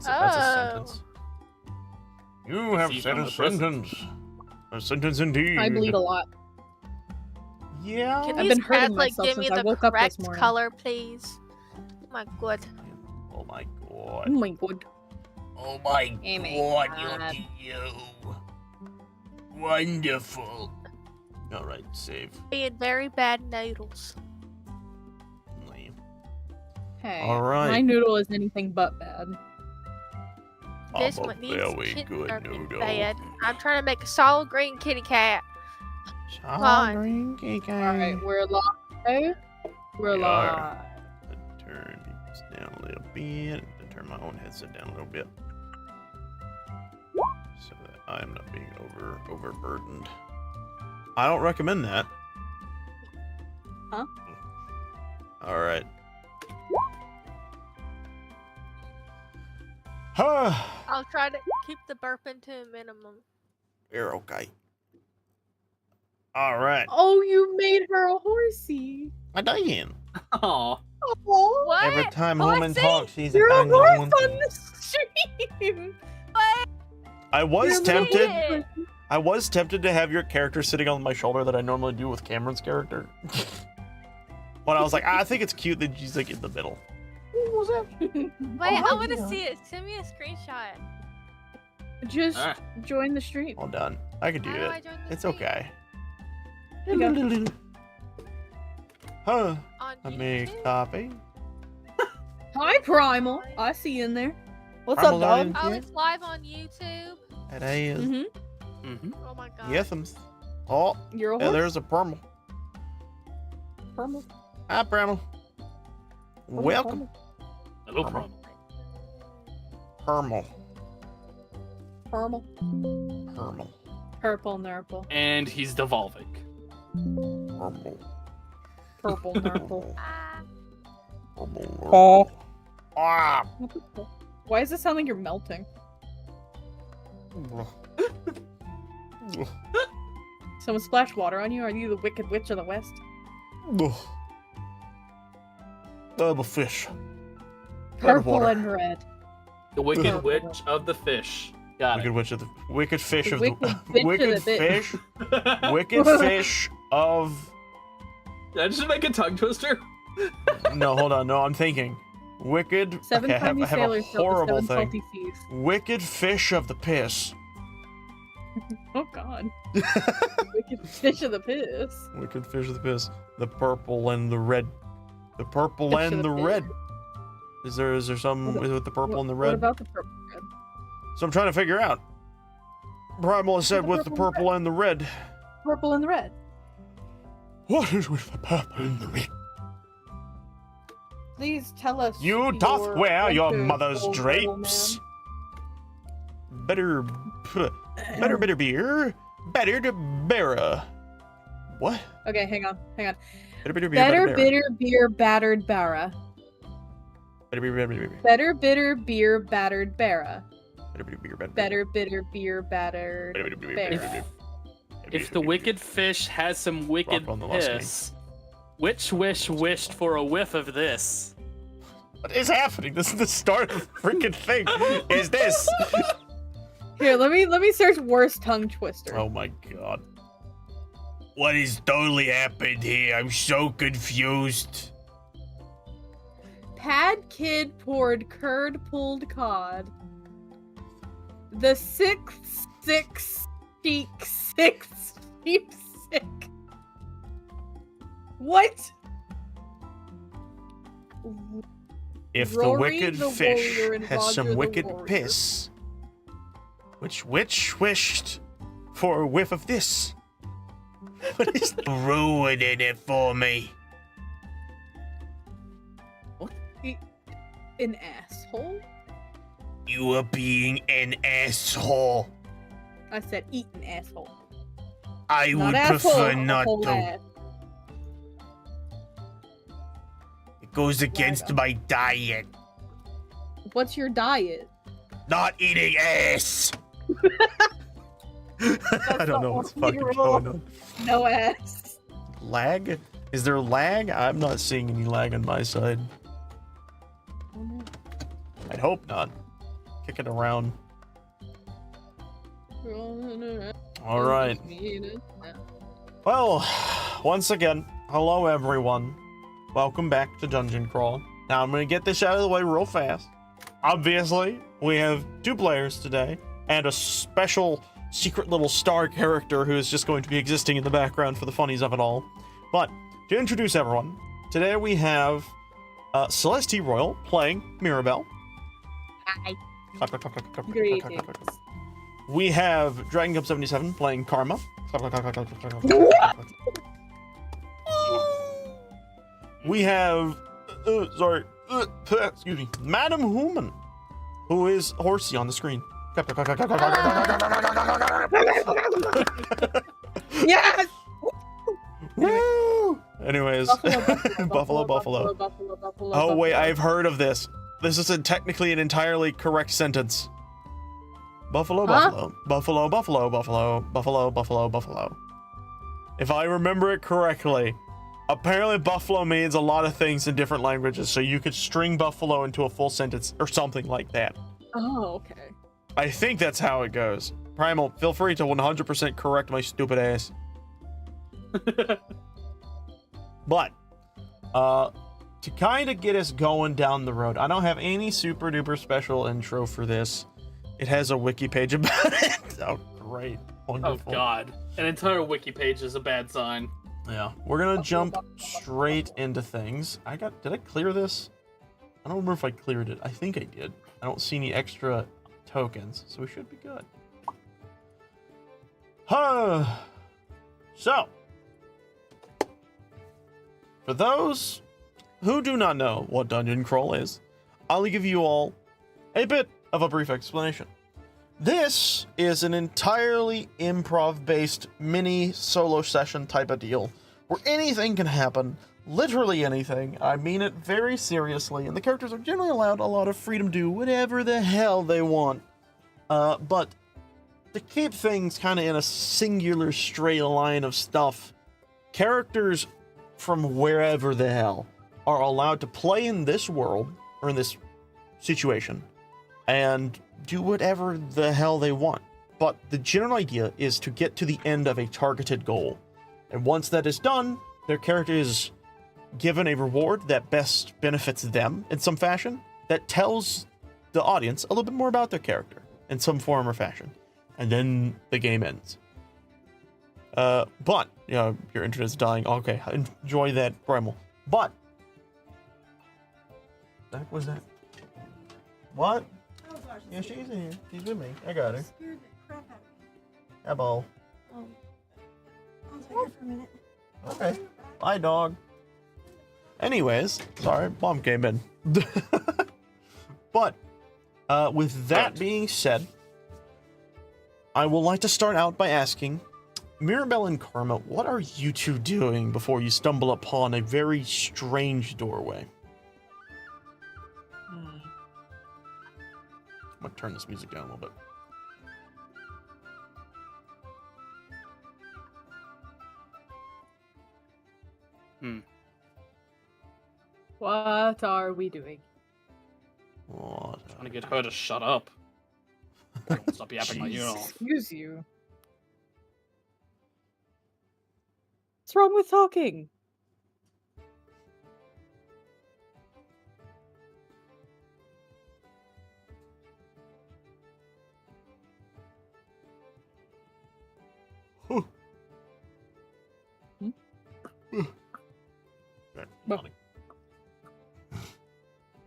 That's a sentence. You have said a sentence. A sentence indeed. I bleed a lot. Yeah. Can I've these been hurting pads, like, myself give me since I the woke up this correct morning. color, please? Oh my god. Oh my Oh god. my god. Oh my Oh my god, God. you. Wonderful. Alright, save. Being very bad noodles. Hey, Alright. my noodle is anything but bad. This I'm a one needs very kittens good are being noodle. bad. I'm trying to make a solid green kitty cat. Solid green cake. Alright, we're live. We're We are. live. Turn this down a little bit. And turn my own headset down a little bit. So that I'm not being overburdened. I don't recommend that. Huh? Alright. Huh. I'll try to keep the burping to a minimum. You're okay. Alright. Oh, you made her a horsey. I did. Aw. Oh, What? Every time Horsey? woman talks, she's you're a a horse one. on the stream. I was You're tempted. Yeah. I was tempted to have your character sitting on my shoulder that I normally do with Cameron's character. But I was like, I think it's cute that she's like in the middle. Wait, Oh, I want to yeah. see it. Send me a screenshot. Just Alright. join the stream. Well done. I can do How do I it. join the It's stream? okay. There you go. Huh. On Let me YouTube? copy. Hi, Primal. I see you in there. What's Primal up, Lion. dog? Oh, it's live on YouTube. It is. Mm-hmm. Mm-hmm. Oh my god. Yes'ms. Oh, You're a yeah, horse. there's a Primal. Primal. Hi, Primal. Welcome. No problem. Primal. Primal. Primal. Purple nurple. And he's devolving. Primal. Purple nurple. Ah, Oh. Ah. Why does it sound like you're melting? Someone splashed water on you? Are you the Wicked Witch of the West? Double fish. Purple water. and red. The Wicked Purple. Witch of the Fish. Got Wicked witch of the wicked fish The of wicked the bitch of wicked the bit. fish. it. Wicked fish of. Did I just make a tongue twister? No, hold on. No, I'm thinking. Wicked. Seven okay, I tiny have a sailors sailed the horrible seven thing. salty seas. Wicked fish of the piss. Oh god. Wicked fish of the piss. Wicked fish of the piss. The purple and the red. The purple Fish of and the the piss. red. Is there some with the purple and the What red? about the purple and red? So I'm trying to figure out. Primal has said the with the purple and purple and the red. Purple and the red. What is with the purple and the red? Please tell us. You doth wear your winter mother's cold drapes. little Better beer, better to bearer. What? man. Okay, hang on. Better beer, Better better bitter beer battered barra. Better beer, better beer. Better bitter beer battered barra. Better beer, better Better bitter beer battered better beer, barra. If the Wicked Fish has some wicked Rock on the lost piss, which wish wished for a whiff of this? What is happening? This is the start of the freaking thing. Is this? Here, let me search worst tongue twister. Oh my god. What is totally happened here? I'm so confused. Pad kid poured curd pulled cod. The sixth sheep sick. What? If the Rory wicked the fish warrior and has Roger some the wicked warrior. piss, which witch wished for a whiff of this? What is ruining it for me? An asshole? You are being an asshole. I said eat an asshole. I Not would asshole, prefer a not whole to. ass. It goes against my diet. What's your diet? Not eating ass. I don't know what's fucking going on. No ass. Lag? Is there lag? I'm not seeing any lag on my side. I'd hope not. kick it around. All right. Well, once again, hello everyone. Welcome back to Dungeon Crawl. Now I'm gonna get this out of the way real fast. Obviously, we have 2 players today, and a special secret little star character who is just going to be existing in the background for the funnies of it all. But to introduce everyone, today we have Celeste Royal playing Mirabelle. Hi. Clap, clap, clap, clap, clap, clap, Greetings. clap, clap, clap. We have Dragon Cup 77 playing Karma. Clap, clap, clap, clap, clap, clap, clap, clap, clap. We have, excuse me, Madam Human, who is Horsey on the screen. Clap, clap, clap, clap, clap, clap, clap, clap, clap. Yes! Woo! Anyways, Buffalo. Oh wait, I've heard of this. This is technically an entirely correct sentence. Buffalo. If I remember it correctly, apparently buffalo means a lot of things in different languages, so you could string buffalo into a full sentence or something like that. Oh, okay. I think that's how it goes. Primal, feel free to 100% correct my stupid ass. But, to kind of get us going down the road, I don't have any super duper special intro for this. It has a wiki page about it. Oh, great. Wonderful. Oh god. An entire wiki page is a bad sign. Yeah. We're gonna jump straight into things. Did I clear this? I don't remember if I cleared it. I think I did. I don't see any extra tokens, so we should be good. So, for those who do not know what Dungeon Crawl is, I'll give you all a bit of a brief explanation. This is an entirely improv-based mini solo session type of deal where anything can happen, literally anything. I mean it very seriously, and the characters are generally allowed a lot of freedom to do whatever the hell they want. But to keep things kind of in a singular straight line of stuff, characters from wherever the hell are allowed to play in this world, or in this situation, and do whatever the hell they want. But the general idea is to get to the end of a targeted goal. And once that is done, their character is given a reward that best benefits them in some fashion, that tells the audience a little bit more about their character in some form or fashion. And then the game ends. But, you know, your internet is dying. Okay, enjoy that, Primal. But, that was that. What? Oh gosh. Yeah, she's in here. She's with me. I got her. Scared the crap out of me. Eyeball. I'll take her for a minute. Okay. Bye, dog. Anyways, sorry, mom came in. But, with that being said, I would like to start out by asking, Mirabelle and Karma, what are you two doing before you stumble upon a very strange doorway? I'm gonna turn this music down a little bit. What are we doing? What? Trying to get her to shut up. Don't stop yapping my ear off. Excuse you. What's wrong with talking?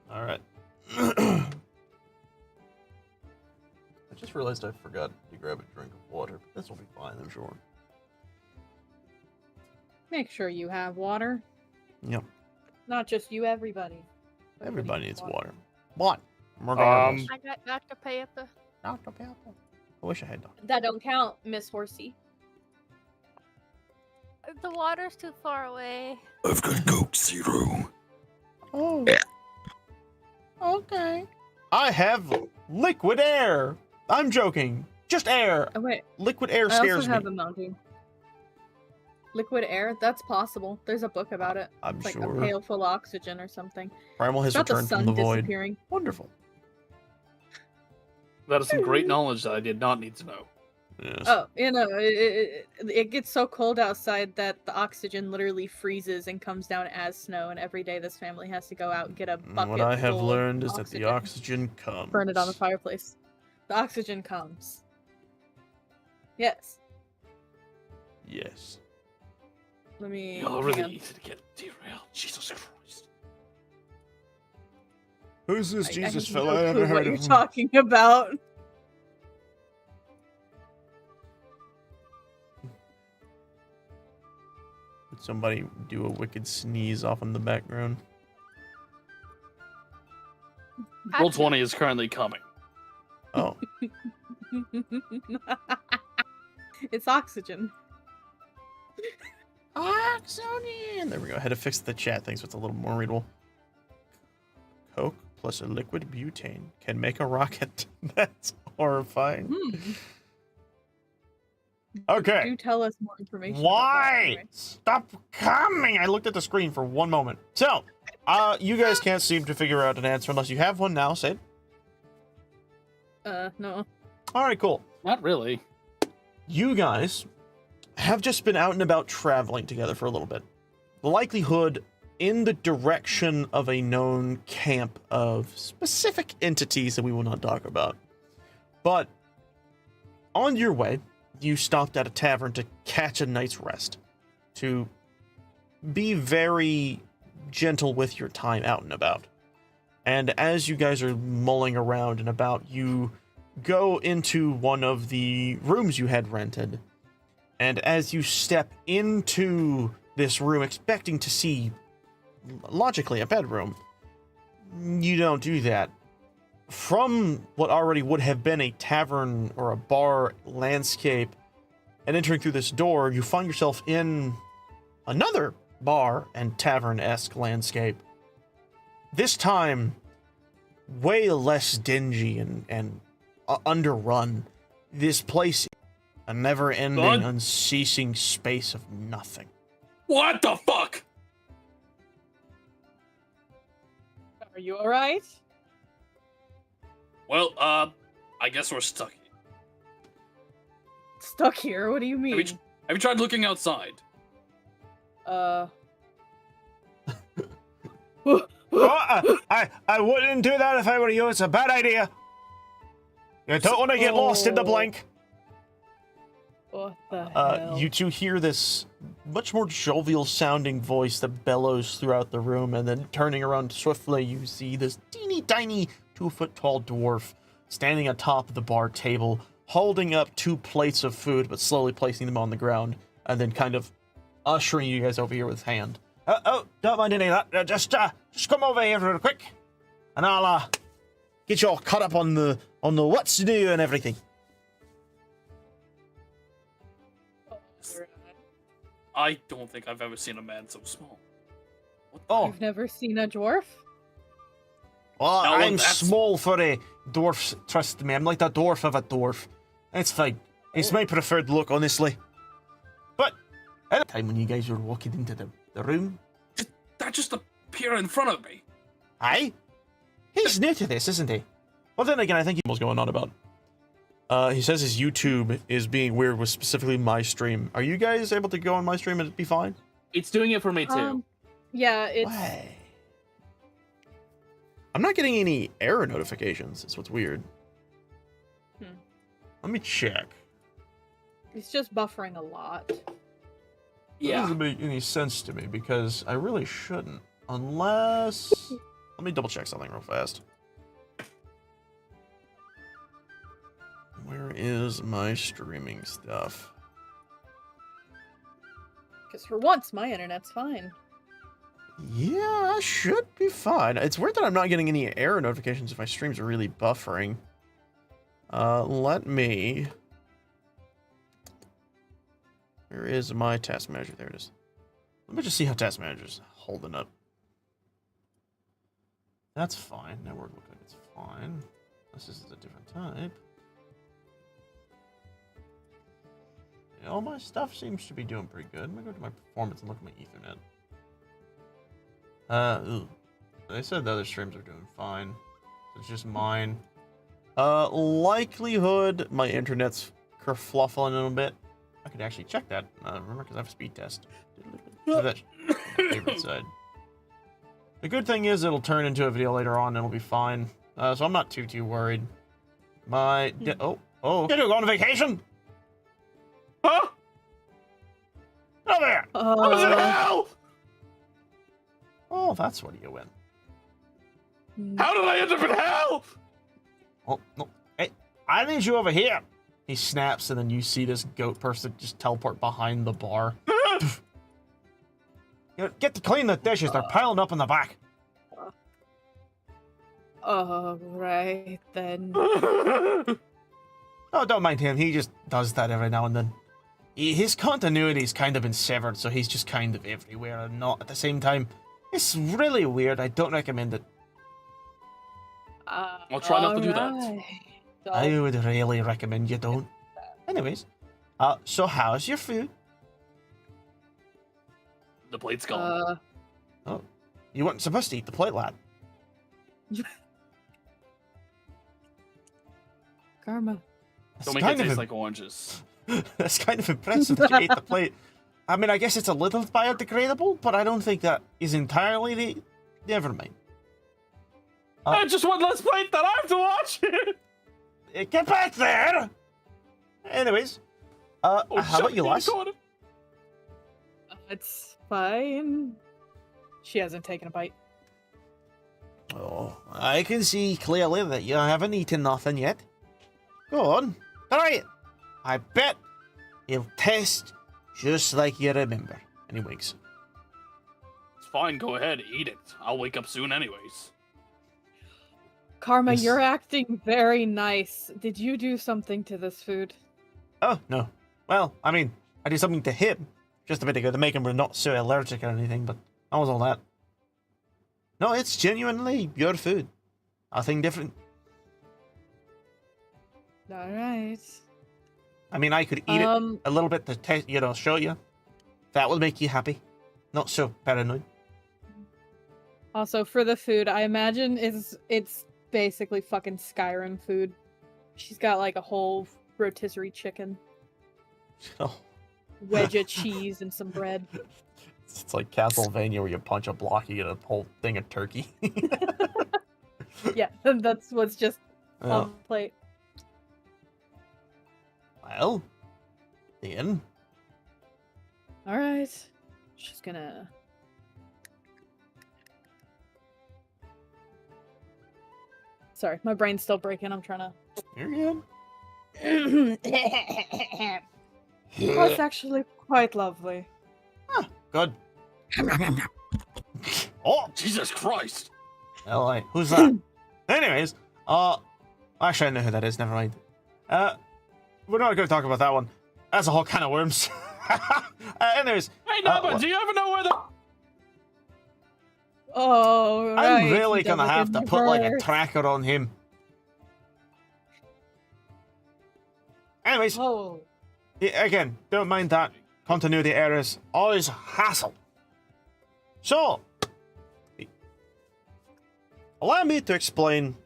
All right. I just realized I forgot to grab a drink of water, but this will be fine, I'm sure. Make sure you have water. Yep. Not just you, everybody. Everybody needs water. What? Regardless. I got Dr. Pepper. Dr. Pepper. I wish I had Dr. That don't count, Miss Horsey. The water's too far away. I've got Coke Zero. Oh. Okay. I have liquid air. I'm joking. Just air. Oh wait, Liquid air I scares also have me. a mounting. Liquid air? That's possible. There's a book about it. I'm It's like sure. a pail full of oxygen or something. Primal has It's about the returned sun from the void. disappearing. Wonderful. That is some great knowledge that I did not need to know. Yes. Oh, it gets so cold outside that the oxygen literally freezes and comes down as snow, and every day this family has to go out and get a bucket What I have full of learned is that the oxygen comes. burn it on the fireplace. The oxygen comes. Yes. Yes. Let me. Y'all hang really on. easy to get derailed. Jesus Christ. Who's this I Jesus have fella? no I clue haven't what heard you're of him. talking about. Did somebody do a wicked sneeze off in the background? Roll 20 is currently coming. Oh. It's oxygen. Oxygen! There we go. I had to fix the chat thing so it's a little more readable. Coke plus a liquid butane can make a rocket. That's horrifying. Hmm. Okay. Do tell us more information. about that Why? anyway. Stop coming! I looked at the screen for one moment. So, you guys can't seem to figure out an answer unless you have one now, Sid. No. Alright, cool. Not really. You guys have just been out and about traveling together for a little bit. The likelihood in the direction of a known camp of specific entities that we will not talk about. But on your way, you stopped at a tavern to catch a night's rest, to be very gentle with your time out and about. And as you guys are mulling around and about, you go into one of the rooms you had rented. And as you step into this room expecting to see, logically, a bedroom, you don't do that. From what already would have been a tavern or a bar landscape, and entering through this door, you find yourself in another bar and tavern-esque landscape. This time, way less dingy and underrun. This place, a never-ending, What? unceasing space of nothing. What the fuck? Are you alright? Well, I guess we're stuck here. Stuck here? What do you mean? Have you tried looking outside? Oh, I wouldn't do that if I were you. It's a bad idea. You don't want to get lost in the blank. What the hell? You two hear this much more jovial-sounding voice that bellows throughout the room, and then turning around swiftly, you see this teeny-tiny 2-foot-tall dwarf standing atop the bar table, holding up 2 plates of food, but slowly placing them on the ground, and then kind of ushering you guys over here with his hand. Oh, don't mind any of that. Just come over here real quick, and I'll get you all caught up on the what's new and everything. I don't think I've ever seen a man so small. Oh, You've never seen a dwarf? well, No, I'm that's- small for a dwarf. Trust me, I'm like the dwarf of a dwarf. It's fine. It's my preferred look, honestly. But at the time when you guys were walking into the room, That just appeared in front of me. aye, he's new to this, isn't he? Well, then again, I think he knows what's going on about. He says his YouTube is being weird with specifically my stream. Are you guys able to go on my stream and it'd be fine? It's doing it for me too. Yeah, it's Why? I'm not getting any error notifications. That's what's weird. Hmm. Let me check. it's just buffering a lot. That Yeah. doesn't make any sense to me because I really shouldn't. Unless... Let me double check something real fast. Where is my streaming stuff? Because for once, my internet's fine. Yeah, I should be fine. It's weird that I'm not getting any error notifications if my streams are really buffering. Let me... Where is my task manager? There it is. Let me just see how task manager's holding up. That's fine. Network looks like it's fine. This is a different type. Yeah, all my stuff seems to be doing pretty good. Let me go to my performance and look at my Ethernet. Ooh. They said the other streams are doing fine. It's just mine. Likelihood my internet's kerfluffling a little bit. I could actually check that. Remember, because I have a speed test. So that's favorite side. The good thing is it'll turn into a video later on and it'll be fine. So I'm not too worried. Did you go on vacation? Huh? Over there! What the hell? Oh, that's where you went. How did I end up in hell? Oh, no. Hey, I need you over here. He snaps, and then you see this goat person just teleport behind the bar. Get to clean the dishes. They're piling up in the back. Oh, right then. Oh, don't mind him. He just does that every now and then. His continuity's kind of been severed, so he's just kind of everywhere and not at the same time. It's really weird. I don't recommend it. I'll try not to do that. I would really recommend you don't. Anyways, so how's your food? The plate's gone. Oh, you weren't supposed to eat the plate, lad. Karma. Don't make it taste like oranges. That's kind of impressive that you ate the plate. I mean, I guess it's a little biodegradable, but I don't think that is entirely the... Never mind. Just one less plate that I have to watch! Get back there! Anyways, how about you, lass? It's fine. She hasn't taken a bite. Oh, I can see clearly that you haven't eaten nothing yet. Go on, try it. I bet it'll taste just like you remember. And he winks. It's fine, go ahead, eat it. I'll wake up soon anyways. Karma, Yes. you're acting very nice. Did you do something to this food? Oh, no. Well, I mean, I did something to him just a bit ago to make him not so allergic or anything, but that was all that. No, it's genuinely your food. Nothing different. Alright. I mean, I could eat it a little bit to taste, show you. That will make you happy. Not so paranoid. Also, for the food, I imagine it's basically fucking Skyrim food. She's got like a whole rotisserie chicken, Oh. wedge of cheese, and some bread. It's like Castlevania where you punch a block, you get a whole thing of turkey. Yeah, that's what's just Oh. on the plate. Well, then. Alright. She's gonna... Sorry, my brain's still breaking. I'm trying to... You're good. Oh, it's actually quite lovely. Good. Oh, Jesus Christ! L.A. Who's that? Anyways, actually I know who that is. Never mind. We're not going to talk about that one. That's a whole can of worms. Anyways, Hey, Naba, do you ever know where the... Oh, right. I'm really gonna have to put like a tracker on him. Anyways, Oh. yeah, again, don't mind that. Continuity errors, always a hassle. So, allow me to explain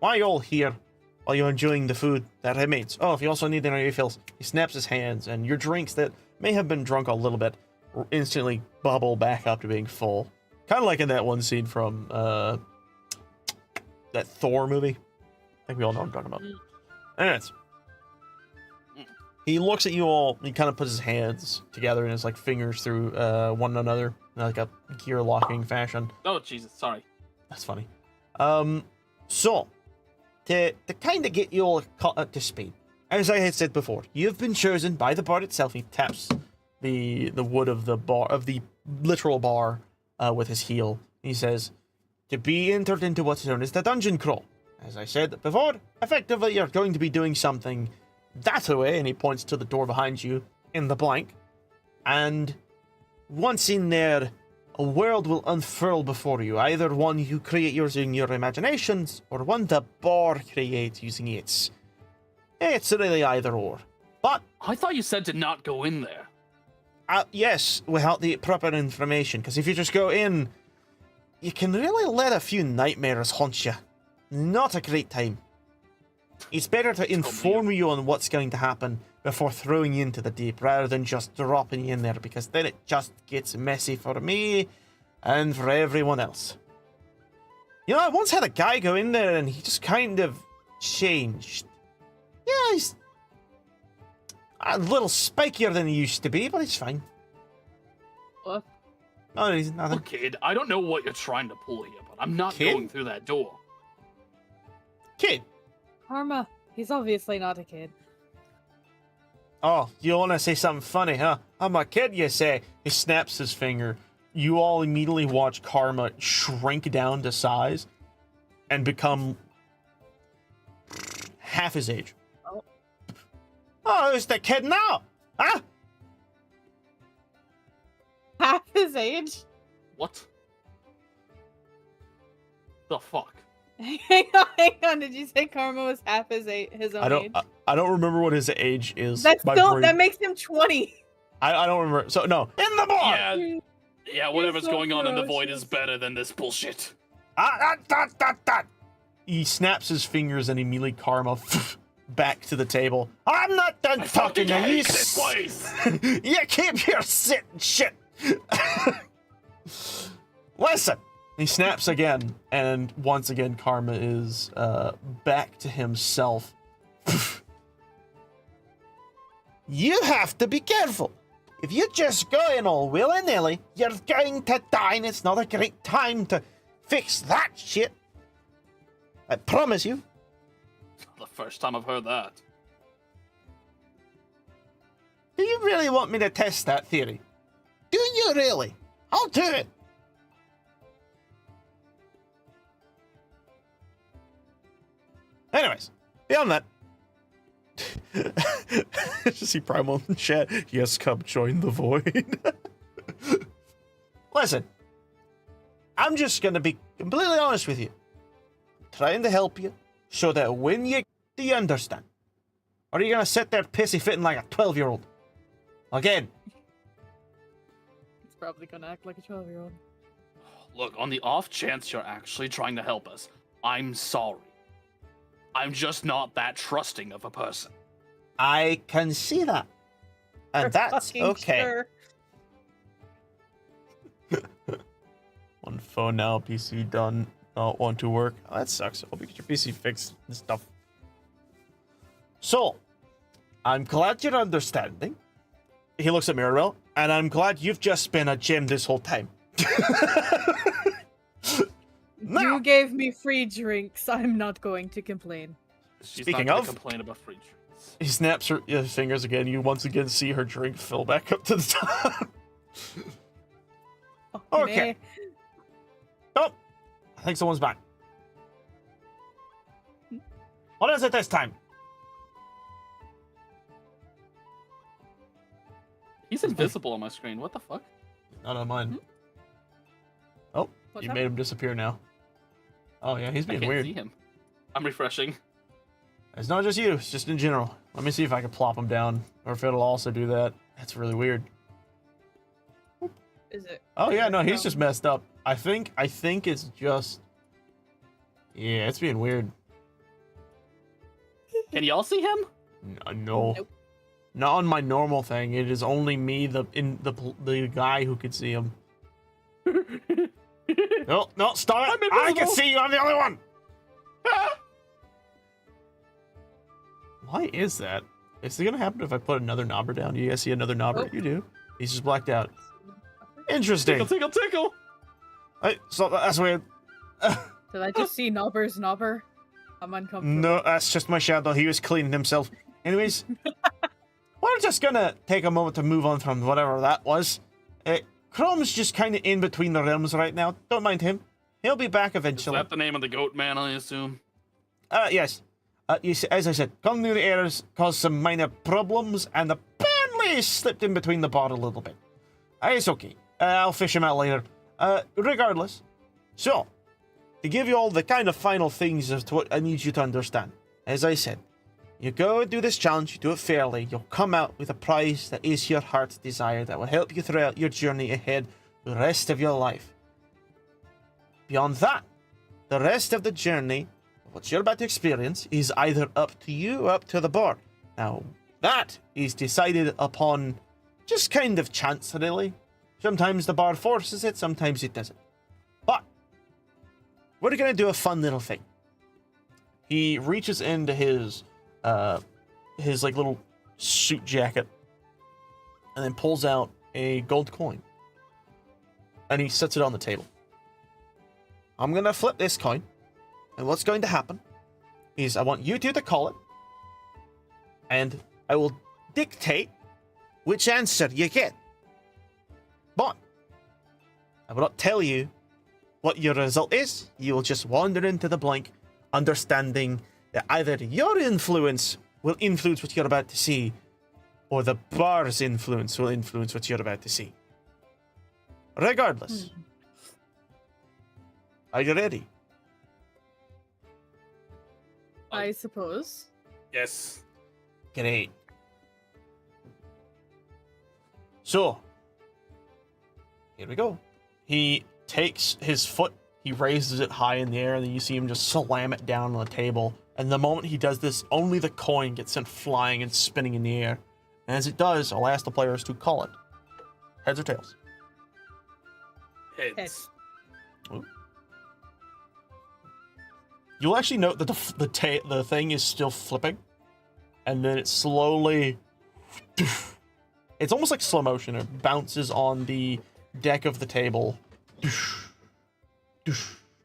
why you're all here while you're enjoying the food that remains. Oh, if you also need any refills, he snaps his hands, and your drinks that may have been drunk a little bit instantly bubble back up to being full. Kind of like in that one scene from that Thor movie. I think we all know what I'm talking about. Anyways, he looks at you all. He kind of puts his hands together and his like fingers through one another in like a gear locking fashion. Oh, Jesus, sorry. That's funny. So to kind of get you all caught up to speed, as I had said before, you've been chosen by the bar itself. He taps the wood of the bar, of the literal bar, with his heel. He says, to be entered into what's known as the dungeon crawl. As I said before, effectively you're going to be doing something that way, and he points to the door behind you in the blank. And once in there, a world will unfurl before you, either one you create using your imaginations, or one the bar creates using its. It's really either or. But I thought you said to not go in there. yes, without the proper information, because if you just go in, you can really let a few nightmares haunt you. Not a great time. It's better to inform you on what's going to happen before throwing you into the deep, rather than just dropping you in there, because then it just gets messy for me and for everyone else. You know, I once had a guy go in there and he just kind of changed. Yeah, he's a little spikier than he used to be, but it's fine. What? No, he's nothing. Look, kid, I don't know what you're trying to pull here, but I'm not Kid? going through that door. Kid. Karma. He's obviously not a kid. Oh, you want to say something funny, huh? I'm a kid, you say. He snaps his finger. You all immediately watch Karma shrink down to size and become half his age. Oh. Oh, who's the kid now? Huh? Half his age? What? The fuck? Hang on. Did you say Karma was half his own age? I don't remember what his age is. That's My still brain- that makes him 20. I don't remember. So no, in the bar. Yeah, whatever's so going on in the void is ferocious. better than this bullshit. He snaps his fingers and immediately Karma back to the table. I'm not done I talking fucking to you. hate this place. You keep here sitting shit. Listen. He snaps again, and once again Karma is back to himself. You have to be careful. If you just go in all willy-nilly, you're going to die, and it's not a great time to fix that shit. I promise you. The first time I've heard that. Do you really want me to test that theory? Do you really? I'll do it. Anyways, beyond that. Just see Primal in chat. Yes, come join the void. Listen, I'm just gonna be completely honest with you. I'm trying to help you so that when you do you understand? Or are you gonna sit there pissy fitting like a 12-year-old? Again. He's probably gonna act like a 12-year-old. Look, on the off chance you're actually trying to help us, I'm sorry. I'm just not that trusting of a person. I can see that. And that's Fucking okay. sure. On phone now, PC done, not want to work. Oh, that sucks. Hope you get your PC fixed and stuff. So, I'm glad you're understanding. He looks at Mirabelle, and I'm glad you've just been a gem this whole time. Now, You gave me free drinks. I'm not going to complain. She's Speaking not gonna of- complain about free drinks. he snaps her fingers again. You once again see her drink fill back up to the top. Okay. Oh, I think someone's back. What is it this time? He's invisible on my screen. What the fuck? Not on mine. Oh, What's you up? made him disappear now. Oh yeah, he's I being can't weird. see him. I'm refreshing. It's not just you, it's just in general. Let me see if I can plop him down, or if it'll also do that. That's really weird. Is it? Oh yeah, no, he's Oh. just messed up. I think it's just... Yeah, it's being weird. Can y'all see him? No. Nope. Not on my normal thing. It is only me, the guy who could see him. No, stop it! I'm I can invisible. see you, I'm the only one! Why is that? Is it gonna happen if I put another knobber down? Do you guys see another knobber? Nope. You do. He's just blacked out. Interesting. Tickle, tickle, tickle! So that's weird. Did I just see Knobber's Knobber? I'm uncomfortable. No, that's just my shadow. He was cleaning himself. Anyways, we're just gonna take a moment to move on from whatever that was. Chrome's just kind of in between the realms right now. Don't mind him. He'll be back Is eventually. that the name of the goat man, I assume? Yes. As I said, continuity errors caused some minor problems, and apparently slipped in between the bar a little bit. It's okay. I'll fish him out later. Regardless. So, to give you all the kind of final things as to what I need you to understand. As I said, you go and do this challenge, you do it fairly, you'll come out with a prize that is your heart's desire, that will help you throughout your journey ahead the rest of your life. Beyond that, the rest of the journey What you're about to experience is either up to you or up to the board. Now, that is decided upon just kind of chance, really. Sometimes the bar forces it, sometimes it doesn't. But we're gonna do a fun little thing. He reaches into his like little suit jacket and then pulls out a gold coin. And he sets it on the table. I'm gonna flip this coin, and what's going to happen is I want you two to call it, and I will dictate which answer you get. But I will not tell you what your result is. You will just wander into the blank, understanding that either your influence will influence what you're about to see, or the bar's influence will influence what you're about to see. Regardless. Are you ready? I suppose. Yes. Great. So, here we go. He takes his foot, he raises it high in the air, and then you see him just slam it down on the table. And the moment he does this, only the coin gets sent flying and spinning in the air. And as it does, I'll ask the players to call it. Heads or tails? Heads. Heads. Ooh. You'll actually note that the thing is still flipping, and then it slowly, it's almost like slow motion. It bounces on the deck of the table,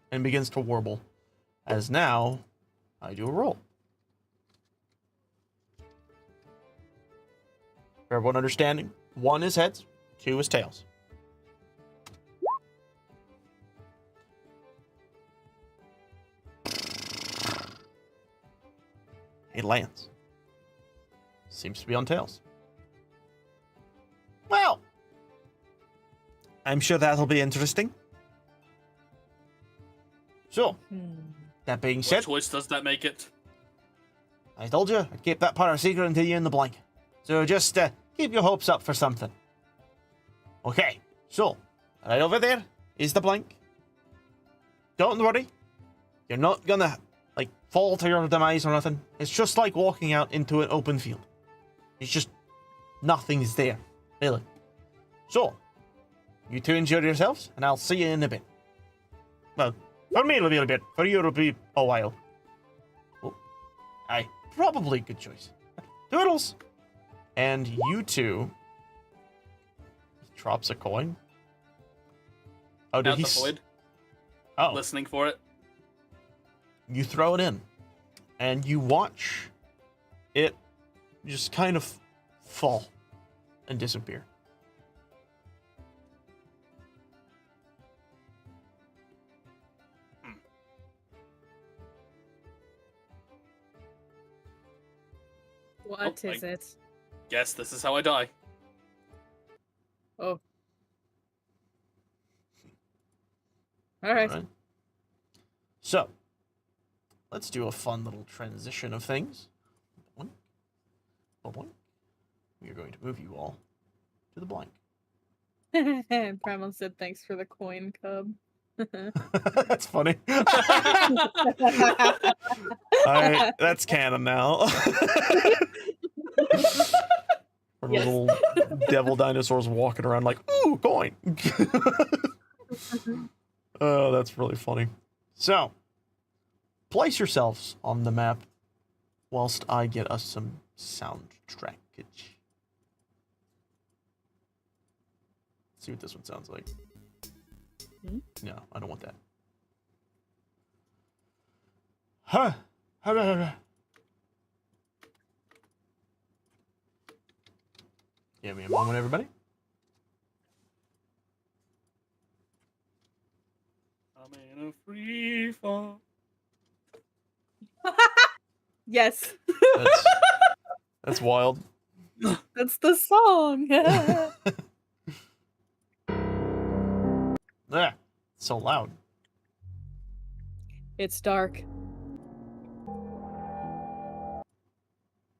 and begins to warble. As now, I do a roll. For everyone understanding, 1 is heads, 2 is tails. It lands. Seems to be on tails. Well, I'm sure that'll be interesting. So, that being What said, choice does that make it? I told you I'd keep that part a secret until you're in the blank. So just keep your hopes up for something. Okay, so right over there is the blank. Don't worry, you're not gonna like fall to your demise or nothing. It's just like walking out into an open field. It's just nothing's there, really. So, you two enjoy yourselves, and I'll see you in a bit. Well, for me it'll be a bit. For you it'll be a while. Oh, aye, probably good choice. Toodles! And you two... He drops a coin. Oh, did Out he... the void. Oh. Listening for it. You throw it in, and you watch it just kind of fall and disappear. What Oh, is it? Guess this is how I die. Oh. Alright. Alright. So, let's do a fun little transition of things. Boink. Boink. We are going to move you all to the blank. Primal said thanks for the coin, cub. That's funny. That's canon now. Or Yes. little devil dinosaurs walking around like, ooh, coin. Oh, that's really funny. So, place yourselves on the map whilst I get us some sound trackage. See what this one sounds like. Hmm? No, I don't want that. Huh. Give me a moment, everybody. I'm in a free fall. Yes. That's wild. That's the song. Ah, so loud. It's dark.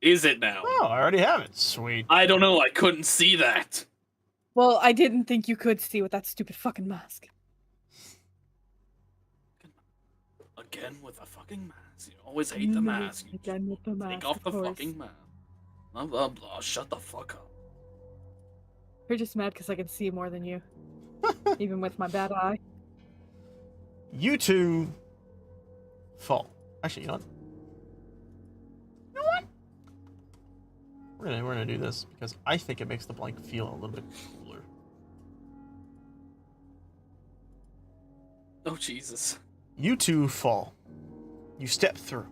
Is it now? Oh, I already have it. Sweet. I don't know. I couldn't see that. Well, I didn't think you could see with that stupid fucking mask. Again with a fucking mask. mask. You always hate the mask. You Again with the take mask, off of the course. fucking mask. Blah blah blah. Shut the fuck up. You're just mad because I can see more than you. Even with my bad eye. You two fall. Actually, you know what? We're gonna do this because I think it makes the blank feel a little bit cooler. Oh Jesus. You two fall. You step through,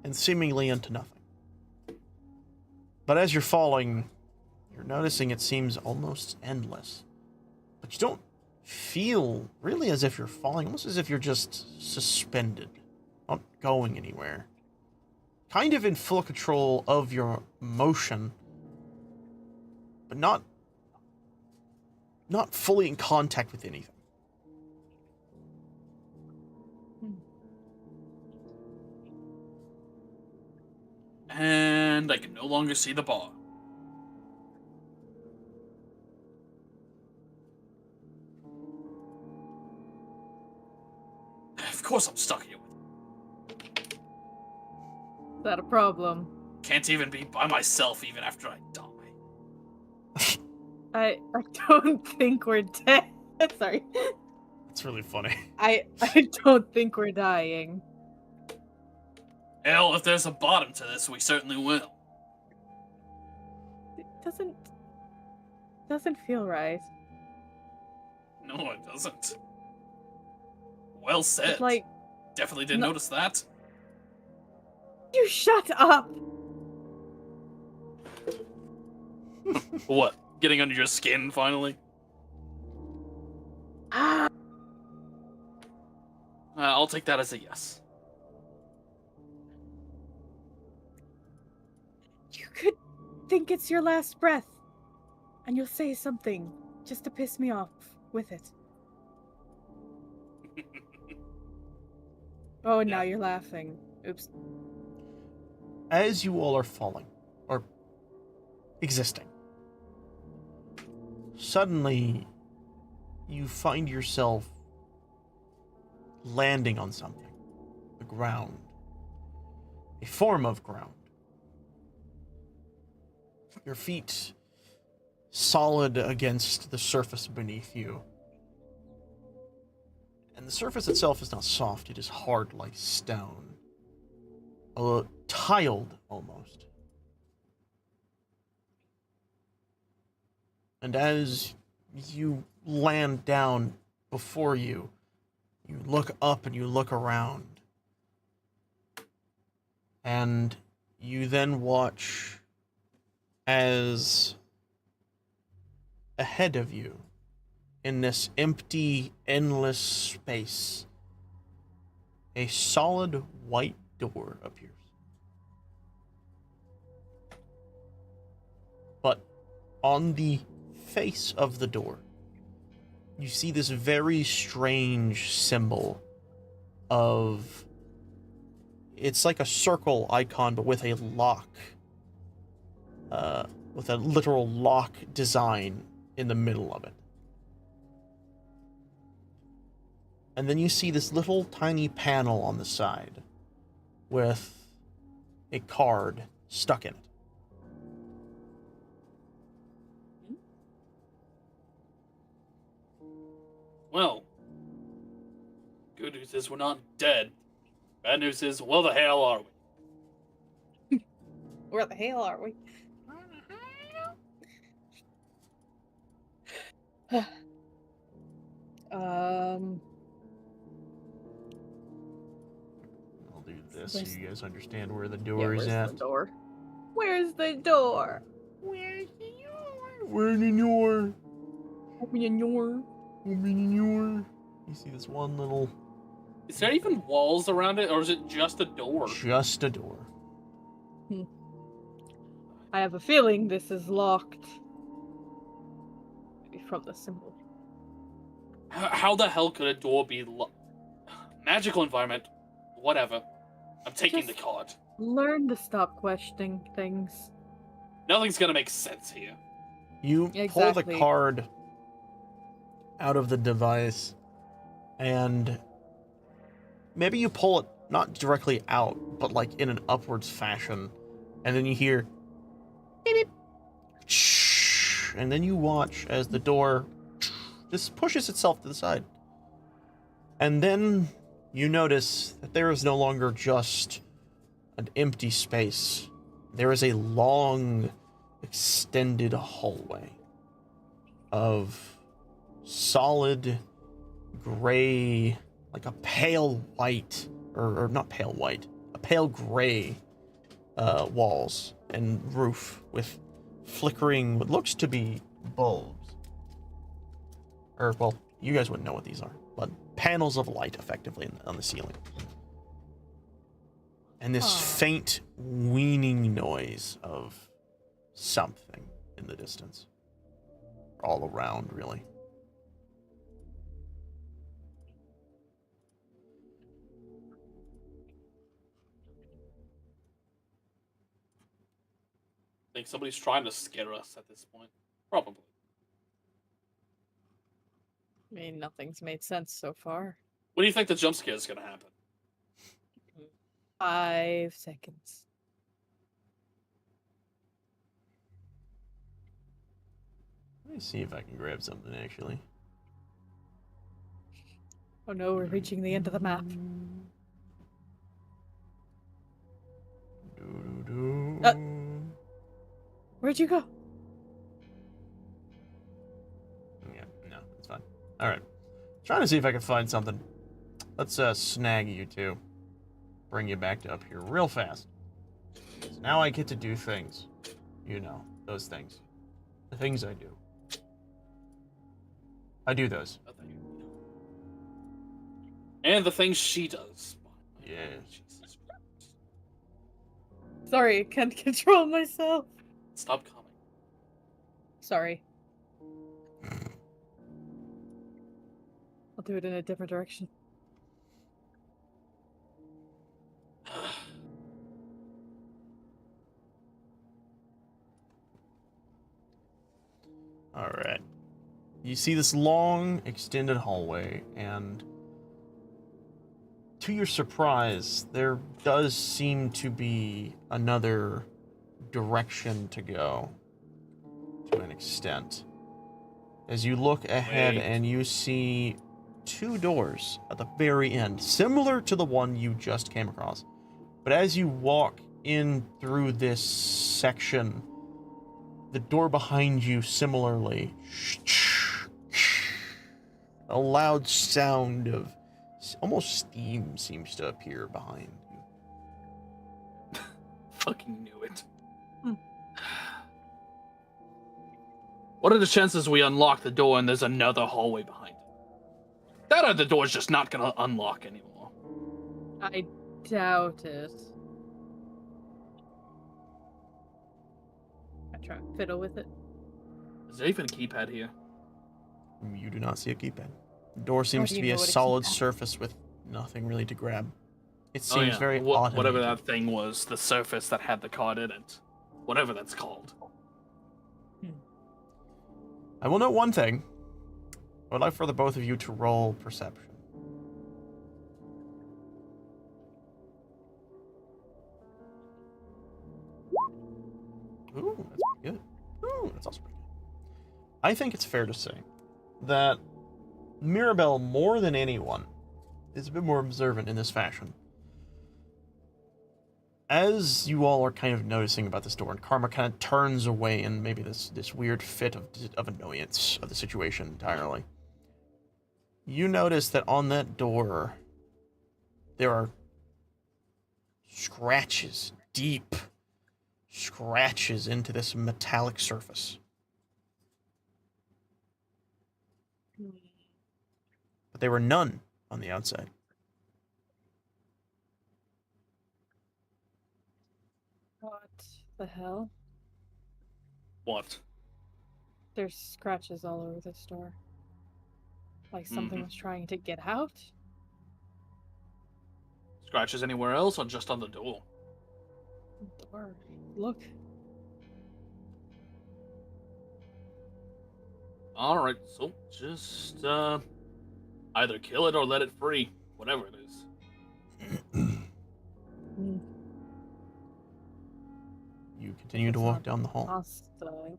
and seemingly into nothing. But as you're falling, you're noticing it seems almost endless. But you don't feel really as if you're falling, almost as if you're just suspended, not going anywhere. Kind of in full control of your motion, but not fully in contact with anything. And I can no longer see the bar. Of course I'm stuck here with Is that a problem? Can't even be by myself even after I die. I don't think we're dead. Sorry. It's really funny. I don't think we're dying. Hell, if there's a bottom to this, we certainly will. It doesn't feel right. No, it doesn't. Well said. It's like, Definitely didn't No- notice that. you shut up! What? Getting under your skin, finally? Ah, I'll take that as a yes. you could think it's your last breath, and you'll say something just to piss me off with it. Oh, and now you're laughing. Oops. As you all are falling, or existing, suddenly you find yourself landing on something. The ground. A form of ground. Your feet solid against the surface beneath you. And the surface itself is not soft, it is hard like stone. Tiled almost. And as you land down before you, you look up and you look around. And you then watch as ahead of you, in this empty, endless space, a solid white door appears. But on the face of the door, you see this very strange symbol of... It's like a circle icon, but with a lock. With a literal lock design in the middle of it. And then you see this little tiny panel on the side with a card stuck in it. Well, good news is we're not dead. Bad news is, well, the hell are we? Where the hell are we? um, I'll do this so Where's- you guys understand where the yeah, door where's is the at. door? Where's the door? Where's the door? Where's the door? Open your door. Open the door. You see this one little... Is there even walls around it, or is it just a door? Just a door. I have a feeling this is locked. Maybe from the symbol. How the hell could a door be magical environment? Whatever. I'm taking the Just- card. Learn to stop questioning things. Nothing's gonna make sense here. You pull Exactly. the card out of the device, and maybe you pull it not directly out, but like in an upwards fashion. And then you hear beep, beep, shh, and then you watch as the door just pushes itself to the side. And then you notice that there is no longer just an empty space. There is a long, extended hallway of solid gray, like a pale white, or not pale white, a pale gray walls and roof with flickering what looks to be bulbs. Or, well, you guys wouldn't know what these are, but panels of light effectively on the ceiling. And this faint weaning noise of something in the distance. All around, really. I think somebody's trying to scare us at this point. Probably. I mean, nothing's made sense so far. When do you think the jump scare is going to happen? 5 seconds. Let me see if I can grab something, actually. Oh no, we're reaching the end of the map. Where'd you go? Yeah, no, it's fine. Alright. Trying to see if I can find something. Let's snag you two. Bring you back to up here real fast. So now I get to do things. You know, those things. The things I do. I do those. And the things she does. Yeah. Jesus Christ. Sorry, I can't control myself. Stop coming. Sorry. I'll do it in a different direction. Alright. You see this long, extended hallway, and to your surprise, there does seem to be another direction to go, to an extent. As you look ahead and you see 2 doors at the very end, similar to the one you just came across. But as you walk in through this section, the door behind you similarly, a loud sound of almost steam seems to appear behind you. Fucking knew it. What are the chances we unlock the door and there's another hallway behind it? That or the door's just not gonna unlock anymore. I doubt it. I try to fiddle with it. Is there even a keypad here? You do not see a keypad. The door seems do to you be know a what a solid keypad is? surface with nothing really to grab. It Oh, seems yeah. very Whatever automated. that thing was, the surface that had the card in it. Whatever that's called. I will note one thing. I would like for the both of you to roll perception. Ooh, that's pretty good. Ooh, that's also pretty good. I think it's fair to say that Mirabelle, more than anyone, is a bit more observant in this fashion. As you all are kind of noticing about this door, and Karma kind of turns away in maybe this weird fit of annoyance of the situation entirely, you notice that on that door, there are scratches, deep scratches into this metallic surface. But there were none on the outside. What the hell? What? There's scratches all over this door. Like something was trying to get out? Scratches anywhere else or just on the door? Door. Look. Alright, so just either kill it or let it free. Whatever it is. You continue to walk down the hall. Mustang.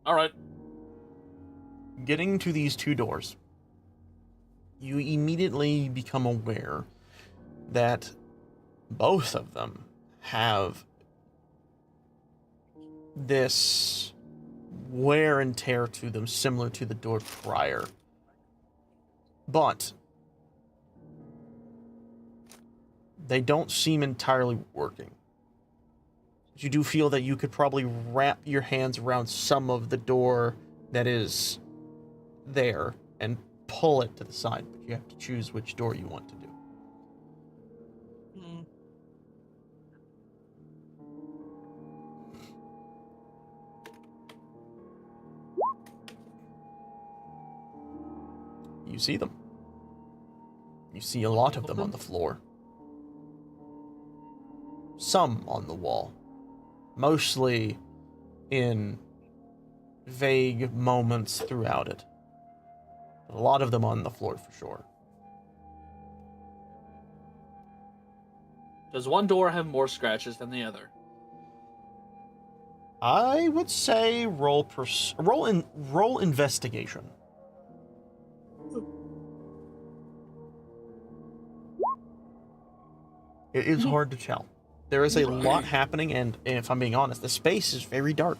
All right. Getting to these two doors, you immediately become aware that both of them have this wear and tear to them similar to the door prior. But they don't seem entirely working. You do feel that you could probably wrap your hands around some of the door that is there and pull it to the side, but you have to choose which door you want to do. You see them. You see a lot of them on the floor. Some on the wall. Mostly in vague moments throughout it. But a lot of them on the floor for sure. Does one door have more scratches than the other? I would say roll investigation. It is hard to tell. There is a lot happening, and if I'm being honest, the space is very dark.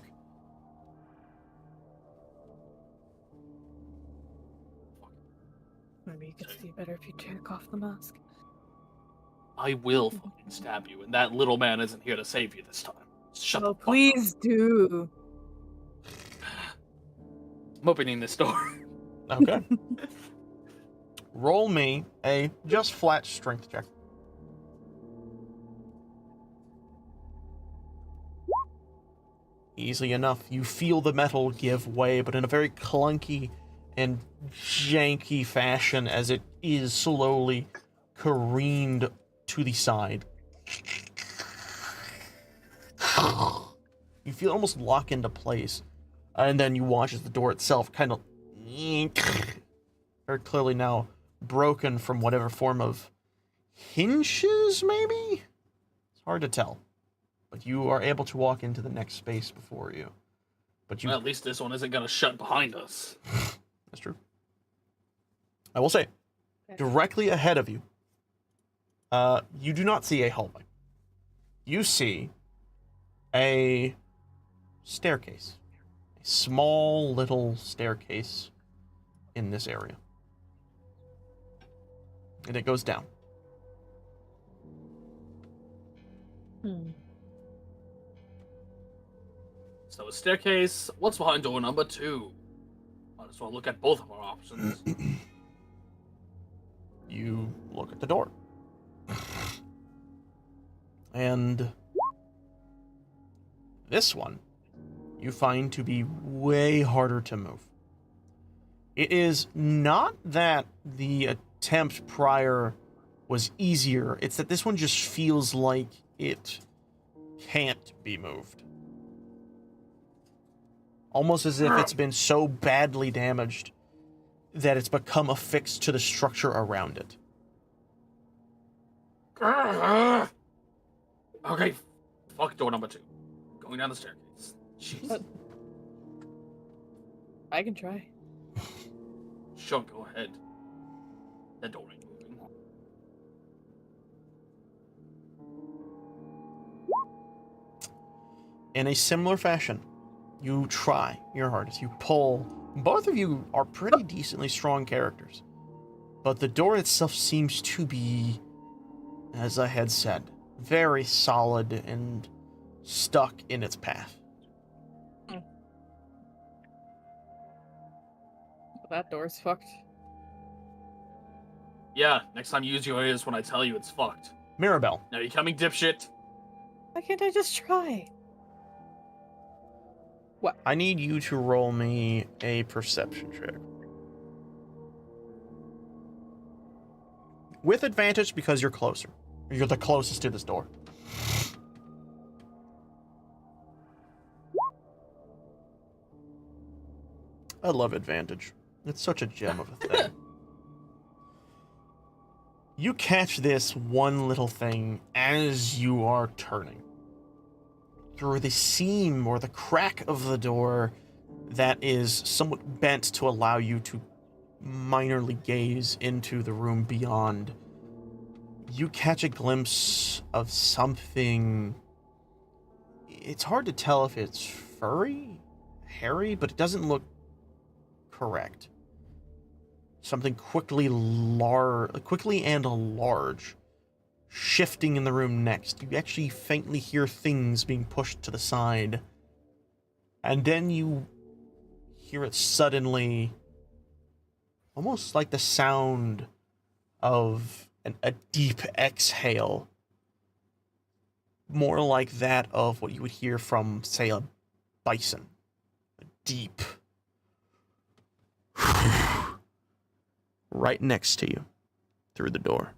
Maybe you could see better if you take off the mask. I will fucking stab you, and that little man isn't here to save you this time. Shut the Oh, fuck up. please do. I'm opening this door. Okay. Roll me a just flat strength check. Easily enough. You feel the metal give way, but in a very clunky and janky fashion as it is slowly careened to the side. You feel it almost lock into place. And then you watch as the door itself kind of very clearly now broken from whatever form of hinges, maybe? It's hard to tell. But you are able to walk into the next space before you. But you... Well, at least this one isn't going to shut behind us. That's true. I will say, directly ahead of you, you do not see a hallway. You see a staircase. A small little staircase in this area. And it goes down. So a staircase. What's behind door number 2? Might as well look at both of our options. You look at the door. And this one you find to be way harder to move. It is not that the attempt prior was easier, it's that this one just feels like it can't be moved. Almost as if it's been so badly damaged that it's become affixed to the structure around it. Okay, fuck door number 2. Going down the staircase. Jeez. I can try. Sure, go ahead. That door ain't moving. In a similar fashion, you try your hardest. You pull. Both of you are pretty decently strong characters. But the door itself seems to be, as I had said, very solid and stuck in its path. That door's fucked. Yeah, next time you use your ears when I tell you it's fucked. Mirabelle, Now you coming, dipshit? Why can't I just try? What? I need you to roll me a perception check. With advantage because you're closer. You're the closest to this door. I love advantage. It's such a gem of a thing. You catch this one little thing as you are turning. through the seam or the crack of the door that is somewhat bent to allow you to minorly gaze into the room beyond, you catch a glimpse of something. It's hard to tell if it's furry, hairy, but it doesn't look correct. Something quickly and large shifting in the room next. You actually faintly hear things being pushed to the side. And then you hear it suddenly, almost like the sound of a deep exhale. More like that of what you would hear from, say, a bison. A deep. Right next to you, through the door.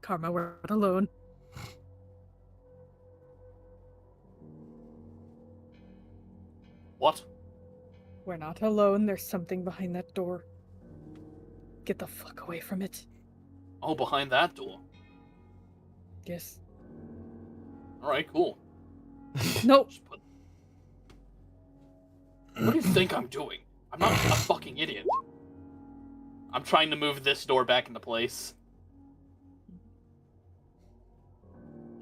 Karma, we're not alone. What? We're not alone. There's something behind that door. Get the fuck away from it. Oh, behind that door. Yes. Alright, cool. Nope. Just put... What do you think I'm doing? I'm not a fucking idiot. I'm trying to move this door back into place.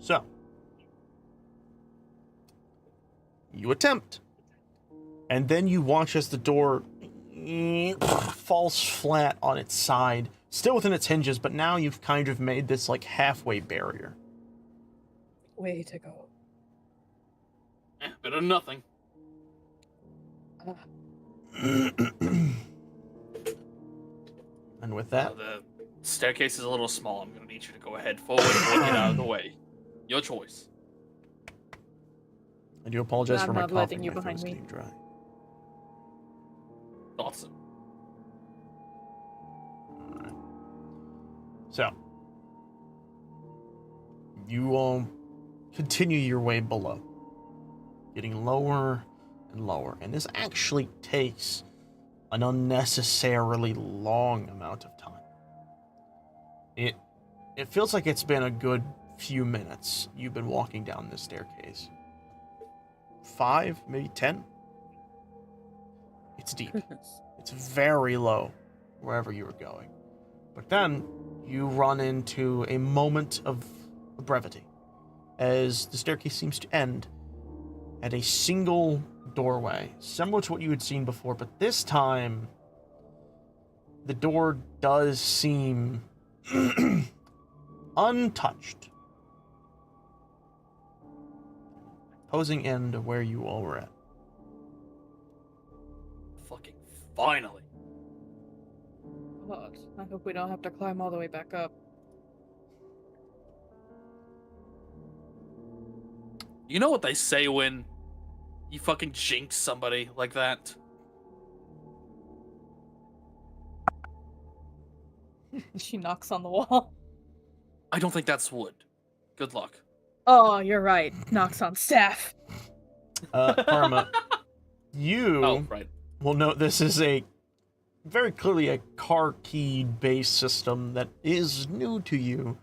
So, you attempt. And then you watch as the door falls flat on its side, still within its hinges, but now you've kind of made this like halfway barrier. Way to go. Better than nothing. And with that, The staircase is a little small. I'm gonna need you to go ahead forward or get out of the way. Your choice. I do apologize I'm for my not coughing. letting you My throat's behind me. getting dry. Awesome. Alright. So, you all continue your way below, getting lower and lower, and this actually takes an unnecessarily long amount of time. It feels like it's been a good few minutes you've been walking down this staircase. 5, maybe 10? It's deep. It's very low, wherever you were going. But then, you run into a moment of brevity, as the staircase seems to end at a single doorway, similar to what you had seen before, but this time, the door does seem untouched. Posing end of where you all were at. Fucking finally. God, I hope we don't have to climb all the way back up. You know what they say when you fucking jinx somebody like that? She knocks on the wall. I don't think that's wood. Good luck. Oh, you're right. Knocks on staff. Karma, you Oh, right. will note this is a very clearly a car key based system that is new to you.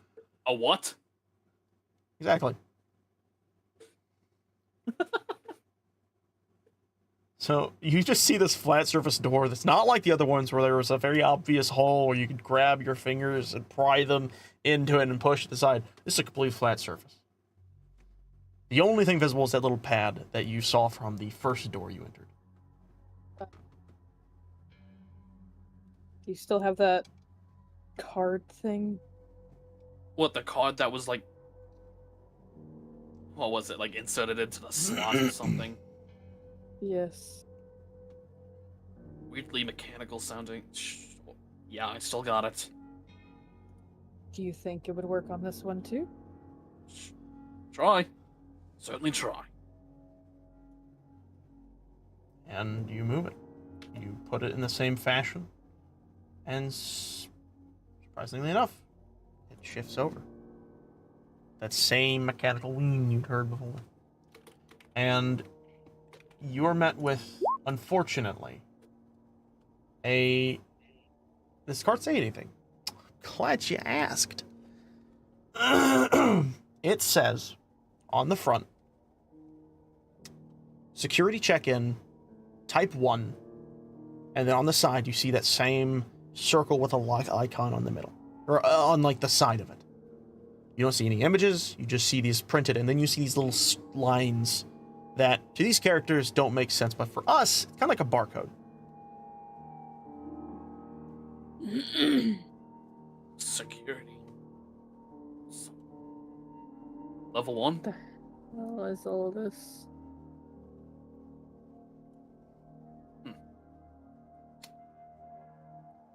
A what? Exactly. So you just see this flat surface door that's not like the other ones where there was a very obvious hole where you could grab your fingers and pry them into it and push it aside. This is a complete flat surface. The only thing visible is that little pad that you saw from the first door you entered. Do you still have that card thing? What, the card that was like... What was it, like inserted into the slot or something? Yes. Weirdly mechanical sounding. Yeah, I still got it. Do you think it would work on this one too? Try. Certainly try. And you move it. You put it in the same fashion. And surprisingly enough, it shifts over. That same mechanical wing you'd heard before. And you're met with, unfortunately, This card say anything? Glad you asked. It says on the front, security check-in, type 1, and then on the side you see that same circle with a lock icon on the middle, or on like the side of it. You don't see any images, you just see these printed, and then you see these little lines that to these characters don't make sense, but for us, it's kind of like a barcode. Security. Level 1? The hell is all this?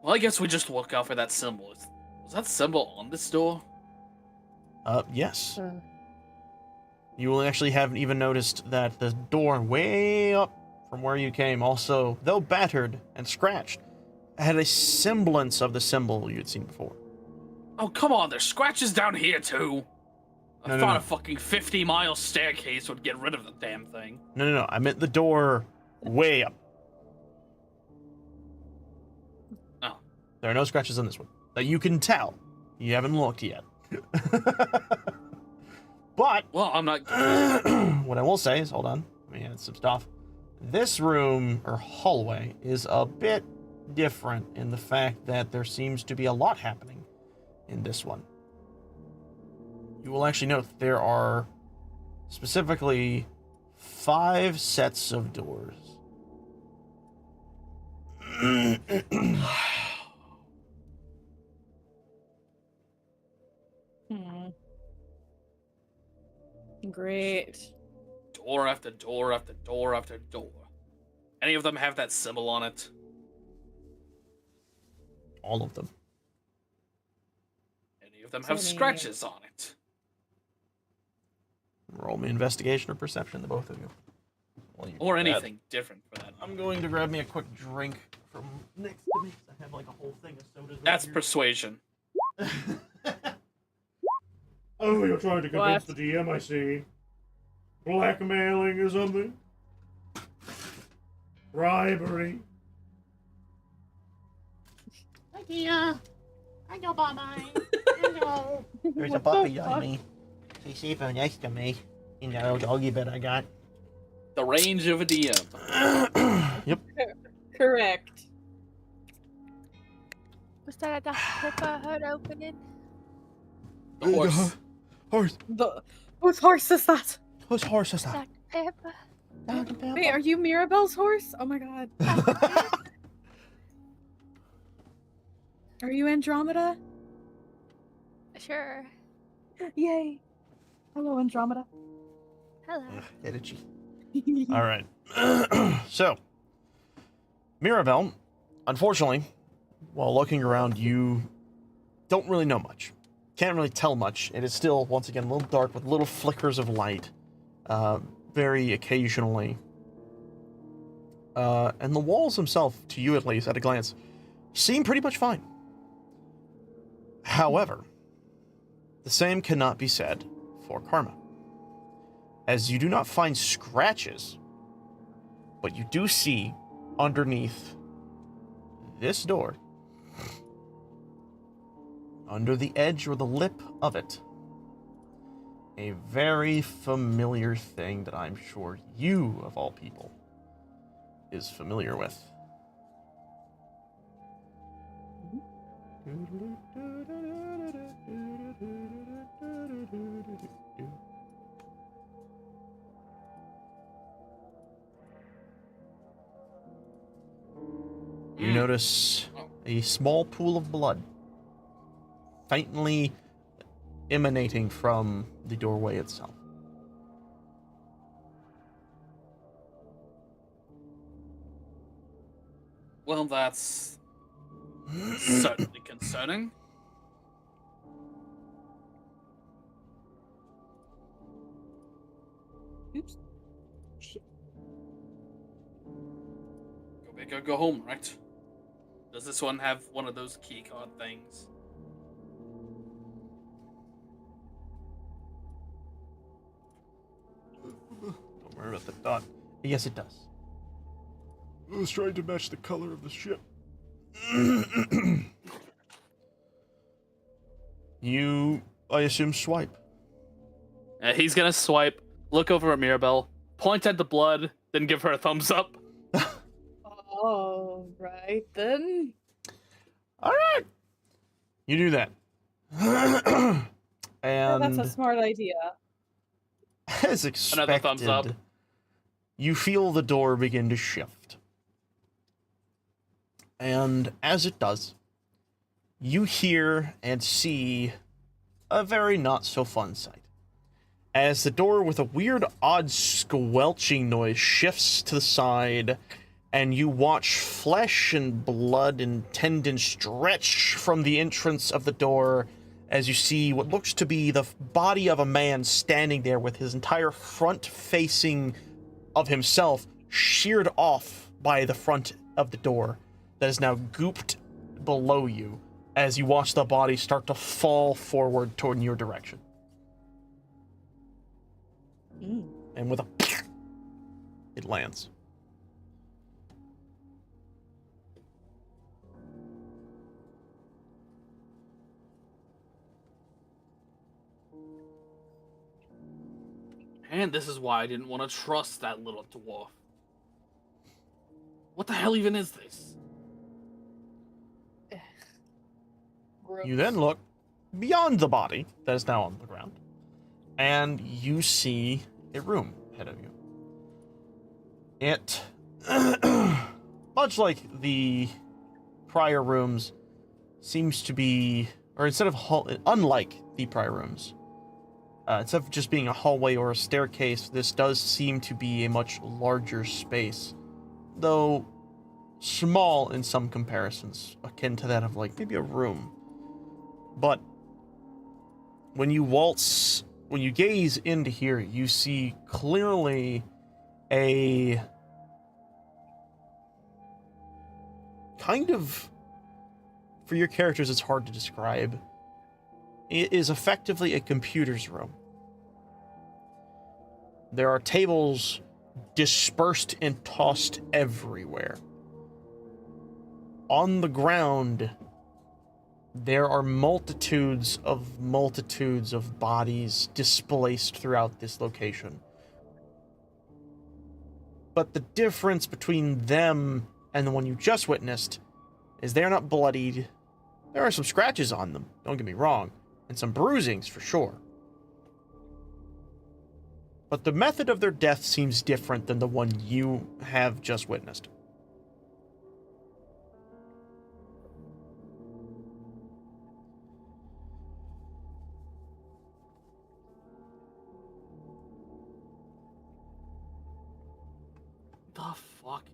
Well, I guess we just look out for that symbol. Was that symbol on this door? Yes. Uh, You will actually haven't even noticed that the door way up from where you came also, though battered and scratched, had a semblance of the symbol you'd seen before. Oh, come on, there's scratches down here, too. I No, thought no. a fucking 50-mile staircase would get rid of the damn thing. No. I meant the door way up. Oh. There are no scratches on this one. That you can tell. You haven't looked yet. But Well, I'm not... what I will say is, hold on, let me add some stuff. This room, or hallway, is a bit different in the fact that there seems to be a lot happening in this one. You will actually note there are specifically 5 sets of doors. Great. Door after door after door after door. Any of them have that symbol on it? All of them. Any of them have Any- scratches on it? Roll me investigation or perception, the both of you. Well, you Or grab- anything different for that. I'm going to grab me a quick drink from next to me. 'Cause I have like a whole thing of sodas. right That's here. persuasion. Oh, you're trying to convince What? the DM, I see. Blackmailing or something? Bribery? Idea. I know, Baba. Hello. There's a What the puppy fuck? on me. She's sleeping next to me in that old doggy bed I got. The range of a DM. Yep. Correct. Was that a Dr. Pepper hood opening? The horse. Horse. Whose horse is that? Whose horse is that? Dr. Pepper? Doggy Pepper. Wait, are you Mirabelle's horse? Oh my god. Are you Andromeda? Sure. Yay. Hello, Andromeda. Hello. Energy. All right. So, Mirabelle, unfortunately, while looking around, you don't really know much. Can't really tell much. It is still, once again, a little dark with little flickers of light, very occasionally. And the walls themselves, to you at least, at a glance, seem pretty much fine. However, the same cannot be said for Karma, as you do not find scratches, but you do see underneath this door, under the edge or the lip of it, a very familiar thing that I'm sure you, of all people, is familiar with. You notice a small pool of blood faintly emanating from the doorway itself. Well, that's certainly concerning. Oops. Go big or go home, right? Does this one have one of those key card things? Don't worry about the dot. Yes, it does. I was trying to match the color of the ship. You, I assume, swipe. He's gonna swipe, look over at Mirabelle, point at the blood, then give her a thumbs up. All right then. All right. You do that. Yeah, And that's a smart idea. as expected, Another thumbs up. you feel the door begin to shift. And as it does, you hear and see a very not so fun sight. As the door with a weird, odd squelching noise shifts to the side, and you watch flesh and blood and tendon stretch from the entrance of the door as you see what looks to be the body of a man standing there with his entire front facing of himself sheared off by the front of the door that is now gooped below you as you watch the body start to fall forward toward your direction. And with a it lands. And this is why I didn't want to trust that little dwarf. What the hell even is this? You then look beyond the body that is now on the ground, and you see a room ahead of you. It, much like the prior rooms, seems to be, or instead of unlike the prior rooms, instead of just being a hallway or a staircase, this does seem to be a much larger space, though small in some comparisons, akin to that of like maybe a room. But when you gaze into here, you see clearly a kind of, for your characters, it's hard to describe. It is effectively a computer's room. There are tables dispersed and tossed everywhere. On the ground, there are multitudes of bodies displaced throughout this location. But the difference between them and the one you just witnessed is they're not bloodied. There are some scratches on them, don't get me wrong, and some bruisings for sure. But the method of their death seems different than the one you have just witnessed. The fuck?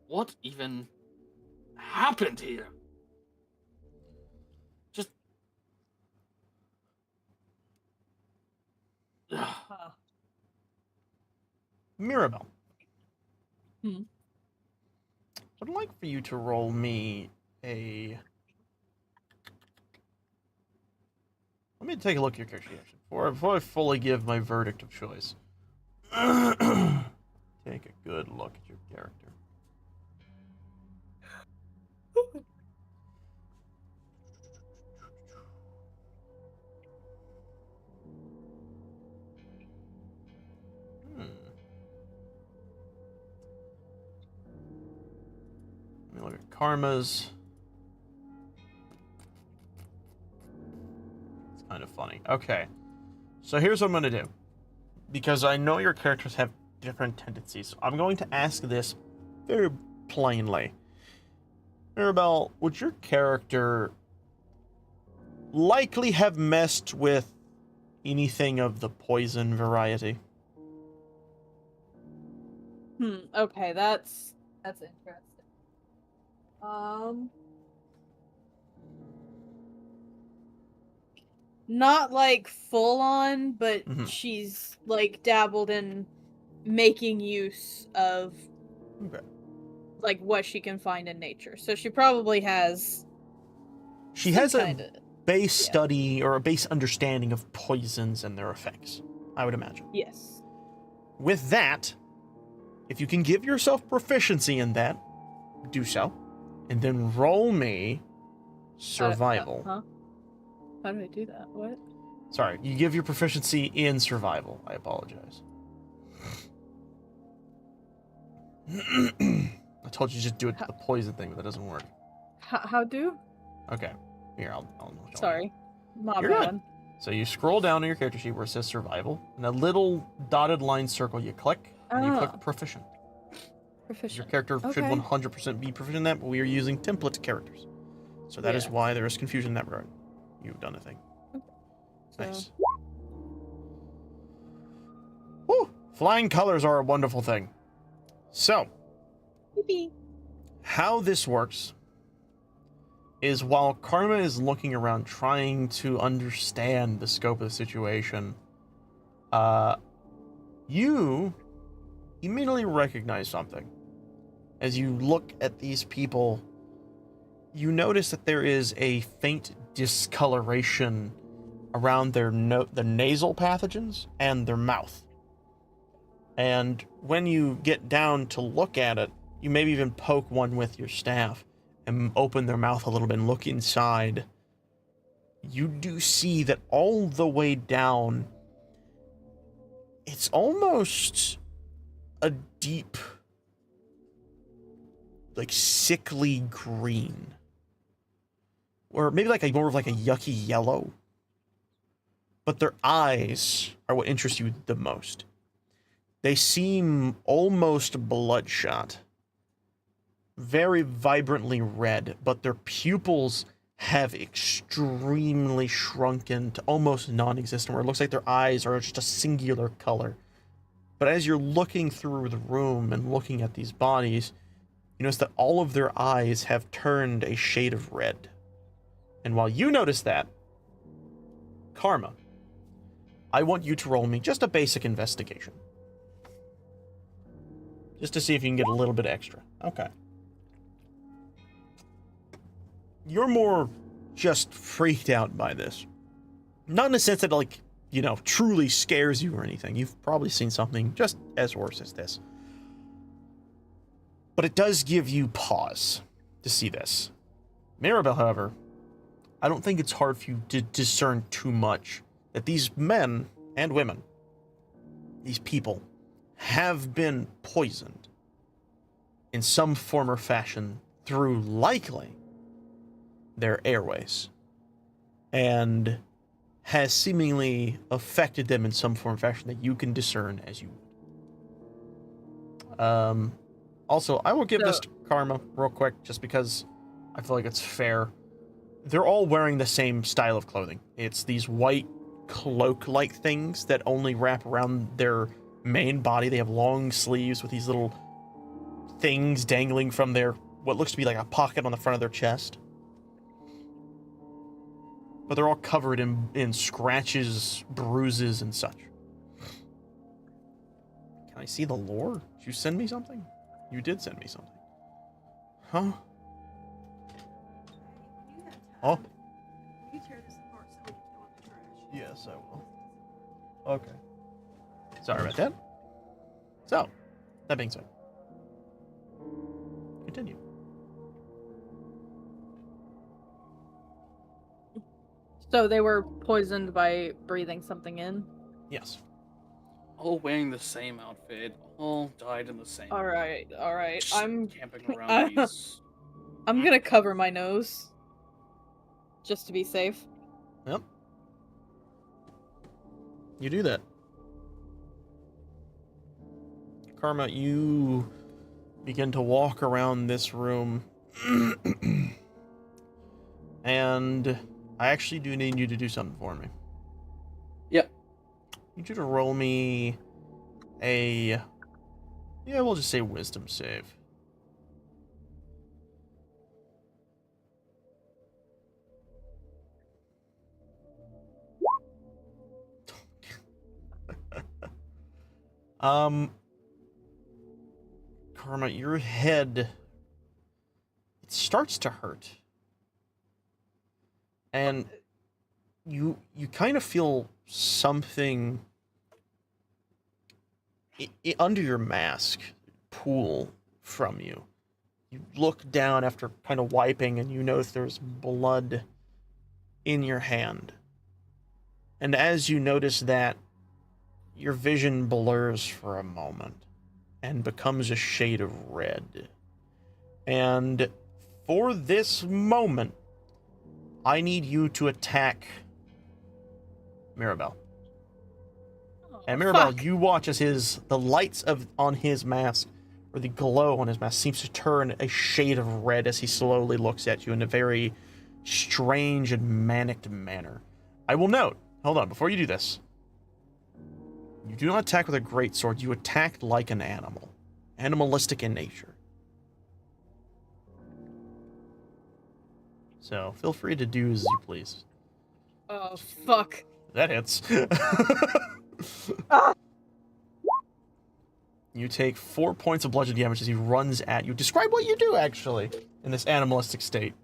What even happened here? Just... Mirabelle. Hmm. I'd like for you to roll me a... Let me take a look at your character action before I fully give my verdict of choice. Take a good look at your character. Let me look at karmas. It's kind of funny. Okay. So here's what I'm going to do. Because I know your characters have different tendencies. I'm going to ask this very plainly. Mirabelle, would your character likely have messed with anything of the poison variety? Okay, that's interesting. Not like full on, but she's like dabbled in making use of like what she can find in nature. So she probably has. She has kinda... base study or a base understanding of poisons and their effects, I would imagine. Yes. With that, if you can give yourself proficiency in that, do so, and then roll me survival. Huh? How do I do that? What? Sorry, you give your proficiency in survival. I apologize. I told you to just do it to the poison thing, but that doesn't work. How do? Okay, here, I'll show you. Sorry. My You're bad. good. So you scroll down on your character sheet where it says survival, and a little dotted line circle you click, and you click Ah. proficient. Proficient. Your character should Okay. 100% be proficient in that, but we are using template characters. So that is Yeah. why there is confusion in that regard. You've done a thing. So- Nice. Woo! Flying colors are a wonderful thing. So, Yippee. how this works is while Karma is looking around trying to understand the scope of the situation, you immediately recognize something. As you look at these people, you notice that there is a faint discoloration around their the nasal pathogens and their mouth. And when you get down to look at it, you maybe even poke one with your staff and open their mouth a little bit and look inside. You do see that all the way down, it's almost a deep, like sickly green. Or maybe like more of like a yucky yellow. But their eyes are what interests you the most. They seem almost bloodshot. Very vibrantly red, but their pupils have extremely shrunken to almost non-existent, where it looks like their eyes are just a singular color. But as you're looking through the room and looking at these bodies, you notice that all of their eyes have turned a shade of red. And while you notice that, Karma, I want you to roll me just a basic investigation. Just to see if you can get a little bit extra. Okay. You're more just freaked out by this. Not in the sense that, like, you know, truly scares you or anything. You've probably seen something just as worse as this. But it does give you pause to see this. Maribel, however, I don't think it's hard for you to discern too much that these men and women, these people, have been poisoned in some form or fashion through likely their airways, and has seemingly affected them in some form or fashion that you can discern as you would. Also, I will give this to Karma real quick, just because I feel like it's fair. They're all wearing the same style of clothing. It's these white cloak-like things that only wrap around their main body. They have long sleeves with these little things dangling from their, what looks to be like a pocket on the front of their chest. But they're all covered in scratches, bruises, and such. Can I see the lore? Did you send me something? You did send me something. Huh? Oh. Yes, I will. Okay. Sorry about that. So, that being said, continue. So they were poisoned by breathing something in? Yes. All wearing the same outfit, all died in the same. Alright. Just I'm camping around these. gonna cover my nose. Just to be safe. Yep. You do that. Karma, you begin to walk around this room. And I actually do need you to do something for me. Yep. I need you to roll me a... Yeah, we'll just say wisdom save. Karma, your head, it starts to hurt. And you kind of feel something under your mask pool from you. You look down after kind of wiping, and you notice there's blood in your hand. And as you notice that, your vision blurs for a moment and becomes a shade of red. And for this moment, I need you to attack Mirabelle. And Mirabelle, fuck. you watch as the lights on his mask, or the glow on his mask, seems to turn a shade of red as he slowly looks at you in a very strange and manic manner. I will note, hold on, before you do this, you do not attack with a greatsword, you attack like an animal. Animalistic in nature. So, feel free to do as you please. Oh, fuck. That hits. You take 4 points of bludgeoning damage as he runs at you. Describe what you do, actually, in this animalistic state.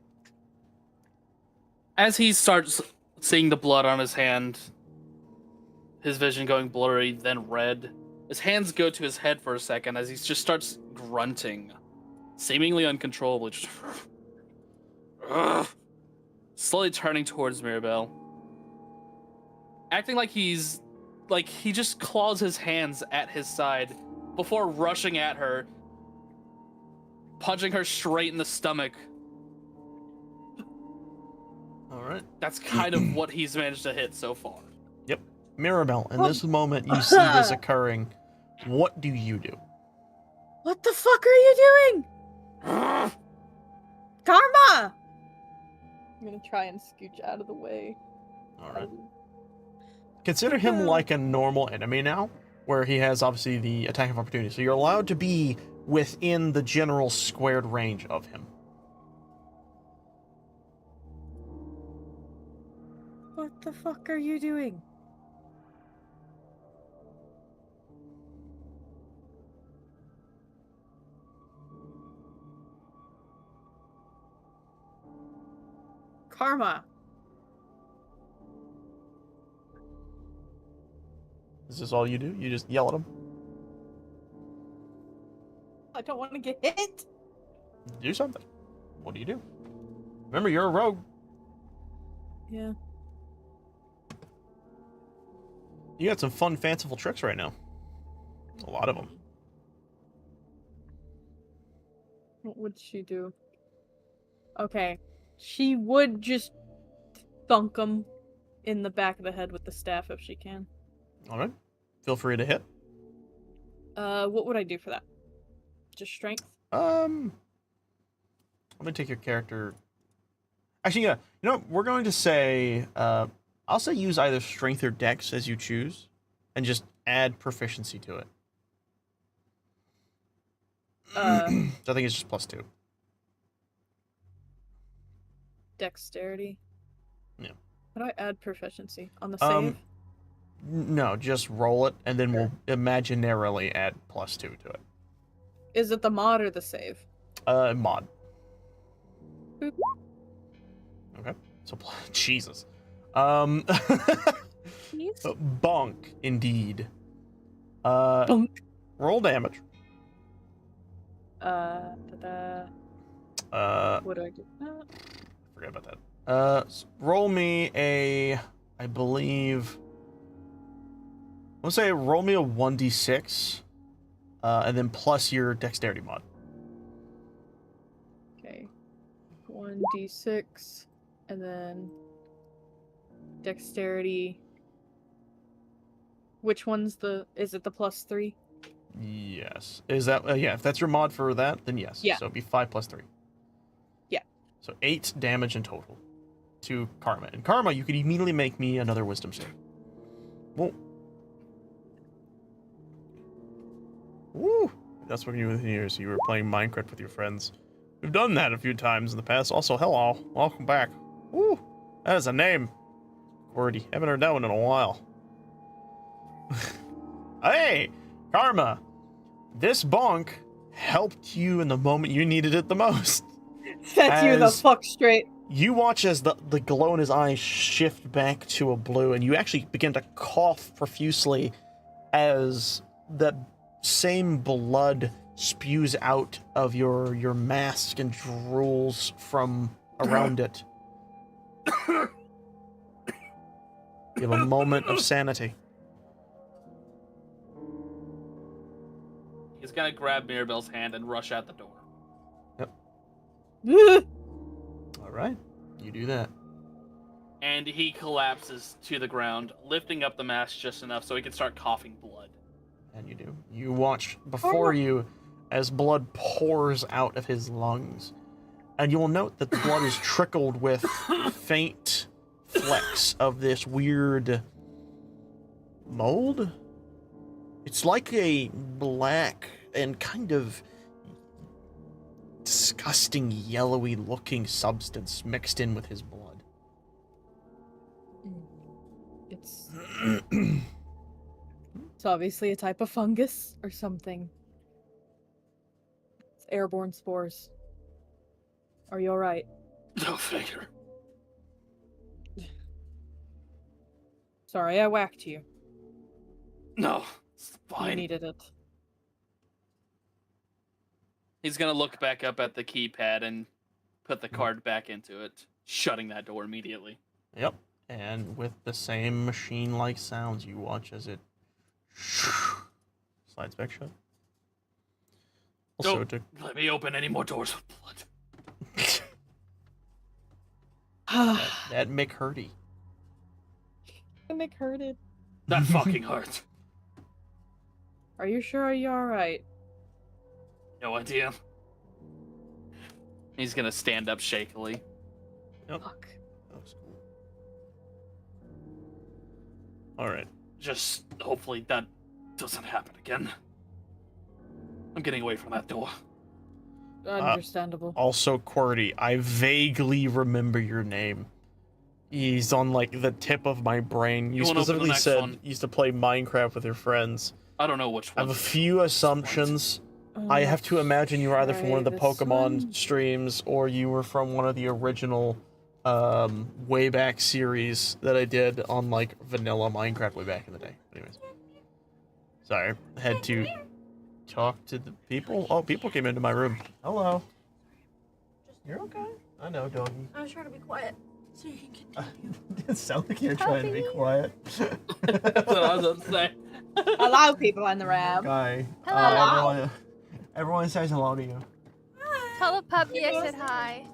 As he starts seeing the blood on his hand, his vision going blurry, then red, his hands go to his head for a second as he just starts grunting, seemingly uncontrollably, just slowly turning towards Mirabelle, acting like he just claws his hands at his side before rushing at her, punching her straight in the stomach. All right. That's kind of what he's managed to hit so far. Yep. Mirabelle, in this moment you see this occurring. What do you do? What the fuck are you doing? Karma! I'm gonna try and scooch out of the way. All right. Consider him like a normal enemy now, where he has obviously the attack of opportunity. So you're allowed to be within the general squared range of him. What the fuck are you doing? Karma. Is this all you do? You just yell at him? I don't want to get hit. Do something. What do you do? Remember, you're a rogue. Yeah. You got some fun, fanciful tricks right now. A lot of them. What would she do? Okay. She would just thunk him in the back of the head with the staff if she can. All right. Feel free to hit. What would I do for that? Just strength? Let me take your character. Actually, yeah. You know what? We're going to say, I'll say use either strength or dex as you choose, and just add proficiency to it. So I think it's just +2. Dexterity. Yeah. How do I add proficiency? On the save? No, just roll it, and then we'll imaginarily add +2 to it. Is it the mod or the save? Mod. Boop. Okay. So, Jesus. Please? Bonk, indeed. Bonk. Roll damage. Da-da. What do I do? Forget about that. Roll me a, I believe, let's say roll me a 1d6, and then plus your dexterity mod. Okay. 1d6, and then dexterity. Which one's is it the +3? Yes. Is that, yeah, if that's your mod for that, then yes. Yeah. So it'd be 5 + 3. Yeah. So 8 damage in total to Karma. And Karma, you could immediately make me another wisdom save. Whoa. Woo! That's what you were here, so you were playing Minecraft with your friends. We've done that a few times in the past. Also, hello. Welcome back. Woo! That is a name. Wordy. Haven't heard that one in a while. Hey! Karma! This bonk helped you in the moment you needed it the most. Set you the As- fuck straight. You watch as the glow in his eyes shift back to a blue, and you actually begin to cough profusely as that same blood spews out of your mask and drools from around it. You have a moment of sanity. He's gonna grab Mirabelle's hand and rush out the door. All right, you do that. And he collapses to the ground, lifting up the mask just enough so he can start coughing blood. And you do. You watch before you as blood pours out of his lungs. And you will note that the blood is trickled with faint flecks of this weird mold. It's like a black and kind of disgusting yellowy looking substance mixed in with his blood. It's it's obviously a type of fungus or something. It's airborne spores. Are you alright? No figure. Sorry, I whacked you. No, it's You fine. needed it. He's gonna look back up at the keypad and put the card back into it, shutting that door immediately. Yep. And with the same machine-like sounds, you watch as it slides back shut. Also, Don't let me open any more doors with blood. that Mick Hurdy. Mick hurted. That fucking hurt. Are you sure you're alright? No idea. He's gonna stand up shakily. Yep. Fuck. That looks cool. All right. Just hopefully that doesn't happen again. I'm getting away from that door. Understandable. Also, QWERTY, I vaguely remember your name. He's on like the tip of my brain. You You wanna open the specifically next said one? you used to play Minecraft with your friends. I don't know which I one. have a few assumptions. I have to imagine you were either from one of the Try this Pokemon one. streams or you were from one of the original way back series that I did on like vanilla Minecraft way back in the day. Anyways. Sorry. I had to talk to the people. Oh, people came into my room. Hello. You're okay. I know, doggy. I was trying to be quiet so you can continue. It sounds like you're trying to be quiet. That's what I was about to say. Hello, people in the room. Guy. Hello. Everyone says hello to you. Tell the puppy I said hi.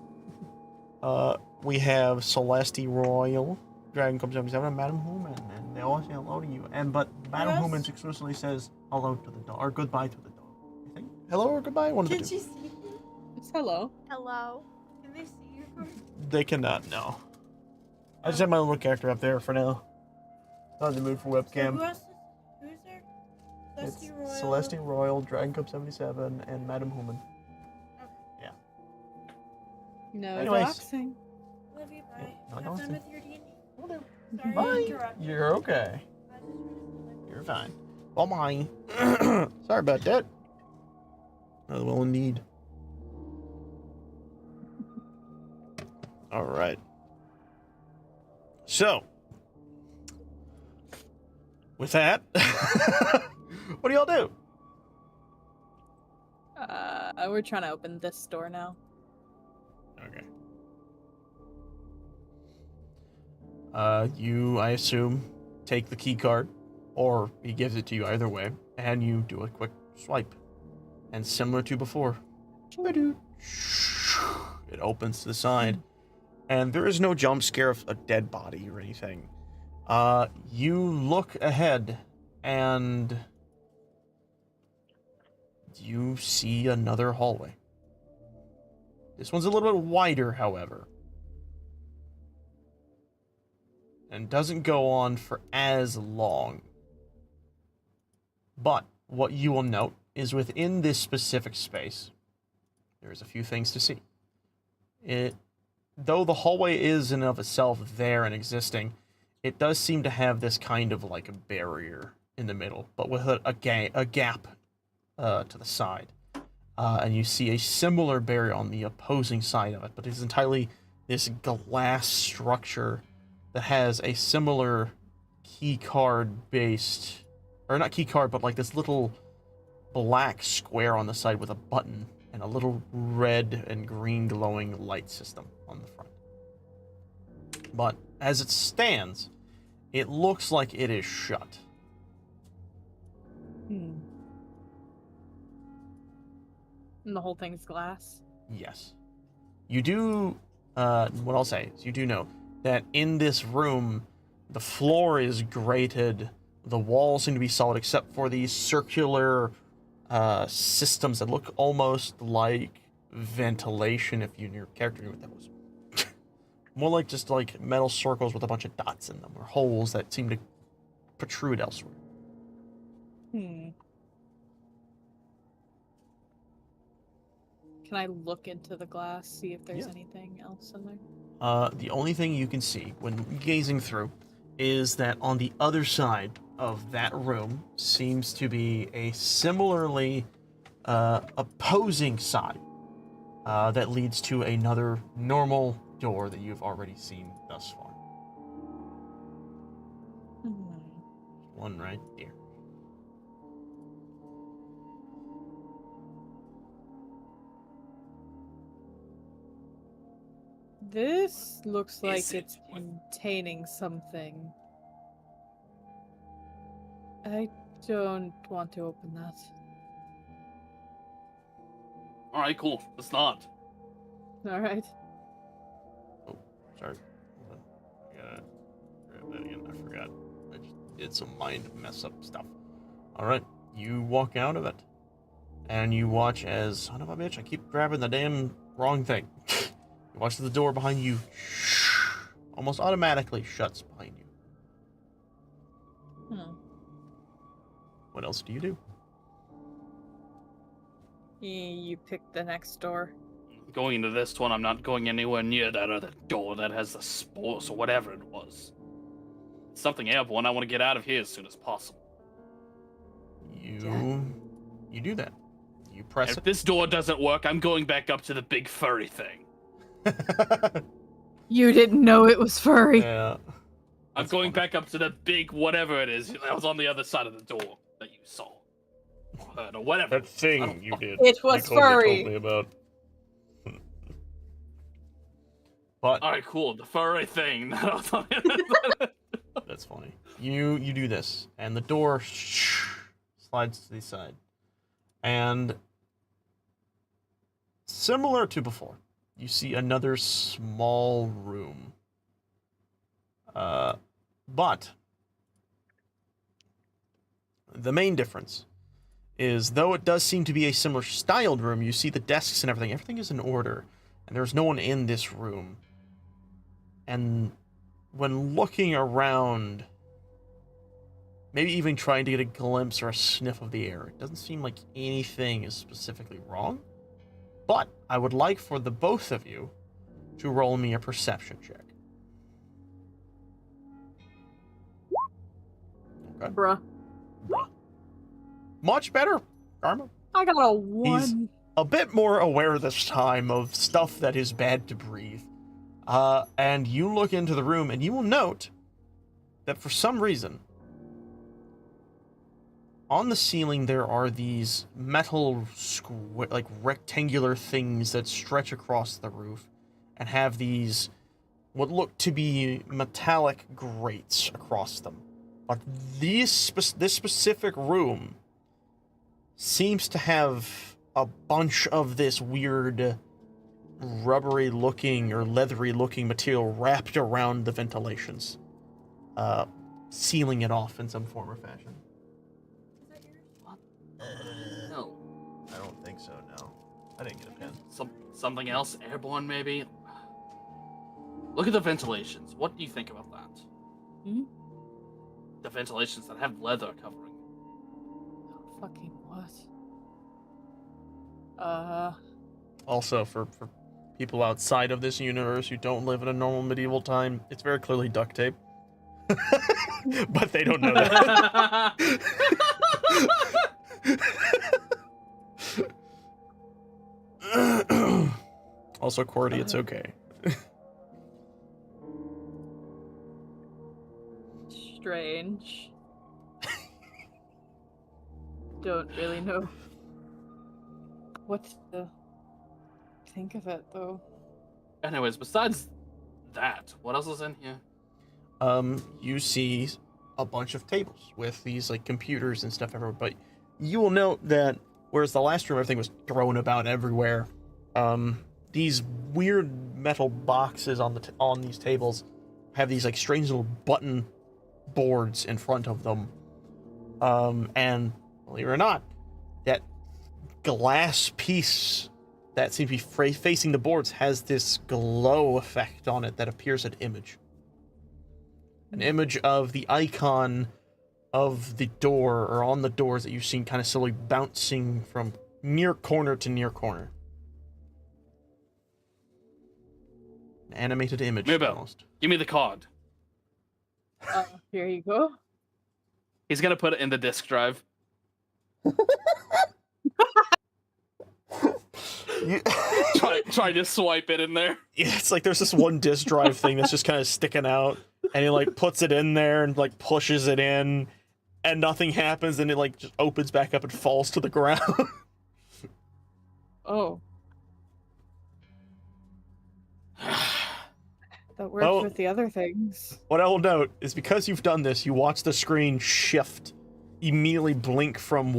We have Celeste Royal, Dragon Cup 77, and Madam Human, and they all say hello to you. But Madam Yes. Human exclusively says hello to the dog, or goodbye to the dog. I think hello or goodbye, one of the Can two. she see me? It's hello. Hello. Can they see you from? They cannot. No. I just have my little character up there for now. Not in the mood for So webcam. who else? Who's there? It's Celeste Royal. Celeste Royal, Dragon Cup 77, and Madam Human. No Anyways. doxing. Love you. Bye. No, Have don't fun say- with your D&D. Will do. Sorry Bye. to interrupt. You're okay. I just really You're fine. Well, mine. Sorry about that. Well, indeed. All right. So, with that, what do y'all do? We're trying to open this door now. Okay. You, I assume, take the key card, or he gives it to you either way, and you do a quick swipe. And similar to before, it opens to the side, and there is no jump scare of a dead body or anything. You look ahead, and you see another hallway. This one's a little bit wider, however, and doesn't go on for as long. But what you will note is within this specific space, there's a few things to see. Though the hallway is in and of itself there and existing, it does seem to have this kind of like a barrier in the middle, but with a gap to the side. And you see a similar barrier on the opposing side of it, but it's entirely this glass structure that has a similar key card based, or not key card, but like this little black square on the side with a button and a little red and green glowing light system on the front. But as it stands, it looks like it is shut. And the whole thing's glass. Yes. You do, what I'll say is you do know that in this room, the floor is grated, the walls seem to be solid except for these circular systems that look almost like ventilation, if you knew your character knew what that was. More like just like metal circles with a bunch of dots in them, or holes that seem to protrude elsewhere. Can I look into the glass, see if there's Yeah. anything else in there? The only thing you can see when gazing through is that on the other side of that room seems to be a similarly opposing side that leads to another normal door that you've already seen thus far. One right here. This looks like Is it it's containing something. I don't want to open that. All right, cool. It's not. Alright. Sorry. Hold on. I gotta grab that again. I forgot. I just did some mind mess up stuff. Alright. You walk out of it. And you watch as, son of a bitch, I keep grabbing the damn wrong thing. You watch the door behind you almost automatically shuts behind you. What else do you do? You pick the next door. Going into this one, I'm not going anywhere near that other door that has the spores or whatever it was. It's something airborne. I want to get out of here as soon as possible. You do that. You press If this door doesn't work, I'm going back up to the big furry thing. it. You didn't know it was furry. Yeah. I'm That's going funny. back up to the big whatever it is that was on the other side of the door that you saw. Or heard, or whatever. That thing you did. It was furry. Told me about. But Alright, cool. The furry thing. that's funny. You do this, and the door slides to the side, and similar to before, you see another small room. But the main difference is, though it does seem to be a similar styled room, you see the desks and everything. Everything is in order, and there's no one in this room. And when looking around, maybe even trying to get a glimpse or a sniff of the air, it doesn't seem like anything is specifically wrong. But I would like for the both of you to roll me a perception check. Okay. Bruh. Much better, Karma. I got a 1. A bit more aware this time of stuff that is bad to breathe. And you look into the room and you will note that for some reason, on the ceiling there are these metal like rectangular things that stretch across the roof and have these what look to be metallic grates across them. But this specific room seems to have a bunch of this weird rubbery looking or leathery looking material wrapped around the ventilations, sealing it off in some form or fashion. Is that yours? No. I don't think so, no. I didn't get a pen. Something else? Airborne, maybe? Look at the ventilations. What do you think about that? The ventilations that have leather covering. Fucking what? Also, for people outside of this universe who don't live in a normal medieval time, it's very clearly duct tape. But they don't know that. Also, Cordy, it's okay. strange. Don't really know what to think of it, though. Anyways, besides that, what else is in here? You see a bunch of tables with these like computers and stuff everywhere, but you will note that whereas the last room everything was thrown about everywhere, these weird metal boxes on these tables have these like strange little button boards in front of them, and believe it or not, that glass piece that seems to be facing the boards has this glow effect on it that appears an image. An image of the icon of the door, or on the doors that you've seen kind of slowly bouncing from near corner to near corner. An animated image, Maybe. almost. Give me the card. Here you go. He's gonna put it in the disk drive. Try to swipe it in there. Yeah, it's like there's this one disk drive thing that's just kind of sticking out, and he like puts it in there and like pushes it in, and nothing happens, and it like just opens back up and falls to the ground. Oh. That works Oh. with the other things. What I will note is because you've done this, you watch the screen shift, immediately blink from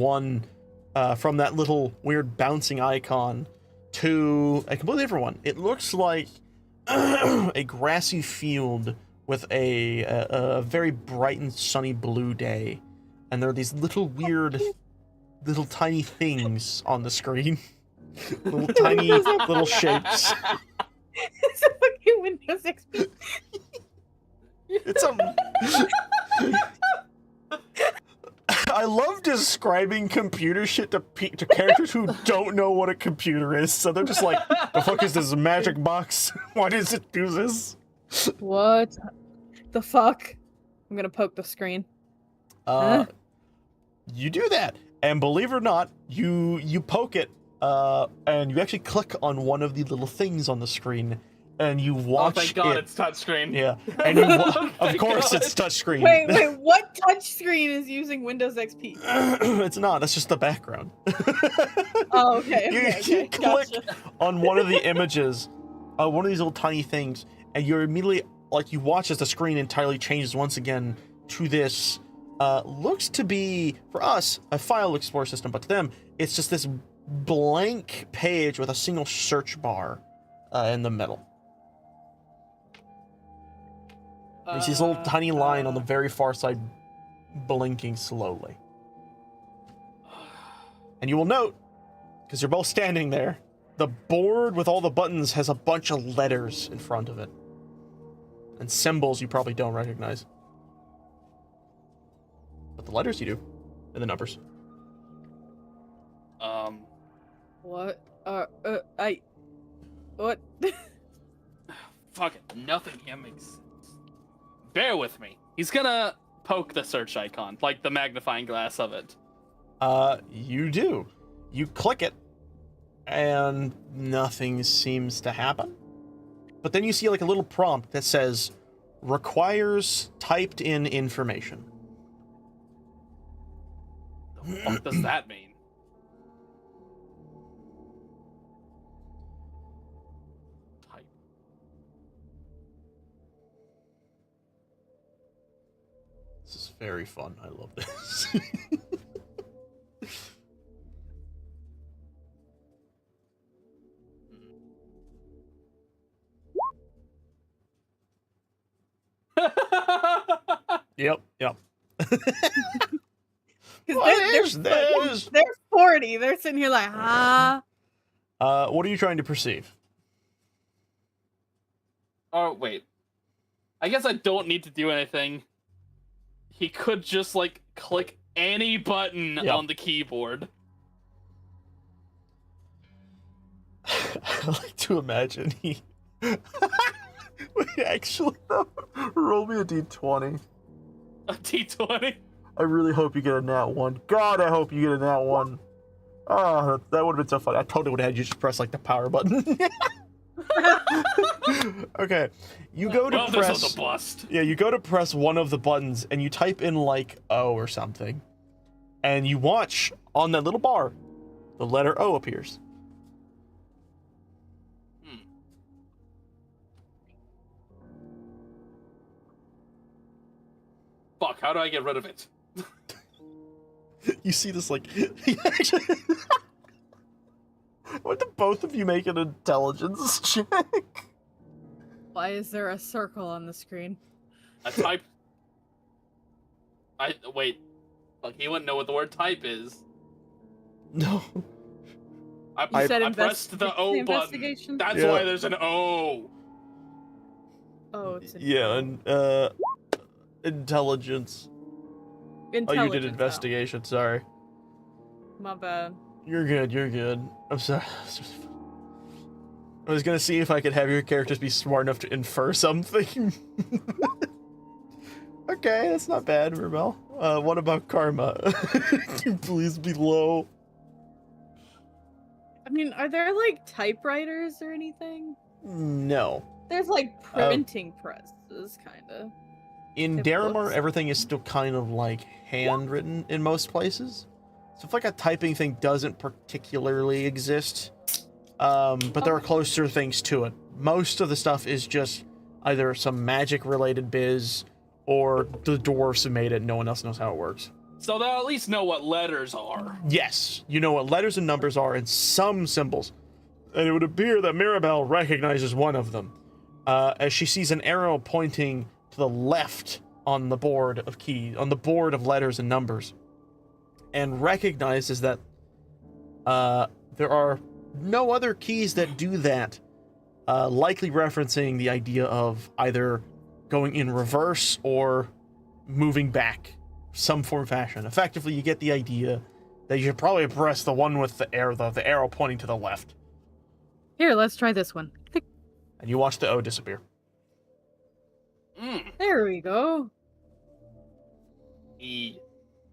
from that little weird bouncing icon to a completely different one. It looks like a grassy field with a very bright and sunny blue day, and there are these little weird, little tiny things on the screen, little tiny little shapes. It's a fucking Windows XP. It's I love describing computer shit to characters who don't know what a computer is. So they're just like, the fuck is this magic box? Why does it do this? What the fuck? I'm gonna poke the screen. You do that, and believe it or not, you poke it, and you actually click on one of the little things on the screen, and you watch. Oh, thank God, it. it's touchscreen. Yeah, and you of Thank course God. it's touchscreen. Wait, what touchscreen is using Windows XP? It's not. That's just the background. Oh, okay. You click on one of the images, one of these little tiny things, and you're immediately like you watch as the screen entirely changes once again to this. Looks to be for us a file explorer system, but to them it's just this blank page with a single search bar in the middle. You see this little tiny line on the very far side blinking slowly. And you will note, because you're both standing there, the board with all the buttons has a bunch of letters in front of it. And symbols you probably don't recognize. But the letters you do. And the numbers. What? What? Fuck it. Nothing here makes sense. Bear with me. He's gonna poke the search icon, like the magnifying glass of it. You do. You click it, and nothing seems to happen. But then you see like a little prompt that says, requires typed in information. The fuck does that mean? Type. This is very fun. I love this. Yep. What is this? They're 40. They're sitting here like, What are you trying to perceive? Oh, wait. I guess I don't need to do anything. He could just, like, click any button on the keyboard. I like to imagine he... Wait, actually, no. Roll me a d20. A D20? I really hope you get a nat 1. God, I hope you get a nat 1. Oh, that would have been so funny. I totally would have had you just press, like, the power button. Okay, you go to Well, this was press. a bust. Yeah, you go to press one of the buttons and you type in like O or something, and you watch on that little bar, the letter O appears. Fuck, how do I get rid of it? You see this like. What do both of you make an intelligence check? Why is there a circle on the screen? I typed. Wait. Fuck, he wouldn't know what the word type is. No. You said I pressed the O button. investigation? That's Yeah. why there's an O. Oh, it's Yeah, and intelligence. Oh, you did intelligence, investigation. Sorry. oh. My bad. You're good. You're good. I'm sorry. I was gonna see if I could have your characters be smart enough to infer something. Okay, that's not bad, Rebel. What about karma? Can you please be low? I mean, are there like typewriters or anything? No. There's like printing presses, kind of. In It Daramar, looks- everything is still kind of like handwritten in most places. So if like a typing thing doesn't particularly exist, but there are closer things to it. Most of the stuff is just either some magic related biz or the dwarves who made it, no one else knows how it works. So they'll at least know what letters are. Yes, you know what letters and numbers are and some symbols. And it would appear that Mirabelle recognizes one of them, as she sees an arrow pointing to the left on the board of keys, on the board of letters and numbers, and recognizes that there are no other keys that do that, likely referencing the idea of either going in reverse or moving back, some form of fashion. Effectively, you get the idea that you should probably press the one with the arrow pointing to the left. Here, let's try this one. And you watch the O disappear. There we go. E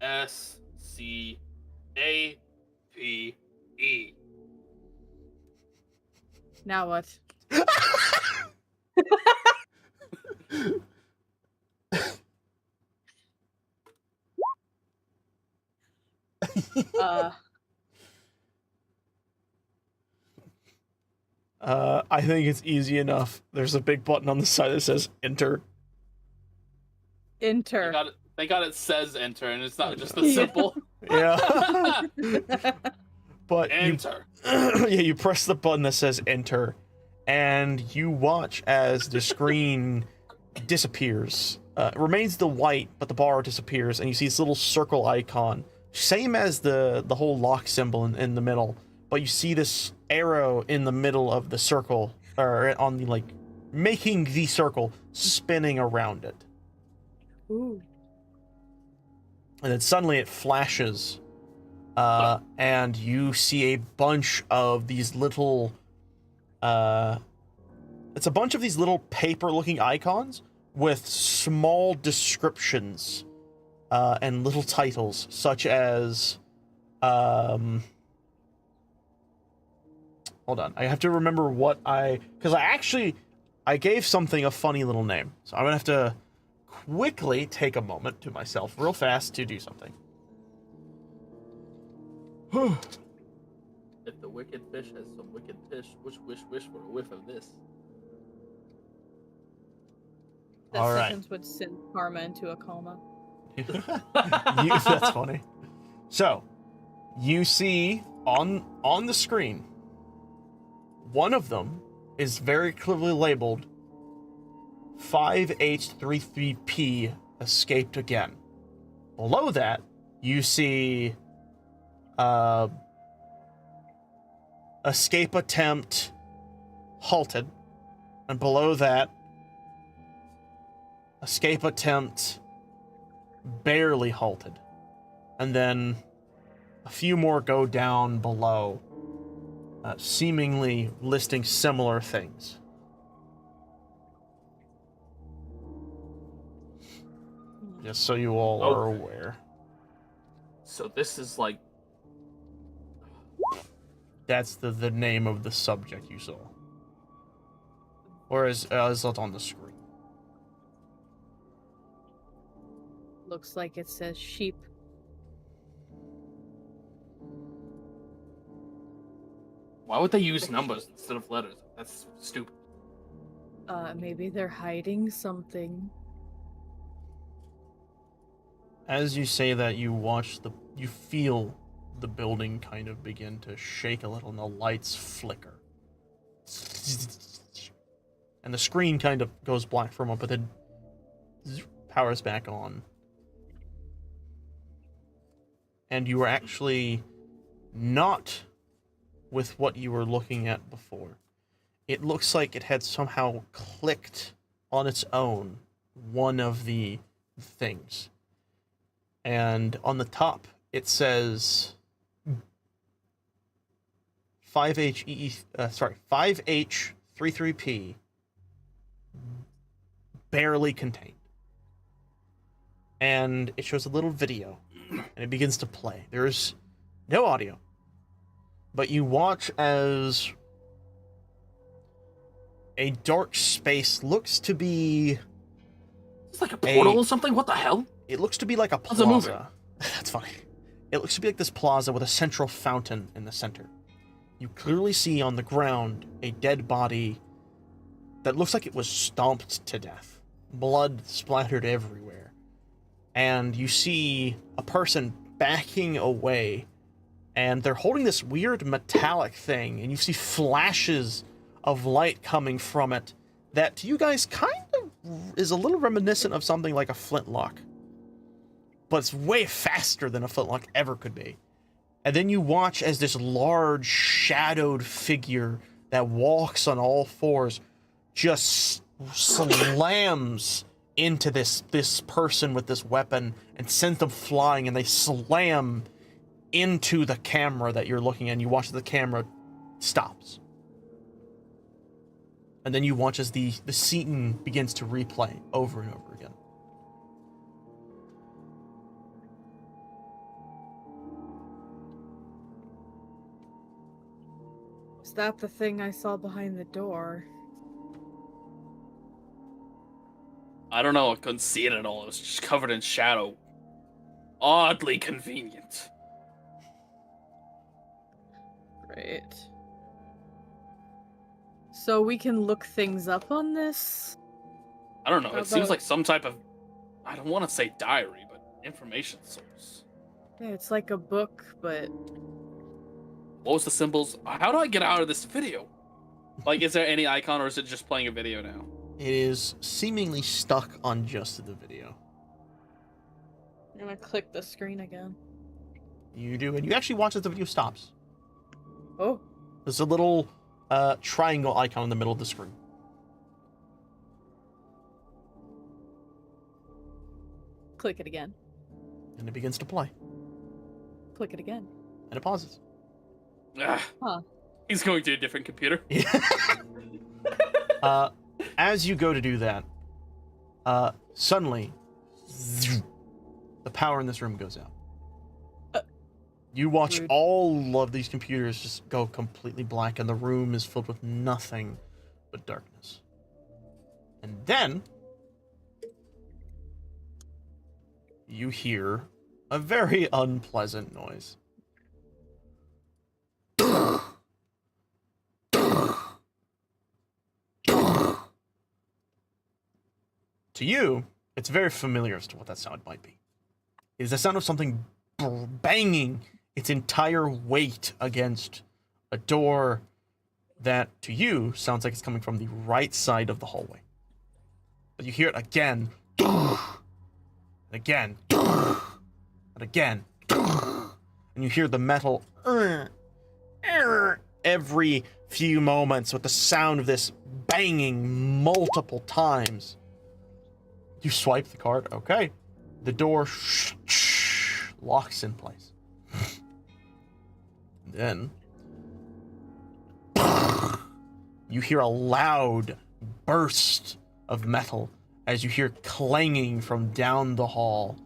S C A P E. Now what? I think it's easy enough. There's a big button on the side that says enter. Enter. Thank God it says enter and it's not just a simple Yeah. But enter. you press the button that says enter, and you watch as the screen disappears. It remains the white, but the bar disappears, and you see this little circle icon, same as the whole lock symbol in the middle, but you see this arrow in the middle of the circle, or on the, like, making the circle, spinning around it. Ooh. And then suddenly it flashes, and you see a bunch of these little, it's a bunch of these little paper-looking icons with small descriptions, and little titles, such as, hold on, I have to remember what because I gave something a funny little name, so I'm gonna have to quickly take a moment to myself real fast to do something. If the wicked fish has some wicked fish, wish for a whiff of this. That All right. sentence would send karma into a coma. That's funny. So, you see on the screen, one of them is very clearly labeled 5H33P escaped again. Below that, you see escape attempt halted, and below that, escape attempt barely halted, and then a few more go down below, seemingly listing similar things. Just so you all are Okay. aware. So this is like That's the name of the subject you saw. Or is it on the screen? Looks like it says sheep. Why would they use numbers instead of letters? That's stupid. Maybe they're hiding something. As you say that, you feel the building kind of begin to shake a little and the lights flicker. And the screen kind of goes black for a moment, but then powers back on. And you are actually not with what you were looking at before. It looks like it had somehow clicked on its own one of the things. And on the top, it says 5H33P barely contained. And it shows a little video, and it begins to play. There's no audio, but you watch as a dark space looks to be... It's like a portal or something? What the hell? It looks to be like a How's it moving? plaza. That's funny. It looks to be like this plaza with a central fountain in the center. You clearly see on the ground a dead body that looks like it was stomped to death. Blood splattered everywhere. And you see a person backing away, and they're holding this weird metallic thing, and you see flashes of light coming from it that to you guys kind of is a little reminiscent of something like a flintlock. But it's way faster than a flintlock ever could be. And then you watch as this large shadowed figure that walks on all fours just slams into this person with this weapon and sends them flying, and they slam into the camera that you're looking at, and you watch as the camera stops. And then you watch as the scene begins to replay over and over again. Is that the thing I saw behind the door? I don't know. I couldn't see it at all. It was just covered in shadow. Oddly convenient. Great. So we can look things up on this? I don't know. How It seems about- like some type of, I don't want to say diary, but information source. Yeah, it's like a book, but What was the symbols? How do I get out of this video? Like, is there any icon, or is it just playing a video now? It is seemingly stuck on just the video. I'm gonna click the screen again. You do, and you actually watch as the video stops. Oh, There's a little triangle icon in the middle of the screen. click it again. And it begins to play. Click it again. And it pauses. Ugh. Huh. He's going to a different computer. As you go to do that, suddenly, the power in this room goes out. You watch Rude. all of these computers just go completely black, and the room is filled with nothing but darkness. And then, you hear a very unpleasant noise. To you, it's very familiar as to what that sound might be. It is the sound of something banging its entire weight against a door that, to you, sounds like it's coming from the right side of the hallway. But you hear it again, and again, and again, and you hear the metal every few moments with the sound of this banging multiple times. You swipe the card, okay. The door locks in place. Then you hear a loud burst of metal as you hear clanging from down the hall,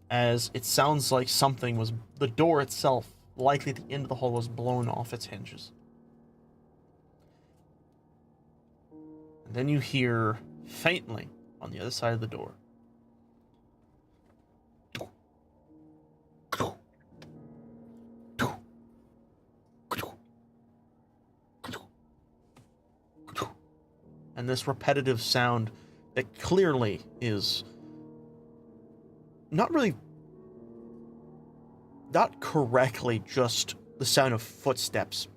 as it sounds like something was, the door itself, likely at the end of the hall, was blown off its hinges. And then you hear faintly on the other side of the door. And this repetitive sound that clearly is not correctly just the sound of footsteps,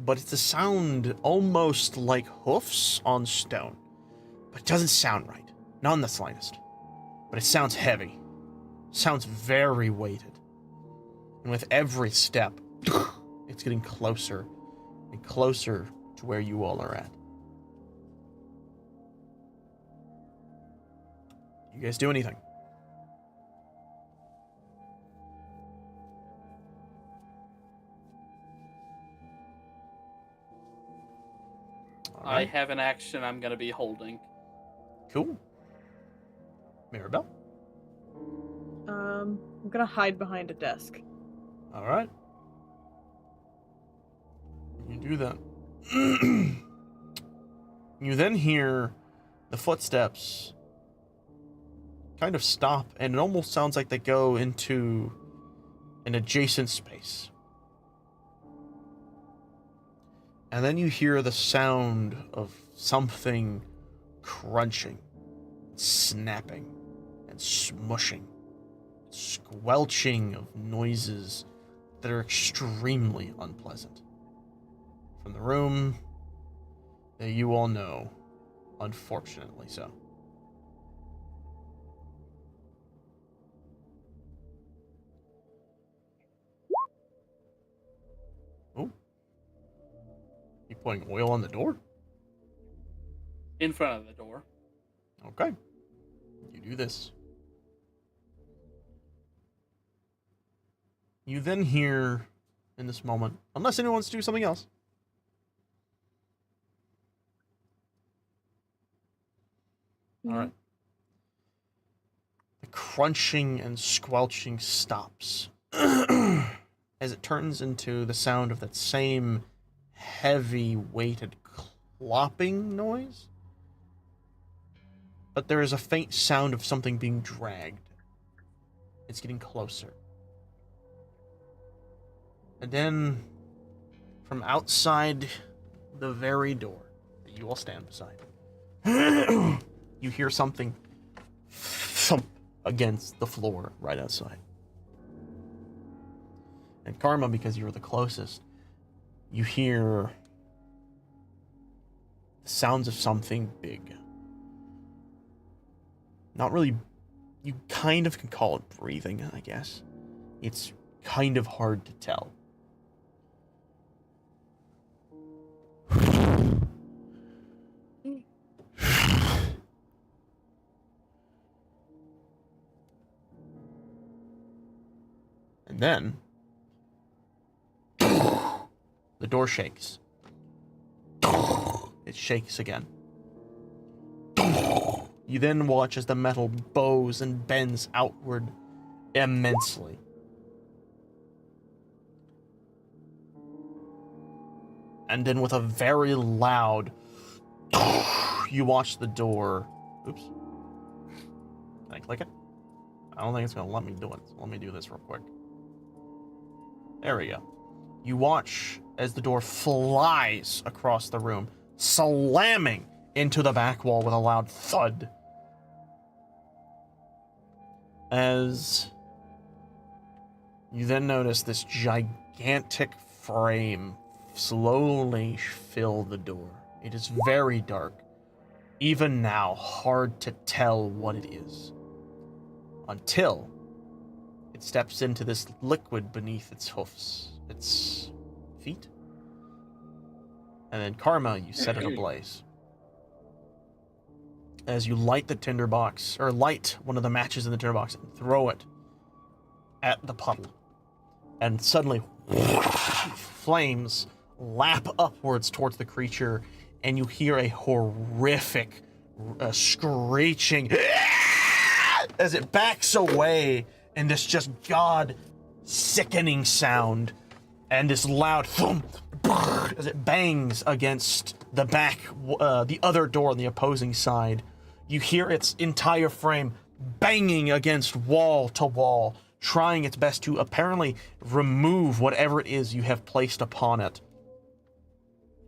but it's a sound almost like hoofs on stone. But it doesn't sound right. Not in the slightest. But it sounds heavy. Sounds very weighted. And with every step, it's getting closer and closer to where you all are at. You guys do anything? I have an action I'm going to be holding. Cool. Maribel? I'm gonna hide behind a desk. All right. You do that. You then hear the footsteps kind of stop, and it almost sounds like they go into an adjacent space. And then you hear the sound of something crunching, snapping, and smushing, squelching of noises that are extremely unpleasant. From the room that you all know, unfortunately so. Oh. You putting oil on the door? In front of the door. Okay. You do this. You then hear, in this moment, unless anyone wants to do something else. All right. The crunching and squelching stops as it turns into the sound of that same heavy weighted clopping noise. But there is a faint sound of something being dragged. It's getting closer. And then, from outside the very door that you all stand beside, you hear something thump against the floor right outside. And Karma, because you were the closest, you hear the sounds of something big. Not really, you kind of can call it breathing, I guess. It's kind of hard to tell. And then the door shakes. It shakes again. You then watch as the metal bows and bends outward immensely. And then with a very loud, you watch the door. Oops. Can I click it? I don't think it's going to let me do it. So let me do this real quick. There we go. You watch as the door flies across the room, slamming into the back wall with a loud thud. As you then notice this gigantic frame slowly fill the door. It is very dark. Even now, hard to tell what it is. Until it steps into this liquid beneath its hoofs, its feet. And then Karma, you set it ablaze. As you light the tinderbox, or light one of the matches in the tinderbox and throw it at the puddle. And suddenly, flames lap upwards towards the creature, and you hear a horrific screeching as it backs away in this just god-sickening sound, and this loud thump as it bangs against the the other door on the opposing side. You hear its entire frame banging against wall to wall, trying its best to apparently remove whatever it is you have placed upon it.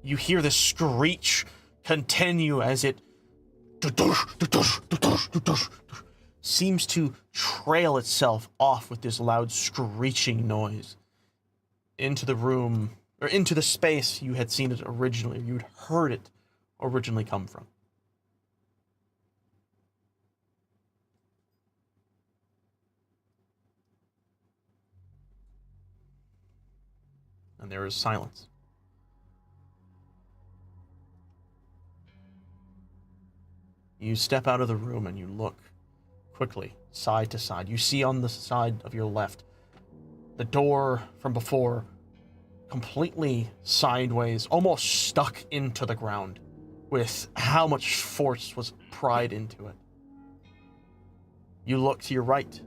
You hear the screech continue as it seems to trail itself off with this loud screeching noise into the room, or into the space you had seen it originally, you'd heard it originally come from. And there is silence. You step out of the room and you look quickly, side to side. You see on the side of your left, the door from before, completely sideways, almost stuck into the ground, with how much force was pried into it. You look to your right.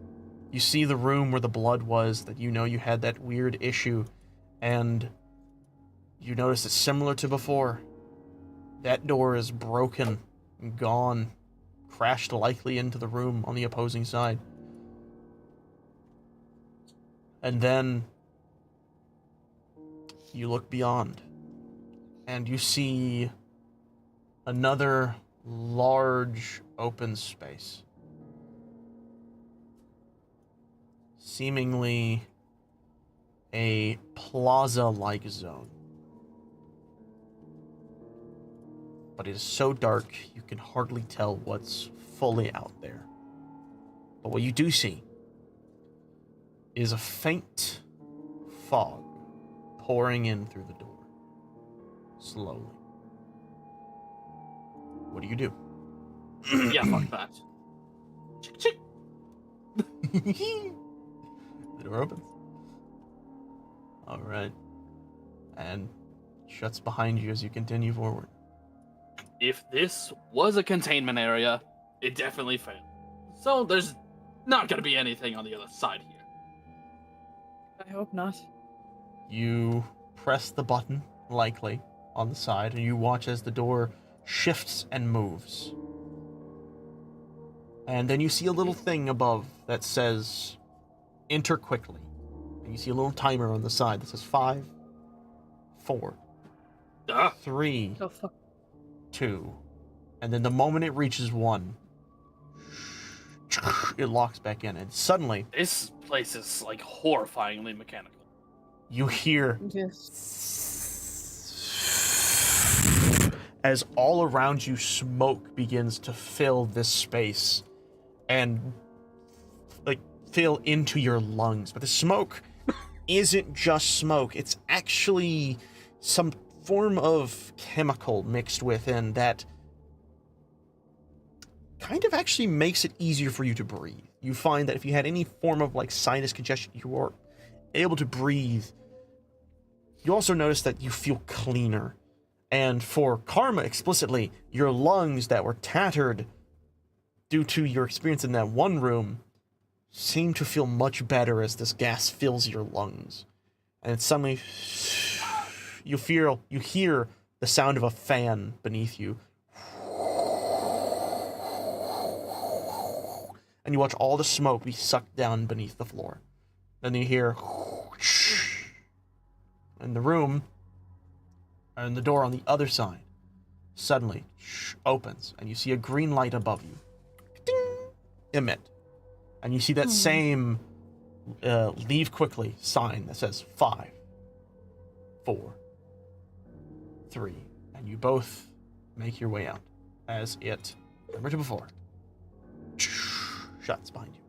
You see the room where the blood was, that you know you had that weird issue, and you notice it's similar to before. That door is broken, gone, crashed likely into the room on the opposing side. And then you look beyond, and you see another large open space. Seemingly a plaza-like zone. But it is so dark, you can hardly tell what's fully out there. But what you do see is a faint fog pouring in through the door. Slowly. What do you do? Yeah, fuck that. Chick, chick. The door opens. Alright. And shuts behind you as you continue forward. If this was a containment area, it definitely failed. So there's not gonna be anything on the other side here. I hope not. You press the button, likely, on the side, and you watch as the door shifts and moves. And then you see a little thing above that says, "Enter quickly." And you see a little timer on the side that says 5, 4, 3, Oh fuck. 2. And then the moment it reaches 1, it locks back in. And suddenly, This place is like horrifyingly mechanical. you hear Yes. as all around you smoke begins to fill this space and like fill into your lungs. But the smoke isn't just smoke, it's actually some form of chemical mixed within that kind of actually makes it easier for you to breathe. You find that if you had any form of like sinus congestion, you are able to breathe. You also notice that you feel cleaner. And for Karma explicitly, your lungs that were tattered due to your experience in that one room seem to feel much better as this gas fills your lungs. And suddenly you hear the sound of a fan beneath you. And you watch all the smoke be sucked down beneath the floor. Then you hear and the room and the door on the other side suddenly opens, and you see a green light above you. Ding! Emit. And you see that same leave quickly sign that says 5, 4, 3. And you both make your way out as it, remember to before, shuts behind you.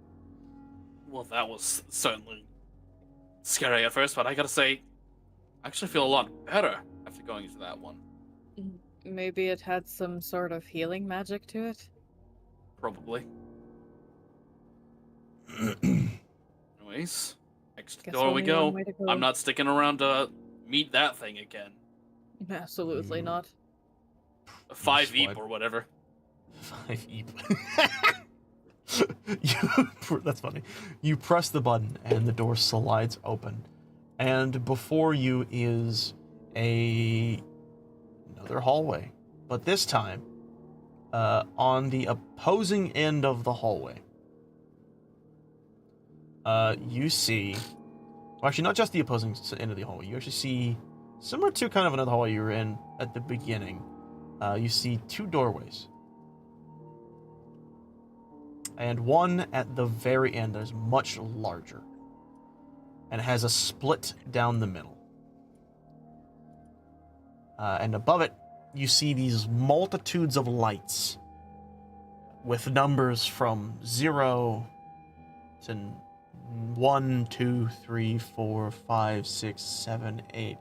Well, that was certainly scary at first, but I gotta say, I actually feel a lot better after going into that one. Maybe it had some sort of healing magic to it. Probably. Anyways, next Guess door we only go. one way to go. I'm not sticking around to meet that thing again. Absolutely not. A 5 swipe. eep or whatever. 5 eep. That's funny. You press the button and the door slides open. And before you is another another hallway, but this time, on the opposing end of the hallway, you see, well, actually, not just the opposing end of the hallway. You actually see, similar to kind of another hallway you were in at the beginning. You see two doorways, and one at the very end that is much larger, and has a split down the middle. And above it, you see these multitudes of lights with numbers from 0 to 1, 2, 3, 4, 5, 6, 7, 8,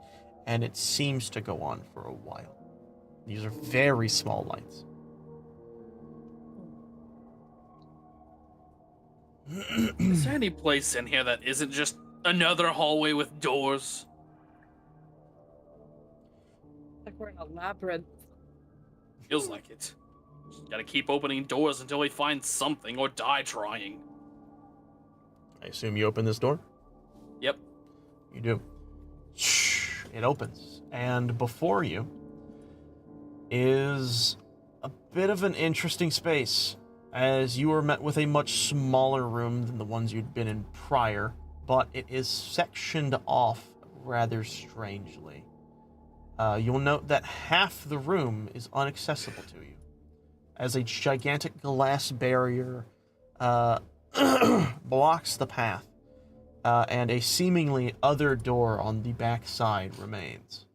and it seems to go on for a while. These are very small lights. Is there any place in here that isn't just another hallway with doors? Like we're in a labyrinth. Feels like it. Just gotta keep opening doors until we find something or die trying. I assume you open this door? Yep. You do. It opens, and before you is a bit of an interesting space, as you are met with a much smaller room than the ones you'd been in prior, but it is sectioned off rather strangely. You'll note that half the room is inaccessible to you, as a gigantic glass barrier blocks the path, and a seemingly other door on the back side remains.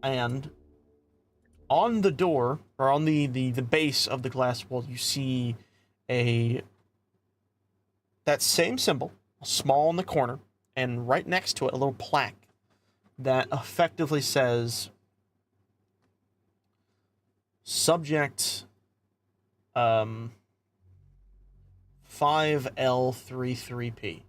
And on the door, or on the base of the glass wall, you see that same symbol, small in the corner, and right next to it, a little plaque that effectively says, subject 5L33P.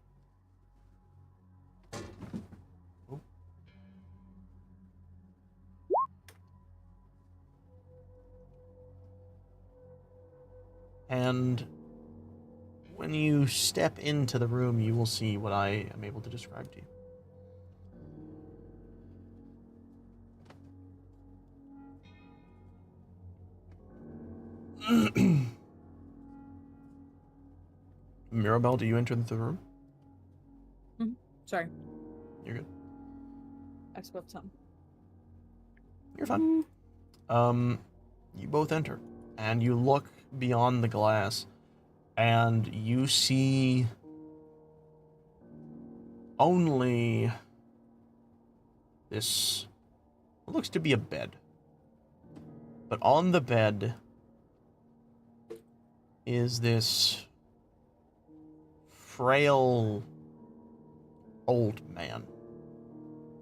And when you step into the room, you will see what I am able to describe to you. Mirabelle, do you enter the room? Sorry, You're good. I spilled some. You're fine. You both enter, and you look beyond the glass, and you see only this, what looks to be a bed. But on the bed is this frail old man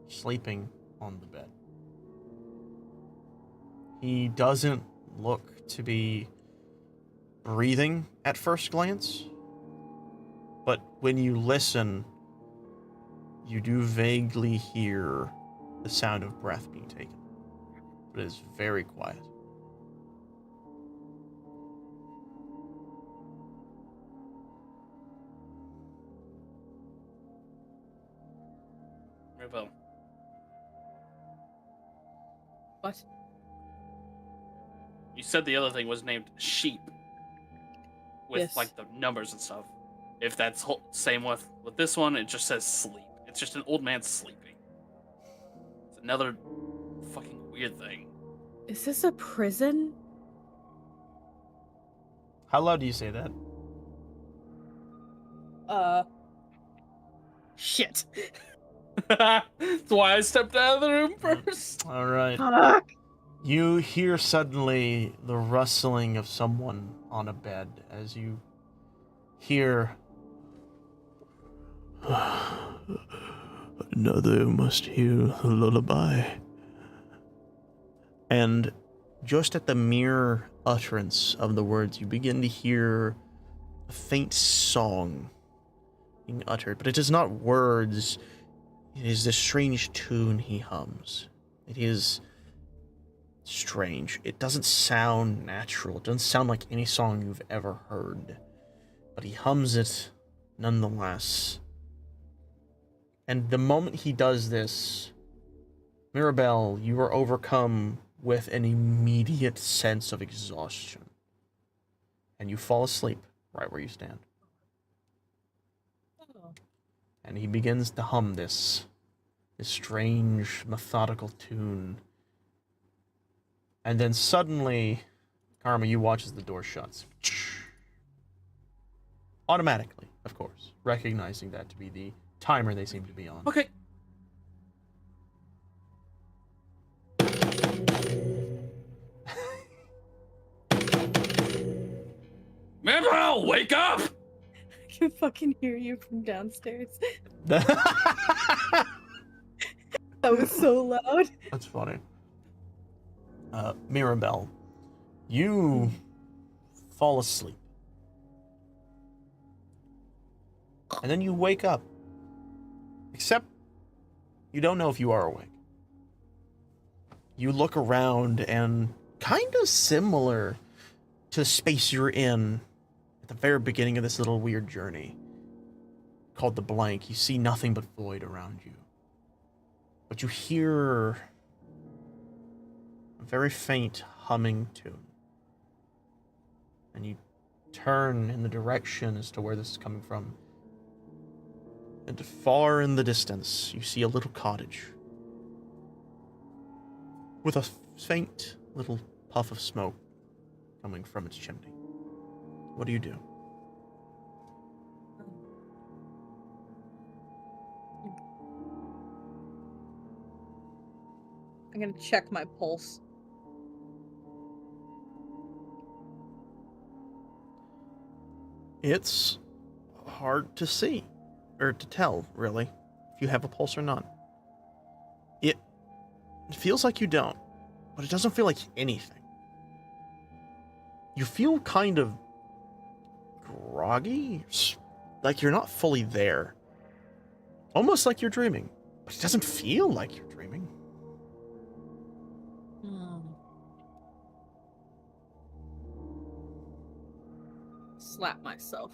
sleeping on the bed. He doesn't look to be breathing at first glance, but when you listen, you do vaguely hear the sound of breath being taken. But it is very quiet. Mirabelle, What? you said the other thing was named Sheep. With, Yes. like, the numbers and stuff. If that's same with this one, it just says sleep. It's just an old man sleeping. It's another fucking weird thing. Is this a prison? How loud do you say that? Shit. That's why I stepped out of the room first. All right. Fuck. You hear suddenly the rustling of someone on a bed as you hear, another must hear the lullaby. And just at the mere utterance of the words, you begin to hear a faint song being uttered, but it is not words. It is this strange tune he hums. It is strange. It doesn't sound natural. It doesn't sound like any song you've ever heard. But he hums it nonetheless. And the moment he does this, Mirabelle, you are overcome with an immediate sense of exhaustion. And you fall asleep right where you stand. Oh. And he begins to hum this strange, methodical tune. And then suddenly, Karma, you watch as the door shuts. Automatically, of course, recognizing that to be the timer they seem to be on. Okay. Mirabelle, wake up! I can fucking hear you from downstairs. That's That was so loud. funny. Mirabelle, you fall asleep. And then you wake up. Except you don't know if you are awake. You look around and kind of similar to the space you're in at the very beginning of this little weird journey called the blank. You see nothing but void around you. But you hear a very faint humming tune. And you turn in the direction as to where this is coming from. And far in the distance, you see a little cottage with a faint little puff of smoke coming from its chimney. What do you do? I'm gonna check my pulse. It's hard to see, or to tell, really, if you have a pulse or not. It feels like you don't, but it doesn't feel like anything. You feel kind of groggy, like you're not fully there. Almost like you're dreaming, but it doesn't feel like you're dreaming. Slap myself.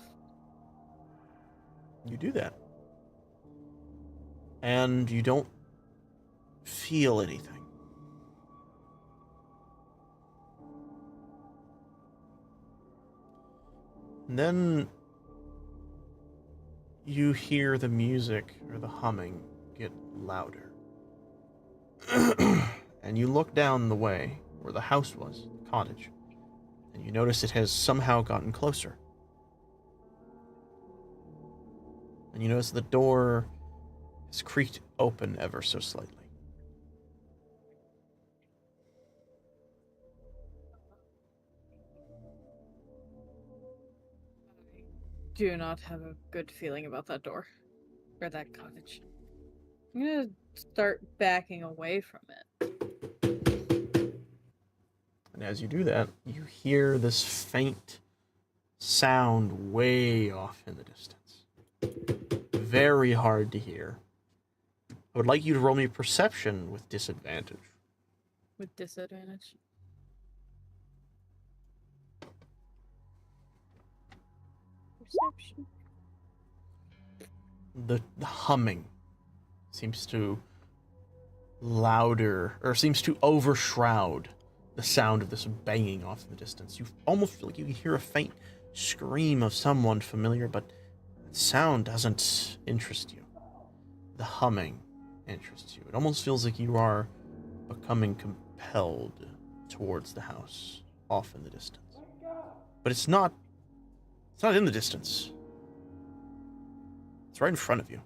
You do that. And you don't feel anything. And then you hear the music or the humming get louder. And you look down the way where the house was, the cottage, and you notice it has somehow gotten closer. And you notice the door is creaked open ever so slightly. Do not have a good feeling about that door. Or that cottage. I'm gonna start backing away from it. And as you do that, you hear this faint sound way off in the distance. Very hard to hear. I would like you to roll me perception with disadvantage. With disadvantage. Perception. The humming seems to seems to overshroud the sound of this banging off in the distance. You almost feel like you hear a faint scream of someone familiar, but the sound doesn't interest you. The humming interests you. It almost feels like you are becoming compelled towards the house off in the distance. But it's not in the distance. It's right in front of you.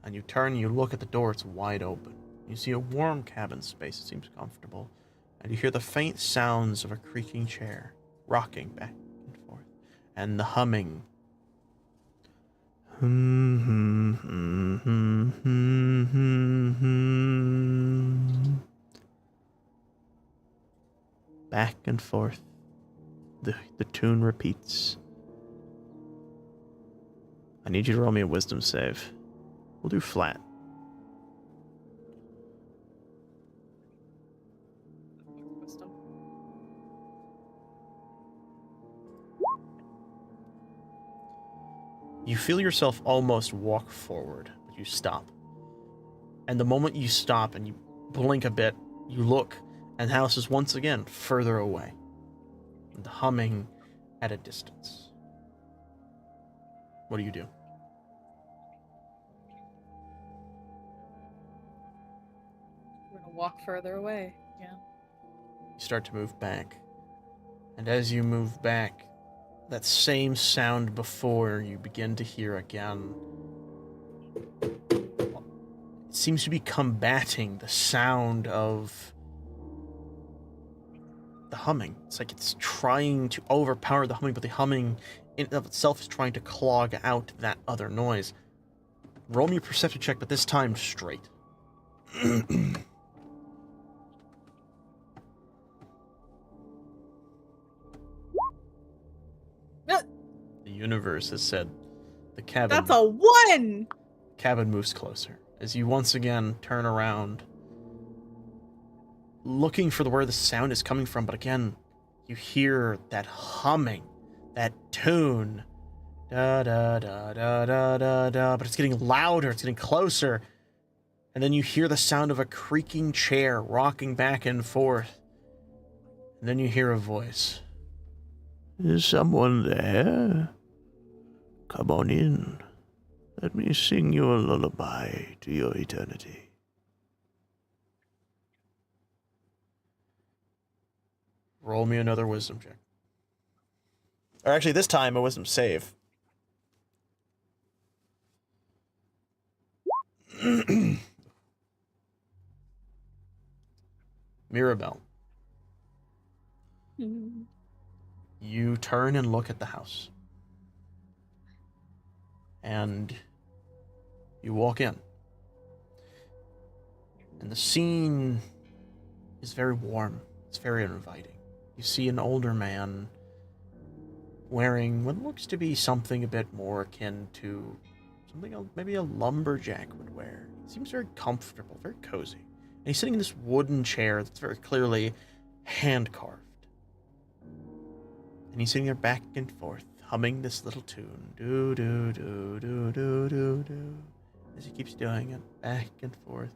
And you turn and you look at the door, it's wide open. You see a warm cabin space, it seems comfortable. And you hear the faint sounds of a creaking chair, rocking back and forth. And the humming. Back and forth. The tune repeats. I need you to roll me a wisdom save. We'll do flat. Wisdom. You feel yourself almost walk forward, but you stop. And the moment you stop and you blink a bit, you look, and the house is once again further away. And humming at a distance. What do you do? We're gonna walk further away. Yeah. You start to move back. And as you move back, that same sound before you begin to hear again. It seems to be combating the sound of the humming. It's like it's trying to overpower the humming, but the humming in and of itself is trying to clog out that other noise. Roll me a perception check, but this time straight. The universe has said the cabin. That's a 1! Cabin moves closer as you once again turn around, looking for where the sound is coming from. But again, you hear that humming, that tune, da da da da da da da. But it's getting louder. It's getting closer, and then you hear the sound of a creaking chair rocking back and forth. And then you hear a voice. Is someone there? Come on in. Let me sing you a lullaby to your eternity. Roll me another wisdom check. Or actually, this time a wisdom save. Mirabelle, you turn and look at the house. And you walk in. And the scene is very warm. It's very inviting. You see an older man wearing what looks to be something a bit more akin to something maybe a lumberjack would wear. He seems very comfortable, very cozy. And he's sitting in this wooden chair that's very clearly hand-carved. And he's sitting there back and forth, humming this little tune. Do, do, do, do, do, do, do. As he keeps doing it, back and forth.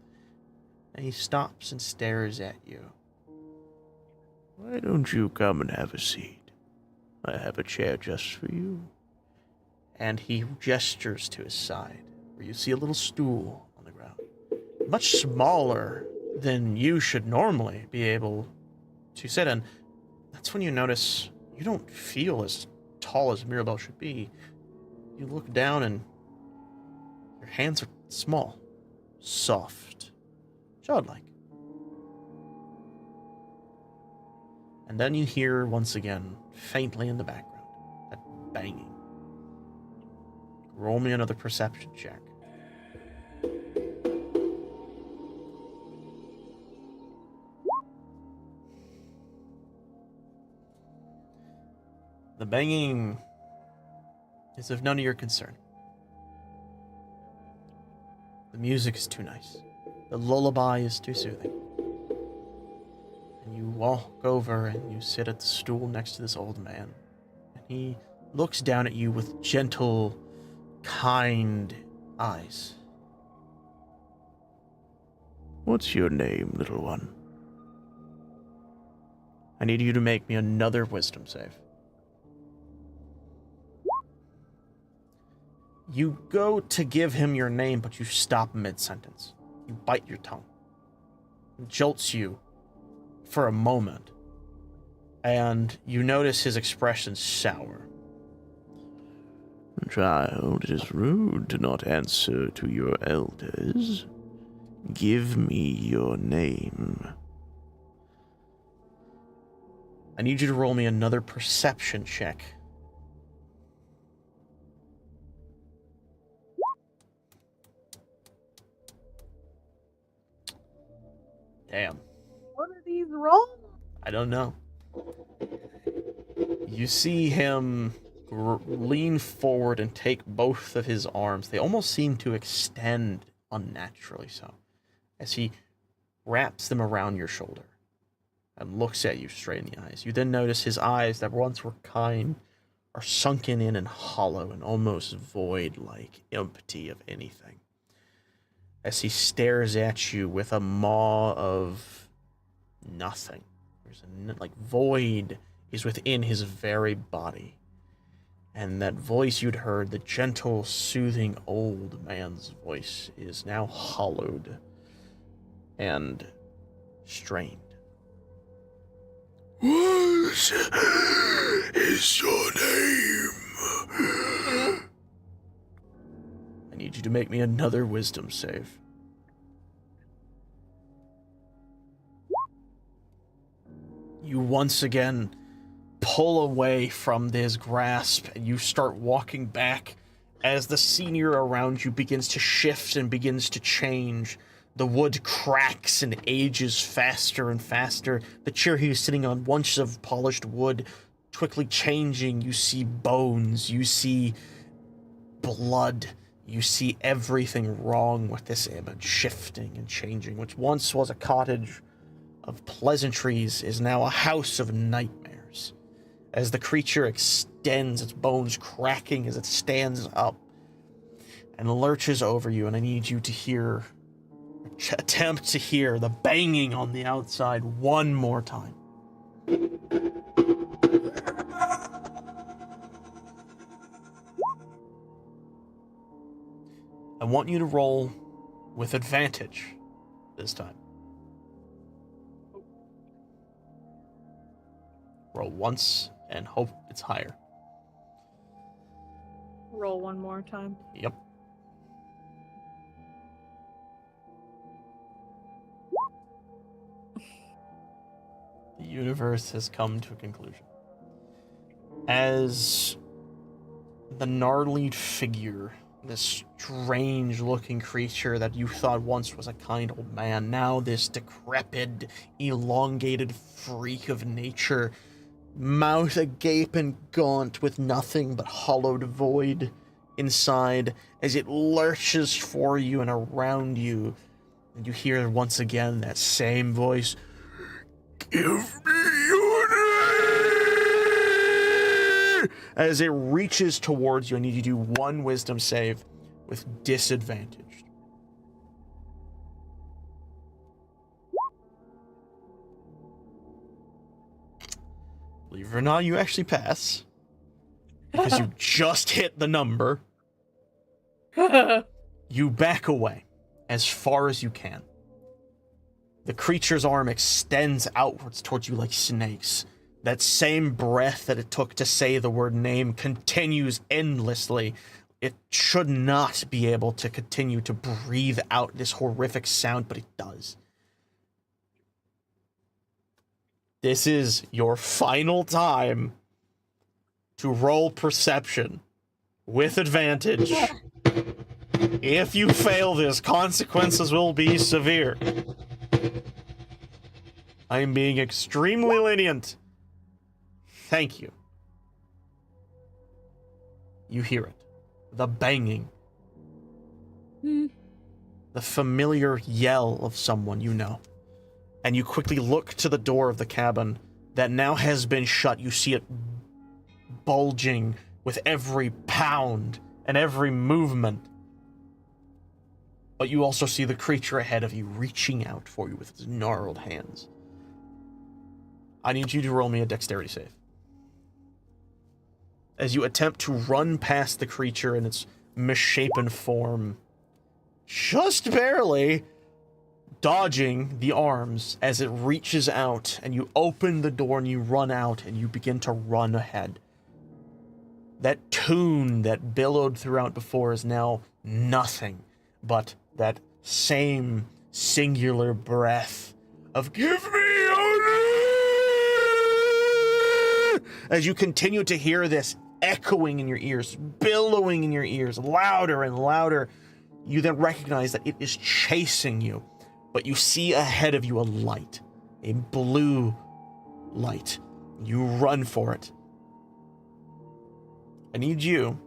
And he stops and stares at you. Why don't you come and have a seat? I have a chair just for you. And he gestures to his side, where you see a little stool on the ground. Much smaller than you should normally be able to sit in. That's when you notice you don't feel as tall as Mirabelle should be. You look down and your hands are small, soft, childlike. And then you hear once again, faintly in the background, that banging. Roll me another perception check. The banging is of none of your concern. The music is too nice. The lullaby is too soothing. And you walk over and you sit at the stool next to this old man. And he looks down at you with gentle, kind eyes. What's your name, little one? I need you to make me another wisdom save. You go to give him your name, but you stop mid-sentence. You bite your tongue. It jolts you for a moment. And you notice his expression sour. Child, it is rude to not answer to your elders. Give me your name. I need you to roll me another perception check. Damn. What are these rolls? I don't know. You see him lean forward and take both of his arms. They almost seem to extend unnaturally so, as he wraps them around your shoulder and looks at you straight in the eyes. You then notice his eyes that once were kind are sunken in and hollow and almost void, like empty of anything. as he stares at you with a maw of nothing. There's like void is within his very body. And that voice you'd heard, the gentle, soothing old man's voice, is now hollowed and strained. What is your name? I need you to make me another wisdom save. You once again pull away from this grasp and you start walking back as the scenery around you begins to shift and begins to change. The wood cracks and ages faster and faster. The chair he was sitting on, once of polished wood, quickly changing. You see bones, you see blood, you see everything wrong with this image, shifting and changing. Which once was a cottage of pleasantries is now a house of nightmares. As the creature extends, its bones cracking as it stands up and lurches over you, and I need you to attempt to hear the banging on the outside one more time. I want you to roll with advantage this time. Roll once and hope it's higher. Roll one more time. Yep. The universe has come to a conclusion. As the gnarly figure, this strange-looking creature that you thought once was a kind old man, now this decrepit, elongated freak of nature, mouth agape and gaunt with nothing but hollowed void inside, as it lurches for you and around you, and you hear once again that same voice, "Give me your name!" As it reaches towards you, I need you to do one wisdom save with disadvantage. Believe it or not, you actually pass. Because you just hit the number. You back away as far as you can. The creature's arm extends outwards towards you like snakes. That same breath that it took to say the word name continues endlessly. It should not be able to continue to breathe out this horrific sound, but it does. This is your final time to roll perception with advantage. If you fail this, consequences will be severe. I am being extremely lenient. Thank you. You hear it. The banging. The familiar yell of someone you know. And you quickly look to the door of the cabin that now has been shut. You see it bulging with every pound and every movement. But you also see the creature ahead of you reaching out for you with its gnarled hands. I need you to roll me a dexterity save. As you attempt to run past the creature in its misshapen form, just barely dodging the arms as it reaches out, and you open the door and you run out and you begin to run ahead. That tune that billowed throughout before is now nothing but that same singular breath of "Give me your name!" As you continue to hear this echoing in your ears, billowing in your ears, louder and louder, you then recognize that it is chasing you. But you see ahead of you a light, a blue light. You run for it. I need you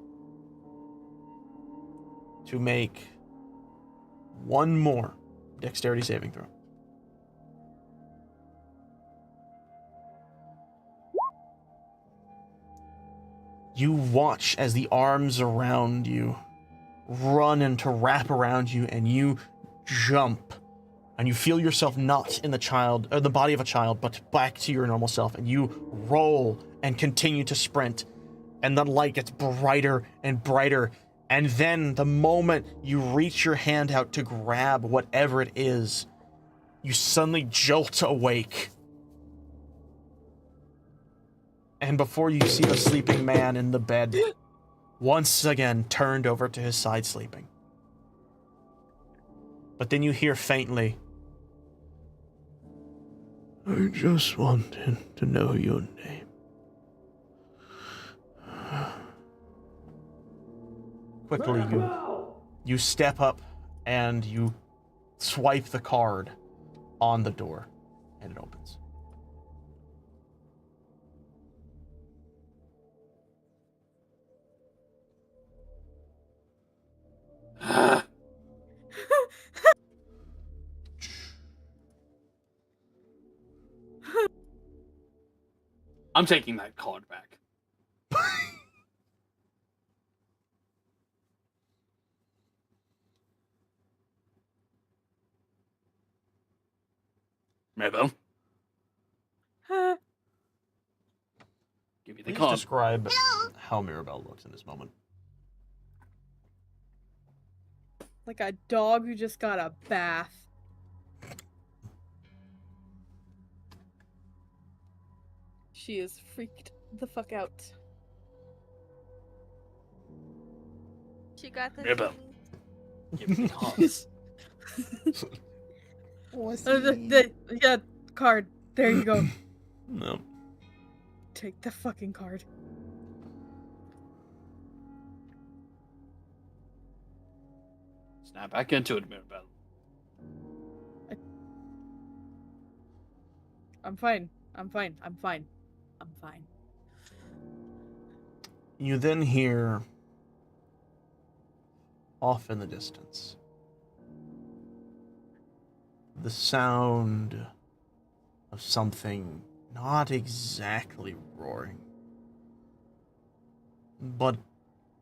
to make one more dexterity saving throw. You watch as the arms around you run and to wrap around you, and you jump, and you feel yourself not in the body of a child, but back to your normal self, and you roll and continue to sprint, and the light gets brighter and brighter, and then the moment you reach your hand out to grab whatever it is, you suddenly jolt awake. And before you see the sleeping man in the bed, once again turned over to his side sleeping. But then you hear faintly, I just wanted to know your name. quickly you step up and you swipe the card on the door, and it opens. I'm taking that card back. Mirabelle, give me the Please card. describe how Mirabelle looks in this moment. Like a dog who just got a bath. She is freaked the fuck out. She got the Mirabelle. thing. Give me the cards. Yeah, card. There you go. No. Take the fucking card. Snap back into it, Mirabelle. I'm fine. I'm fine. I'm fine. I'm fine. You then hear, off in the distance, the sound of something not exactly roaring, but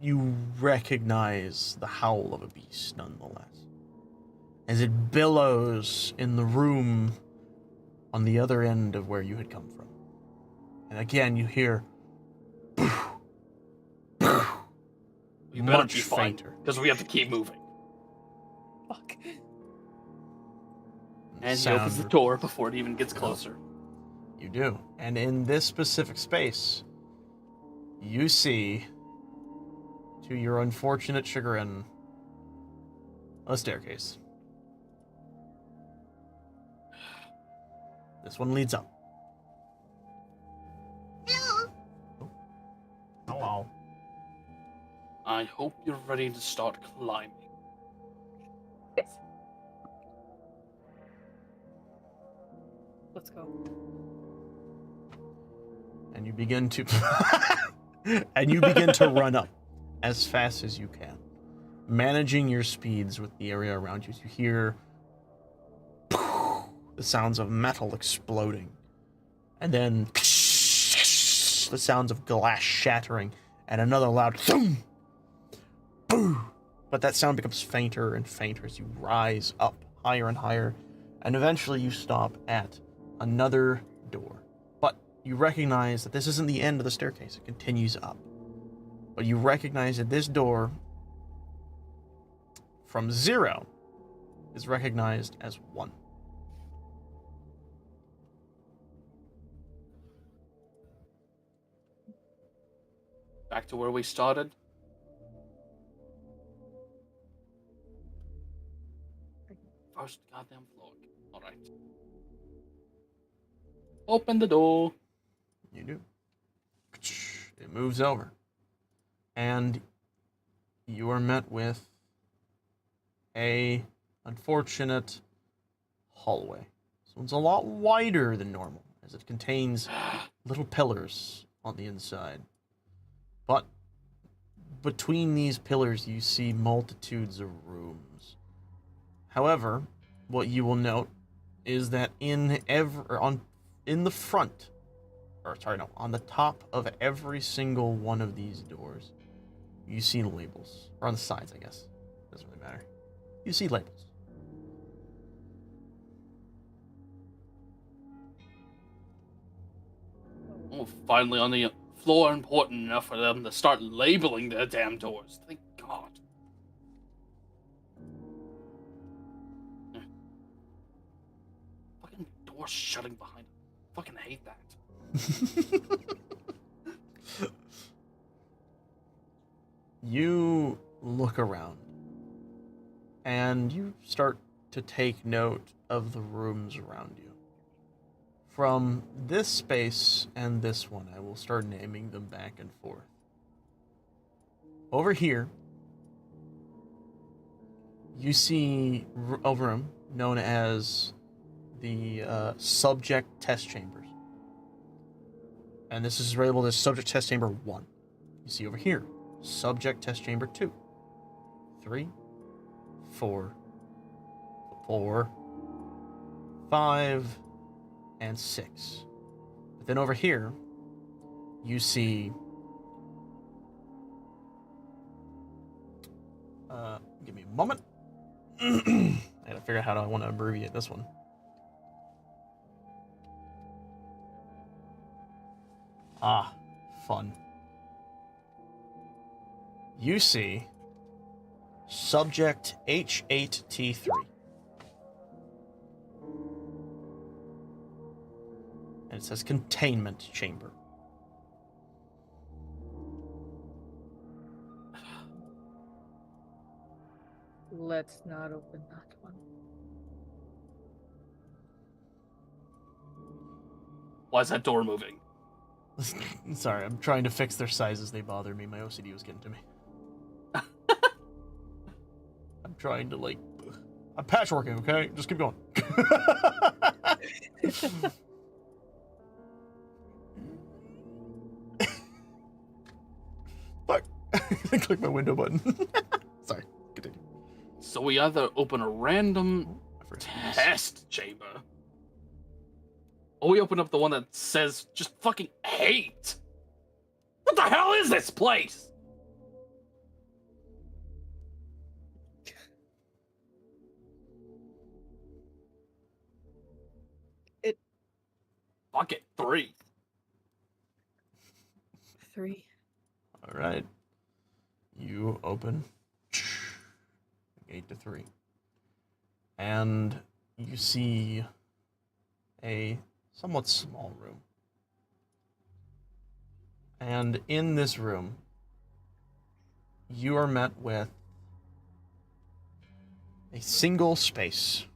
you recognize the howl of a beast nonetheless, as it billows in the room on the other end of where you had come from. And again, you hear You better much be fine, fainter. because we have to keep moving. Fuck. And he opens the door before it even gets closer. You do. And in this specific space, you see, to your unfortunate chagrin, a staircase. This one leads up. Oh. Hello. I hope you're ready to start climbing. Let's go. And you begin to run up as fast as you can, managing your speeds with the area around you. You hear the sounds of metal exploding, and then the sounds of glass shattering, and another loud thump. Boom! But that sound becomes fainter and fainter as you rise up higher and higher, and eventually you stop at another door. But you recognize that this isn't the end of the staircase. It continues up. But you recognize that this door from 0 is recognized as 1. Back to where we started. First goddamn floor. Alright. Open the door. You do. It moves over. And you are met with a unfortunate hallway. This one's a lot wider than normal, as it contains little pillars on the inside. But between these pillars, you see multitudes of rooms. However, what you will note is that on the top of every single one of these doors, you see labels. Or on the sides, I guess. Doesn't really matter. You see labels. Oh, finally on the floor important enough for them to start labeling their damn doors. Thank God. Fucking door shutting behind. Fucking hate that. You look around and you start to take note of the rooms around you. From this space and this one, I will start naming them back and forth. Over here, you see a room known as the subject test chambers. And this is labeled as subject test chamber 1. You see over here, subject test chamber 2, 3, 4, 5, and 6. But then over here, you see give me a moment. I gotta figure out how I want to abbreviate this one. Ah, fun. You see subject H8T3. And it says containment chamber. Let's not open that one. Why is that door moving? Sorry, I'm trying to fix their sizes. They bother me. My OCD was getting to me. I'm trying to, like... I'm patchworking, okay? Just keep going. Fuck. I clicked my window button. Sorry, continue. So we either open a random test chamber, or we open up the one that says just fucking hate. What the hell is this place? Fuck it, 3. 3. All right. You open 8 to 3. And you see a somewhat small room. And in this room, you are met with a single space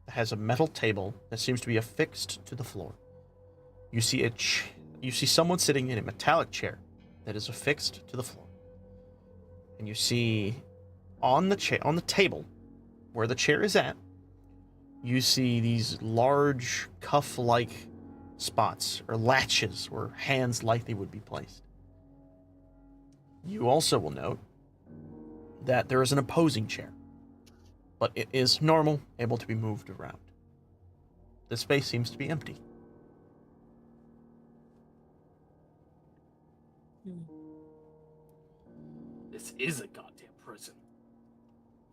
that has a metal table that seems to be affixed to the floor. You see you see someone sitting in a metallic chair that is affixed to the floor. And you see on the table where the chair is at, you see these large cuff-like spots or latches where hands likely would be placed. You also will note that there is an opposing chair, but it is normal, able to be moved around. The space seems to be empty. This is a goddamn prison.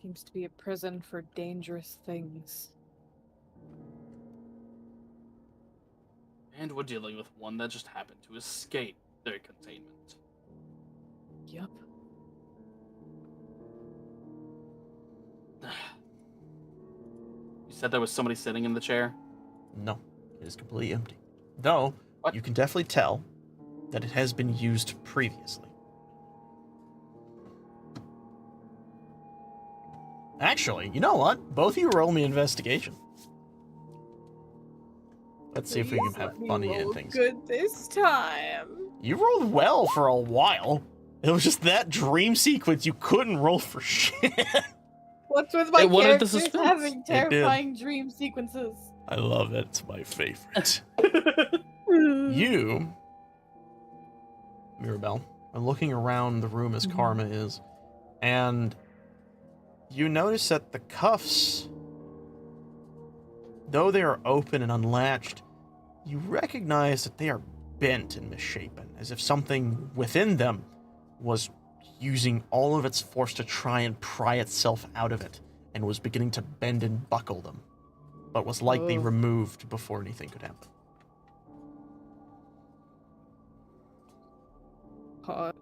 Seems to be a prison for dangerous things. And we're dealing with one that just happened to escape their containment. Yup. You said there was somebody sitting in the chair? No, it is completely empty. Though, What? you can definitely tell that it has been used previously. Actually, you know what? Both of you roll me investigation. Let's see if we can Please have let me funny roll endings. good this time. You rolled well for a while. It was just that dream sequence you couldn't roll for shit. What's with my It wanted the characters suspense. having It did. terrifying dream sequences? I love it. It's my favorite. You, Mirabelle, are looking around the room as Karma is, and you notice that the cuffs, though they are open and unlatched, you recognize that they are bent and misshapen, as if something within them was using all of its force to try and pry itself out of it, and was beginning to bend and buckle them, but was likely Oh. removed before anything could happen. Hot.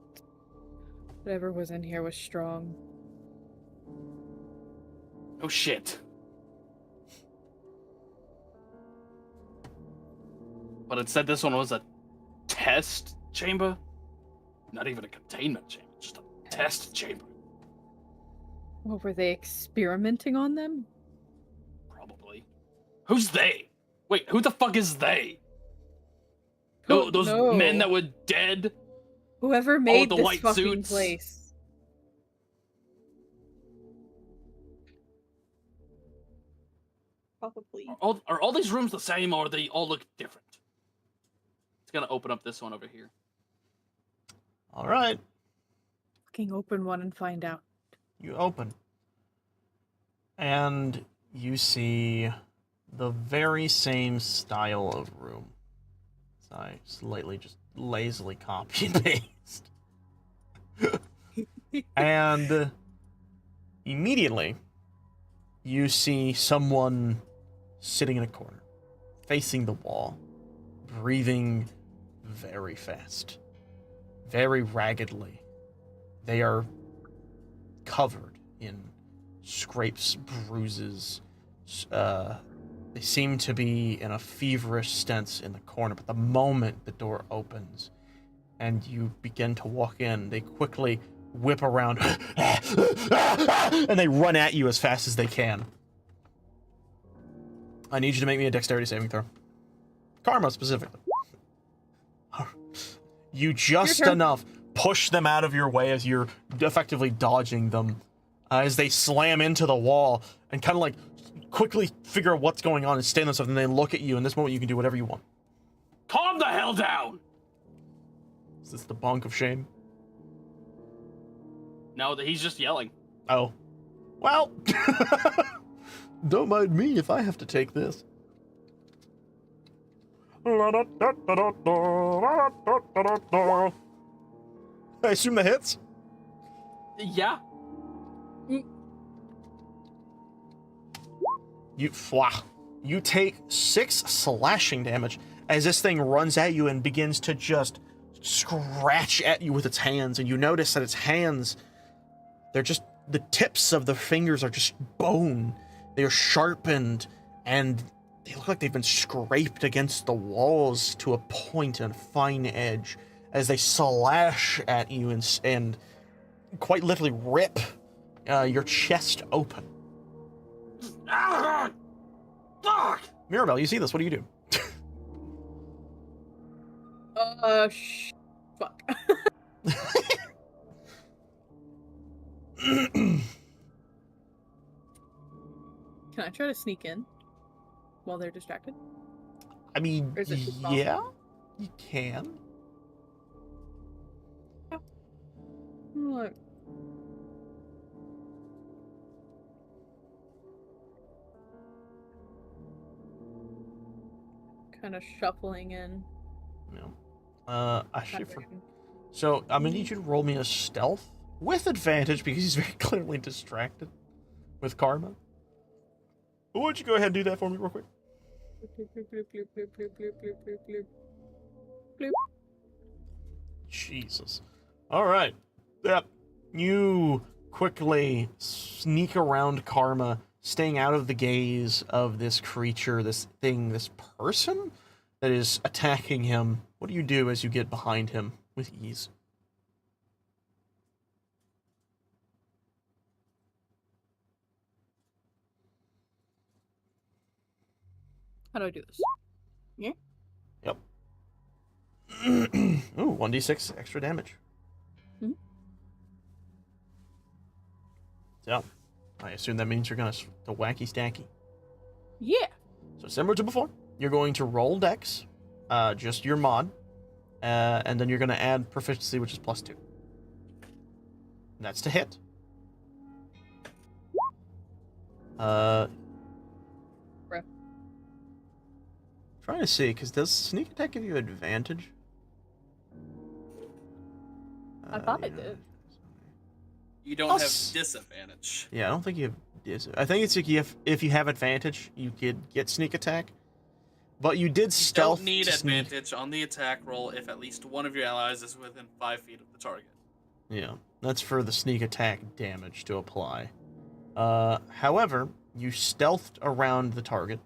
Whatever was in here was strong. Oh shit. But it said this one was a test chamber? Not even a containment chamber, just a test chamber. What, were they experimenting on them? Probably. Who's they? Wait, who the fuck is they? Don't Those know. men that were dead? Whoever made the this white fucking suits. place. Probably. Are all these rooms the same, or they all look different? It's gonna open up this one over here. All right, Fucking open one and find out. you open. And you see the very same style of room. I slightly just lazily copy and paste. And immediately, you see someone sitting in a corner, facing the wall, breathing very fast, very raggedly. They are covered in scrapes, bruises. They seem to be in a feverish stance in the corner, but the moment the door opens and you begin to walk in, they quickly whip around and they run at you as fast as they can. I need you to make me a dexterity saving throw. Karma, specifically. You just enough push them out of your way as you're effectively dodging them as they slam into the wall and kind of like quickly figure out what's going on and stand themselves, and they look at you. In this moment, you can do whatever you want. Calm the hell down! Is this the bonk of shame? No, he's just yelling. Oh. Well, don't mind me if I have to take this. I assume that hits? Yeah. You take 6 slashing damage as this thing runs at you and begins to just scratch at you with its hands, and you notice that its hands, they're just, the tips of the fingers are just bone. They are sharpened, and they look like they've been scraped against the walls to a point and fine edge as they slash at you and quite literally rip your chest open. Fuck! Mirabelle, you see this. What do you do? Fuck. Can I try to sneak in while they're distracted? I mean, Or is it too small? yeah, you can. Look. Kind of shuffling in. No. Actually, so I'm gonna need you to roll me a stealth with advantage because he's very clearly distracted with karma. But why don't you go ahead and do that for me real quick? Jesus. All right. Yep. You quickly sneak around Karma, staying out of the gaze of this creature, this thing, this person that is attacking him. What do you do as you get behind him with ease? How do I do this? Yeah. Yep. Ooh, 1d6 extra damage. Hmm? So, I assume that means you're gonna the wacky stacky. Yeah. So similar to before, you're going to roll dex, just your mod, and then you're gonna add proficiency, which is +2. And that's to hit. Trying to see, because does sneak attack give you advantage? I thought it did. You don't have Plus- disadvantage. Yeah, I don't think you have. I think it's like if you have advantage, you could get sneak attack. But you did You stealth. don't need to sneak. advantage on the attack roll if at least one of your allies is within 5 feet of the target. Yeah, that's for the sneak attack damage to apply. However, you stealthed around the target.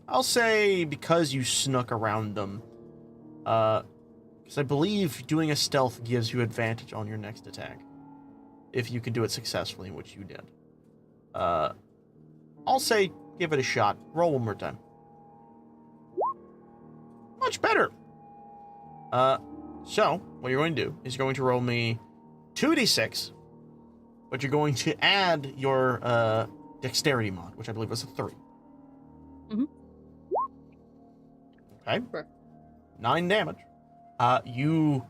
I'll say because you snuck around them. Because I believe doing a stealth gives you advantage on your next attack. If you can do it successfully, which you did. I'll say give it a shot. Roll one more time. Much better. So, what you're going to do is you're going to roll me 2d6, but you're going to add your dexterity mod, which I believe was a 3. Mhm. Okay. Sure. 9 damage. You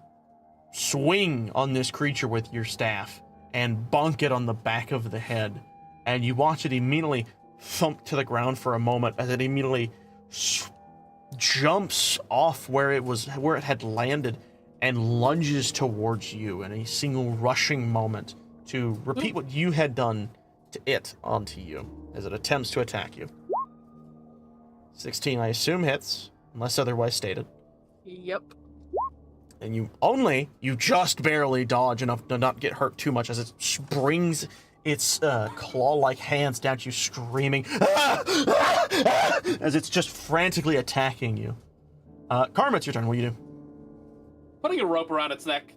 swing on this creature with your staff and bonk it on the back of the head, and you watch it immediately thump to the ground for a moment as it immediately jumps off where it had landed and lunges towards you in a single rushing moment to repeat what you had done to it onto you as it attempts to attack you. 16, I assume, hits, unless otherwise stated. Yep. And you just barely dodge enough to not get hurt too much as it brings its claw-like hands down to you, screaming as it's just frantically attacking you. Karma, it's your turn. What do you do? Putting a rope around its neck.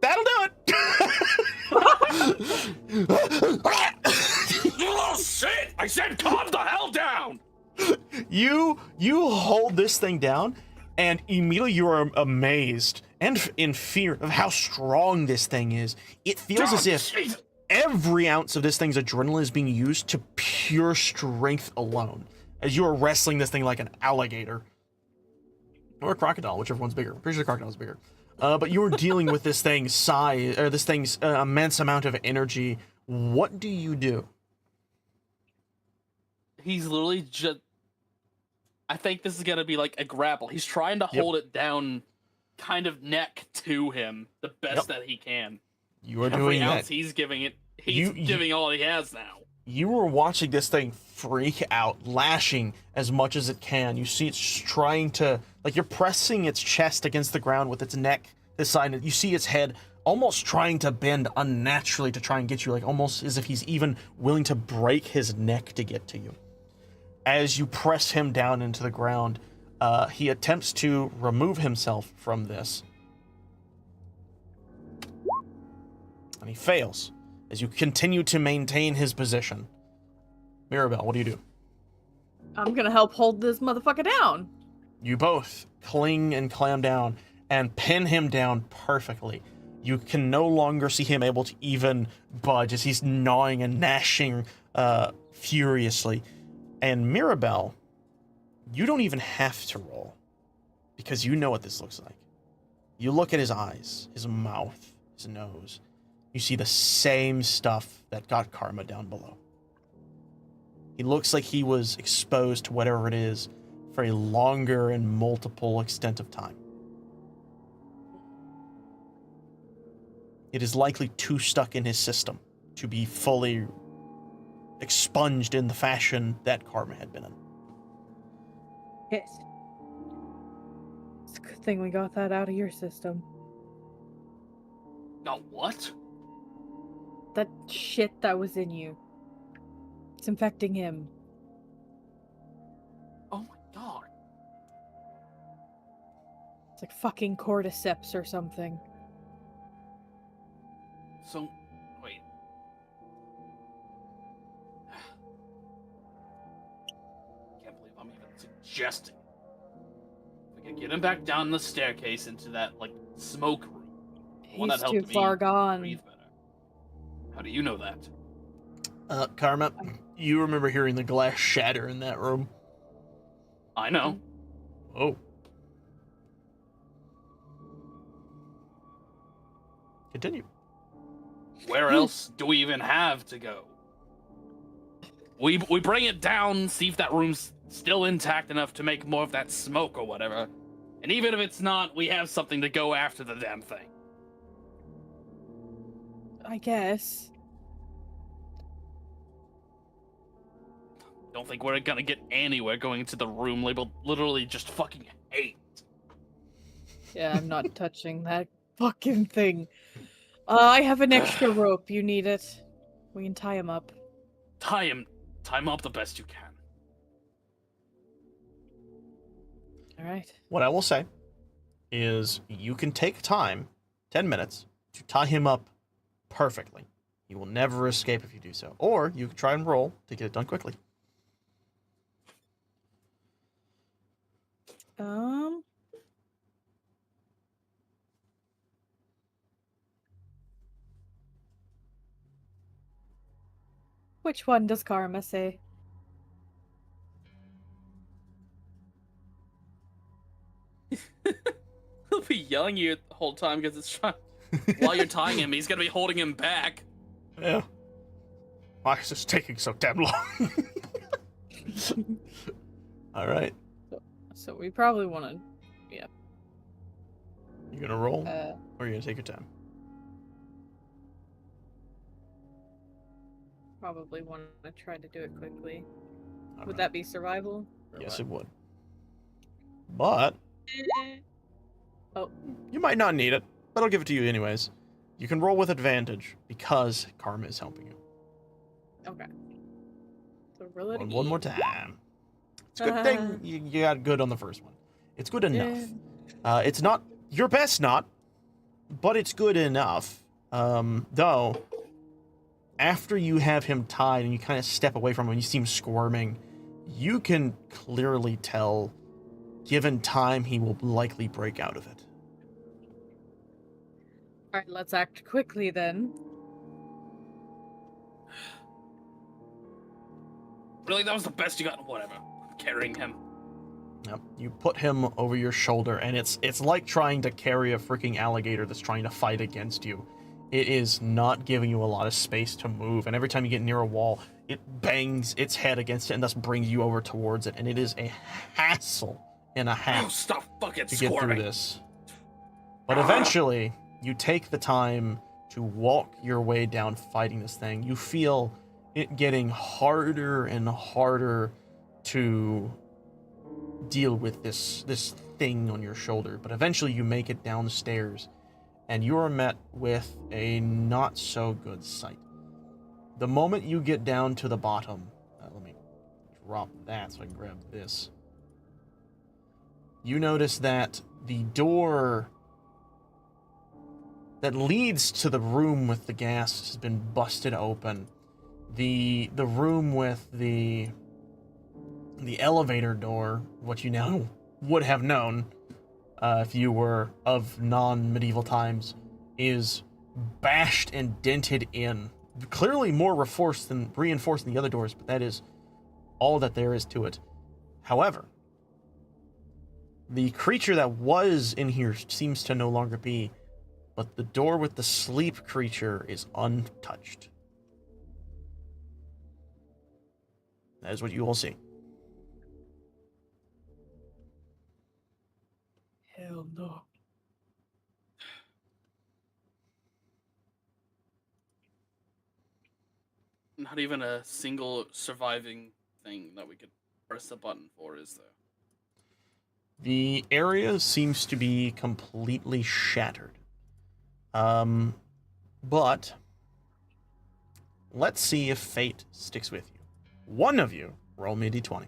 That'll do it! You little shit! I said calm the hell down! You hold this thing down, and immediately you are amazed and in fear of how strong this thing is. It feels as if every ounce of this thing's adrenaline is being used to pure strength alone, as you are wrestling this thing like an alligator. Or a crocodile, whichever one's bigger. I'm pretty sure the crocodile's bigger. But you are dealing with this thing's size, or this thing's immense amount of energy. What do you do? He's literally just... I think this is gonna be like a grapple. He's trying to hold it down, kind of neck to him, the best that he can. You are Every doing ounce that. he's giving it, he's giving all he has now. You are watching this thing freak out, lashing as much as it can. You see it's trying to, like, you're pressing its chest against the ground with its neck this side. You see its head almost trying to bend unnaturally to try and get you, like almost as if he's even willing to break his neck to get to you. As you press him down into the ground, he attempts to remove himself from this. And he fails as you continue to maintain his position. Mirabelle, what do you do? I'm gonna help hold this motherfucker down. You both cling and clam down and pin him down perfectly. You can no longer see him able to even budge as he's gnawing and gnashing furiously. And Mirabelle, you don't even have to roll because you know what this looks like. You look at his eyes, his mouth, his nose. You see the same stuff that got Karma down below. He looks like he was exposed to whatever it is for a longer and multiple extent of time. It is likely too stuck in his system to be fully expunged in the fashion that Karma had been in. Yes. It's a good thing we got that out of your system. No, what? That shit that was in you. It's infecting him. Oh my god. It's like fucking cordyceps or something. So, wait. Can't believe I'm even suggesting. We can get him back down the staircase into that, like, smoke room. One He's that too helped me far gone. breathe better. How do you know that? Karma, you remember hearing the glass shatter in that room? I know. Oh. Continue. Where else do we even have to go? We bring it down, see if that room's still intact enough to make more of that smoke or whatever. And even if it's not, we have something to go after the damn thing. I guess. Don't think we're gonna get anywhere going into the room labeled literally just fucking hate. Yeah, I'm not touching that fucking thing. I have an extra rope. You need it. We can tie him up. Tie him up the best you can. All right. What I will say is you can take time, 10 minutes, to tie him up perfectly. He will never escape if you do so. Or you can try and roll to get it done quickly. Which one does Karma say? He'll be yelling at you the whole time because it's trying. While you're tying him, he's gonna be holding him back. Yeah. Why is this taking so damn long? All right. So we probably want to. Yeah. You gonna roll, Uh, or you gonna take your time? probably want to try to do it quickly. All Would right. that be survival? Or Yes, what? it would. But Oh, you might not need it, but I'll give it to you anyways. You can roll with advantage because Karma is helping you. okay. So roll it One more again. time. It's a good thing you got good on the first one. It's good enough. It's not your best, but it's good enough. Though, after you have him tied and you kind of step away from him and you see him squirming, you can clearly tell, given time, he will likely break out of it. All right, let's act quickly then. Really, that was the best you got. Whatever. I'm carrying him. Yep. You put him over your shoulder, and it's like trying to carry a freaking alligator that's trying to fight against you. It is not giving you a lot of space to move, and every time you get near a wall, it bangs its head against it and thus brings you over towards it, and it is a hassle and a Oh, half stop fucking to get squirming. through this. But eventually, you take the time to walk your way down fighting this thing. You feel it getting harder and harder to deal with this thing on your shoulder. But eventually you make it down the stairs, and you are met with a not so good sight. The moment you get down to the bottom, let me drop that so I can grab this. You notice that the door that leads to the room with the gas has been busted open. The room with the elevator door, what you now would have known if you were of non-medieval times, is bashed and dented in. Clearly more reinforced than the other doors, but that is all that there is to it. However, the creature that was in here seems to no longer be, but the door with the sleep creature is untouched. That is what you will see. Hell no. Not even a single surviving thing that we could press a button for, is there? The area seems to be completely shattered. But let's see if fate sticks with you. One of you, roll me a d20.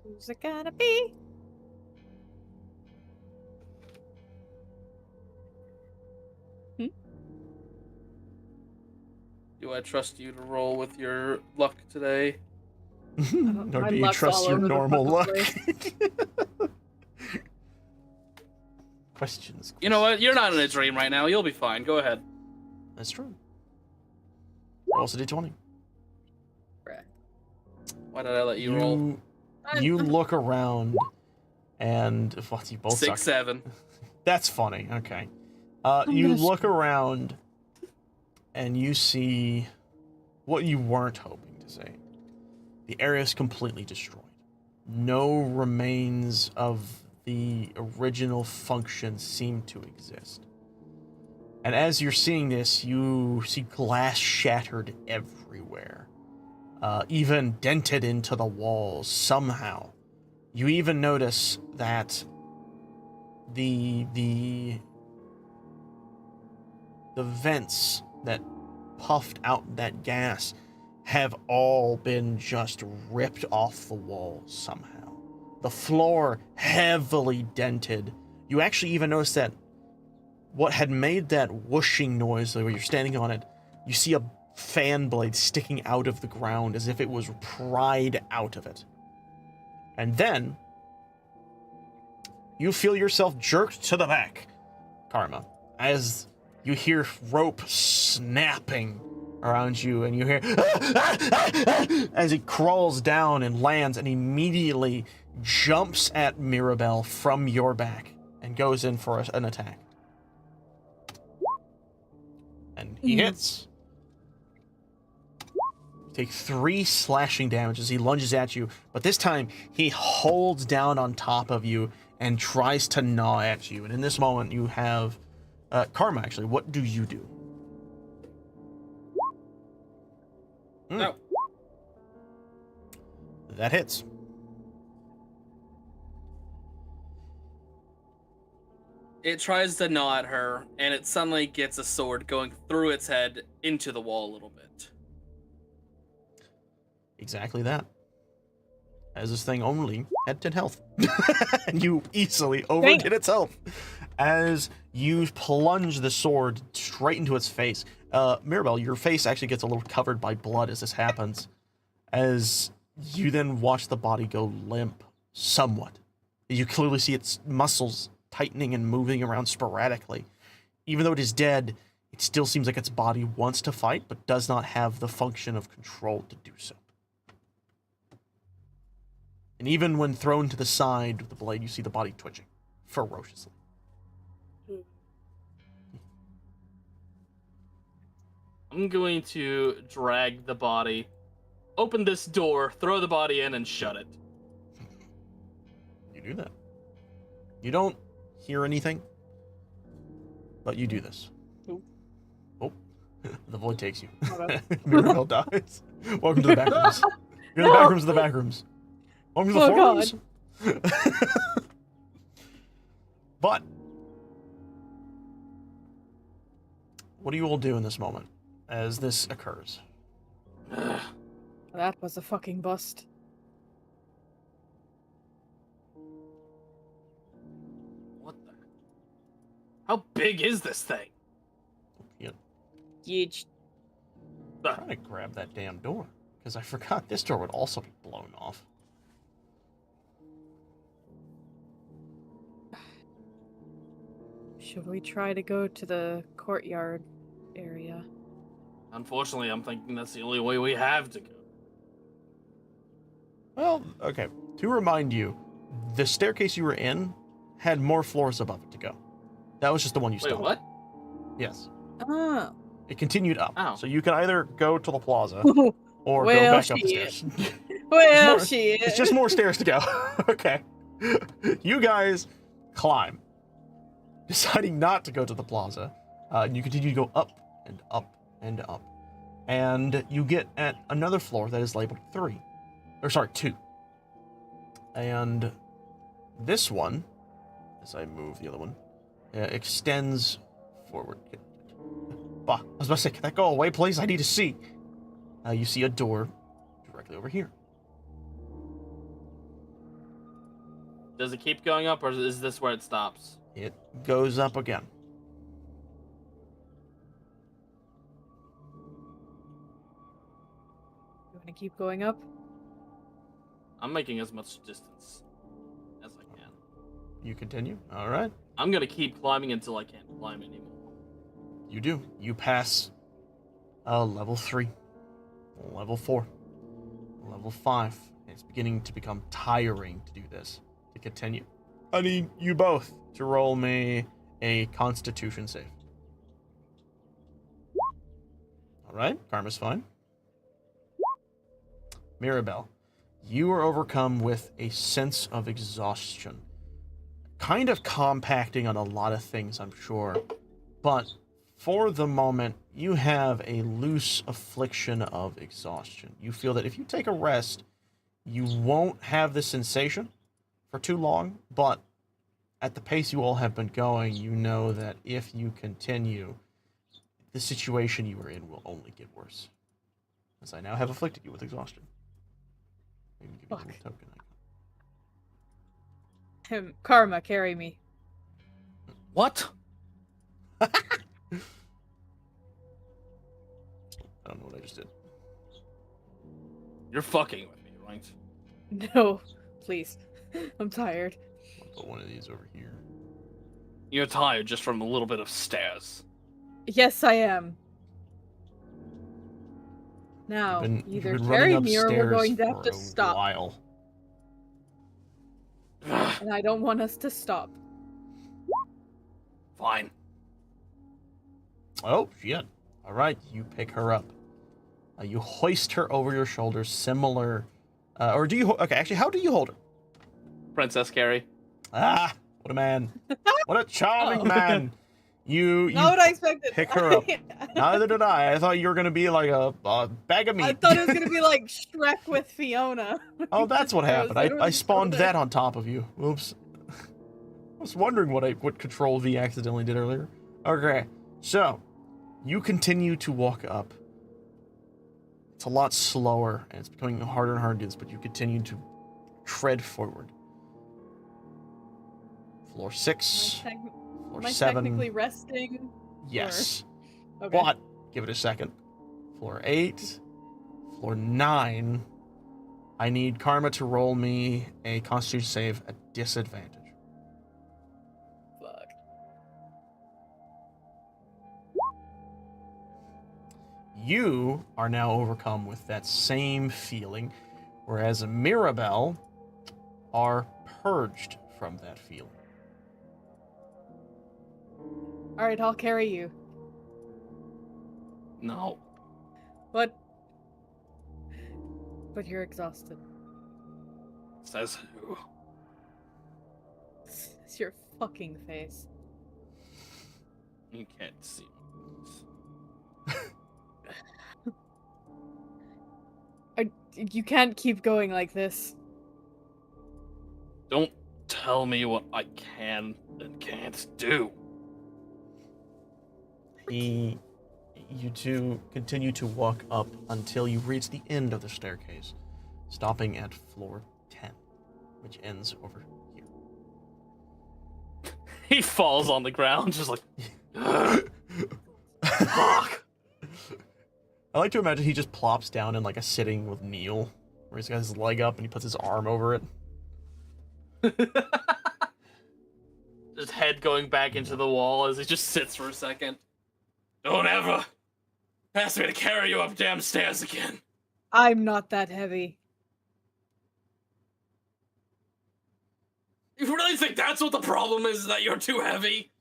Who's it gonna be? Do I trust you to roll with your luck today? Or My do you luck's trust all your over the normal luck? fucking Questions. You know what? You're not in a dream right now. You'll be fine. Go ahead. That's true. Roll us a d20. Why did I let you roll? You look around, and what, you both 6, suck. 7. That's funny. Okay. I'm You gonna look around, and you see what you weren't hoping to see. The area is completely destroyed. No remains of the original function seem to exist. And as you're seeing this, you see glass shattered everywhere, even dented into the walls somehow. You even notice that the vents that puffed out that gas have all been just ripped off the walls somehow. The floor heavily dented. You actually even notice that what had made that whooshing noise where you're standing on it, you see a fan blade sticking out of the ground as if it was pried out of it. And then you feel yourself jerked to the back, Karma, as you hear rope snapping around you, and you hear as he crawls down and lands and immediately jumps at Mirabelle from your back and goes in for an attack. And he hits. Take 3 slashing damage as he lunges at you, but this time he holds down on top of you and tries to gnaw at you. And in this moment, you have Karma. Actually, what do you do? No. That hits. It tries to gnaw at her, and it suddenly gets a sword going through its head into the wall a little bit. Exactly that. As this thing only had 10 health. And you easily overdid its health. As you plunge the sword straight into its face. Mirabelle, your face actually gets a little covered by blood as this happens. As you then watch the body go limp somewhat. You clearly see its muscles tightening and moving around sporadically. Even though it is dead, it still seems like its body wants to fight, but does not have the function of control to do so. And even when thrown to the side with the blade, you see the body twitching ferociously. I'm going to drag the body, open this door, throw the body in, and shut it. You do that. You don't hear anything, but you do this. Oh, the void takes you. Mirabelle dies. Welcome to the back rooms. You're in the back rooms of the back rooms. Welcome to the forums. But what do you all do in this moment as this occurs? That was a fucking bust. What the? How big is this thing? Huge. I'm trying to grab that damn door because I forgot this door would also be blown off. Should we try to go to the courtyard area? Unfortunately, I'm thinking that's the only way we have to go. Well, okay. To remind you, the staircase you were in had more floors above it to go. That was just the one you Wait, stopped. what? Yes. Oh. It continued up. Oh. So you can either go to the plaza or Well, go back up the shit. stairs. Well, more- shit. It's just more stairs to go. Okay. You guys climb. Deciding not to go to the plaza, you continue to go up and up and up. And you get at another floor that is labeled 3. Or sorry, 2. And this one, as I move the other one, extends forward. Bah, I was about to say, can that go away, please? I need to see. You see a door directly over here. Does it keep going up, or is this where it stops? It goes up again. You want to keep going up? I'm making as much distance as I can. You continue. All right. I'm gonna keep climbing until I can't climb anymore. You do. You pass level 3, level 4, level 5. It's beginning to become tiring to do this, to continue. I need you both to roll me a Constitution save. All right, Karma's fine. Mirabelle, you are overcome with a sense of exhaustion. Kind of compacting on a lot of things, I'm sure, but for the moment, you have a loose affliction of exhaustion. You feel that if you take a rest, you won't have this sensation for too long, but at the pace you all have been going, you know that if you continue, the situation you are in will only get worse. As I now have afflicted you with exhaustion. I can give you a little token. Karma, carry me. What? I don't know what I just did. You're fucking with me, right? No, please. I'm tired. I'll put one of these over here. You're tired just from a little bit of stairs. Yes, I am. Now, You've either been carry running me or we're upstairs going to have for to a stop. while. And I don't want us to stop. Fine. Oh, shit. All right, you pick her up. You hoist her over your shoulders, similar... or do you... Okay, actually, how do you hold her? Princess Carrie. Ah, what a man. What a charming Oh. man. You Not what I expected. pick her up. Neither did I. I thought you were going to be like a bag of meat. I thought it was going to be like Shrek with Fiona. Oh, that's what I was happened. I literally spawned so dead. that on top of you. Oops. I was wondering what Control V accidentally did earlier. Okay, so you continue to walk up. It's a lot slower, and it's becoming harder and harder to do this, but you continue to tread forward. Floor 6, floor Am I 7. technically resting? Yes, Okay. but give it a second. Floor 8, floor 9. I need Karma to roll me a Constitution save at disadvantage. Fuck. You are now overcome with that same feeling, whereas Mirabelle are purged from that feeling. All right, I'll carry you. No. But you're exhausted. Says who? It's your fucking face. You can't see. You can't keep going like this. Don't tell me what I can and can't do. You two continue to walk up until you reach the end of the staircase, stopping at floor 10, which ends over here. He falls on the ground, just like. Fuck. I like to imagine he just plops down in like a sitting with Neil, where he's got his leg up and he puts his arm over it. His head going back into the wall as he just sits for a second. Don't ever ask me to carry you up damn stairs again. I'm not that heavy. You really think that's what the problem is that you're too heavy?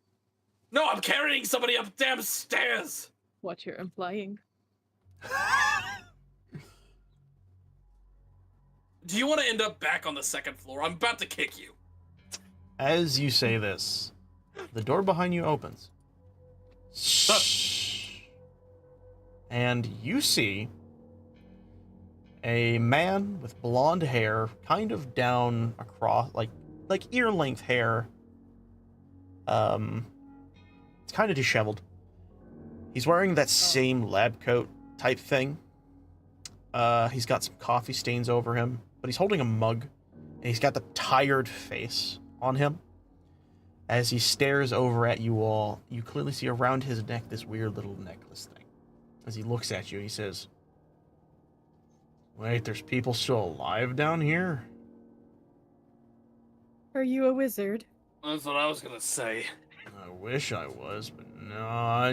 No, I'm carrying somebody up damn stairs. What you're implying? Do you want to end up back on the second floor? I'm about to kick you. As you say this, the door behind you opens. And you see a man with blonde hair, kind of down across, like ear-length hair. It's kind of disheveled. He's wearing that same lab coat type thing. He's got some coffee stains over him, but he's holding a mug, and he's got the tired face on him. As he stares over at you all, you clearly see around his neck this weird little necklace thing. As he looks at you, he says, "Wait, there's people still alive down here?" Are you a wizard? That's what I was gonna say. I wish I was, but no, I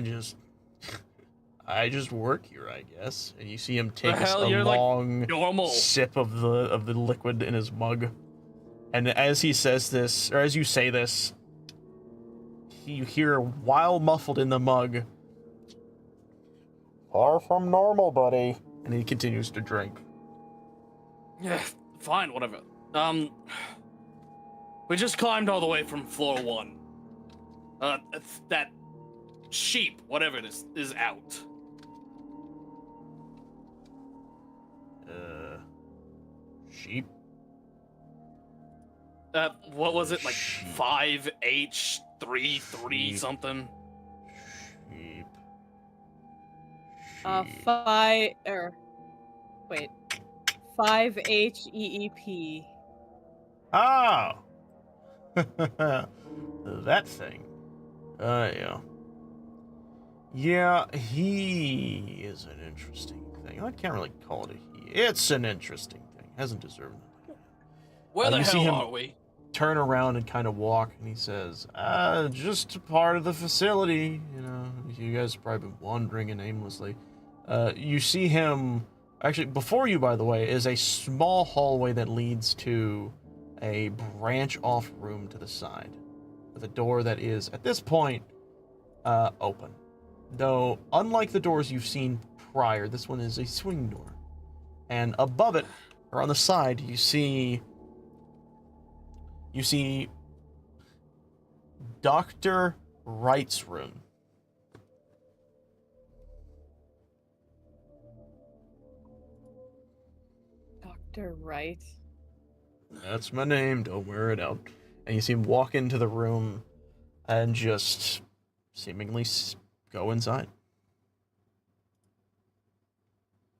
just work here, I guess. And you see him take hell, a you're like long normal. sip of the liquid in his mug. And as he says this, or as you say this, you hear, while muffled in the mug, "Far from normal, buddy." And he continues to drink. Yeah, fine, whatever. We just climbed all the way from floor 1. That sheep, whatever it is out. Sheep. What was it, like Sheep. 5H33 Sheep. something? Sheep. Sheep. 5HEEP. Oh! That thing. Yeah. Yeah, he is an interesting thing. I can't really call it a he. It's an interesting thing. Hasn't deserved it. Where the you see hell him- are we? Turn around and kind of walk, and he says, just a part of the facility. You know, you guys have probably been wandering and aimlessly. You see him, actually, before you, by the way, is a small hallway that leads to a branch-off room to the side, with a door that is, at this point, open. Though, unlike the doors you've seen prior, this one is a swing door. And above it, or on the side, you see Dr. Wright's room. Dr. Wright. That's my name, don't wear it out. And you see him walk into the room and just seemingly go inside.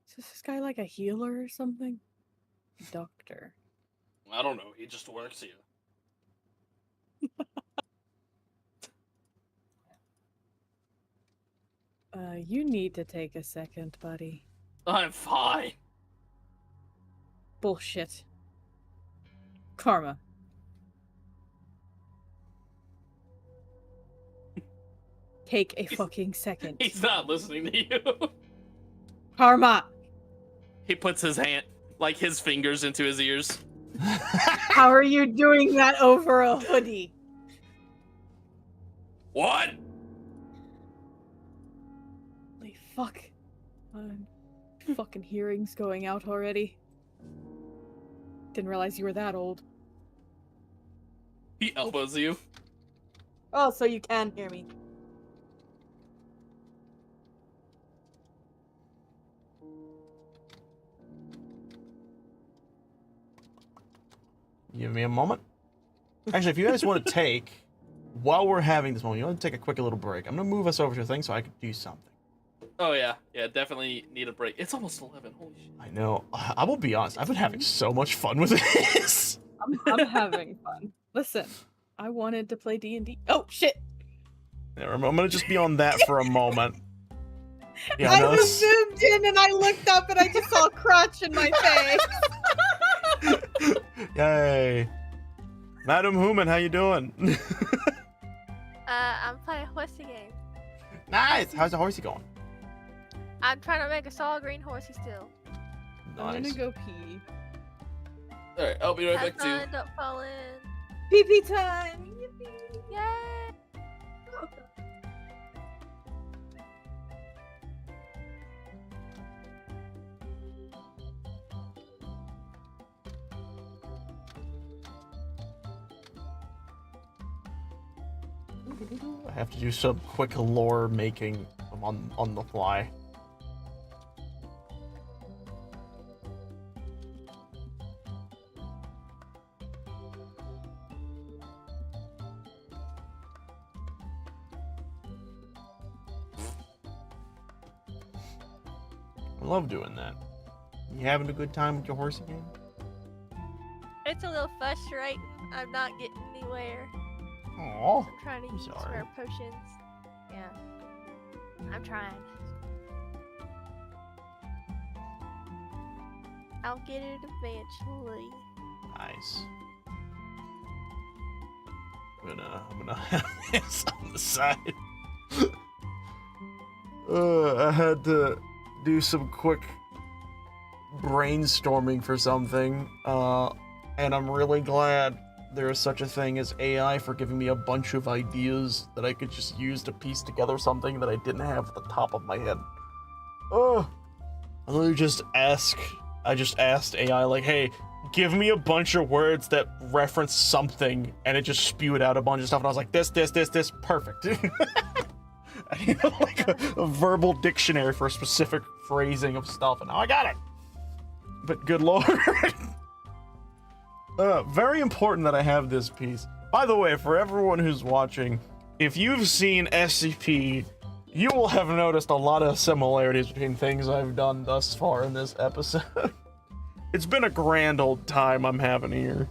Is this guy like a healer or something? Doctor. I don't know. He just works here. You need to take a second, buddy. I'm fine. Bullshit. Karma. Take a fucking second. He's not listening to you. Karma! He puts his hand, like his fingers, into his ears. How are you doing that over a hoodie? What? Holy fuck. Fucking hearing's going out already. Didn't realize you were that old. He elbows you. Oh, so you can hear me. Give me a moment. Actually, if you guys want to take, while we're having this moment, you want to take a quick little break. I'm going to move us over to a thing so I can do something. Oh yeah, definitely need a break. It's almost 11. Holy shit. I know. I will be honest. I've been having so much fun with this. I'm having fun. Listen, I wanted to play D&D. Oh, shit! Yeah, I'm going to just be on that for a moment. Yeah, I no, was zoomed in and I looked up and I just saw a crotch in my face. Yay. Madam Human, how you doing? I'm playing a horsey game. Nice. How's the horsey going? I'm trying to make a solid green horsey still. I'm Nice. gonna go pee. Alright, I'll be right Have back too. fun, don't fall in. Pee-pee time! Yippee! Yay! I have to do some quick lore making on the fly. I love doing that. You having a good time with your horsey game? It's a little frustrating. I'm not getting anywhere. Aww. I'm trying to I'm use sorry. rare potions. Yeah. I'm trying. I'll get it eventually. Nice. I'm gonna have this on the side. I had to do some quick brainstorming for something, and I'm really glad there is such a thing as AI for giving me a bunch of ideas that I could just use to piece together something that I didn't have at the top of my head. I literally just asked AI, like, hey, give me a bunch of words that reference something, and it just spewed out a bunch of stuff, and I was like, this, perfect. I need like a verbal dictionary for a specific phrasing of stuff, and now I got it. But good lord. Very important that I have this piece. By the way, for everyone who's watching, if you've seen SCP, you will have noticed a lot of similarities between things I've done thus far in this episode. It's been a grand old time I'm having here.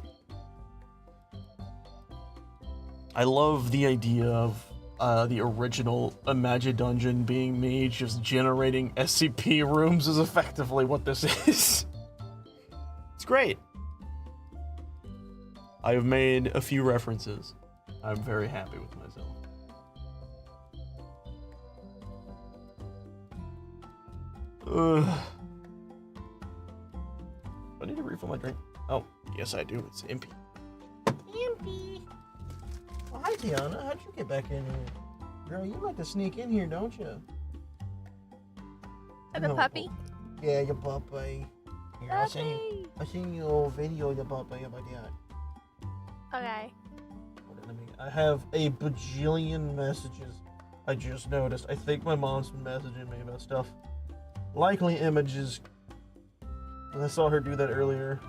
I love the idea of the original Imagine Dungeon being made, just generating SCP rooms is effectively what this is. It's great. I have made a few references. I'm very happy with myself. Ugh. I need to refill my drink. Oh, yes I do. It's empty. Impy. Oh, hi, Tiana. How'd you get back in here? Girl, you like to sneak in here, don't you? I'm a puppy. Yeah, your puppy. Here, I'll send you a video of your puppy about that. Okay. I have a bajillion messages I just noticed. I think my mom's been messaging me about stuff. Likely images. I saw her do that earlier.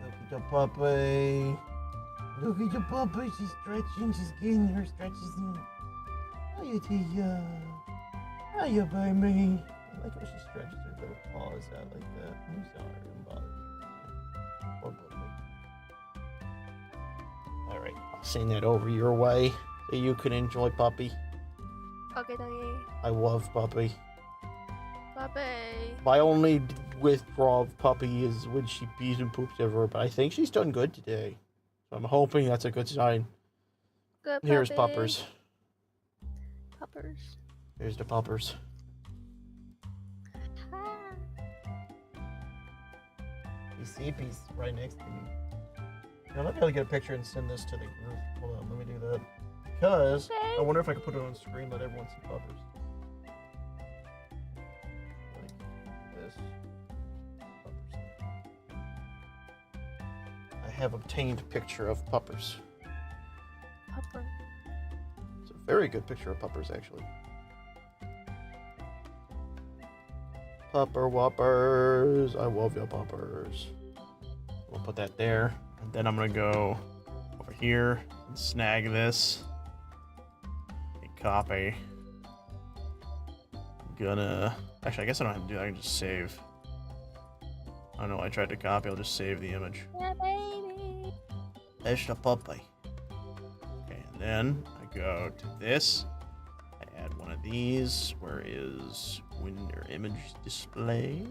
Look at your puppy. Look at your puppy. She's stretching. She's getting her stretches in. Hiya, Tia. Hiya, baby. I like how she stretches her little paws out like that. I'm sorry, I'm bothering you. Poor puppy. Alright, I'll send that over your way so you can enjoy Puppy. Okay, doggy. I love Puppy. Puppy. My only withdrawal of Puppy is when she pees and poops everywhere, but I think she's done good today. So I'm hoping that's a good sign. Good puppy. Here's Puppers. Puppers. Here's the Puppers. Ah. You see Peace right next to me. Now, let me get a picture and send this to the group. Hold on, let me do that. Because Okay. I wonder if I could put it on screen, let everyone see Puppers. Like this. Puppers. I have obtained a picture of Puppers. Pupper. It's a very good picture of Puppers, actually. Pupper Whoppers. I love your Puppers. We'll put that there. And then I'm gonna go over here and snag this. A copy. Gonna... Actually, I guess I don't have to do that. I can just save. I don't know why I tried to copy. I'll just save the image. Yeah, baby. There's the puppy. Okay, and then I go to this. I add one of these. Where is Window image display?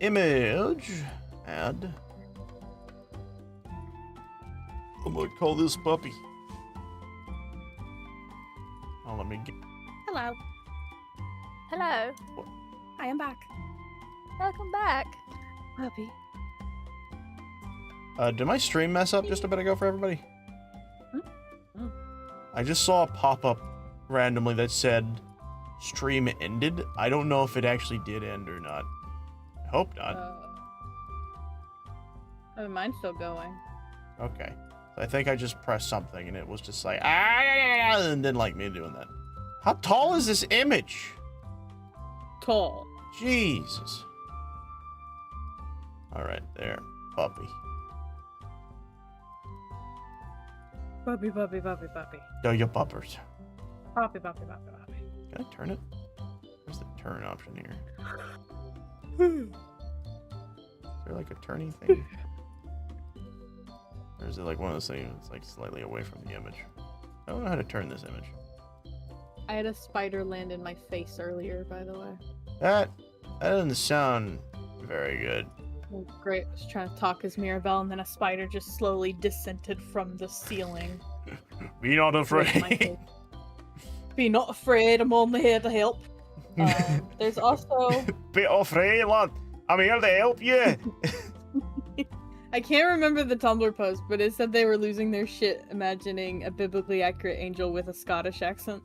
Image. Add. I'm gonna call this Puppy. Oh, let me get. Hello. Hello. I am back. Welcome back. Puppy. Did my stream mess up just a bit ago for everybody? Hmm? I just saw a pop-up randomly that said stream ended. I don't know if it actually did end or not. I hope not. I mean, mine's still going. Okay. So I think I just pressed something and it was just like, and didn't like me doing that. How tall is this image? Tall. Jesus. Alright, there. Puppy. Puppy, puppy, puppy, puppy. Do your puppers. Puppy, puppy, puppy, puppy. Can I turn it? Where's the turn option here? Is there like a turning thing? Or is it like one of those things that's like slightly away from the image? I don't know how to turn this image. I had a spider land in my face earlier, by the way. That doesn't sound very good. Oh, great. I was trying to talk as Mirabelle, and then a spider just slowly descended from the ceiling. Be not towards my afraid. face. Be not afraid, I'm only here to help. There's also... Be afraid, lad. I'm here to help you. I can't remember the Tumblr post, but it said they were losing their shit imagining a biblically accurate angel with a Scottish accent.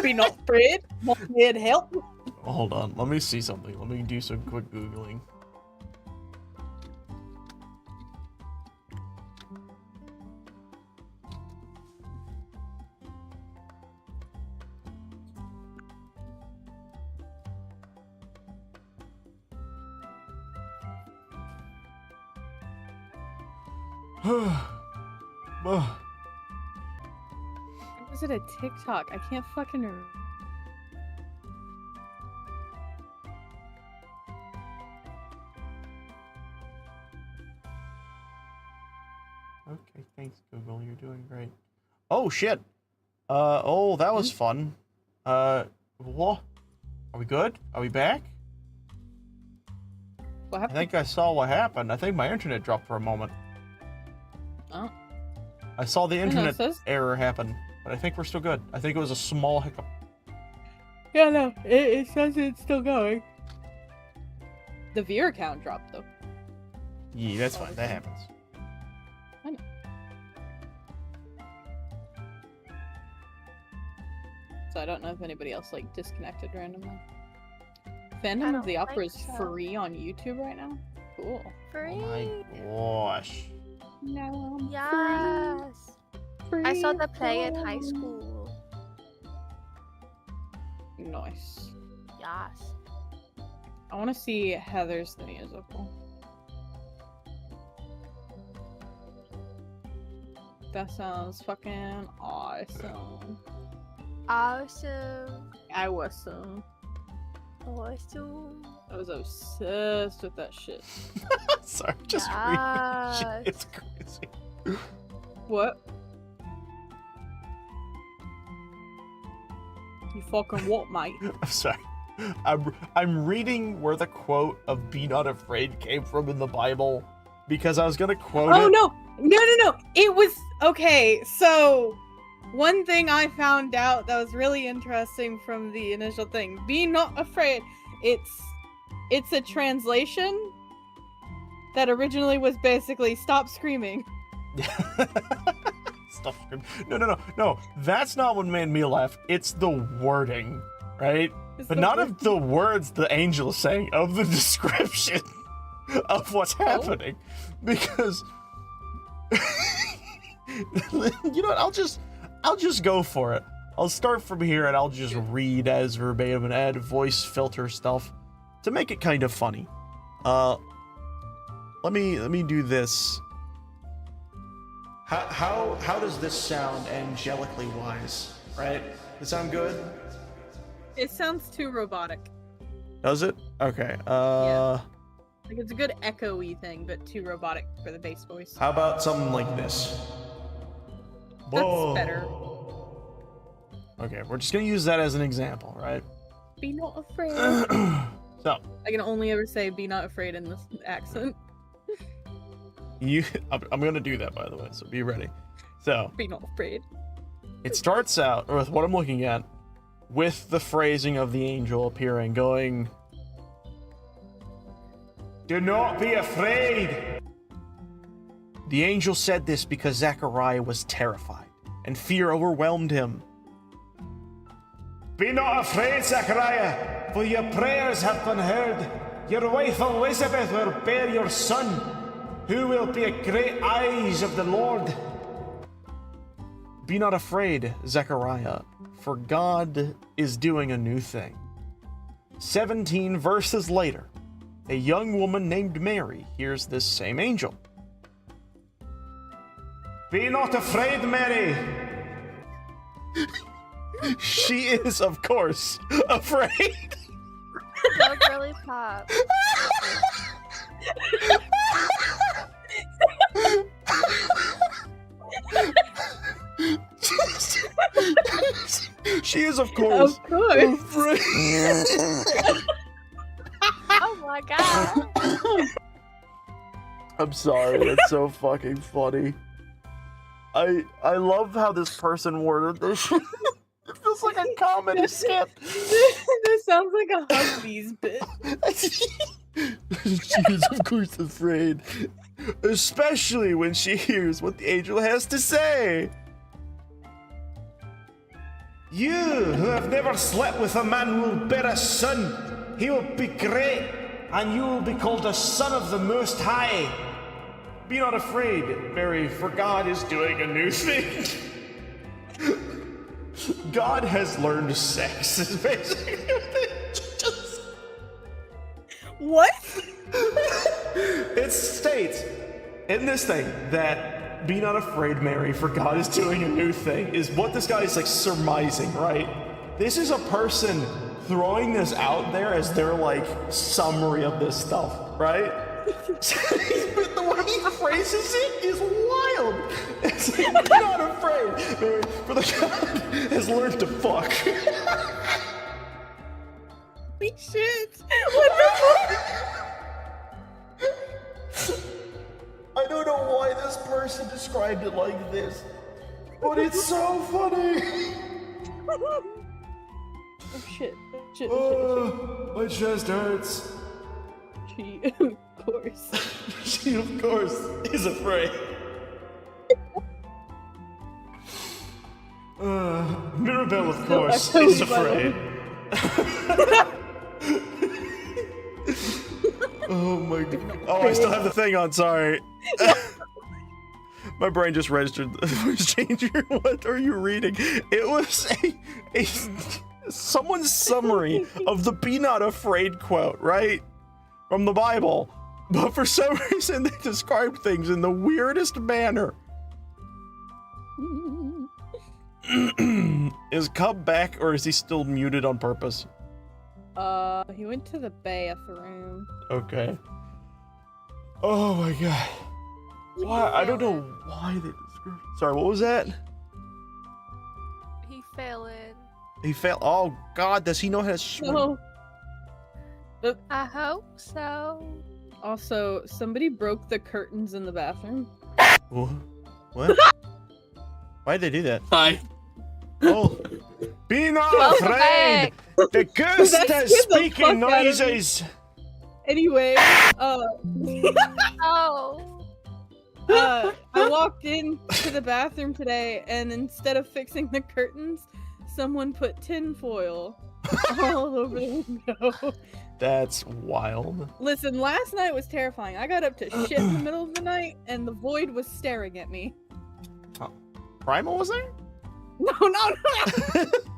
Be not afraid, I'm only here to help. Hold on, let me see something. Let me do some quick Googling. Was it a TikTok? I can't fucking remember. Okay, thanks, Google. You're doing great. Oh, shit. Oh, that was fun. What? Are we good? Are we back? What I happened? think I saw what happened. I think my internet dropped for a moment. Oh. I saw the know, internet it says- error happen, but I think we're still good. I think it was a small hiccup. Yeah, no, it says it's still going. The viewer count dropped though. Yeah, that's fine. That happens. I know. So I don't know if anybody else like disconnected randomly. Phantom I of the don't Opera think is so. free on YouTube right now. Cool. Free. Oh my gosh. No, I'm Yes. free. I saw the play in for high you. school. Nice. Yes. I want to see Heather's the musical. That sounds fucking awesome. Awesome. I was so. Awesome. I was obsessed with that shit. Sorry, just reading Yes. shit. It's crazy. What? You fucking what, mate? I'm sorry. I'm reading where the quote of "Be not afraid" came from in the Bible because I was gonna quote Oh it. no! It was okay. So, one thing I found out that was really interesting from the initial thing: "Be not afraid." It's a translation that originally was basically "Stop screaming." Stop screaming. No. That's not what made me laugh. It's the wording, right? It's But the not word- of the words the angel is saying, of the description of what's happening. Because you know what, I'll just go for it. I'll start from here and I'll just read as verbatim and add voice filter stuff to make it kind of funny. Let me do this. How does this sound angelically wise? Right? Does it sound good? It sounds too robotic. Does it? Okay. Yeah. Like it's a good echoey thing, but too robotic for the bass voice. How about something like this? That's Whoa. better. Okay, we're just gonna use that as an example, right? Be not afraid. So I can only ever say "be not afraid" in this accent. I'm gonna do that, by the way, so be ready. So Be not afraid. it starts out with what I'm looking at, with the phrasing of the angel appearing, going, "Do not be afraid." The angel said this because Zechariah was terrified, and fear overwhelmed him. "Be not afraid, Zechariah, for your prayers have been heard. Your wife Elizabeth will bear your son, who will be a great eyes of the Lord. Be not afraid, Zechariah, for God is doing a new thing." 17 verses later, a young woman named Mary hears this same angel. "Be not afraid, Mary." She is, of course, afraid. Don't really pop. She is, of course, Of course. afraid. Oh my god. I'm sorry, that's so fucking funny. I love how this person worded this. It feels like a comedy skit. This sounds like a Huggies bit. She is, of course, afraid. Especially when she hears what the angel has to say. "You who have never slept with a man will bear a son. He will be great, and you will be called the Son of the Most High. Be not afraid, Mary, for God is doing a new thing." God has learned sex, is basically what it just... What? It states in this thing that Be not afraid, Mary, for God is doing a new thing, is what this guy is like surmising, right? This is a person throwing this out there as their like summary of this stuff, right? The way he phrases it is wild. It's like, be not afraid, Mary, for the God has learned to fuck. Holy shit! What the fuck? I don't know why this person described it like this, but it's so funny. Oh shit. Shit. My chest hurts. She, of course. She, of course, is afraid. Mirabelle, of course, is afraid. Oh my god. Oh, I still have the thing on, sorry. My brain just registered the voice changer. What are you reading? It was someone's summary of the Be Not Afraid quote, right? From the Bible. But for some reason, they described things in the weirdest manner. Is Cub back, or is he still muted on purpose? He went to the bathroom. Okay. Oh my god. Why? I don't know why they described. Sorry, what was that? He fell in. He fell. Oh god, does he know how to swim? No. I hope so. Also, somebody broke the curtains in the bathroom. What? Why did they do that? Hi. Oh. Be not Welcome afraid! back. The ghost That has scared the speaking fuck out of me. noises! Anyway, Oh. I walked into the bathroom today, and instead of fixing the curtains, someone put tinfoil all over the window. That's wild. Listen, last night was terrifying. I got up to shit in the middle of the night, and the void was staring at me. Primal was there? No.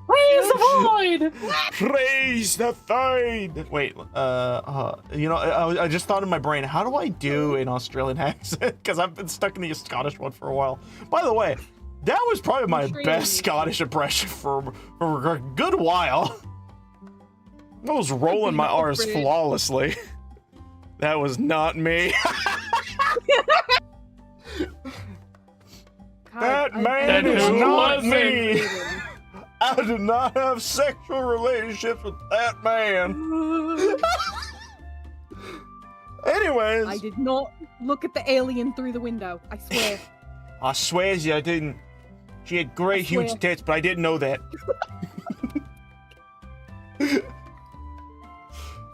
Praise the void! Praise the void! Wait, you know, I just thought in my brain, how do I do an Australian accent? Because I've been stuck in the Scottish one for a while. By the way, that was probably my best Scottish impression for a good while. I was rolling my R's flawlessly. That was not me. That man is not me. I did not have sexual relationships with that man. Anyways. I did not look at the alien through the window. I swear. I swear to you, I didn't. She had great, huge tits, but I didn't know that.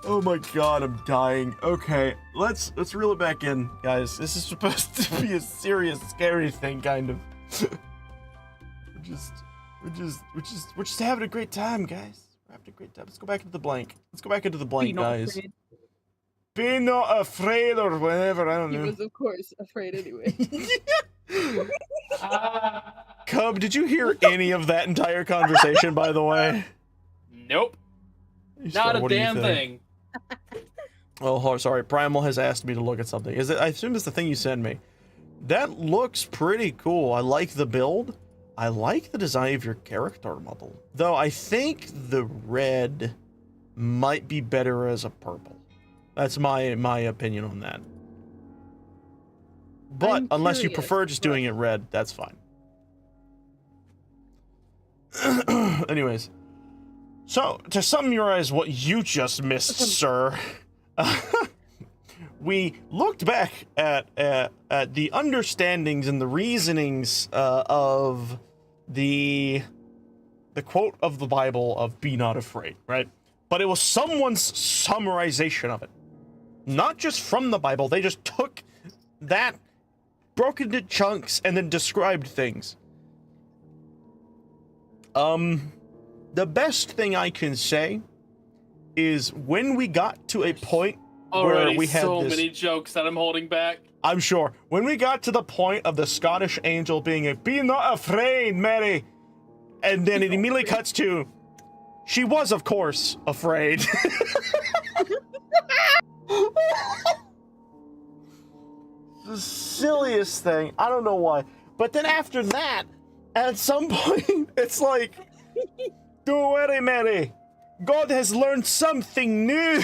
Oh my god, I'm dying. Okay, let's reel it back in, guys. This is supposed to be a serious, scary thing, kind of. We're just having a great time, guys. We're having a great time. Let's go back into the blank. Let's go back into the blank, guys. Afraid. Be not afraid or whatever, I don't He know. was, of course, afraid anyway. Cub, did you hear any of that entire conversation, by the way? Nope. Not a What do you damn think? thing. Oh, sorry. Primal has asked me to look at something. Is it? I assume it's the thing you sent me. That looks pretty cool. I like the build. I like the design of your character model. Though I think the red might be better as a purple. That's my opinion on that. But I'm unless you curious, prefer just doing it red, that's fine. Anyways. So, to summarize what you just missed, sir, we looked back at the understandings and the reasonings of the quote of the Bible of "Be not afraid," right? But it was someone's summarization of it, not just from the Bible. They just took that, broke into chunks, and then described things. The best thing I can say is when we got to a point Already where we had so this, many jokes that I'm holding back. I'm sure, when we got to the point of the Scottish angel being a "Be not afraid, Mary," and then it immediately cuts to, she was, of course, afraid. the silliest thing. I don't know why. But then after that, at some point, it's like, don't worry, Mary. God has learned something new.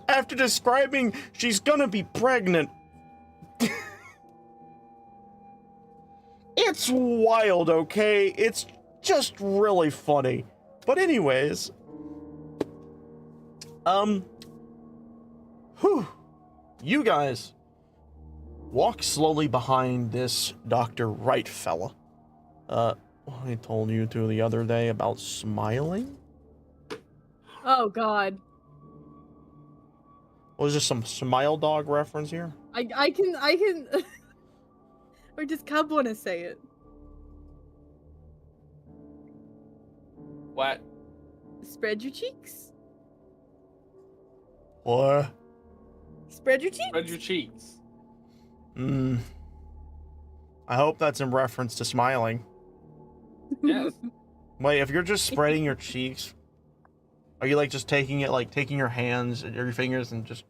After describing she's gonna be pregnant. It's wild, okay? It's just really funny. But anyways, you guys walk slowly behind this Dr. Wright fella. I told you to the other day about smiling? Oh God. Was there some Smile Dog reference here? I can or does Cub want to say it? What? Spread your cheeks. What? Spread your cheeks. Spread your cheeks. I hope that's in reference to smiling. Yes. Wait, if you're just spreading your cheeks, are you like just taking your hands or your fingers and just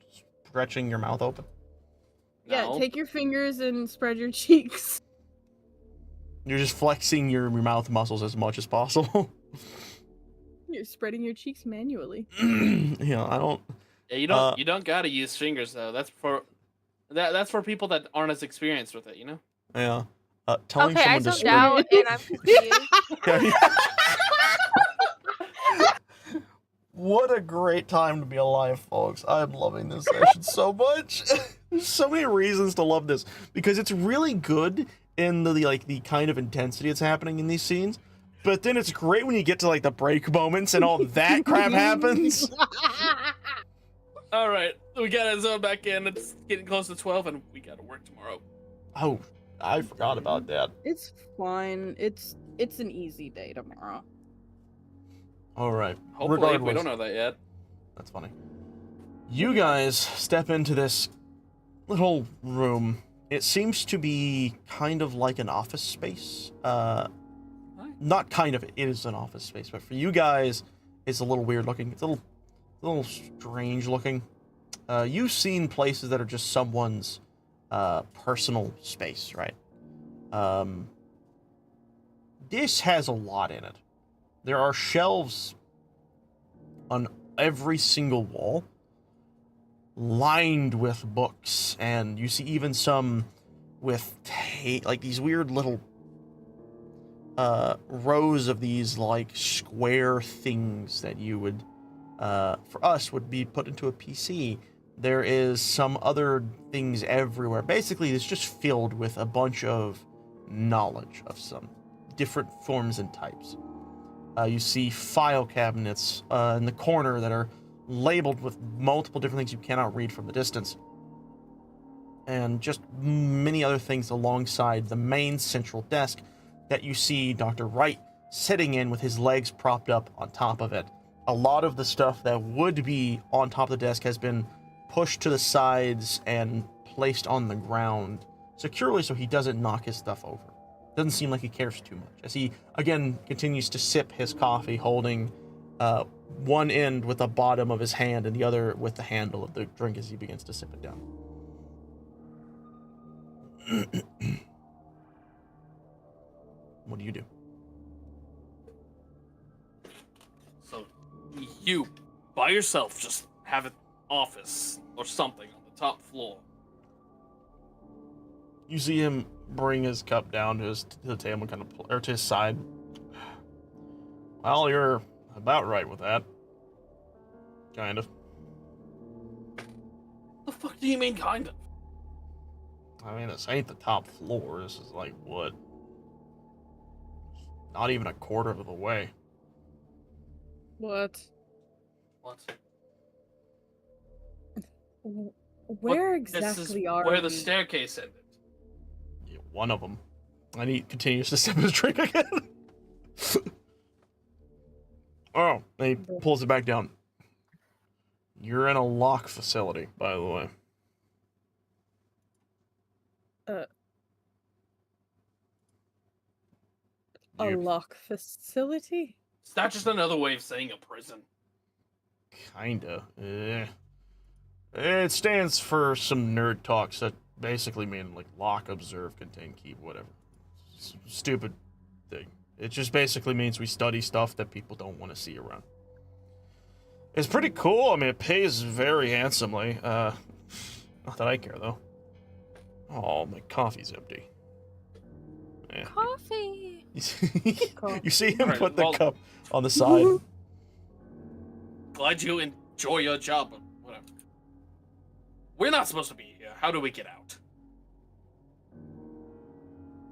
stretching your mouth open? Yeah, No. take your fingers and spread your cheeks. You're just flexing your mouth muscles as much as possible. You're spreading your cheeks manually. Yeah, I don't. Yeah, you don't gotta use fingers though. That's for people that aren't as experienced with it, you know? Yeah. Telling Okay, I someone to zoned spread. out and I'm confused. What a great time to be alive, folks. I'm loving this session so much. There's so many reasons to love this because it's really good in the kind of intensity it's happening in these scenes. But then it's great when you get to like the break moments and all that crap happens. All right, we gotta zone back in. It's getting close to 12, and we gotta work tomorrow. Oh, I forgot about that. It's fine. It's an easy day tomorrow. All right. Hopefully, we Regardless, don't know that yet. that's funny. You guys step into this little room. It seems to be kind of like an office space. Not kind of, it is an office space, but for you guys, it's a little weird looking. It's a little strange looking. You've seen places that are just someone's personal space, right? This has a lot in it. There are shelves on every single wall lined with books, and you see even some with like these weird little rows of these like square things that you would for us would be put into a PC. There is some other things everywhere. Basically, it's just filled with a bunch of knowledge of some different forms and types. You see file cabinets in the corner that are labeled with multiple different things you cannot read from the distance. And just many other things alongside the main central desk that you see Dr. Wright sitting in with his legs propped up on top of it. A lot of the stuff that would be on top of the desk has been pushed to the sides and placed on the ground securely so he doesn't knock his stuff over. Doesn't seem like he cares too much, as he, again, continues to sip his coffee, holding one end with the bottom of his hand and the other with the handle of the drink as he begins to sip it down. What do you do? So, you, by yourself, just have an office or something on the top floor. You see him bring his cup down to the table, kind of, or to his side. Well, you're about right with that. Kind of. The fuck do you mean, kind of? I mean, this ain't the top floor. This is like, what? Not even a quarter of the way. What? What? Where This exactly is are where we? the staircase ended. Yeah, one of them. And he continues to sip his drink again. Oh, and he pulls it back down. You're in a lock facility, by the way. A You- lock facility? Is that just another way of saying a prison? Kinda. It stands for some nerd talks that basically mean like lock, observe, contain, keep, whatever. Stupid thing. It just basically means we study stuff that people don't want to see around. It's pretty cool. I mean, it pays very handsomely. Not that I care, though. Oh, my coffee's empty. Eh. Coffee. You see him Alright, put the well- cup on the side. Glad you enjoy your job, but whatever. We're not supposed to be here. How do we get out?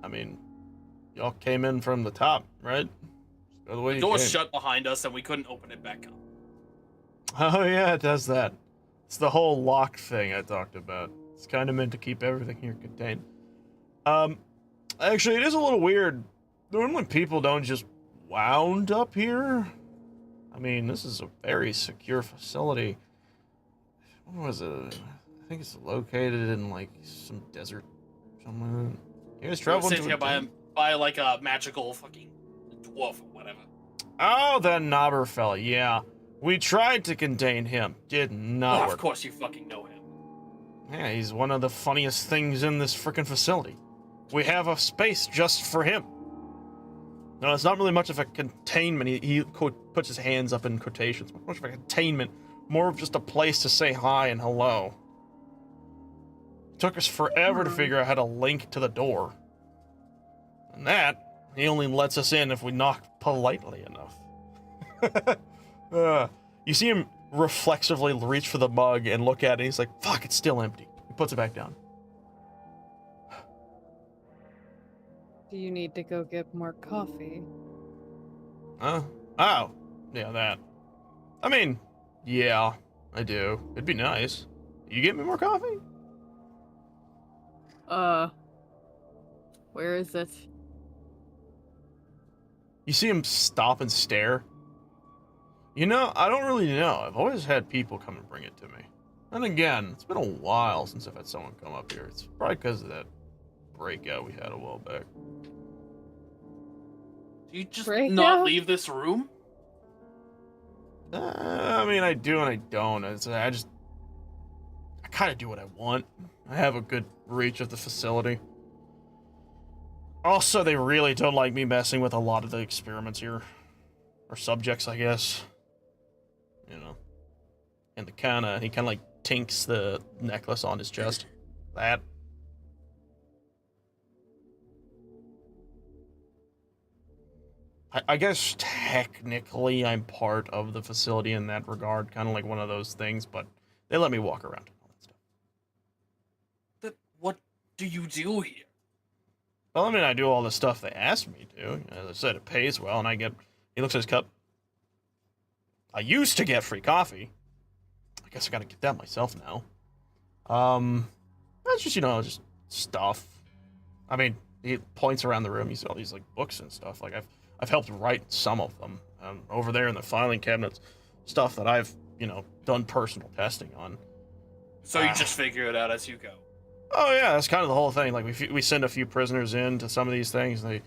I mean, y'all came in from the top, right? Just go the way The you door's came. shut behind us, and we couldn't open it back up. Oh yeah, it does that. It's the whole lock thing I talked about. It's kind of meant to keep everything here contained. Actually, it is a little weird. Normally people don't just wound up here. I mean, this is a very secure facility. What was it? I think it's located in like some desert somewhere. You guys traveled Sit to here by like a magical fucking dwarf or whatever. Oh, that knobber fella, yeah. We tried to contain him. Did not Oh, work. of course you fucking know him. Yeah, he's one of the funniest things in this frickin' facility. We have a space just for him. No, it's not really much of a containment. He puts his hands up in quotations. Not much of a containment. More of just a place to say hi and hello. It took us forever to figure out how to link to the door. And that, he only lets us in if we knock politely enough. You see him reflexively reach for the mug and look at it, and he's like, fuck, it's still empty. He puts it back down. Do you need to go get more coffee? Huh? Oh. Yeah, that. I mean, yeah, I do. It'd be nice. You get me more coffee? Where is it? You see him stop and stare. You know, I don't really know. I've always had people come and bring it to me. And again, it's been a while since I've had someone come up here. It's probably because of that breakout we had a while back. Do you just Breakout? not leave this room? I mean, I do and I don't. I kind of do what I want. I have a good reach of the facility. Also, they really don't like me messing with a lot of the experiments here. Or subjects, I guess. You know. And he kind of like tinks the necklace on his chest. That. I guess technically I'm part of the facility in that regard. Kind of like one of those things, but they let me walk around and all that stuff. What do you do here? Well, I mean, I do all the stuff they asked me to. As I said, it pays well, and I get... He looks at his cup. I used to get free coffee. I guess I gotta get that myself now. That's just, just stuff. I mean, he points around the room. You see all these, like, books and stuff. Like, I've helped write some of them. Over there in the filing cabinets, stuff that I've, done personal testing on. So you just figure it out as you go. Oh yeah, that's kind of the whole thing. Like we send a few prisoners in to some of these things, and they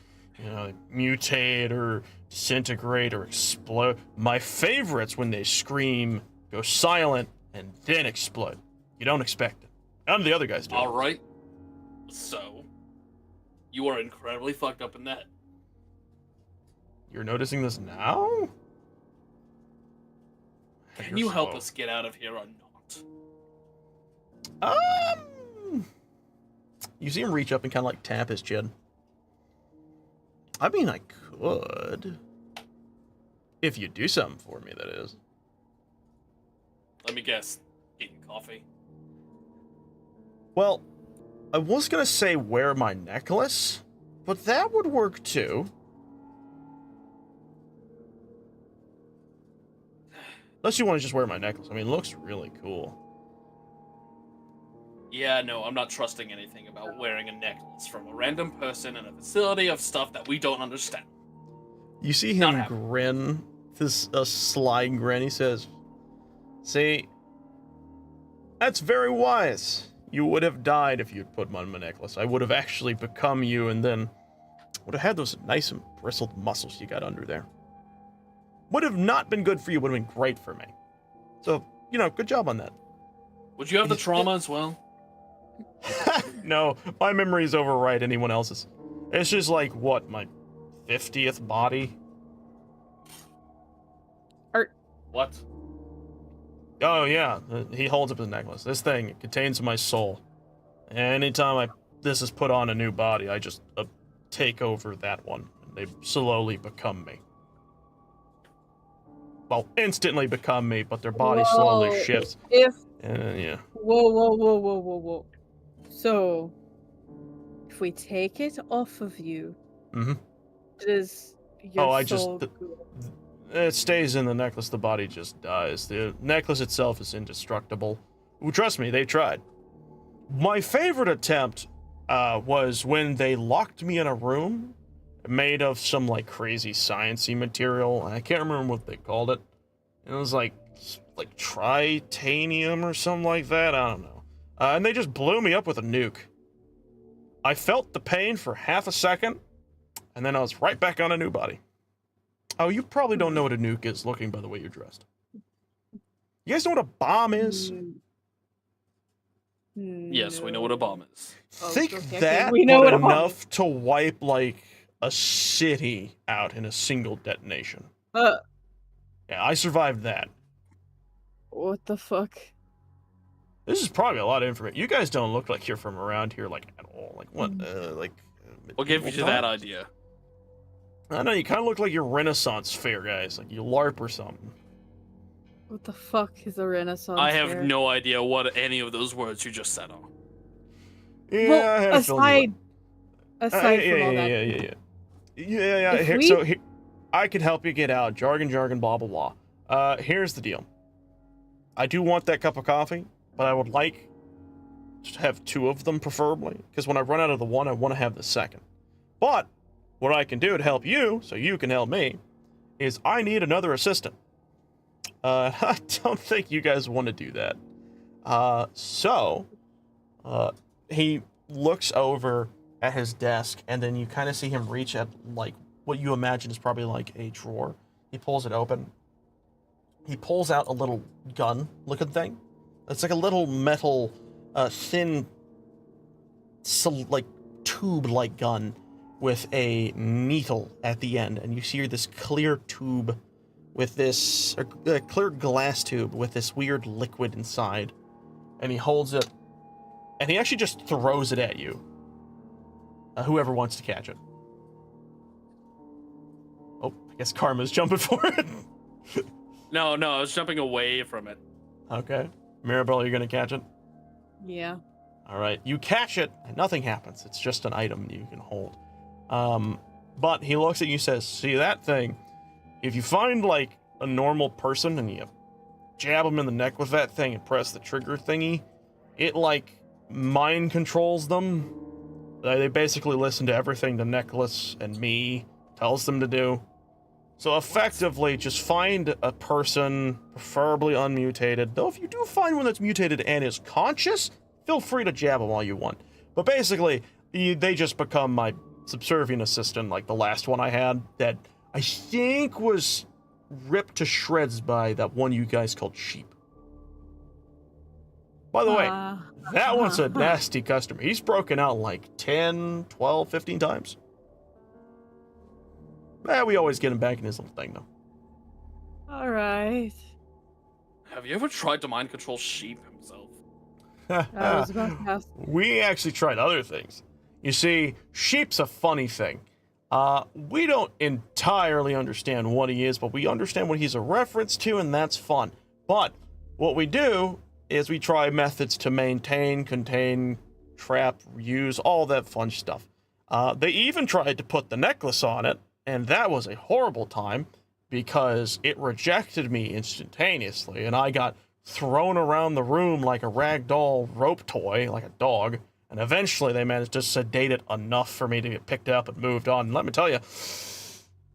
mutate or disintegrate or explode. My favorite's when they scream, go silent, and then explode. You don't expect it. None of the other guys do. All right. So, you are incredibly fucked up in that. You're noticing this now? Can you help us get out of here or not? You see him reach up and kind of like tap his chin. I mean, I could. If you do something for me, that is. Let me guess. Get you coffee. Well, I was gonna say wear my necklace, but that would work too. Unless you want to just wear my necklace. I mean, it looks really cool. Yeah, no, I'm not trusting anything about wearing a necklace from a random person in a facility of stuff that we don't understand. You see Not him happening. grin, a sly grin. He says, "See, that's very wise. You would have died if you'd put on my necklace. I would have actually become you and then would have had those nice and bristled muscles you got under there. Would have not been good for you, would have been great for me. So, good job on that. Would you have the trauma as well? No, my memories override anyone else's. It's just like, what, my 50th body? What? Oh, yeah, he holds up his necklace. This thing contains my soul. Anytime this is put on a new body, I just take over that one. And they slowly become me. Well, instantly become me, but their body slowly Whoa, shifts. If Yeah. whoa. So, if we take it off of you, Mm-hmm. does your Oh, soul it stays in the necklace, the body just dies. The necklace itself is indestructible. Trust me, they tried. My favorite attempt was when they locked me in a room made of some like crazy sciencey material. I can't remember what they called it. It was like tritanium or something like that. I don't know. And they just blew me up with a nuke. I felt the pain for half a second, and then I was right back on a new body. Oh, you probably don't know what a nuke is, looking by the way you're dressed. You guys know what a bomb is? Yes, we know what a bomb is. Think okay, that, we know but what a bomb enough to wipe, like, a city out in a single detonation. Yeah, I survived that. What the fuck? This is probably a lot of information. You guys don't look like you're from around here, like, at all. Like, what, What gave you medieval that times? idea? I don't know, you kind of look like you're Renaissance fair guys. Like, you LARP or something. What the fuck is a Renaissance I have fair? no idea what any of those words you just said are. Yeah, Well, I had a feeling aside you would. from all that, Yeah. If Here, we- so here, I can help you get out. Jargon, blah, blah, blah. Here's the deal. I do want that cup of coffee, but I would like to have two of them, preferably, because when I run out of the one, I want to have the second. But what I can do to help you, so you can help me, is I need another assistant. I don't think you guys want to do that. He looks over at his desk, and then you kind of see him reach at, like, what you imagine is probably like a drawer. He pulls it open. He pulls out a little gun-looking thing. It's like a little metal, thin, like, tube-like gun with a needle at the end, and you see this clear tube with this clear glass tube with this weird liquid inside, and he holds it, and he actually just throws it at you. Whoever wants to catch it. Oh, I guess Karma's jumping for it. No, I was jumping away from it. Okay, Mirabelle, you're gonna catch it. yeah. All right, you catch it, and nothing happens. It's just an item you can hold. But he looks at you and says, see that thing? If you find, like, a normal person and you jab them in the neck with that thing and press the trigger thingy, it, like, mind controls them. They basically listen to everything the necklace and me tells them to do. So effectively, just find a person, preferably unmutated. Though if you do find one that's mutated and is conscious, feel free to jab them all you want. But basically, they just become my subservient assistant, like the last one I had, that I think was ripped to shreds by that one you guys called Sheep. By the way, that one's a nasty customer. He's broken out like 10, 12, 15 times. We always get him back in his little thing, though. All right. Have you ever tried to mind control Sheep himself? I was about to ask. We actually tried other things. You see, Sheep's a funny thing. We don't entirely understand what he is, but we understand what he's a reference to, and that's fun. But what we do is we try methods to maintain, contain, trap, use, all that fun stuff. They even tried to put the necklace on it, and that was a horrible time because it rejected me instantaneously, and I got thrown around the room like a ragdoll rope toy, like a dog, and eventually they managed to sedate it enough for me to get picked up and moved on. And let me tell you,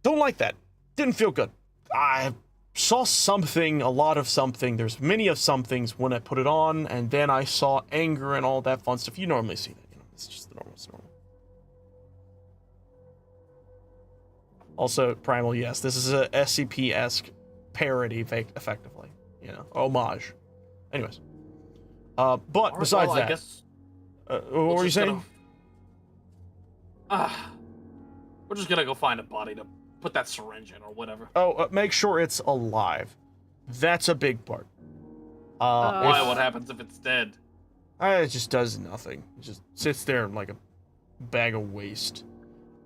don't like that. Didn't feel good. I saw something, a lot of something. There's many of some things when I put it on, and then I saw anger and all that fun stuff. You normally see that, you know. It's just the normal. It's normal. Also, Primal, yes, this is a SCP-esque parody, effectively. You know, homage. Anyways. But Alright, besides well, that, I guess what we're were you just saying? we're just gonna go find a body to put that syringe in or whatever. Oh, make sure it's alive. That's a big part. Why? if- What happens if it's dead? It just does nothing. It just sits there like a bag of waste.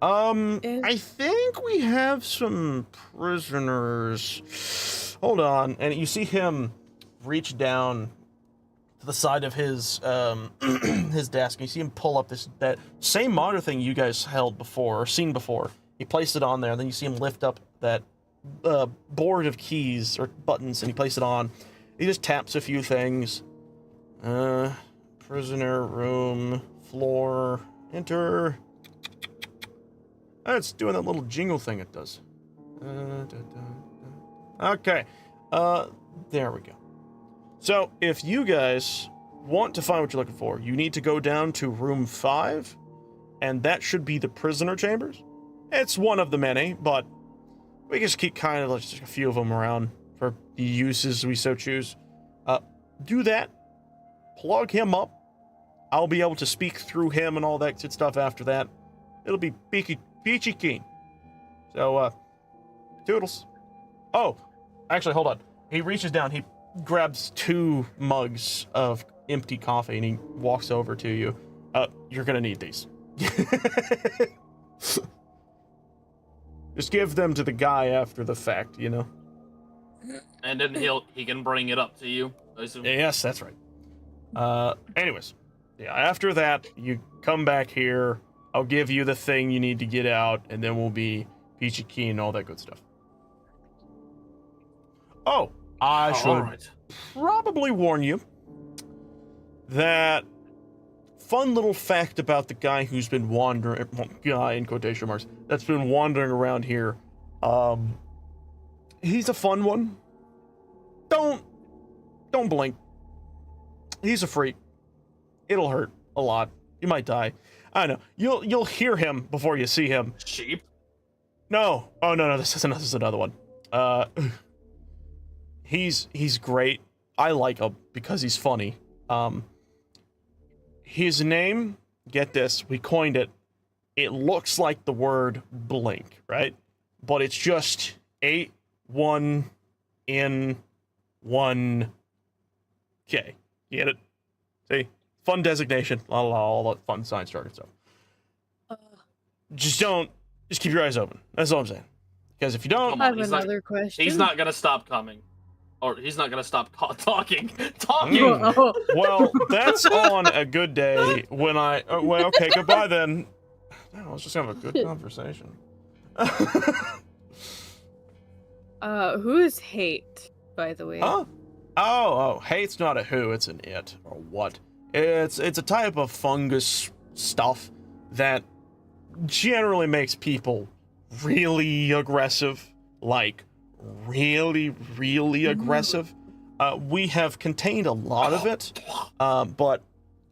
I think we have some prisoners. Hold on, and you see him reach down to the side of his his desk. And you see him pull up that same monitor thing you guys held before or seen before. He placed it on there. Then you see him lift up that board of keys or buttons, and he placed it on. He just taps a few things. Prisoner room, floor, enter. It's doing that little jingle thing it does. Okay. There we go. So, if you guys want to find what you're looking for, you need to go down to room 5, and that should be the prisoner chambers. It's one of the many, but we just keep kind of just a few of them around for the uses we so choose. Do that. Plug him up. I'll be able to speak through him and all that good stuff after that. It'll be peachy keen. So, toodles. Oh, actually, hold on. He reaches down, he grabs 2 mugs of empty coffee, and he walks over to you. You're gonna need these. Just give them to the guy after the fact, you know? And then he can bring it up to you, I assume. Yes, that's right. Anyways. Yeah, after that, you come back here. I'll give you the thing you need to get out, and then we'll be peachy keen and all that good stuff. Oh, I should Alright. probably warn you that fun little fact about the guy who's been wandering, guy in quotation marks, that's been wandering around here. He's a fun one. Don't blink. He's a freak. It'll hurt a lot. You might die. I don't know. You'll hear him before you see him. Sheep? No. Oh no, this is another one. He's great. I like him because he's funny. His name, get this, we coined it. It looks like the word blink, right? But it's just 8 1 in 1 K. You get it? See? Fun designation. All that fun science jargon stuff. Just keep your eyes open. That's all I'm saying. Because if you don't, Come I on, have another question. He's not gonna stop coming. Or he's not gonna stop talking. Talking! Oh. well, that's on a good day when well, okay, goodbye then. I was just having a good conversation. Who is hate, by the way? Huh? Oh, hate's not a who, it's an it, or what. It's a type of fungus stuff that generally makes people really aggressive, like really, really aggressive. We have contained a lot of it, but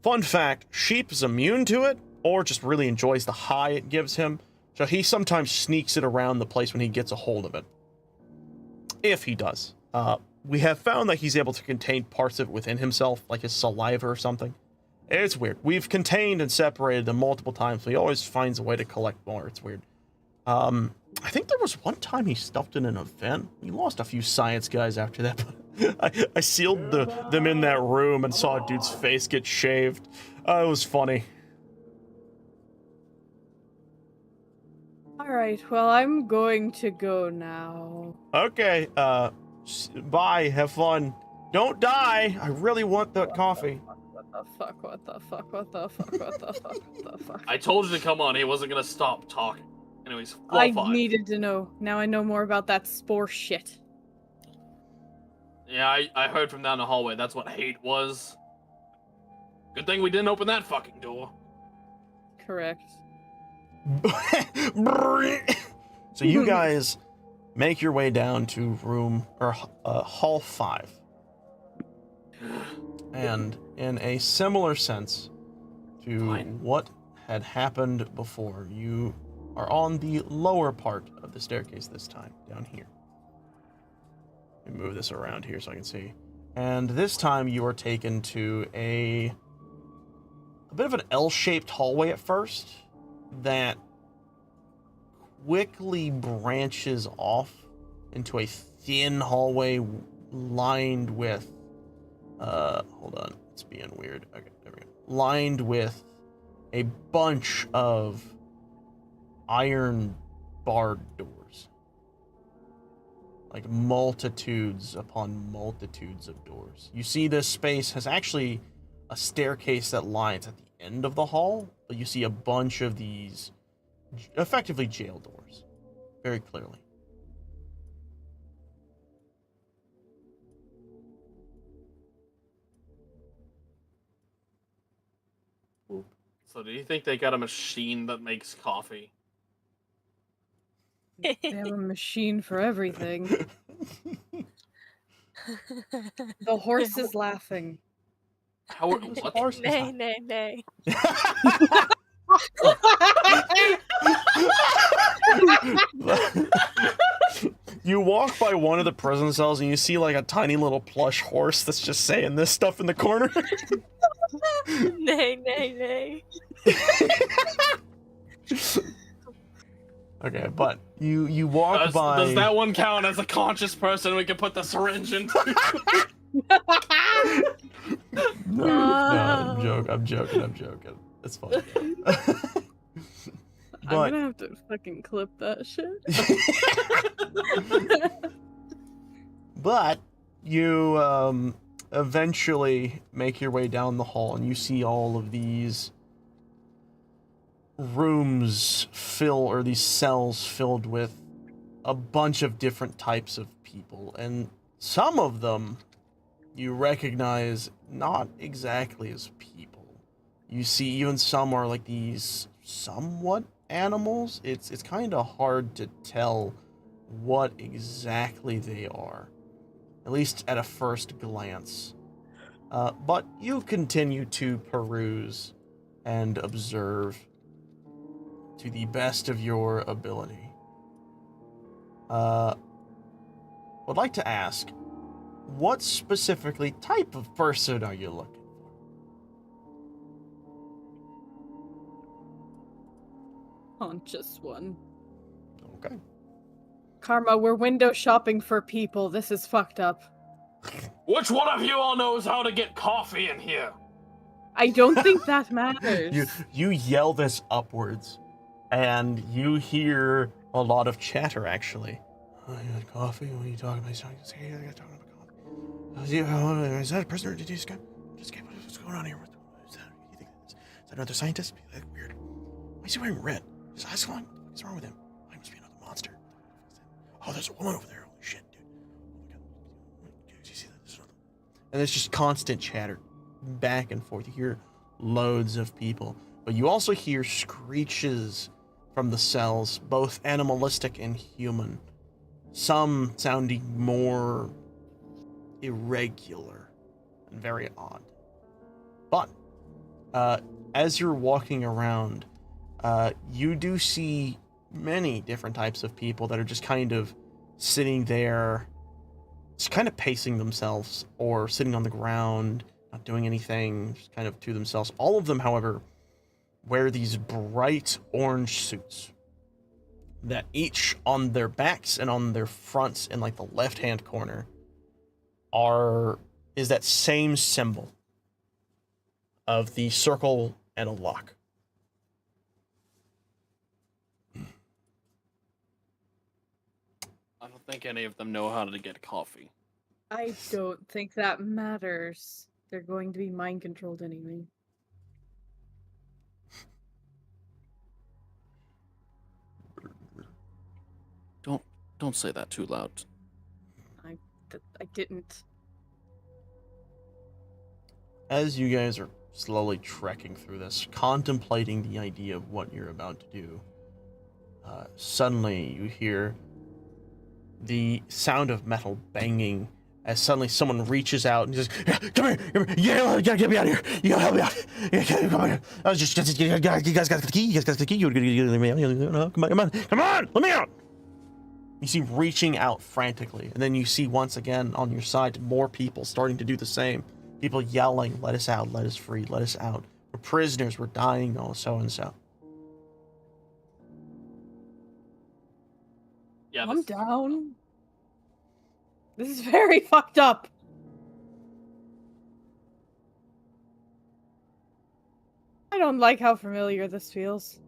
fun fact, Sheep is immune to it, or just really enjoys the high it gives him, so he sometimes sneaks it around the place when he gets a hold of it. If he does. We have found that he's able to contain parts of it within himself, like his saliva or something. It's weird. We've contained and separated them multiple times, but he always finds a way to collect more. It's weird. I think there was one time he stuffed in an event. We lost a few science guys after that, but I sealed them in that room and saw a dude's face get shaved. It was funny. Alright, well, I'm going to go now. Okay, bye, have fun. Don't die! I really want that coffee. What the fuck, what the fuck, what the fuck, what the fuck, what the fuck. I told you to come on, he wasn't gonna stop talking. Anyways, floor I 5. needed to know. Now I know more about that spore shit. Yeah, I heard from down the hallway, that's what hate was. Good thing we didn't open that fucking door. Correct. So you guys make your way down to room, or hall 5. And in a similar sense to Fine. what had happened before, you are on the lower part of the staircase this time, down here. Let me move this around here so I can see. And this time you are taken to a bit of an L-shaped hallway at first that quickly branches off into a thin hallway lined with hold on, it's being weird. Okay, there we go. Lined with a bunch of iron barred doors. Like multitudes upon multitudes of doors. You see this space has actually a staircase that lines at the end of the hall, but you see a bunch of these effectively jail doors. Very clearly. So do you think they got a machine that makes coffee? They have a machine for everything. The horse is laughing. How are what? Horse is Nay, not- nay, nay. You walk by one of the prison cells and you see like a tiny little plush horse that's just saying this stuff in the corner. Nay, nay, nay. Okay, but you walk by. Does that one count as a conscious person we can put the syringe into? No, I'm joking. It's fine. I'm gonna have to fucking clip that shit. But you eventually make your way down the hall and you see all of these rooms or these cells filled with a bunch of different types of people, and some of them you recognize not exactly as people. You see even some are like these somewhat animals. It's kind of hard to tell what exactly they are, at least at a first glance. But you continue to peruse and observe to the best of your ability. Would like to ask, what specifically type of person are you looking for? Conscious one. Okay. Karma, we're window shopping for people. This is fucked up. Which one of you all knows how to get coffee in here? I don't think that matters. You yell this upwards, and you hear a lot of chatter, actually. Oh, you had coffee? What are you talking about? He's talking about coffee. Is that a prisoner? Did you just get... What's going on here? Is that, you think, is that another scientist? That's weird. Why is he wearing red? His eyes glowing? What's wrong with him? Oh, he must be another monster. Oh, there's a woman over there. Holy shit, dude. Oh my god. Did you see that? There's another... And there's just constant chatter. Back and forth. You hear loads of people. But you also hear screeches from the cells, both animalistic and human. Some sounding more irregular and very odd. But as you're walking around, you do see many different types of people that are just kind of sitting there, just kind of pacing themselves, or sitting on the ground, not doing anything, just kind of to themselves. All of them, however, wear these bright orange suits that each on their backs and on their fronts in like the left-hand corner is that same symbol of the circle and a lock. I don't think any of them know how to get coffee. I don't think that matters. They're going to be mind controlled anyway. Don't say that too loud. I didn't. As you guys are slowly trekking through this, contemplating the idea of what you're about to do, suddenly you hear the sound of metal banging as suddenly someone reaches out and just, come here, you gotta get me out of here, you gotta help me out, come on, I was just, you guys got the key, you guys got the key, come on, let me out. I don't have to fucking clip that shit. And it's just constant chatter back and forth. You hear loads of people, but you also hear some screeches from the cells. You see reaching out frantically, and then you see once again on your side more people starting to do the same. People yelling, "Let us out, let us free, let us out. We're prisoners, we're dying, oh, so and so." Yeah, I'm this- down. This is very fucked up. I don't like how familiar this feels.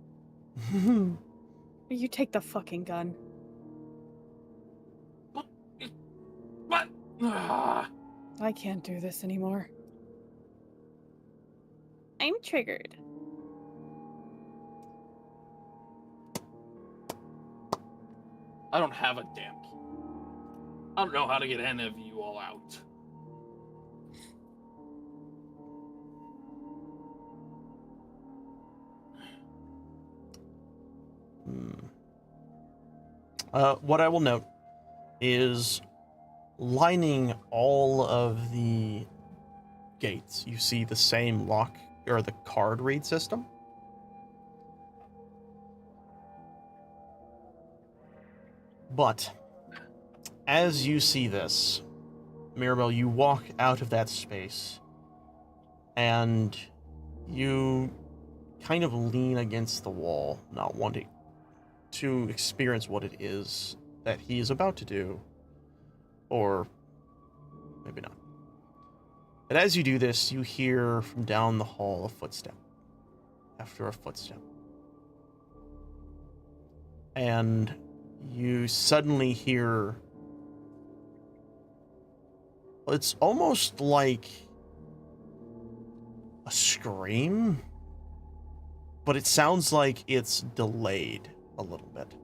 You take the fucking gun. What? Ah. I can't do this anymore. I'm triggered. I don't have a damn key. I don't know how to get any of you all out. What I will note is lining all of the gates, you see the same lock or the card read system. But as you see this, Mirabelle, you walk out of that space and you kind of lean against the wall, not wanting to experience what it is that he is about to do. Or maybe not. And as you do this, you hear from down the hall a footstep after a footstep. And you suddenly hear... It's almost like a scream, but it sounds like it's delayed a little bit.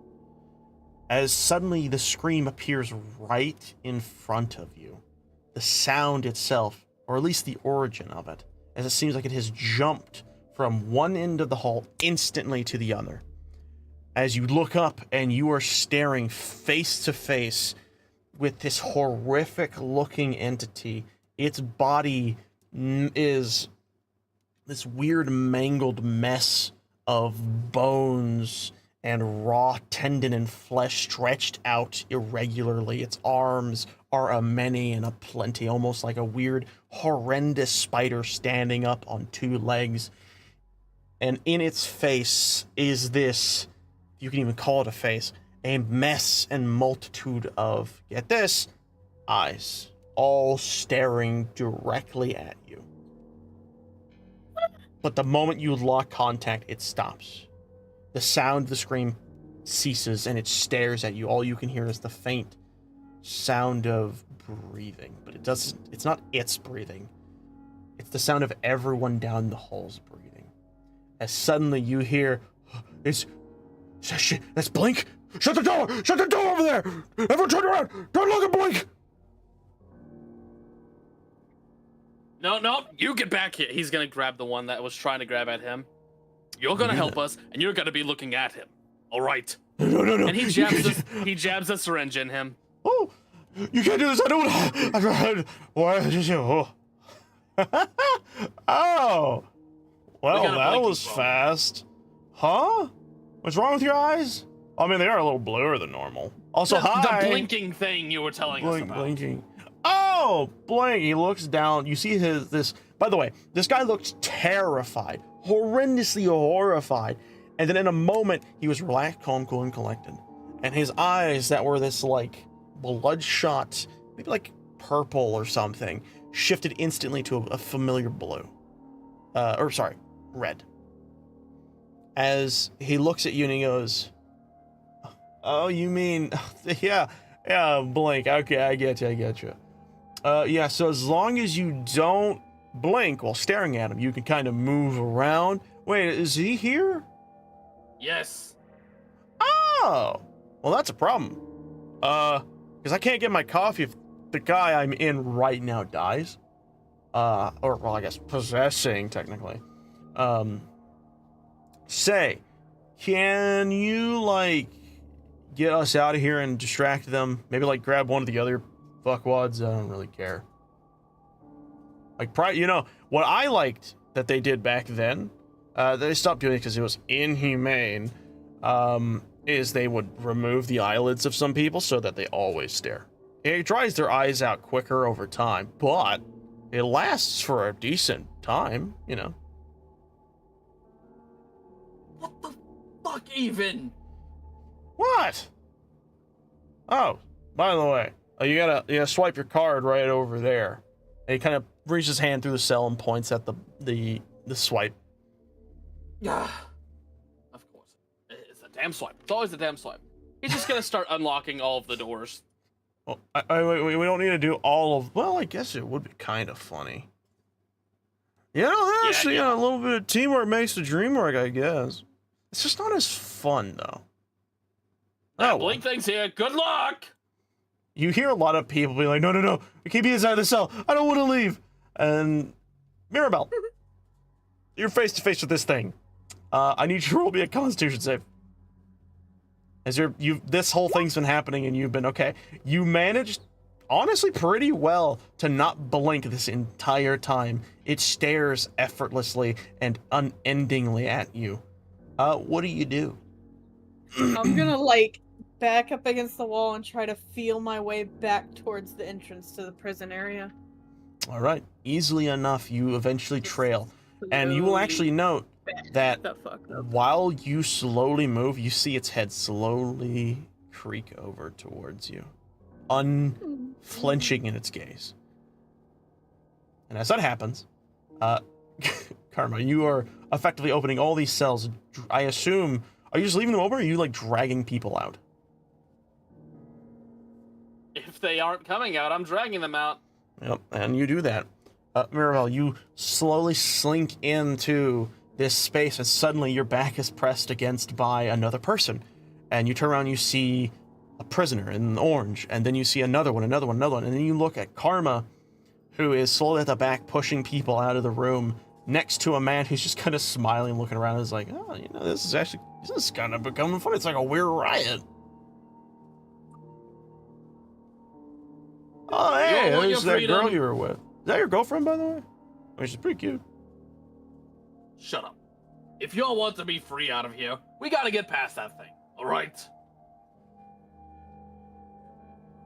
As suddenly the scream appears right in front of you. The sound itself, or at least the origin of it, as it seems like it has jumped from one end of the hall instantly to the other. As you look up and you are staring face to face with this horrific looking entity. Its body is this weird mangled mess of bones and raw tendon and flesh stretched out irregularly. Its arms are a many and a plenty, almost like a weird, horrendous spider standing up on two legs. And in its face is this, you can even call it a face, a mess and multitude of, get this, eyes, all staring directly at you. But the moment you lock contact, it stops. The sound of the scream ceases and it stares at you. All you can hear is the faint sound of breathing, but it's not its breathing. It's the sound of everyone down the hall's breathing. As suddenly you hear, shit, that's Blink! Shut the door! Shut the door over there! Everyone turn around! Don't look at Blink! No, you get back here. He's gonna grab the one that was trying to grab at him. You're gonna help us, and you're gonna be looking at him. All right. No. And he jabs a syringe in him. Oh, you can't do this. I don't. Why did you? Oh. Oh. Well, We got a that blinking was problem. fast. Huh? What's wrong with your eyes? I mean, they are a little bluer than normal. Also, hi. The blinking thing you were telling us about. Blinking. Oh, Blink. He looks down. You see this. By the way, this guy looked terrified, horrendously horrified. And then in a moment, he was relaxed, calm, cool, and collected. And his eyes that were this like bloodshot, maybe like purple or something, shifted instantly to a familiar blue. Red. As he looks at you and he goes, "Oh, you mean, yeah, Blink. Okay, I get you. Yeah, so as long as you don't blink while staring at him, you can kind of move around. Wait, is he here? Yes. Oh, well, that's a problem. Because I can't get my coffee if the guy I'm in right now dies. Or, well, I guess possessing, technically. Say, can you, like, get us out of here and distract them? Maybe, like, grab one of the other fuckwads? I don't really care. Like, what I liked that they did back then, they stopped doing it because it was inhumane, is they would remove the eyelids of some people so that they always stare. It dries their eyes out quicker over time, but it lasts for a decent time, you know. What the fuck even? What? Oh, by the way, you gotta swipe your card right over there. And he kind of reaches his hand through the cell and points at the swipe. Yeah. Of course. It's a damn swipe. It's always a damn swipe. He's just gonna start unlocking all of the doors. Well, we don't need to do all of. Well, I guess it would be kind of funny. You know, actually, a little bit of teamwork makes the dream work, I guess. It's just not as fun, though. Oh, blink thing's here. Good luck. You hear a lot of people be like, no, we can't be inside the cell. I don't want to leave. And Mirabelle, you're face to face with this thing. I need you to roll me a Constitution save. As this whole thing's been happening and you've been okay. You managed, honestly, pretty well to not blink this entire time. It stares effortlessly and unendingly at you. What do you do? I'm gonna back up against the wall and try to feel my way back towards the entrance to the prison area. All right, easily enough, you eventually trail, and you will actually note that while you slowly move, you see its head slowly creak over towards you, unflinching in its gaze. And as that happens, Karma, you are effectively opening all these cells. I assume, are you just leaving them open, or are you dragging people out? If they aren't coming out, I'm dragging them out. Yep, and you do that. Mirabelle, you slowly slink into this space, and suddenly your back is pressed against by another person. And you turn around, you see a prisoner in orange, and then you see another one, and then you look at Karma, who is slowly at the back pushing people out of the room, next to a man who's just kind of smiling, looking around, and is like, oh, this is kind of becoming fun. It's like a weird riot. Oh, hey, there's that girl you were with. Is that your girlfriend, by the way? I mean, she's pretty cute. Shut up. If y'all want to be free out of here, we gotta get past that thing, alright?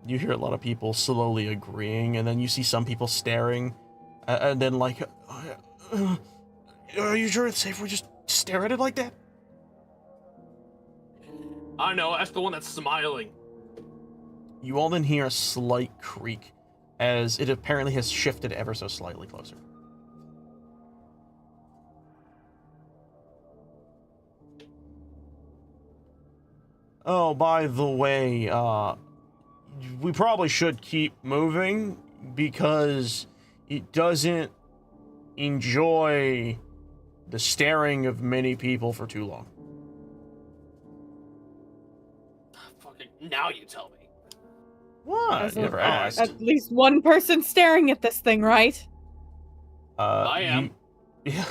You hear a lot of people slowly agreeing, and then you see some people staring, and then are you sure it's safe if we just stare at it like that? I know, that's the one that's smiling. You all then hear a slight creak, as it apparently has shifted ever so slightly closer. Oh, by the way, we probably should keep moving, because it doesn't enjoy the staring of many people for too long. Fucking, now you tell me. What? You never asked. At least one person staring at this thing, right? I am. Yeah.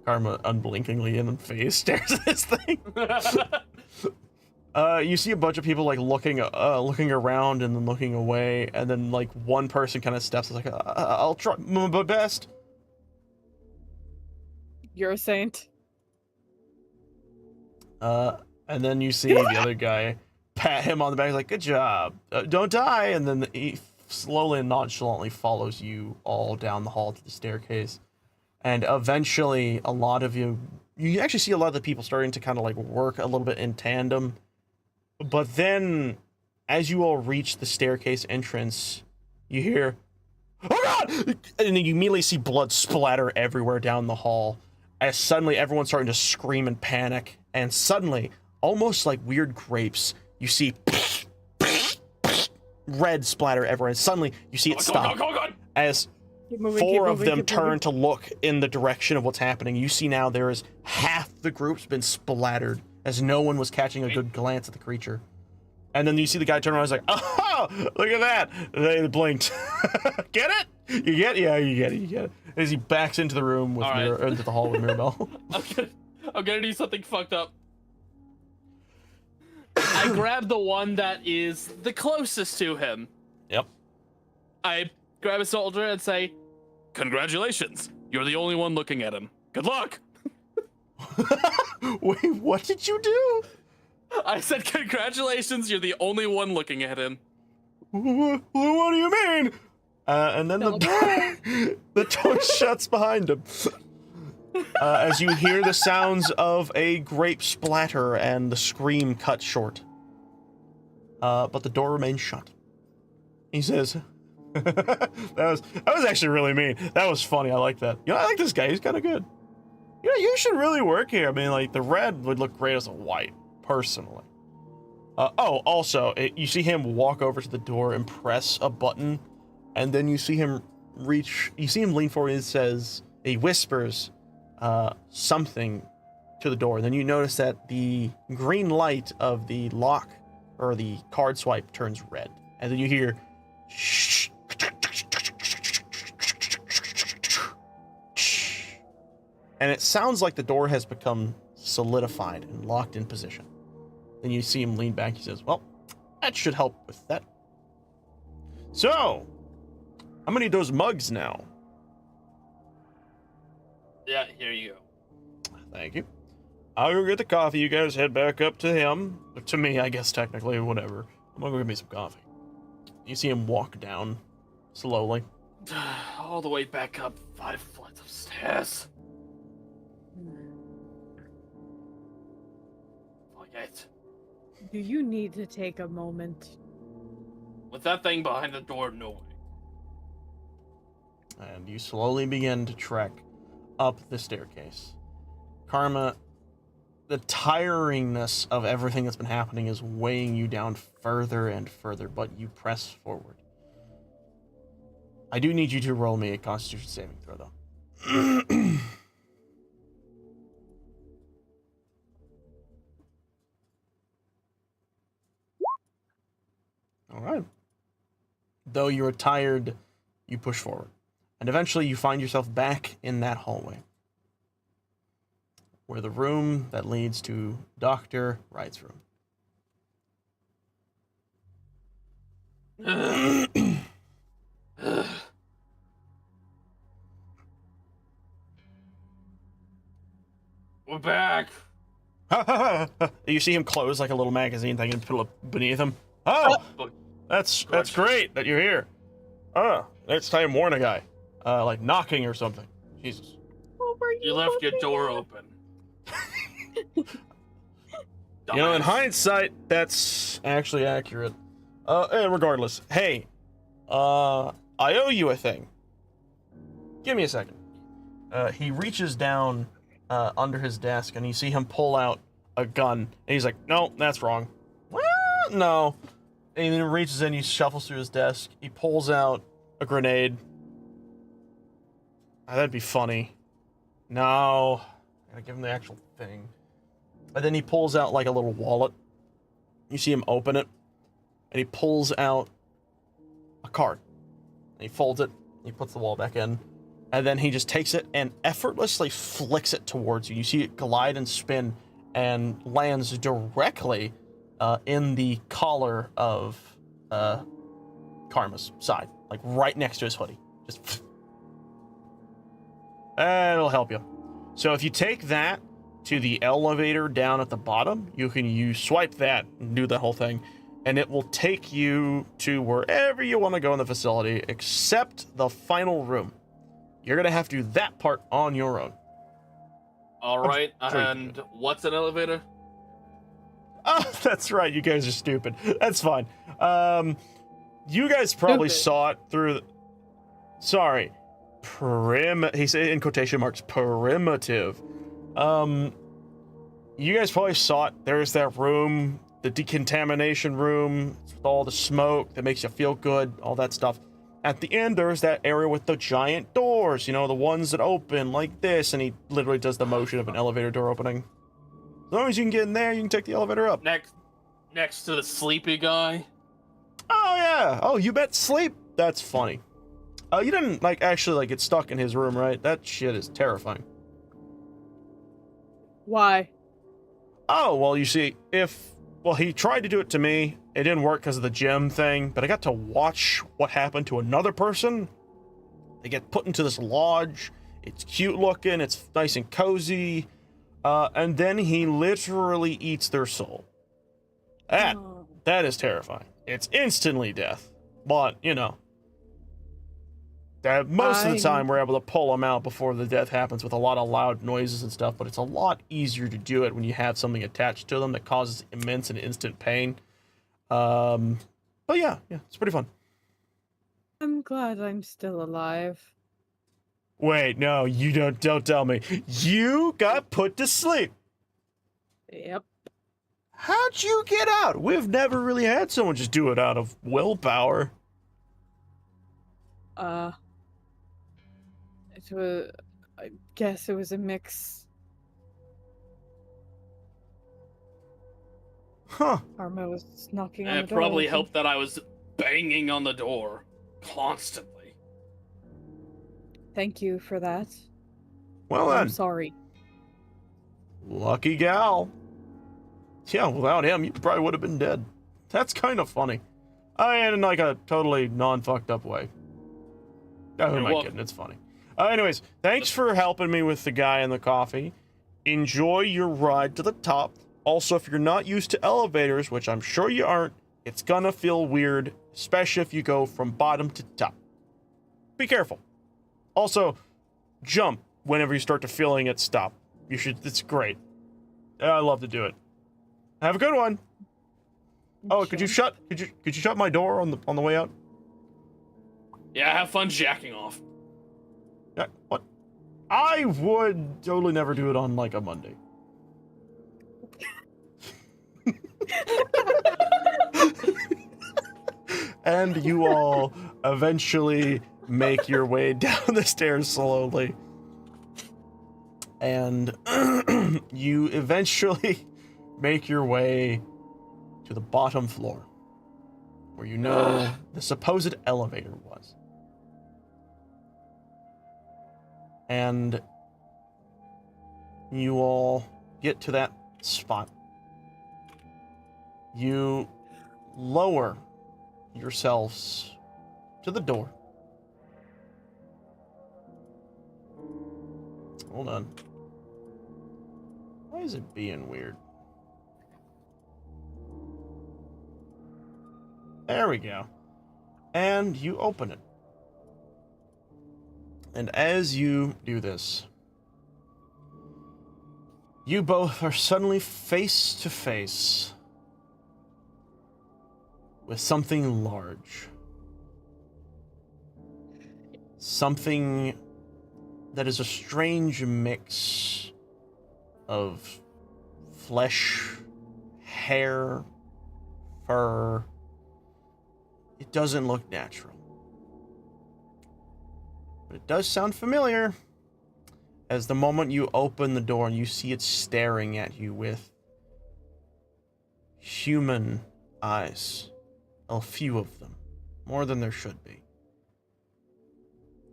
Karma unblinkingly in the face stares at this thing. You see a bunch of people looking around and then looking away, and then one person kind of steps like, I'll try my best. You're a saint. And then you see the other guy pat him on the back, he's like, good job, don't die, and then he slowly and nonchalantly follows you all down the hall to the staircase, and eventually a lot of you actually see a lot of the people starting to kind of work a little bit in tandem. But then, as you all reach the staircase entrance, you hear, oh god! And then you immediately see blood splatter everywhere down the hall, as suddenly everyone's starting to scream and panic, and suddenly, almost like weird grapes, you see red splatter everywhere, and suddenly you see it stop, as four of them turn to look in the direction of what's happening. You see now there is half the group's been splattered, as no one was catching a good glance at the creature. And then you see the guy turn around and is like, oh, look at that. And they blinked. Get it? You get it? Yeah, you get it. As he backs into the room with into the hall with Mirabelle. I'm gonna do something fucked up. I grab the one that is the closest to him. Yep. I grab a soldier and say, congratulations. You're the only one looking at him. Good luck. Wait, what did you do? I said congratulations, you're the only one looking at him. What do you mean? And then the door shuts behind him. As you hear the sounds of a grape splatter and the scream cut short. But the door remains shut. He says, that was actually really mean. That was funny. I like that. You know, I like this guy. He's kind of good. You know, you should really work here. I mean, like, the red would look great as a white, personally. Also, you see him walk over to the door and press a button, and then you see him lean forward and he whispers something to the door. And then you notice that the green light of the lock, or the card swipe, turns red. And then you hear, shh. And it sounds like the door has become solidified and locked in position. Then you see him lean back. He says, well, that should help with that. So, I'm gonna need those mugs now. Yeah, here you go. Thank you. I'll go get the coffee. You guys head back up to him. To me, I guess, technically, whatever. I'm gonna go get me some coffee. You see him walk down slowly. All the way back up 5 flights of stairs. Forget. Do you need to take a moment? With that thing behind the door, no way. And you slowly begin to trek up the staircase. Karma, the tiringness of everything that's been happening is weighing you down further and further, but you press forward. I do need you to roll me a Constitution saving throw, though. All right. Though you're tired, you push forward. And eventually you find yourself back in that hallway, where the room that leads to Dr. Wright's room. We're back. You see him close like a little magazine thing and put it beneath him. Oh, that's great that you're here. Next time warn a guy, like knocking or something. Jesus. What were You left your door open. You know, in hindsight, that's actually accurate. Regardless, hey, I owe you a thing. Give me a second. He reaches down under his desk, and you see him pull out a gun, and he's like, no, that's wrong. Well, no. And then he reaches in, he shuffles through his desk, he pulls out a grenade. That'd be funny. No. I gotta give him the actual thing. And then he pulls out like a little wallet. You see him open it, and he pulls out a card. And he folds it, he puts the wallet back in, and then he just takes it and effortlessly flicks it towards you. You see it glide and spin and lands directly in the collar of Karma's side, like right next to his hoodie. Just, and it'll help you. So if you take that to the elevator down at the bottom, you can swipe that and do the whole thing, and it will take you to wherever you want to go in the facility, except the final room. You're gonna have to do that part on your own. All right, and what's an elevator? Oh, that's right. You guys are stupid. That's fine. You guys probably saw it through. Sorry, he said in quotation marks, primitive. You guys probably saw it. There's that room, the decontamination room, with all the smoke that makes you feel good, all that stuff. At the end, there's that area with the giant doors, you know, the ones that open like this, and he literally does the motion of an elevator door opening. As long as you can get in there, you can take the elevator up. Next to the sleepy guy. Oh, yeah. Oh, you bet sleep? That's funny. You didn't, actually, get stuck in his room, right? That shit is terrifying. Why? Oh, well, you see, he tried to do it to me. It didn't work because of the gym thing, but I got to watch what happened to another person. They get put into this lodge. It's cute looking. It's nice and cozy. And then he literally eats their soul. Oh. That is terrifying. It's instantly death. But, you know, that most of the time we're able to pull them out before the death happens with a lot of loud noises and stuff, but it's a lot easier to do it when you have something attached to them that causes immense and instant pain. But yeah, it's pretty fun. I'm glad I'm still alive. Wait, no, you don't tell me. You got put to sleep. Yep. How'd you get out? We've never really had someone just do it out of willpower. It was, I guess it was a mix. Huh. Karma was knocking on And the it door. probably helped that I was banging on the door constantly. Thank you for that. Well I'm then, sorry. lucky gal. Yeah, without him, you probably would have been dead. That's kind of funny. In like a totally non-fucked up way. Oh, who am I Well- kidding? It's funny. Anyways, thanks for helping me with the guy and the coffee. Enjoy your ride to the top. Also, if you're not used to elevators, which I'm sure you aren't, it's gonna feel weird, especially if you go from bottom to top. Be careful. Also, jump whenever you start to feeling it stop. You should. It's great. I love to do it. Have a good one. Oh, could you shut my door on the way out? Yeah, have fun jacking off. Yeah, what? I would totally never do it on like a Monday. And you all eventually make your way down the stairs slowly. And you eventually make your way to the bottom floor, where you know the supposed elevator was. And you all get to that spot. You lower yourselves to the door. Hold on. Why is it being weird? There we go. And you open it. And as you do this, you both are suddenly face to face with something large. Something that is a strange mix of flesh, hair, fur. It doesn't look natural. But it does sound familiar, as the moment you open the door and you see it staring at you with human eyes. A few of them. More than there should be.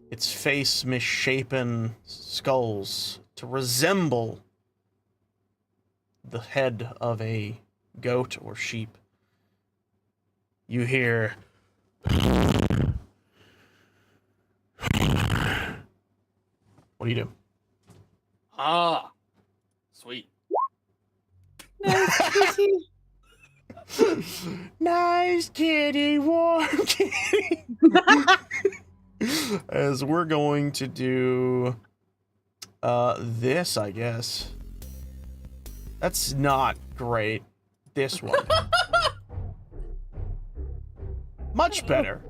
Its face misshapen skulls to resemble the head of a goat or sheep. You hear... What do you do? Ah, sweet. Nice kitty, warm kitty. As we're going to do this, I guess. That's not great. This one. Much better.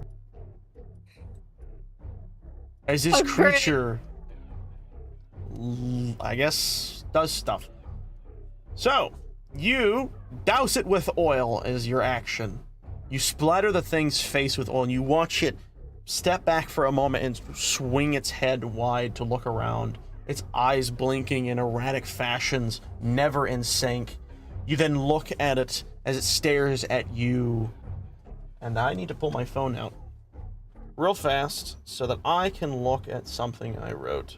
As this Oh, great. creature, I guess, does stuff. So, you douse it with oil as your action. You splatter the thing's face with oil, and you watch it step back for a moment and swing its head wide to look around. Its eyes blinking in erratic fashions, never in sync. You then look at it as it stares at you. And I need to pull my phone out real fast so that I can look at something I wrote.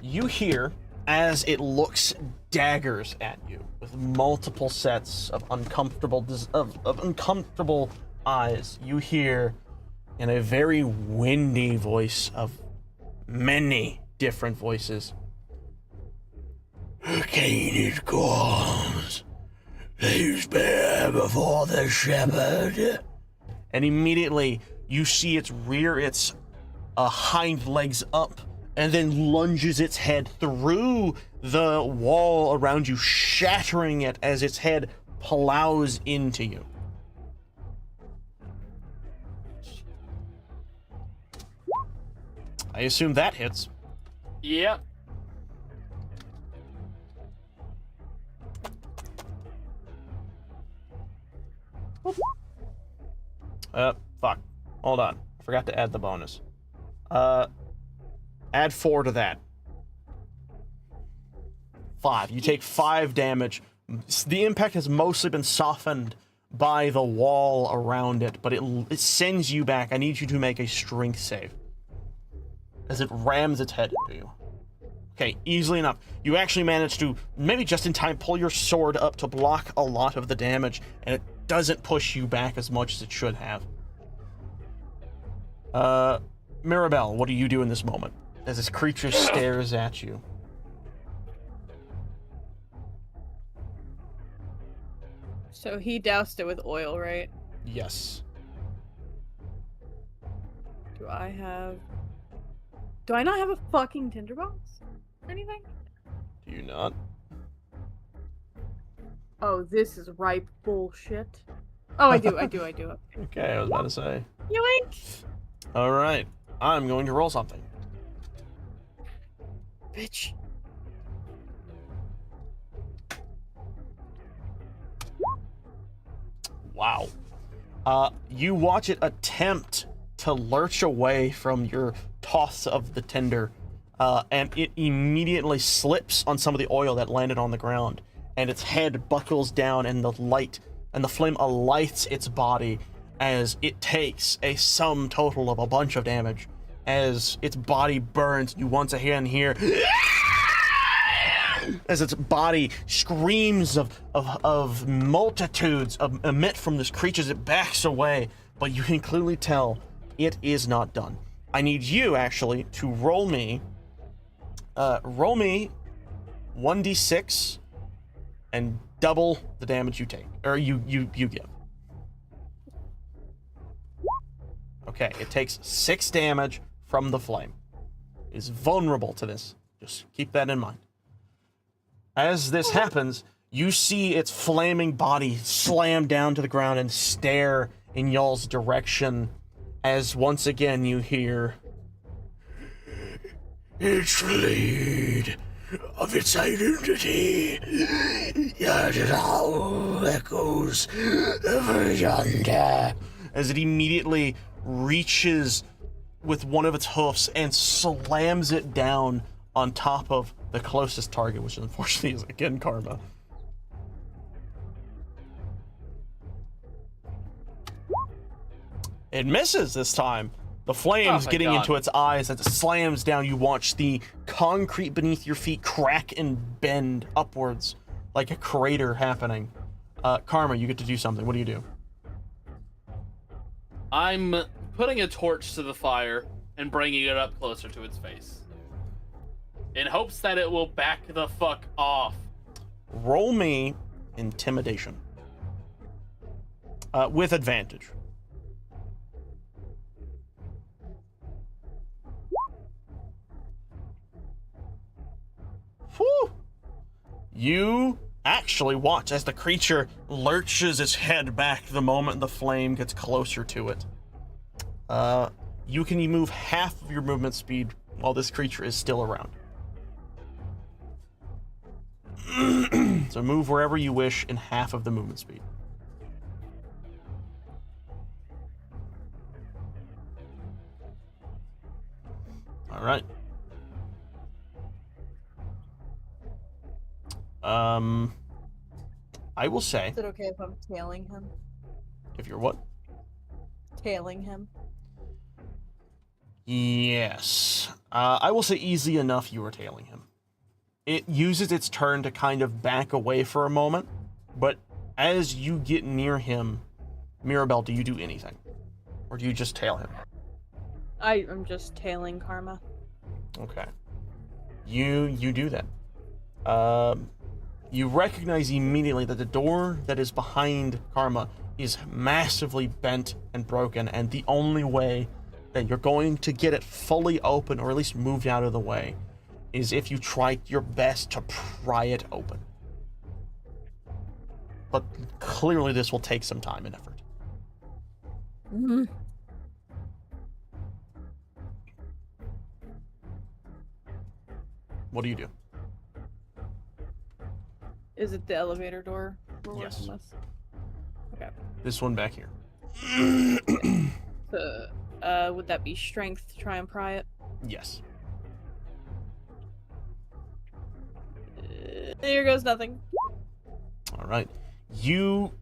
You hear, as it looks daggers at you with multiple sets of uncomfortable eyes, you hear in a very windy voice of many different voices. Arcane calls. These bear before the shepherd. And immediately you see its rear its hind legs up and then lunges its head through the wall around you, shattering it as its head plows into you. I assume that hits. Yep. Fuck. Hold on. I forgot to add the bonus. Add 4 to that. 5. You take 5 damage. The impact has mostly been softened by the wall around it, but it sends you back. I need you to make a strength save as it rams its head into you. Okay, easily enough. You actually manage to, maybe just in time, pull your sword up to block a lot of the damage, and it doesn't push you back as much as it should have. Mirabelle, what do you do in this moment as this creature stares at you? So he doused it with oil, right? Yes. Do I not have a fucking tinderbox or anything? Do you not? Oh, this is ripe bullshit. Oh, I do. Okay, I was about to say. Yoink! All right, I'm going to roll something. Bitch. Wow. You watch it attempt to lurch away from your toss of the tinder, and it immediately slips on some of the oil that landed on the ground, and its head buckles down, and the flame alights its body as it takes a sum total of a bunch of damage as its body burns. You once again hear as its body screams of multitudes emit from this creature as it backs away, but you can clearly tell it is not done. I need you actually to roll me 1d6 and double the damage you take, or you give. Okay, it takes 6 damage from the flame. It is vulnerable to this. Just keep that in mind. As this happens, you see its flaming body slam down to the ground and stare in y'all's direction as once again you hear Its lead of its identity, yet it all echoes ever yonder. as it immediately reaches with one of its hoofs and slams it down on top of the closest target, which unfortunately is again Karma. It misses this time. The flames Oh, getting God. into its eyes as it slams down. You watch the concrete beneath your feet crack and bend upwards like a crater happening. Karma, you get to do something. What do you do? I'm putting a torch to the fire and bringing it up closer to its face, in hopes that it will back the fuck off. Roll me intimidation. With advantage. Whew. You actually watch as the creature lurches its head back the moment the flame gets closer to it. You can move half of your movement speed while this creature is still around. So move wherever you wish in half of the movement speed. All right. I will say, Is it okay if I'm tailing him? if you're what? Tailing him? Yes. I will say easy enough you are tailing him. It uses its turn to kind of back away for a moment, but as you get near him, Mirabelle, do you do anything? Or do you just tail him? I'm just tailing Karma. Okay. You do that. You recognize immediately that the door that is behind Karma is massively bent and broken, and the only way that you're going to get it fully open, or at least moved out of the way, is if you try your best to pry it open. But clearly this will take some time and effort. Mm-hmm. What do you do? Is it the elevator door we're Yes. working with? Okay. This one back here. So, would that be strength to try and pry it? Yes. There goes nothing. All right. You,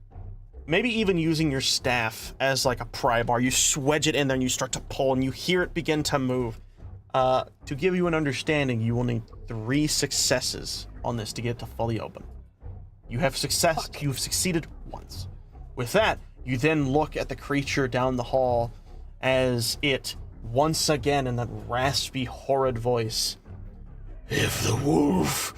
maybe even using your staff as like a pry bar, you swedge it in there and you start to pull and you hear it begin to move. To give you an understanding, you will need 3 successes on this to get it to fully open. You have success. You've succeeded once. With that, you then look at the creature down the hall as it, once again in that raspy, horrid voice, If the wolf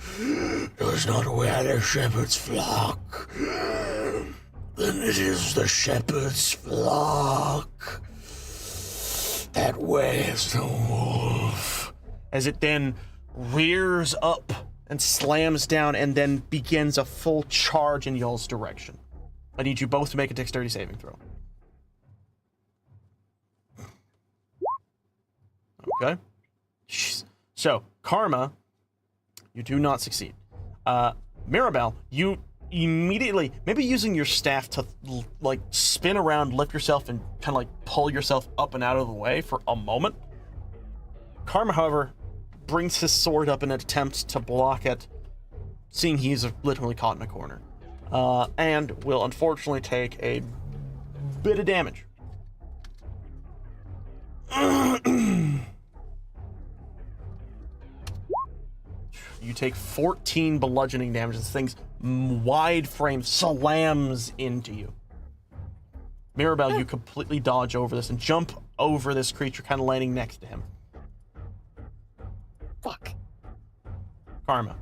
does not wear the shepherd's flock, then it is the shepherd's flock that wears the wolf. as it then rears up and slams down and then begins a full charge in y'all's direction. I need you both to make a dexterity saving throw. Okay. So, Karma, you do not succeed. Mirabelle, you immediately, maybe using your staff to like spin around, lift yourself, and kind of like pull yourself up and out of the way for a moment. Karma, however, brings his sword up in an attempt to block it, seeing he's literally caught in a corner, and will unfortunately take a bit of damage. You take 14 bludgeoning damage. This thing's wide frame slams into you. Mirabelle, you completely dodge over this and jump over this creature, kind of landing next to him. Fuck. Karma.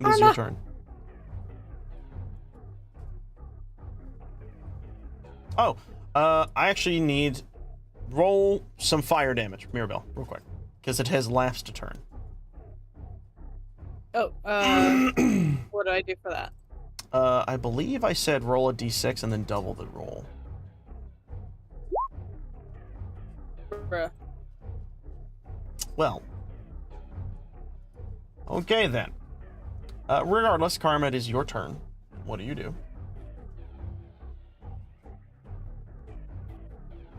This is your turn. Oh, I actually need roll some fire damage, Mirabelle, real quick, because it has lapsed a turn. Oh, what do I do for that? I believe I said roll a d6 and then double the roll. Bruh. Well, okay then. Regardless, Karma, it is your turn. What do you do?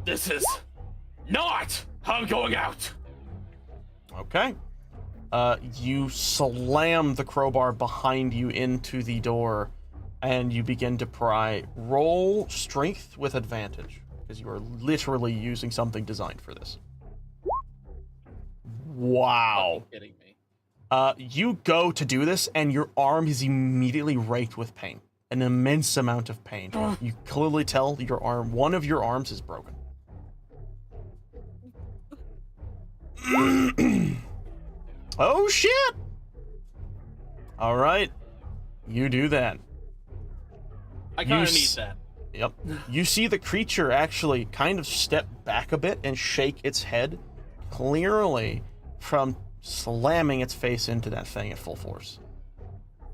This is not how I'm going out. Okay. You slam the crowbar behind you into the door, and you begin to pry. Roll strength with advantage, because you are literally using something designed for this. Wow. You're kidding me. You go to do this, and your arm is immediately raked with pain. An immense amount of pain. You clearly tell your arm, one of your arms is broken. Oh shit! All right, you do that. I kind You of need s- that. Yep. You see the creature actually kind of step back a bit and shake its head, clearly from slamming its face into that thing at full force.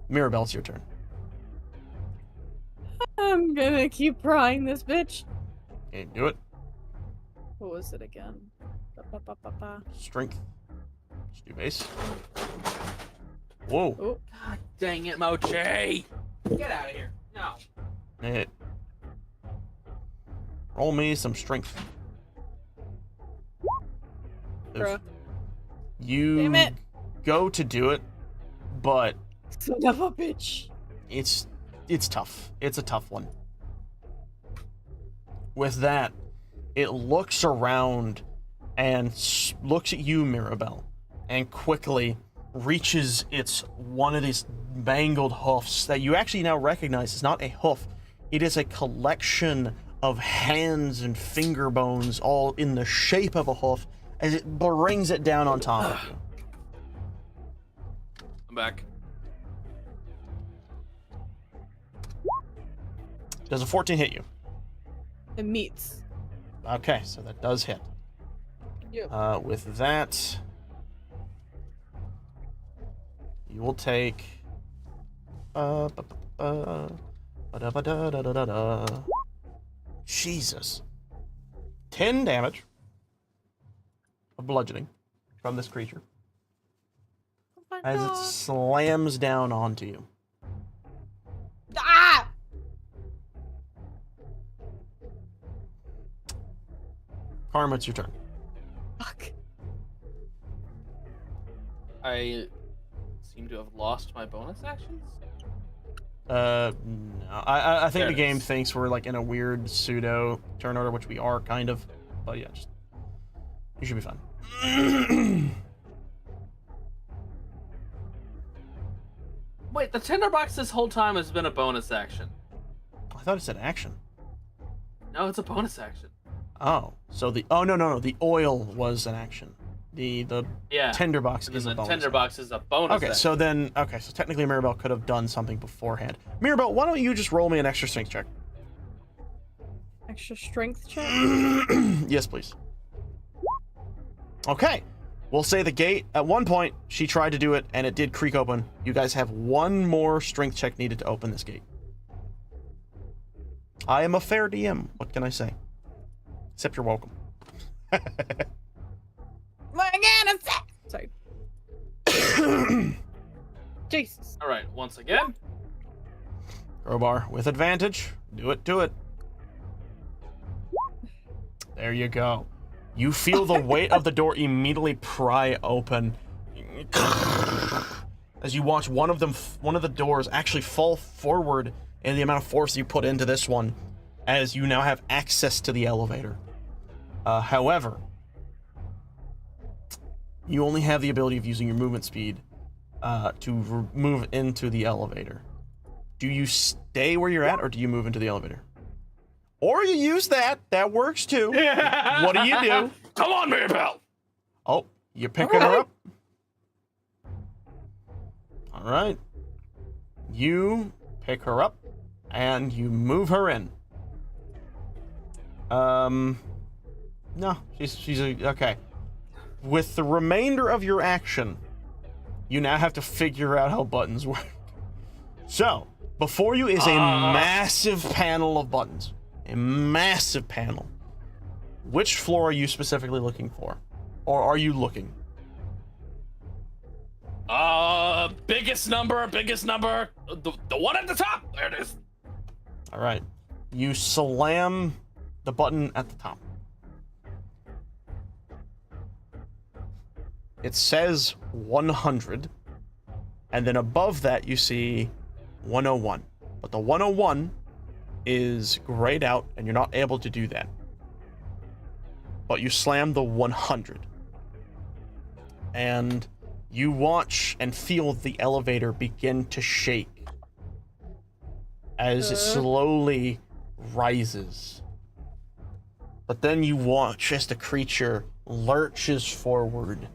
Mirabelle, it's your turn. I'm gonna keep prying this bitch. Okay, do it. What was it again? Ba-ba-ba-ba-ba. Strength. Just do base. Whoa. Oh, God dang it, Mochi! Get out of here. No. Hit. Roll me some strength. bruh. You Damn it. go to do it, but Son of a bitch. it's tough. It's a tough one. With that, it looks around and looks at you, Mirabelle, and quickly reaches its one of these mangled hoofs that you actually now recognize is not a hoof. It is a collection of hands and finger bones all in the shape of a hoof as it brings it down on top of you. I'm back. Does a 14 hit you? It meets. Okay, so that does hit. Yep. With that, you will take Jesus. 10 damage of bludgeoning from this creature Oh my as it God. slams down onto you. Ah! Karma, it's your turn. Fuck. I seem to have lost my bonus actions. No. I think There the it game is. thinks we're like in a weird pseudo turn order, which we are kind of. But yeah, just you should be fine. Wait, the tinderbox this whole time has been a bonus action. I thought it said action. No, it's a bonus action. Oh, so no, the oil was an action. The Yeah. tinderbox And is then a the bonus. tinderbox is a bonus Okay, action. so technically Mirabelle could have done something beforehand. Mirabelle, why don't you just roll me an extra strength check? Extra strength check? Yes, please. Okay. We'll say the gate, at one point, she tried to do it, and it did creak open. You guys have one more strength check needed to open this gate. I am a fair DM. What can I say? Except you're welcome. Sorry. Jesus. All right, once again. Crowbar with advantage. Do it, do it. There you go. You feel the weight of the door immediately pry open as you watch one of the doors actually fall forward in the amount of force you put into this one, as you now have access to the elevator. However, you only have the ability of using your movement speed to move into the elevator. Do you stay where you're at, or do you move into the elevator? Or you use that. That works too. What do you do? Come on, Mirabelle! Oh, you're picking her up. All right. You pick her up, and you move her in. No, she's okay. With the remainder of your action, you now have to figure out how buttons work. So, before you is a massive panel of buttons. A massive panel. Which floor are you specifically looking for? Or are you looking? Biggest number. The one at the top. There it is. All right. You slam the button at the top. It says 100. And then above that, you see 101. But the 101 is grayed out, and you're not able to do that. But you slam the 100. And you watch and feel the elevator begin to shake as it slowly rises. But then you watch as the creature lurches forward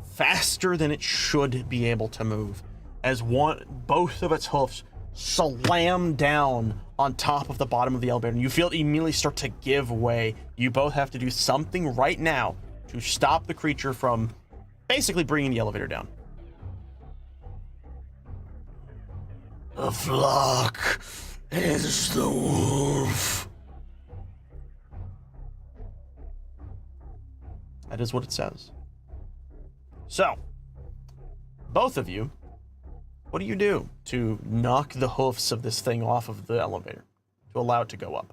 faster than it should be able to move, as both of its hoofs slam down on top of the bottom of the elevator, and you feel it immediately start to give way. You both have to do something right now to stop the creature from basically bringing the elevator down. The flock is the wolf. That is what it says. So, both of you, what do you do to knock the hoofs of this thing off of the elevator to allow it to go up?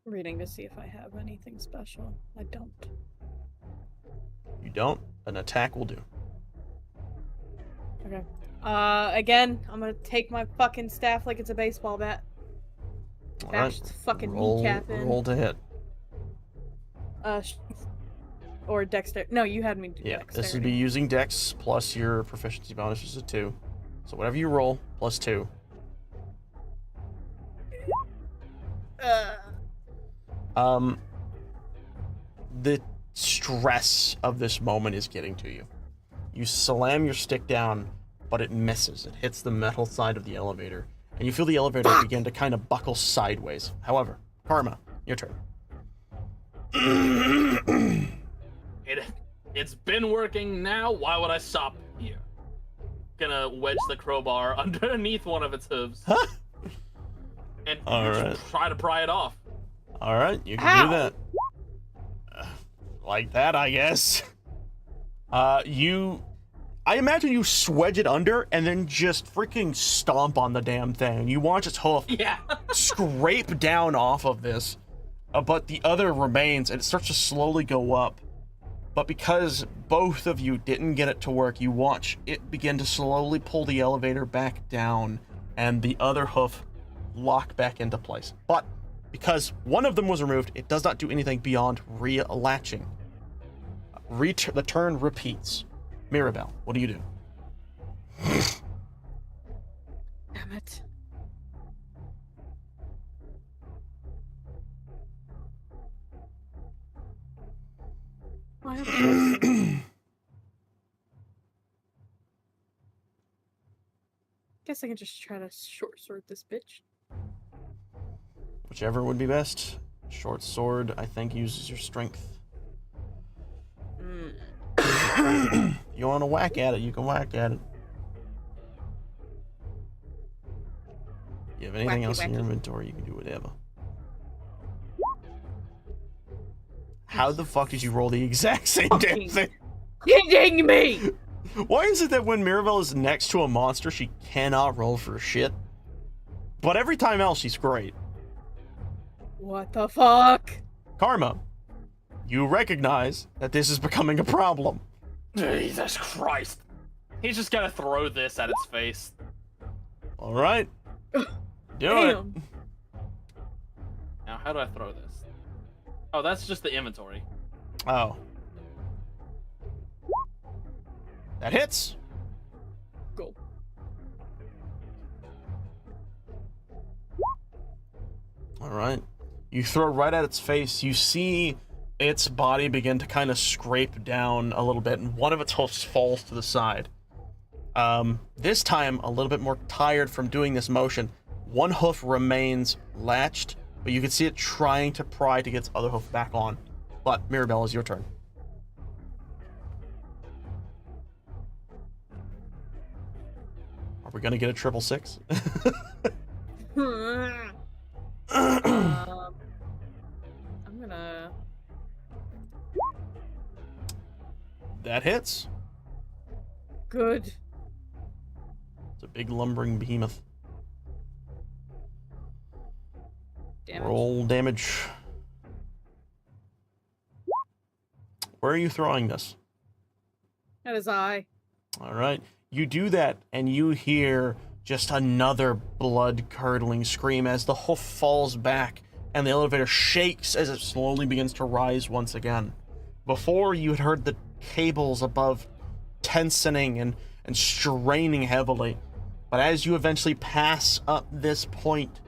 Reading to see if I have anything special. I don't. You don't? An attack will do. Okay. Again, I'm gonna take my fucking staff like it's a baseball bat. All Bash right. its fucking Roll, kneecap in. roll to hit. Or Dexter. No, you had me do Yeah, Dexterity. this would be using Dex plus your proficiency bonus is a 2. So whatever you roll, +2. The stress of this moment is getting to you. You slam your stick down, but it misses. It hits the metal side of the elevator, and you feel the elevator begin to kind of buckle sideways. However, Karma, your turn. It's been working now. Why would I stop here? Gonna wedge the crowbar underneath one of its hooves. And just try to pry it off. All right, you can do that. Like that, I guess. I imagine you swedge it under and then just freaking stomp on the damn thing. You watch its hoof scrape down off of this, but the other remains, and it starts to slowly go up. But because both of you didn't get it to work, you watch it begin to slowly pull the elevator back down, and the other hoof lock back into place. But because one of them was removed, it does not do anything beyond re-latching. The turn repeats. Mirabelle, what do you do? Damn it. Guess I can just try to short sword this bitch. Whichever would be best. Short sword, I think, uses your strength. You want to whack at it, you can whack at it. You have anything else in your inventory, you can do whatever. How the fuck did you roll the exact same damn thing? Kidding me! Why is it that when Mirabelle is next to a monster, she cannot roll for shit? But every time else, she's great. What the fuck? Karma, you recognize that this is becoming a problem. Jesus Christ. He's just gonna throw this at its face. All right. Do it. Now, how do I throw this? Oh, that's just the inventory. Oh. That hits. Go. All right. You throw right at its face. You see its body begin to kind of scrape down a little bit, and one of its hoofs falls to the side. This time, a little bit more tired from doing this motion. One hoof remains latched, but you can see it trying to pry to get its other hoof back on. But Mirabelle, is your turn. Are we gonna get a 666? I'm gonna... That hits. Good. It's a big lumbering behemoth. Damage. Roll damage. Where are you throwing this? That is I. All right. You do that, and you hear just another blood-curdling scream as the hoof falls back, and the elevator shakes as it slowly begins to rise once again. Before, you had heard the cables above tensioning and straining heavily. But as you eventually pass up this point,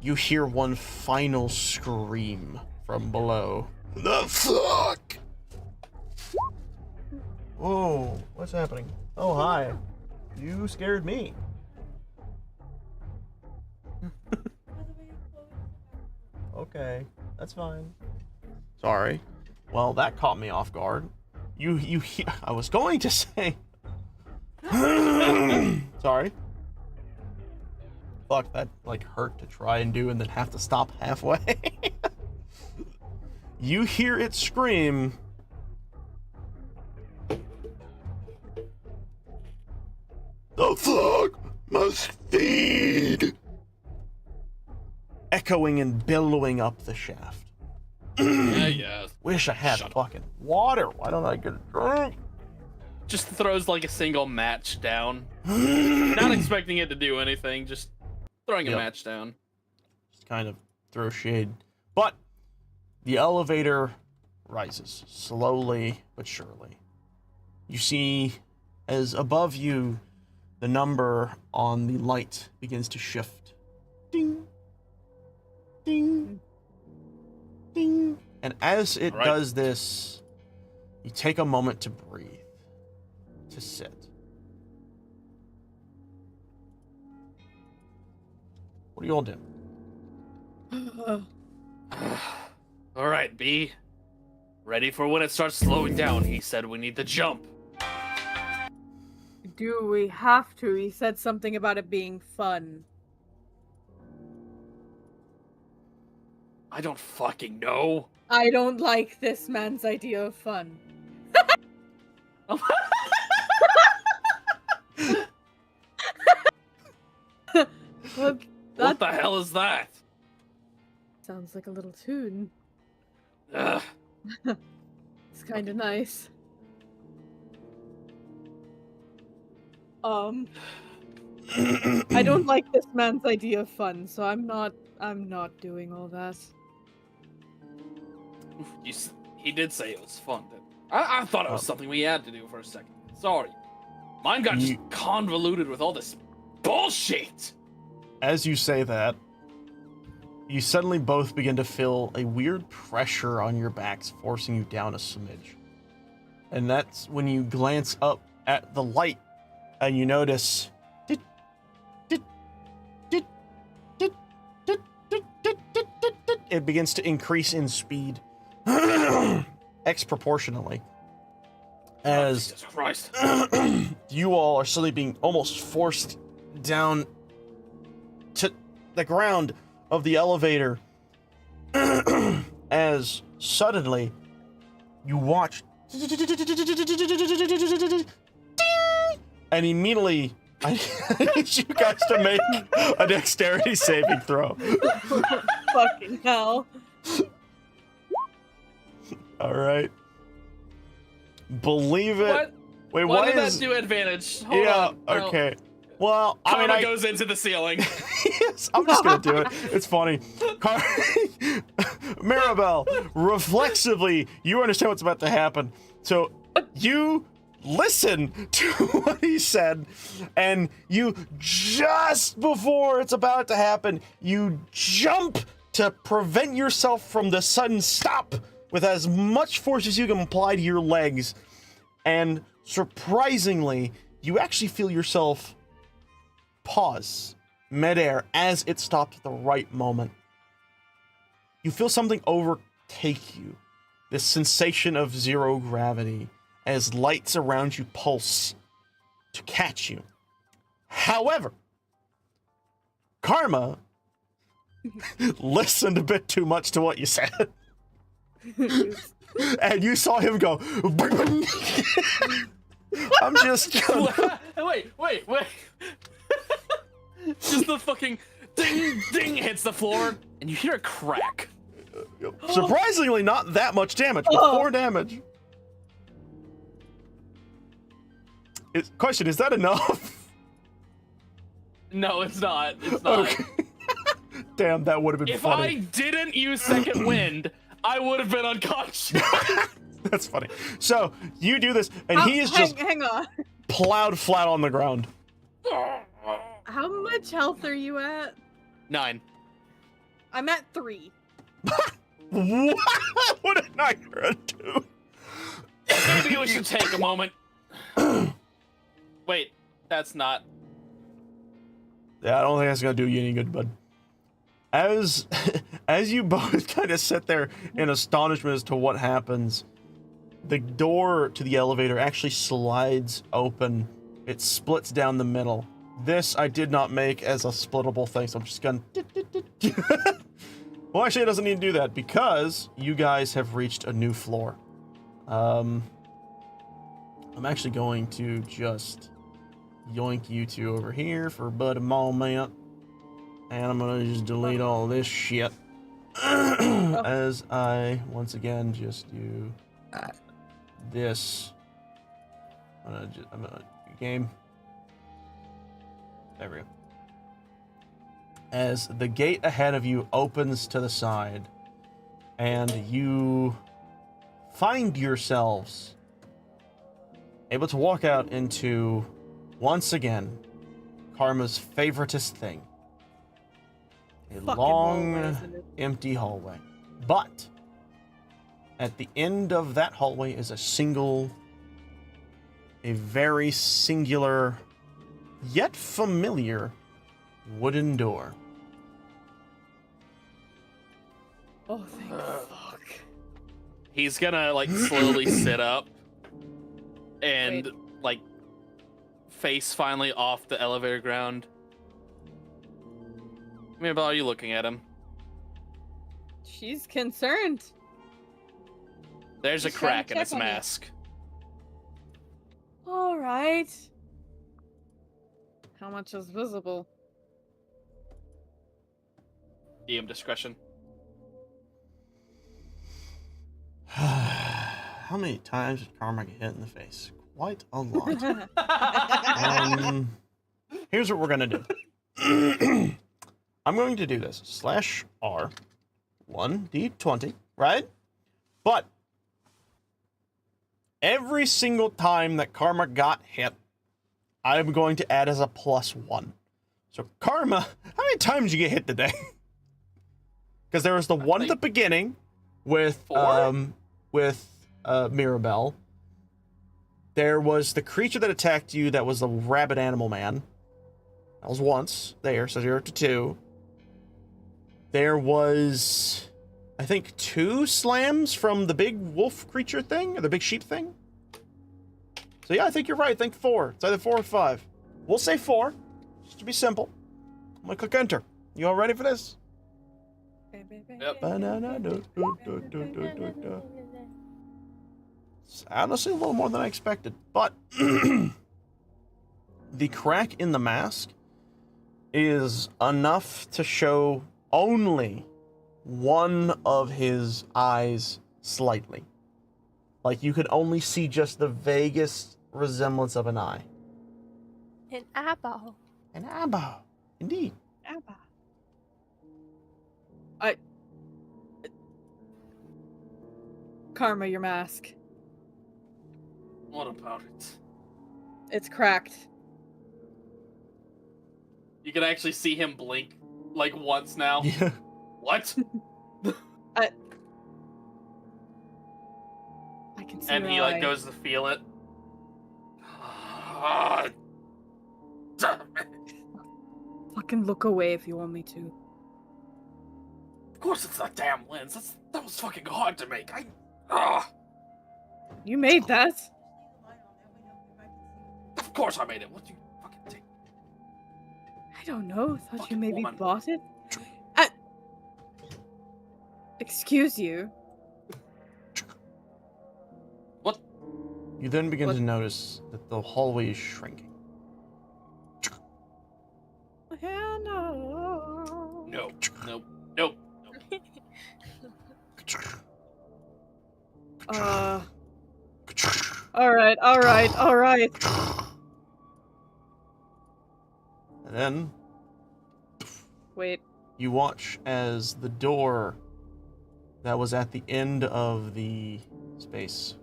you hear one final scream from below. The fuck? Whoa, what's happening? Oh, hi. You scared me. Okay, that's fine. Sorry. Well, that caught me off guard. I was going to say... Sorry. Fuck, that, like, hurt to try and do and then have to stop halfway. You hear it scream... The fuck must feed. Echoing and billowing up the shaft. Yeah. Wish I had fucking water. Why don't I get a drink? Just throws like a single match down. Not expecting it to do anything, just throwing a match down. Just kind of throw shade. But the elevator rises slowly but surely. You see as above you, the number on the light begins to shift. Ding, ding, ding. And as it All right. does this, you take a moment to breathe, to sit. What do you all do? All right, B. Ready for when it starts slowing down. He said we need to jump. Do we have to? He said something about it being fun. I don't fucking know. I don't like this man's idea of fun. Look, What that the hell is that? sounds like a little tune. Ugh. It's kind of nice. I don't like this man's idea of fun, so I'm not doing all that. He did say it was fun. I thought it was something we had to do for a second. Sorry. Mine got just convoluted with all this bullshit. As you say that, you suddenly both begin to feel a weird pressure on your backs, forcing you down a smidge. And that's when you glance up at the light and you notice it begins to increase in speed exproportionately. As Jesus Christ. you all are suddenly being almost forced down to the ground of the elevator, as suddenly you watch and immediately I need you guys to make a dexterity saving throw. Fucking hell. All right. Believe it. What? Wait, Why what did is? that do advantage? Hold Yeah. on. Well, Okay. Well, I mean, Karma goes into the ceiling. yes, I'm just gonna do it. It's funny. Maribel, reflexively, you understand what's about to happen. So you listen to what he said, and you, just before it's about to happen, you jump to prevent yourself from the sudden stop with as much force as you can apply to your legs. And surprisingly, you actually feel yourself pause midair as it stopped at the right moment. You feel something overtake you, this sensation of zero gravity, as lights around you pulse to catch you. However, Karma listened a bit too much to what you said. And you saw him go, I'm just gonna... Wait. Just the fucking ding ding hits the floor, and you hear a crack. Surprisingly, not that much damage, but 4 damage. Question, is that enough? No, it's not. It's not. Okay. Damn, that would have been If funny. I didn't use second wind, I would have been unconscious. That's funny. So, you do this, and he is just hang on. plowed flat on the ground. How much health are you at? 9. I'm at 3. What? What did I do? Maybe we should take a moment. Wait, that's not. Yeah, I don't think that's gonna do you any good, bud. As you both kind of sit there in astonishment as to what happens, the door to the elevator actually slides open. It splits down the middle. This I did not make as a splittable thing, so I'm just gonna... Well, actually, it doesn't need to do that, because you guys have reached a new floor. I'm actually going to just yoink you two over here for but a moment. And I'm gonna just delete all this shit. As I, once again, just do this. I'm gonna game. There we go. As the gate ahead of you opens to the side, and you find yourselves able to walk out into, once again, Karma's favoritist thing. A Fucking long, hallway, isn't it? empty hallway. But at the end of that hallway is a very singular, yet familiar wooden door. Oh, thank fuck. He's gonna like slowly sit up and Wait. like face finally off the elevator ground. Mirabelle, are you looking at him? She's concerned. There's a Just trying crack to in his check on you. mask. All right. How much is visible? DM discretion. How many times did Karma get hit in the face? Quite a lot. Here's what we're gonna do. I'm going to do this /R 1d20, right? But every single time that Karma got hit, I'm going to add as a +1. So Karma, how many times did you get hit today? Because there was the one at the beginning with 4? Mirabelle. There was the creature that attacked you that was the rabbit animal man. That was once there, so 0 to 2. There was, I think, 2 slams from the big wolf creature thing, or the big sheep thing. So yeah, I think you're right. I think 4. It's either 4 or 5. We'll say 4, just to be simple. I'm gonna click enter. You all ready for this? Yep. It's honestly a little more than I expected, but the crack in the mask is enough to show only one of his eyes slightly. Like you could only see just the vaguest resemblance of an eye. An eyeball. An eyeball, indeed. Karma, your mask. What about it? It's cracked. You can actually see him blink like once now. Yeah. What? I can see And your he like eye. goes to feel it. Ah, damn it. Fucking look away if you want me to. Of course it's that damn lens. That was fucking hard to make. You made that. Of course I made it. What do you fucking think? I don't know. Thought you Fucking maybe woman. bought it. Excuse you. What? You then begin What? to notice that the hallway is shrinking. Hannah. No. Nope. Nope. All right. And then Wait. you watch as the door that was at the end of the space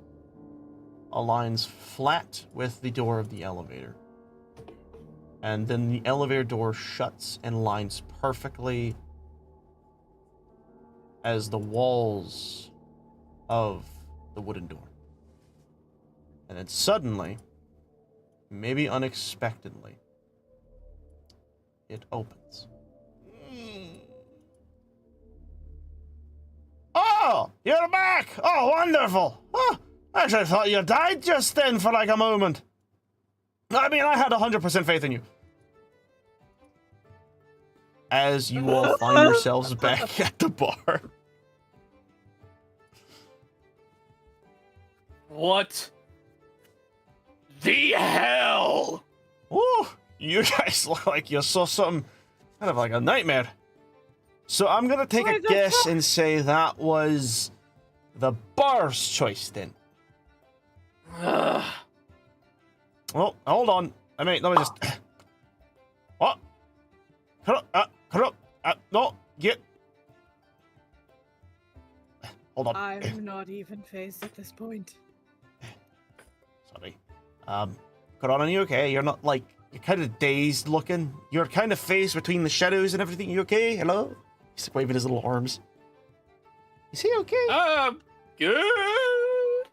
aligns flat with the door of the elevator. And then the elevator door shuts and lines perfectly as the walls of the wooden door. And then suddenly, maybe unexpectedly, it opens. Oh, you're back! Oh, wonderful! Oh, I actually thought you died just then for like a moment. I mean, I had 100% faith in you. As you all find yourselves back at the bar. What the hell? Ooh, you guys look like you saw something kind of like a nightmare. So I'm gonna take a What the guess fuck? and say that was the bar's choice then. Ugh. Well, hold on. Let me just. What? No, get. Hold on. I'm not even phased at this point. Sorry. Coron, are you okay? You're not like, you're kind of dazed looking. You're kind of faced between the shadows and everything. You okay? Hello? He's like waving his little arms. Is he okay? Good.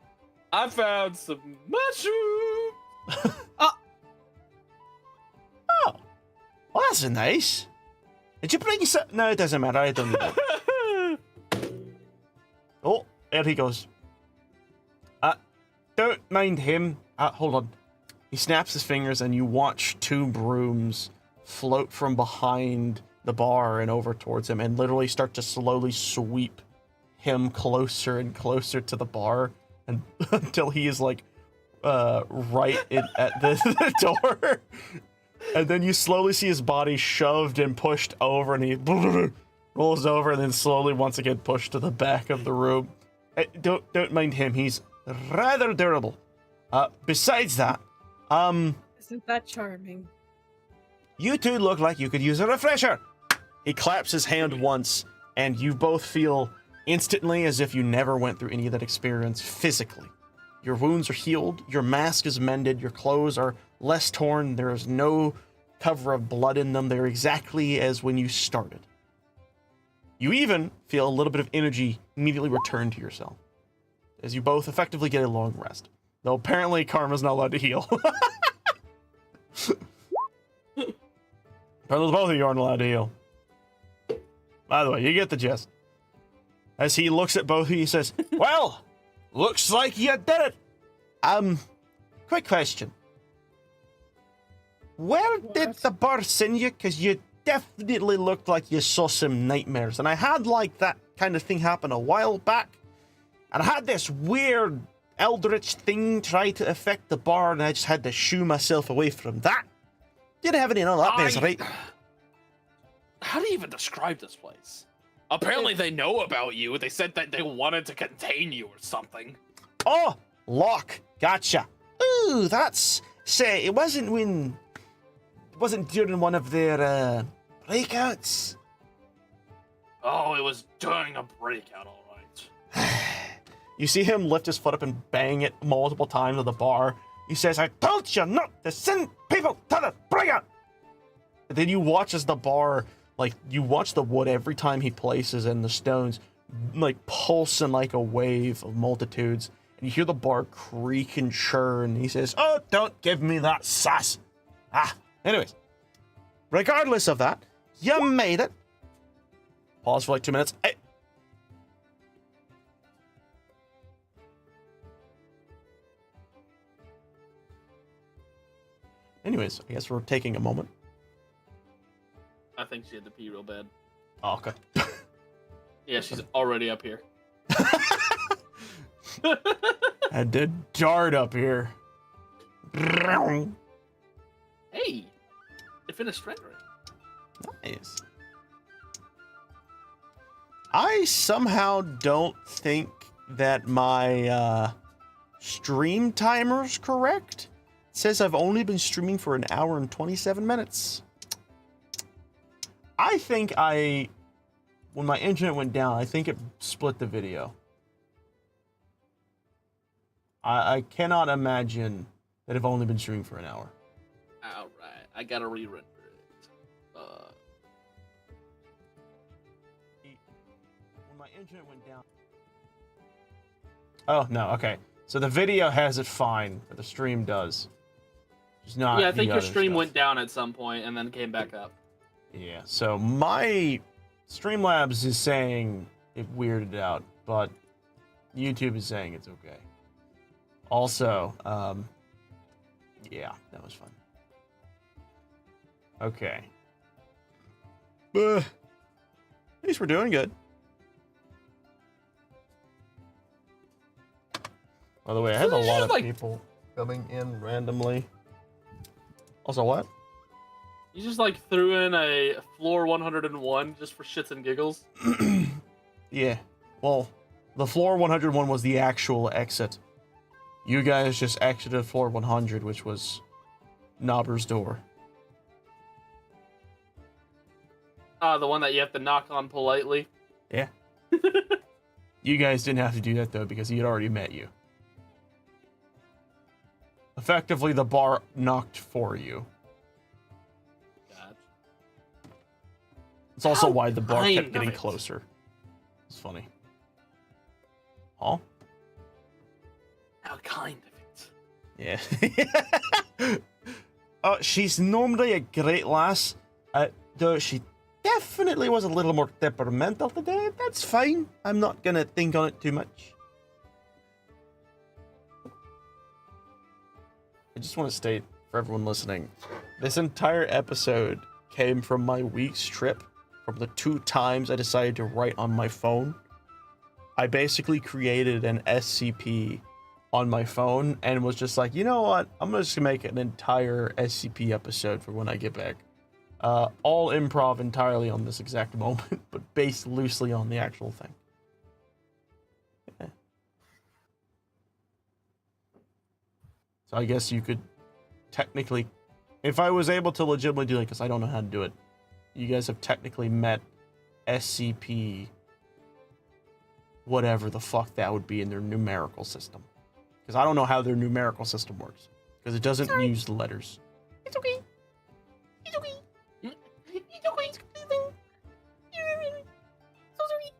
I found some mushrooms. Oh, well, that's nice. Did you bring some? No, it doesn't matter. I don't need that. Oh, there he goes. Don't mind him. Hold on. He snaps his fingers, and you watch two brooms float from behind the bar and over towards him, and literally start to slowly sweep him closer and closer to the bar, and until he is like right at the door. And then you slowly see his body shoved and pushed over, and he rolls over, and then slowly once again pushed to the back of the room. Don't mind him. He's rather durable. Besides that, Isn't that charming? you two look like you could use a refresher. He claps his hand once, and you both feel instantly as if you never went through any of that experience physically. Your wounds are healed, your mask is mended, your clothes are less torn, there is no cover of blood in them, they're exactly as when you started. You even feel a little bit of energy immediately return to yourself, as you both effectively get a long rest. Though apparently Karma's not allowed to heal. Apparently both of you aren't allowed to heal. By the way, you get the gist. As he looks at both of you, he says, well, looks like you did it. Quick question. Where did the bar send you? Because you definitely looked like you saw some nightmares. And I had like that kind of thing happen a while back. And I had this weird eldritch thing try to affect the bar, and I just had to shoo myself away from that. Didn't have any nightmares, right? How do you even describe this place? Apparently they know about you. They said that they wanted to contain you or something. Oh, lock. Gotcha. Ooh, that's... Say, it wasn't during one of their, breakouts. Oh, it was during a breakout, all right. You see him lift his foot up and bang it multiple times on the bar. He says, I told you not to send people to the breakout! And then you watch as the bar, like, you watch the wood every time he places in the stones, like, pulsing like a wave of multitudes. And you hear the bar creak and churn. He says, oh, don't give me that sass. Anyways. Regardless of that, you made it. Pause for like 2 minutes. Hey. Anyways, I guess we're taking a moment. I think she had to pee real bad. Oh, okay. Yeah, she's already up here. Had to dart up here. Hey, it finished rendering. Nice. I somehow don't think that my stream timer's correct. It says I've only been streaming for an hour and 27 minutes. I think when my internet went down, I think it split the video. I cannot imagine that I've only been streaming for an hour. Alright, I gotta re-render it. When my internet went down... Oh, no, okay. So the video has it fine, but the stream does. Just not Yeah, I think the your other stream stuff. went down at some point and then came back up. Yeah, so my Streamlabs is saying it weirded out, but YouTube is saying it's okay. Also, yeah, that was fun. Okay. At least we're doing good. By the way, I had a lot of people coming in randomly. Also, what? You just like threw in a floor 101 just for shits and giggles. Yeah. Well, the floor 101 was the actual exit. You guys just exited floor 100, which was Knobber's door. The one that you have to knock on politely. Yeah. You guys didn't have to do that, though, because he had already met you. Effectively, the bar knocked for you. God. It's also How why the bar kind kept of getting it. closer. It's funny. Huh? How kind of it. Yeah. She's normally a great lass, though she definitely was a little more temperamental today. That's fine. I'm not gonna think on it too much. I just want to state for everyone listening, this entire episode came from my week's trip, from the 2 times I decided to write on my phone. I basically created an SCP on my phone and was just like, you know what? I'm just gonna make an entire SCP episode for when I get back. All improv entirely on this exact moment, but based loosely on the actual thing. Yeah. So I guess you could technically, if I was able to legitimately do it, because I don't know how to do it, you guys have technically met SCP, whatever the fuck that would be in their numerical system. Because I don't know how their numerical system works. Because it doesn't use letters. It's okay. It's okay. It's okay. It's completely. So sorry.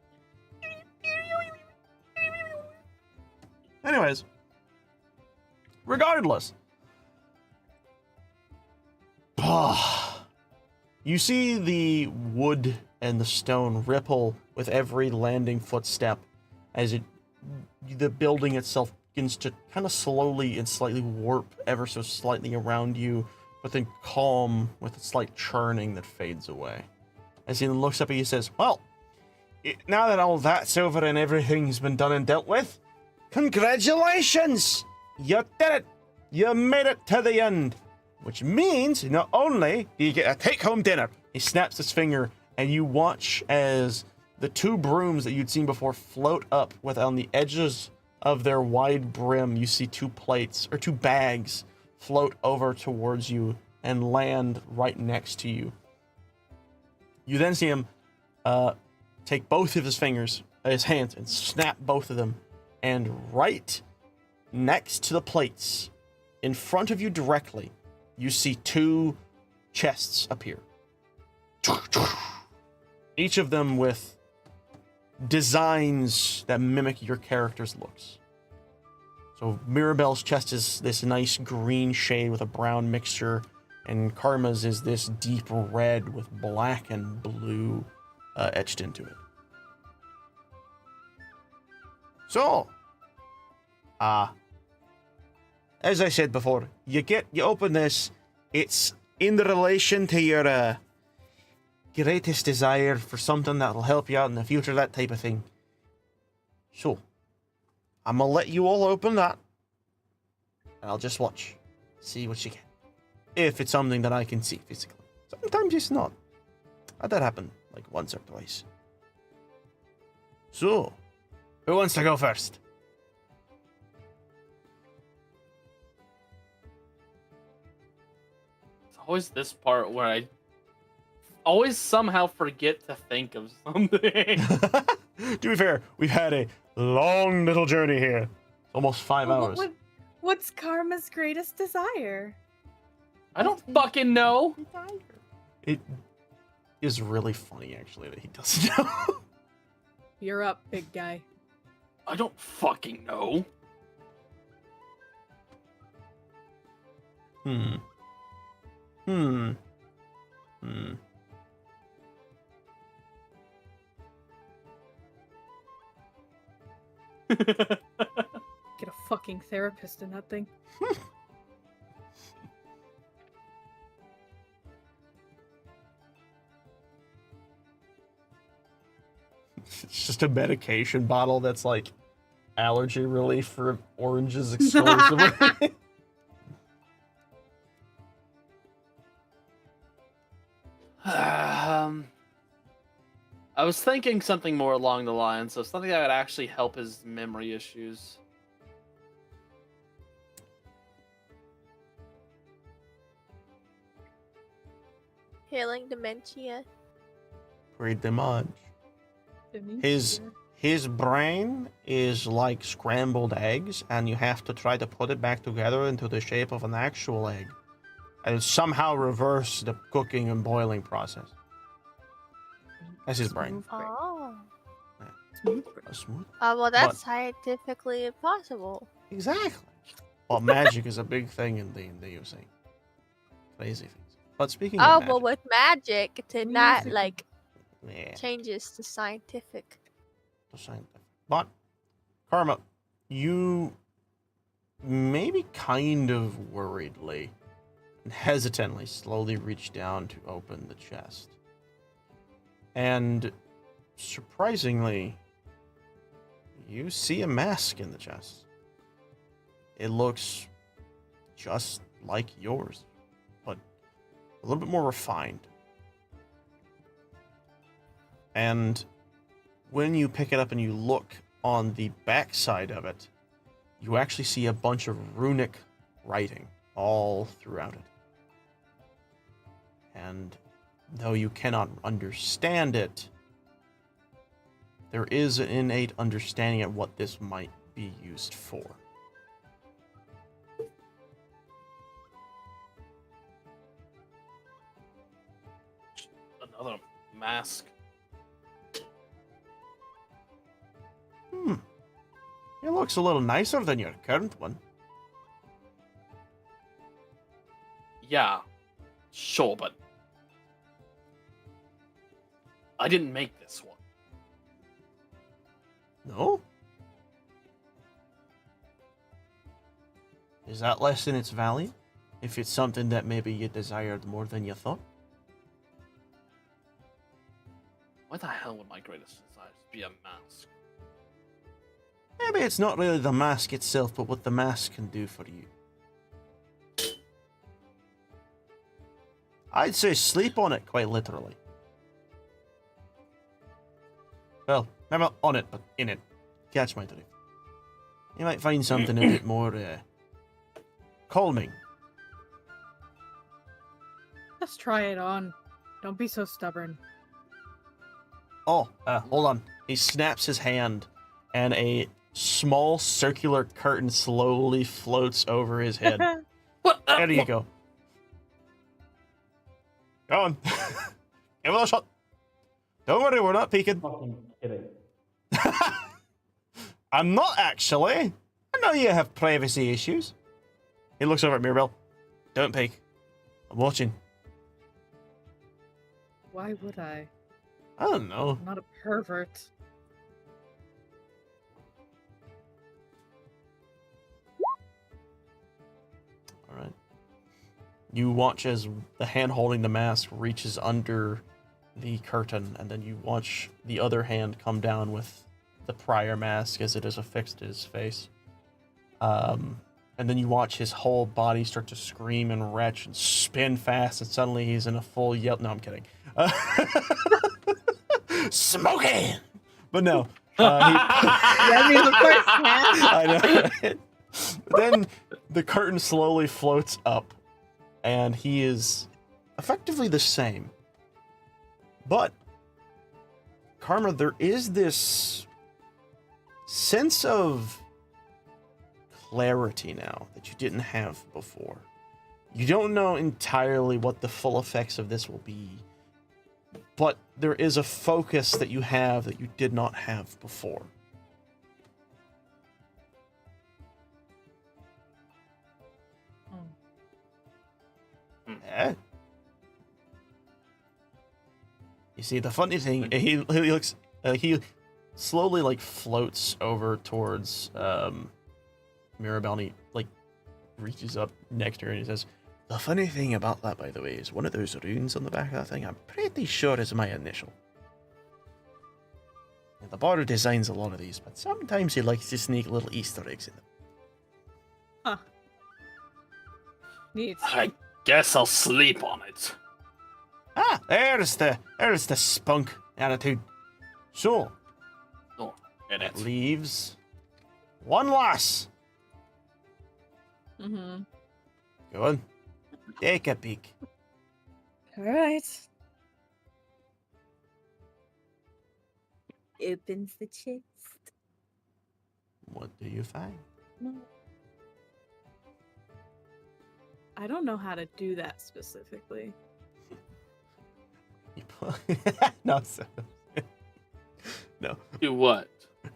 Anyways. Regardless. You see the wood and the stone ripple with every landing footstep as the building itself begins to kind of slowly and slightly warp ever so slightly around you, but then calm with a slight churning that fades away. As he looks up at you, he says, well, now that all that's over and everything's been done and dealt with, congratulations! You did it! You made it to the end! Which means, not only do you get a take-home dinner, he snaps his finger, and you watch as the 2 brooms that you'd seen before float up with on the edges of their wide brim. You see 2 plates, or 2 bags, float over towards you and land right next to you. You then see him take both of his fingers, his hands, and snap both of them, and right next to the plates, in front of you directly, you see 2 chests appear. Each of them with designs that mimic your character's looks. So Mirabelle's chest is this nice green shade with a brown mixture, and Karma's is this deep red with black and blue etched into it. So, as I said before, you open this, it's in relation to your greatest desire for something that'll help you out in the future, that type of thing. So, I'm gonna let you all open that, and I'll just watch, see what you get. If it's something that I can see physically. Sometimes it's not. That happened like once or twice. So, who wants to go first? It's always this part where I always somehow forget to think of something. To be fair, we've had a long little journey here. Almost 5 hours. What's Karma's greatest desire? I don't fucking know. It is really funny, actually, that he doesn't know. You're up, big guy. I don't fucking know. Get a fucking therapist in that thing. It's just a medication bottle that's like allergy relief for oranges exclusively. I was thinking something more along the lines of something that would actually help his memory issues. Healing dementia. Pretty much. his brain is like scrambled eggs, and you have to try to put it back together into the shape of an actual egg, and somehow reverse the cooking and boiling process. That's his brain. Oh. A smooth. Well, that's But- scientifically impossible. Exactly. Well, magic is a big thing in D&D, you see. Crazy things. But speaking of Oh, magic, well, with magic, to not, Music. like, yeah, changes to scientific. the scientific. But, Karma, you maybe kind of worriedly and hesitantly slowly reach down to open the chest. And surprisingly, you see a mask in the chest. It looks just like yours, but a little bit more refined. And when you pick it up and you look on the back side of it, you actually see a bunch of runic writing all throughout it. And though you cannot understand it, there is an innate understanding of what this might be used for. Another mask. It looks a little nicer than your current one. Yeah, sure, but I didn't make this one. No? Is that less in its value? If it's something that maybe you desired more than you thought? Why the hell would my greatest desire be a mask? Maybe it's not really the mask itself, but what the mask can do for you. I'd say sleep on it, quite literally. Well, maybe not on it, but in it. Catch my drift. You might find something a bit more calming. Just try it on. Don't be so stubborn. Oh, hold on. He snaps his hand, and a small circular curtain slowly floats over his head. What? There you go. Go on. Give it a shot. Don't worry, we're not peeking. Fucking kidding. I'm not actually. I know you have privacy issues. He looks over at Mirabelle. Don't peek. I'm watching. Why would I? I don't know. I'm not a pervert. Alright. You watch as the hand holding the mask reaches under the curtain, and then you watch the other hand come down with the prior mask as it is affixed to his face. And then you watch his whole body start to scream and retch and spin fast, and suddenly he's in a full yell. No, I'm kidding. Smoking! But no. I mean, of course, I know. Right? Then the curtain slowly floats up, and he is effectively the same. But, Karma, there is this sense of clarity now that you didn't have before. You don't know entirely what the full effects of this will be, but there is a focus that you have that you did not have before. Yeah. You see, the funny thing, he looks, he slowly like floats over towards Mirabelle, and he like reaches up next to her and he says, "The funny thing about that, by the way, is one of those runes on the back of that thing, I'm pretty sure is my initial. Now, the border designs a lot of these, but sometimes he likes to sneak little Easter eggs in them." Neat. I guess I'll sleep on it. Ah, there's the spunk attitude. So, Oh, in that it. leaves one lass. Mm-hmm. Go on. Take a peek. All right. Opens the chest. What do you find? No. I don't know how to do that specifically. You no, no. Do what?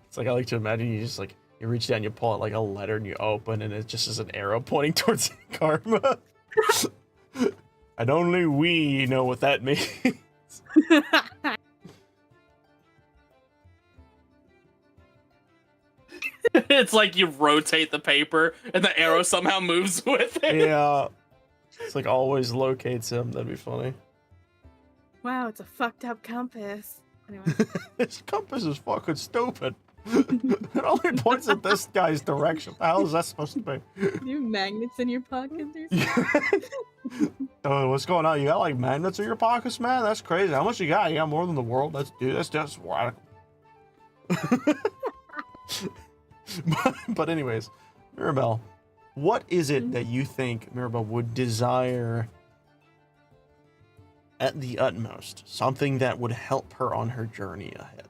It's like I like to imagine you just like you reach down, you pull out like a letter, and you open, and it just is an arrow pointing towards karma. And only we know what that means. It's like you rotate the paper and the arrow somehow moves with it. Yeah, it's like always locates him. That'd be funny. Wow, it's a fucked up compass. Anyway. This compass is fucking stupid. It only points at this guy's direction. What the hell is that supposed to be? You have magnets in your pockets or something? Oh, what's going on? You got like magnets in your pockets, man? That's crazy. How much you got? You got more than the world? That's just radical. But anyways, Mirabelle, what is it that you think Mirabelle would desire at the utmost? Something that would help her on her journey ahead.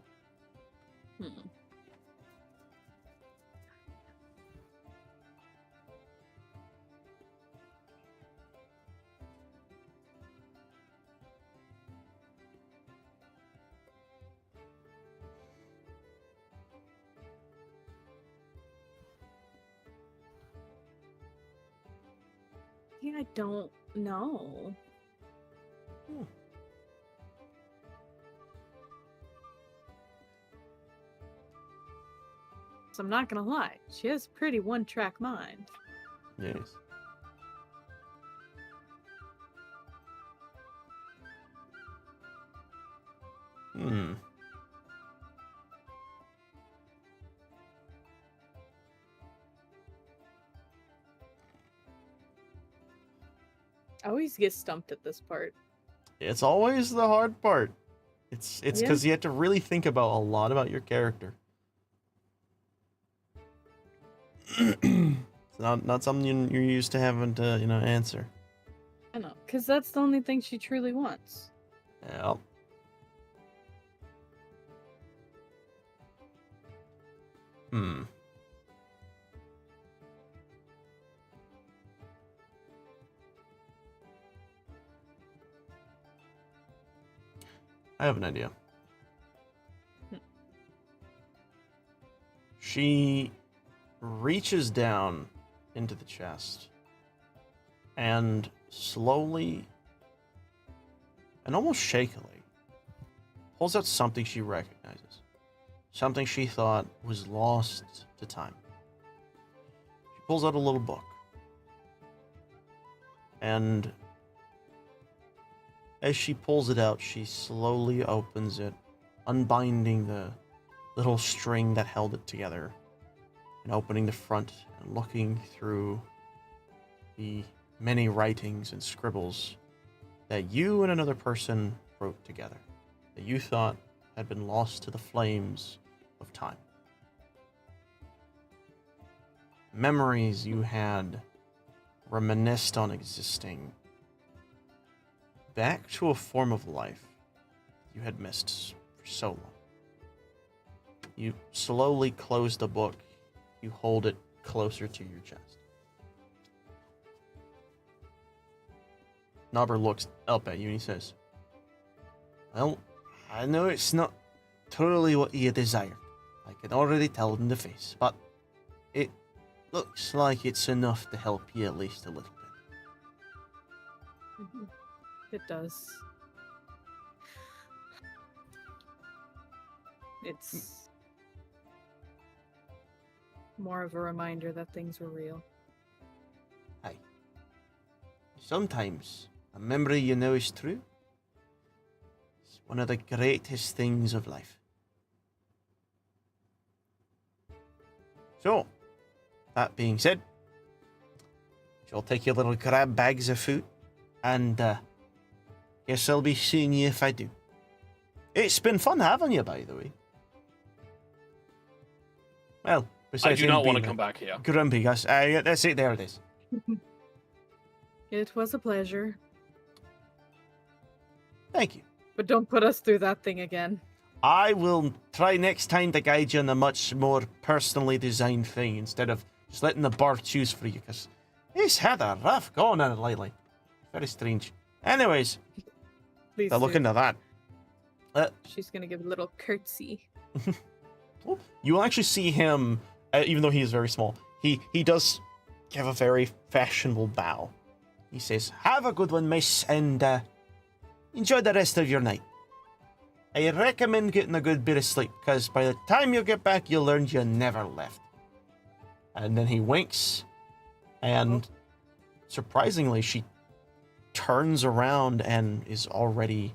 Yeah, I don't know. So I'm not gonna lie, she has a pretty one-track mind. Yes. I always get stumped at this part. It's always the hard part. It's because you have to really think about a lot about your character. It's not something you're used to having to, answer. I know, because that's the only thing she truly wants. Yeah. I have an idea. She reaches down into the chest and slowly and almost shakily pulls out something she recognizes. Something she thought was lost to time. She pulls out a little book. And as she pulls it out, she slowly opens it, unbinding the little string that held it together, and opening the front and looking through the many writings and scribbles that you and another person wrote together, that you thought had been lost to the flames of time. Memories you had reminisced on existing back to a form of life you had missed for so long. You slowly close the book. You hold it closer to your chest. Nobber looks up at you and he says, "Well, I know it's not totally what you desired. I can already tell in the face, but it looks like it's enough to help you at least a little bit." It does. It's more of a reminder that things were real. Aye. Sometimes a memory you know is true. It's one of the greatest things of life. So, that being said, you'll take your little grab bags of food, and guess I'll be seeing you if I do. It's been fun having you, by the way. Well, I besides do him not want to being come back here. grumpy, Gus. That's it. There it is. It was a pleasure. Thank you. But don't put us through that thing again. I will try next time to guide you on a much more personally designed thing instead of just letting the bar choose for you, because he's had a rough going on it lately. Very strange. Anyways, Please I'll look do. into that. She's gonna give a little curtsy. You will actually see him, even though he is very small, he does give a very fashionable bow. He says, "Have a good one, miss, and enjoy the rest of your night. I recommend getting a good bit of sleep, because by the time you get back, you'll learn you never left." And then he winks, and surprisingly, she turns around and is already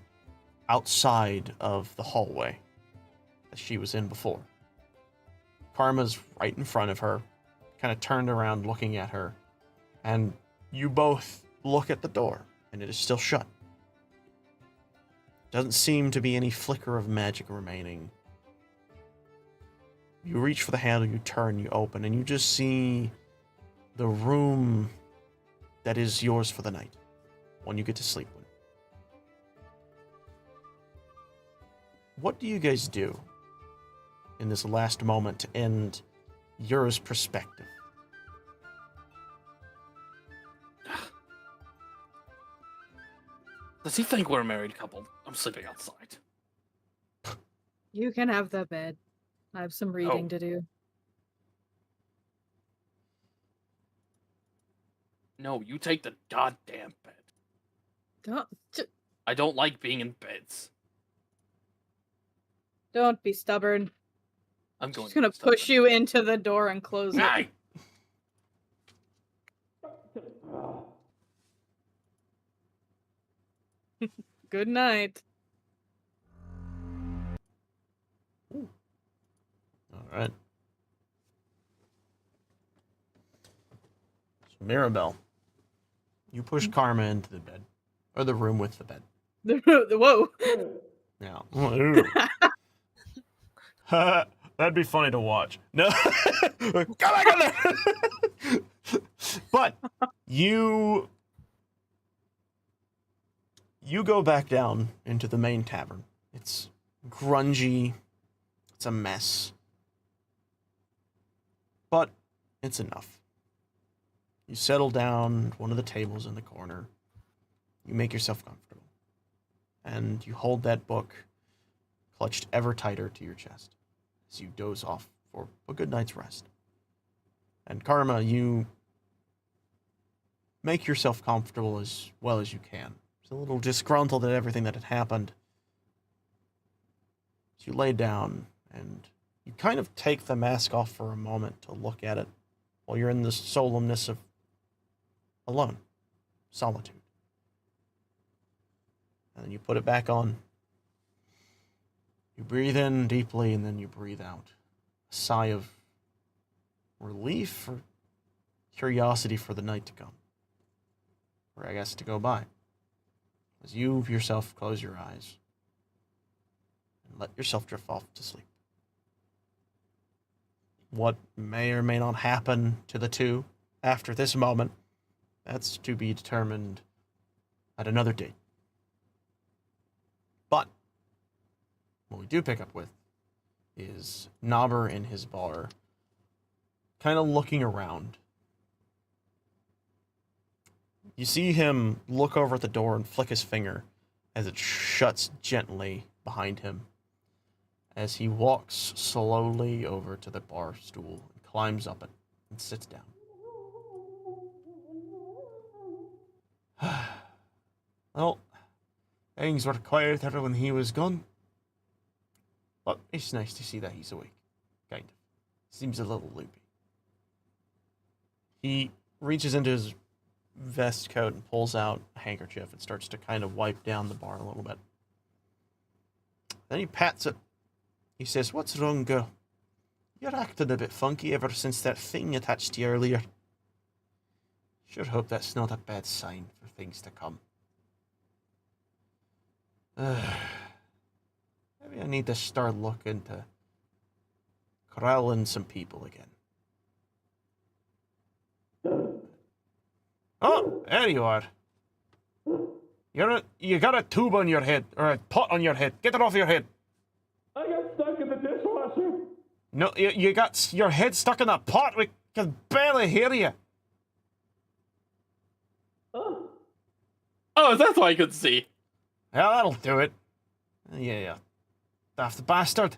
outside of the hallway that she was in before. Karma's right in front of her, kind of turned around looking at her, and you both look at the door, and it is still shut. Doesn't seem to be any flicker of magic remaining. You reach for the handle, you turn, you open, and you just see the room that is yours for the night, one you get to sleep in. What do you guys do in this last moment to end Yura's perspective? Does he think we're a married couple? I'm sleeping outside. You can have the bed. I have some reading Oh. to do. No, you take the goddamn bed. Don't I don't like being in beds. don't be stubborn. I'm going She's gonna to stop push it. you into the door and close it. Hey! Good night. All right. So Mirabelle, you push Karma into the bed, or the room with the bed. Whoa. Yeah. That'd be funny to watch. No. Come back in there. But you go back down into the main tavern. It's grungy. It's a mess. But it's enough. You settle down at one of the tables in the corner. You make yourself comfortable. And you hold that book clutched ever tighter to your chest as you doze off for a good night's rest. And Karma, you make yourself comfortable as well as you can. It's a little disgruntled at everything that had happened. So you lay down and you kind of take the mask off for a moment to look at it while you're in the solemnness of alone, solitude. And then you put it back on. You breathe in deeply and then you breathe out. A sigh of relief or curiosity for the night to come. Or I guess to go by. As you yourself close your eyes and let yourself drift off to sleep. What may or may not happen to the two after this moment, that's to be determined at another date. But what we do pick up with is Nobber in his bar, kind of looking around. You see him look over at the door and flick his finger as it shuts gently behind him, as he walks slowly over to the bar stool and climbs up it and sits down. Well, things were quieter when he was gone, but it's nice to see that he's awake, kind of. Seems a little loopy. He reaches into his vest coat and pulls out a handkerchief and starts to kind of wipe down the bar a little bit. Then he pats it. He says, "What's wrong, girl? You're acting a bit funky ever since that thing attached to you earlier. Sure hope that's not a bad sign for things to come. Maybe I need to start looking to corralling some people again." Oh, there you are. You got a tube on your head, or a pot on your head. Get it off your head. I No, you got your head stuck in a pot. We can barely hear you. Oh, that's why I could see. Yeah, that'll do it. Yeah. Daft bastard.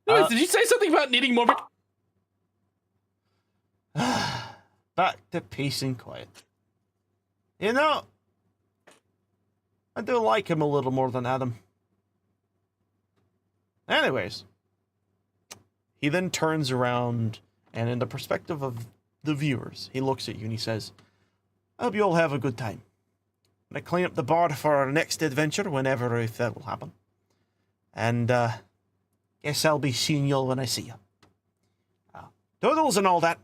Louis, did you say something about needing more? Back to peace and quiet. You know, I do like him a little more than Adam. Anyways, he then turns around, and in the perspective of the viewers, he looks at you and he says, I hope you all have a good time. I'm gonna clean up the bar for our next adventure, whenever if that will happen. And, guess I'll be seeing you all when I see you. Doodles and all that.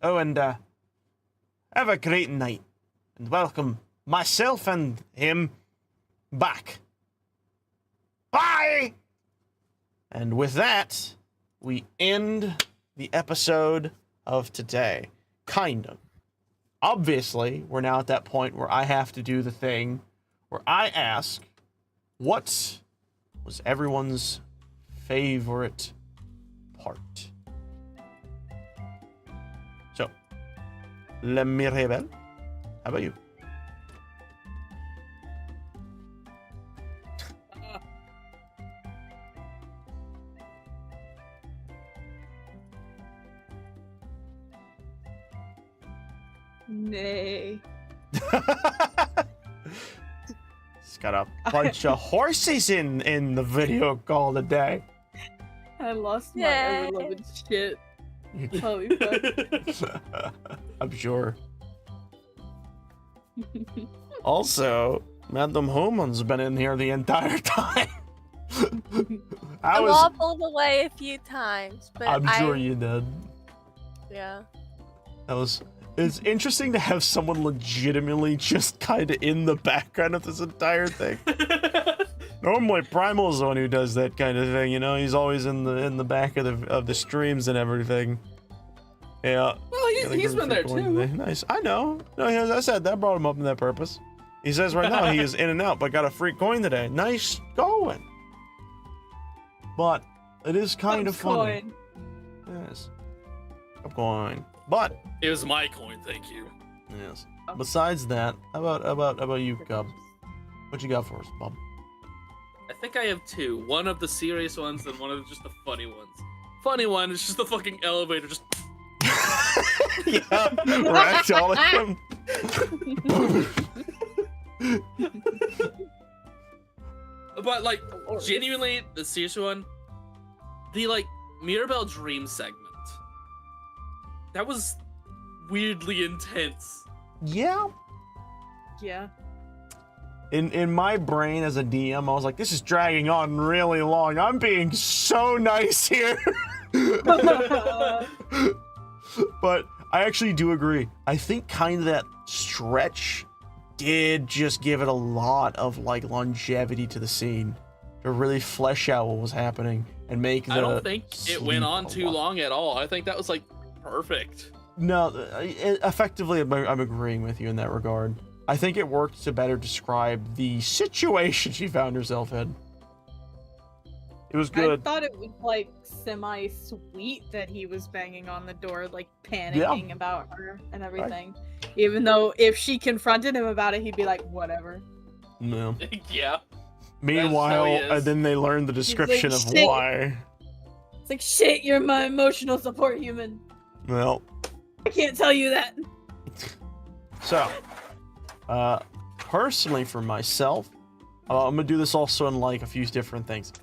Oh, and, have a great night. And welcome myself and him back. Bye! And with that, we end the episode of today. Kind of. Obviously, we're now at that point where I have to do the thing where I ask, what was everyone's favorite part? So, let me rebel. How about you? Nay. It's got a bunch of horses in the video call today. I lost my Yay. ever-loving shit. Holy fuck. I'm sure. Also, Madam Homan's been in here the entire time. I wobbled away a few times, but I'm sure you did. Yeah. It's interesting to have someone legitimately just kind of in the background of this entire thing. Normally, Primal's the one who does that kind of thing. You know, he's always in the back of the streams and everything. Yeah. Well, he's been there too. Nice. I know. No, as I said, that brought him up in that purpose. He says right now he is in and out, but got a free coin today. Nice going. But it is kind of funny. Coin. Yes. A coin. But It was my coin, thank you. yes. Besides that, how about you, Cub? What you got for us, Bob? I think I have two. One of the serious ones, and one of just the funny ones. Funny one is just the fucking elevator, just. Yeah, ragdolling him. But like, genuinely, the serious one, the like Mirabelle dream segment. That was weirdly intense. Yeah. Yeah. In my brain as a DM, I was like, this is dragging on really long. I'm being so nice here. But I actually do agree. I think kind of that stretch did just give it a lot of like longevity to the scene to really flesh out what was happening and make the I don't think it went sleep on a too lot. long at all. I think that was like perfect. No, effectively, I'm agreeing with you in that regard. I think it worked to better describe the situation she found herself in. It was good. I thought it was like semi-sweet that he was banging on the door, like panicking about her and everything. Even though if she confronted him about it, he'd be like, whatever. No. Yeah. Meanwhile, he is. and then they learned the description of "Shit." why. It's like, shit, you're my emotional support human. Well, I can't tell you that. so, personally for myself, I'm gonna do this also in like a few different things.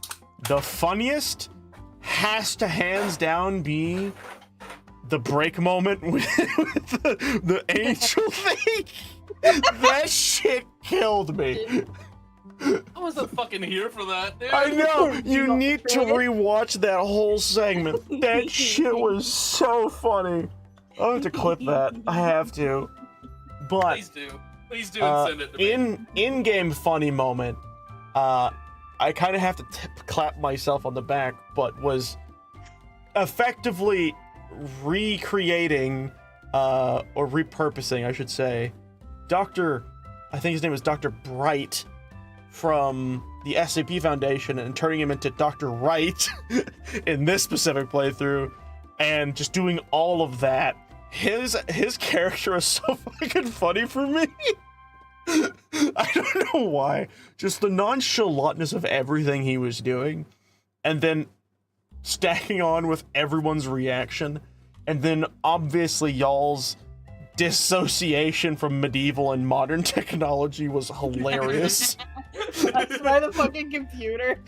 The funniest has to hands down be the break moment with the angel thing. That shit killed me. I wasn't fucking here for that, dude. I know, you need to rewatch that whole segment. That shit was so funny. I'll have to clip that. I have to. But Please do. Please do and send it to me. in-game funny moment, I kind of have to clap myself on the back, but was effectively recreating, or repurposing, I should say, I think his name was Dr. Bright from the SCP Foundation and turning him into Dr. Wright in this specific playthrough, and just doing all of that. His character is so fucking funny for me. I don't know why. Just the nonchalantness of everything he was doing, and then stacking on with everyone's reaction, and then obviously y'all's dissociation from medieval and modern technology was hilarious. That's by the fucking computer.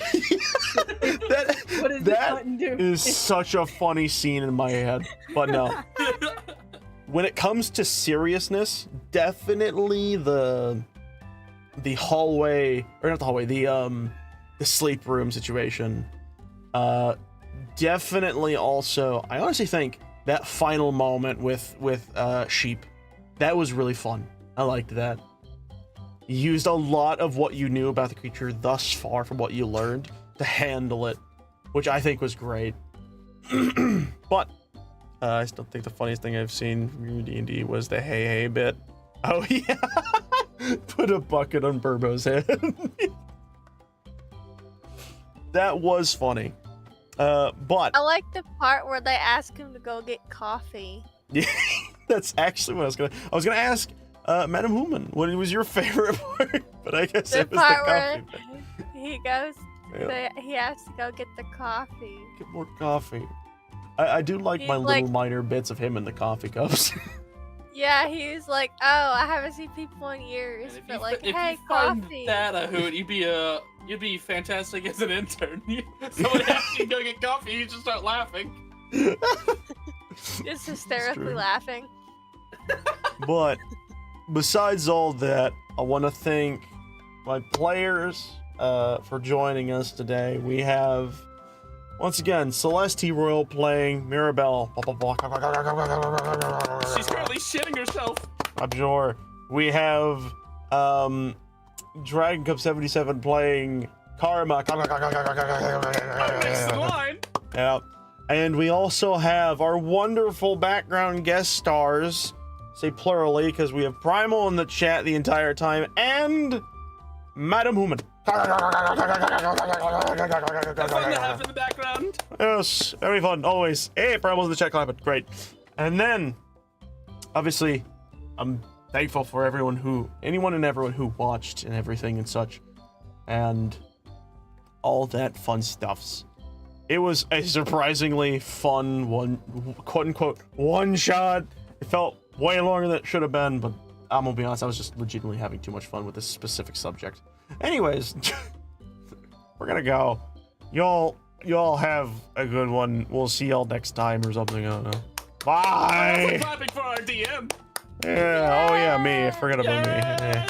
What does this button do? Is such a funny scene in my head. But no. When it comes to seriousness, definitely the hallway, or not the hallway, the sleep room situation. Definitely also, I honestly think that final moment with Sheep, that was really fun. I liked that. You used a lot of what you knew about the creature thus far from what you learned to handle it, which I think was great. But I still think the funniest thing I've seen from your D&D was the hey hey bit. Oh yeah, put a bucket on Burbo's head. That was funny. But I like the part where they ask him to go get coffee. yeah, that's actually what I was gonna ask. Madam Human, what was your favorite part? But I guess The it was the part coffee. where he goes, he has to go get the coffee. Get more coffee. I do like He's my like- little minor bits of him in the coffee cups. Yeah, he was like, "Oh, I haven't seen people in years, And but like, if hey, you find coffee." that a hoot, you'd be fantastic as an intern. Someone asks you to go get coffee, you just start laughing. Just hysterically true. laughing. But besides all that, I want to thank my players for joining us today. We have, once again, Celeste T. Royal playing Mirabelle. She's currently shitting herself. I'm sure. We have Dragon Cup 77 playing Karma. Next in line. Yeah. And we also have our wonderful background guest stars, say plurally because we have Primal in the chat the entire time, and Madam Human. That's fun to have in the background. Yes, very fun, always. Hey, Primal's in the chat clapping. Great. And then, obviously, I'm thankful for anyone and everyone who watched and everything and such. And all that fun stuffs. It was a surprisingly fun quote-unquote one-shot. It felt way longer than it should have been, but I'm gonna be honest, I was just legitimately having too much fun with this specific subject. Anyways, we're gonna go. Y'all have a good one. We'll see y'all next time or something, I don't know. Bye! Clapping for our DM. Yeah, oh yeah, me. Forget about me. Yay! Yeah.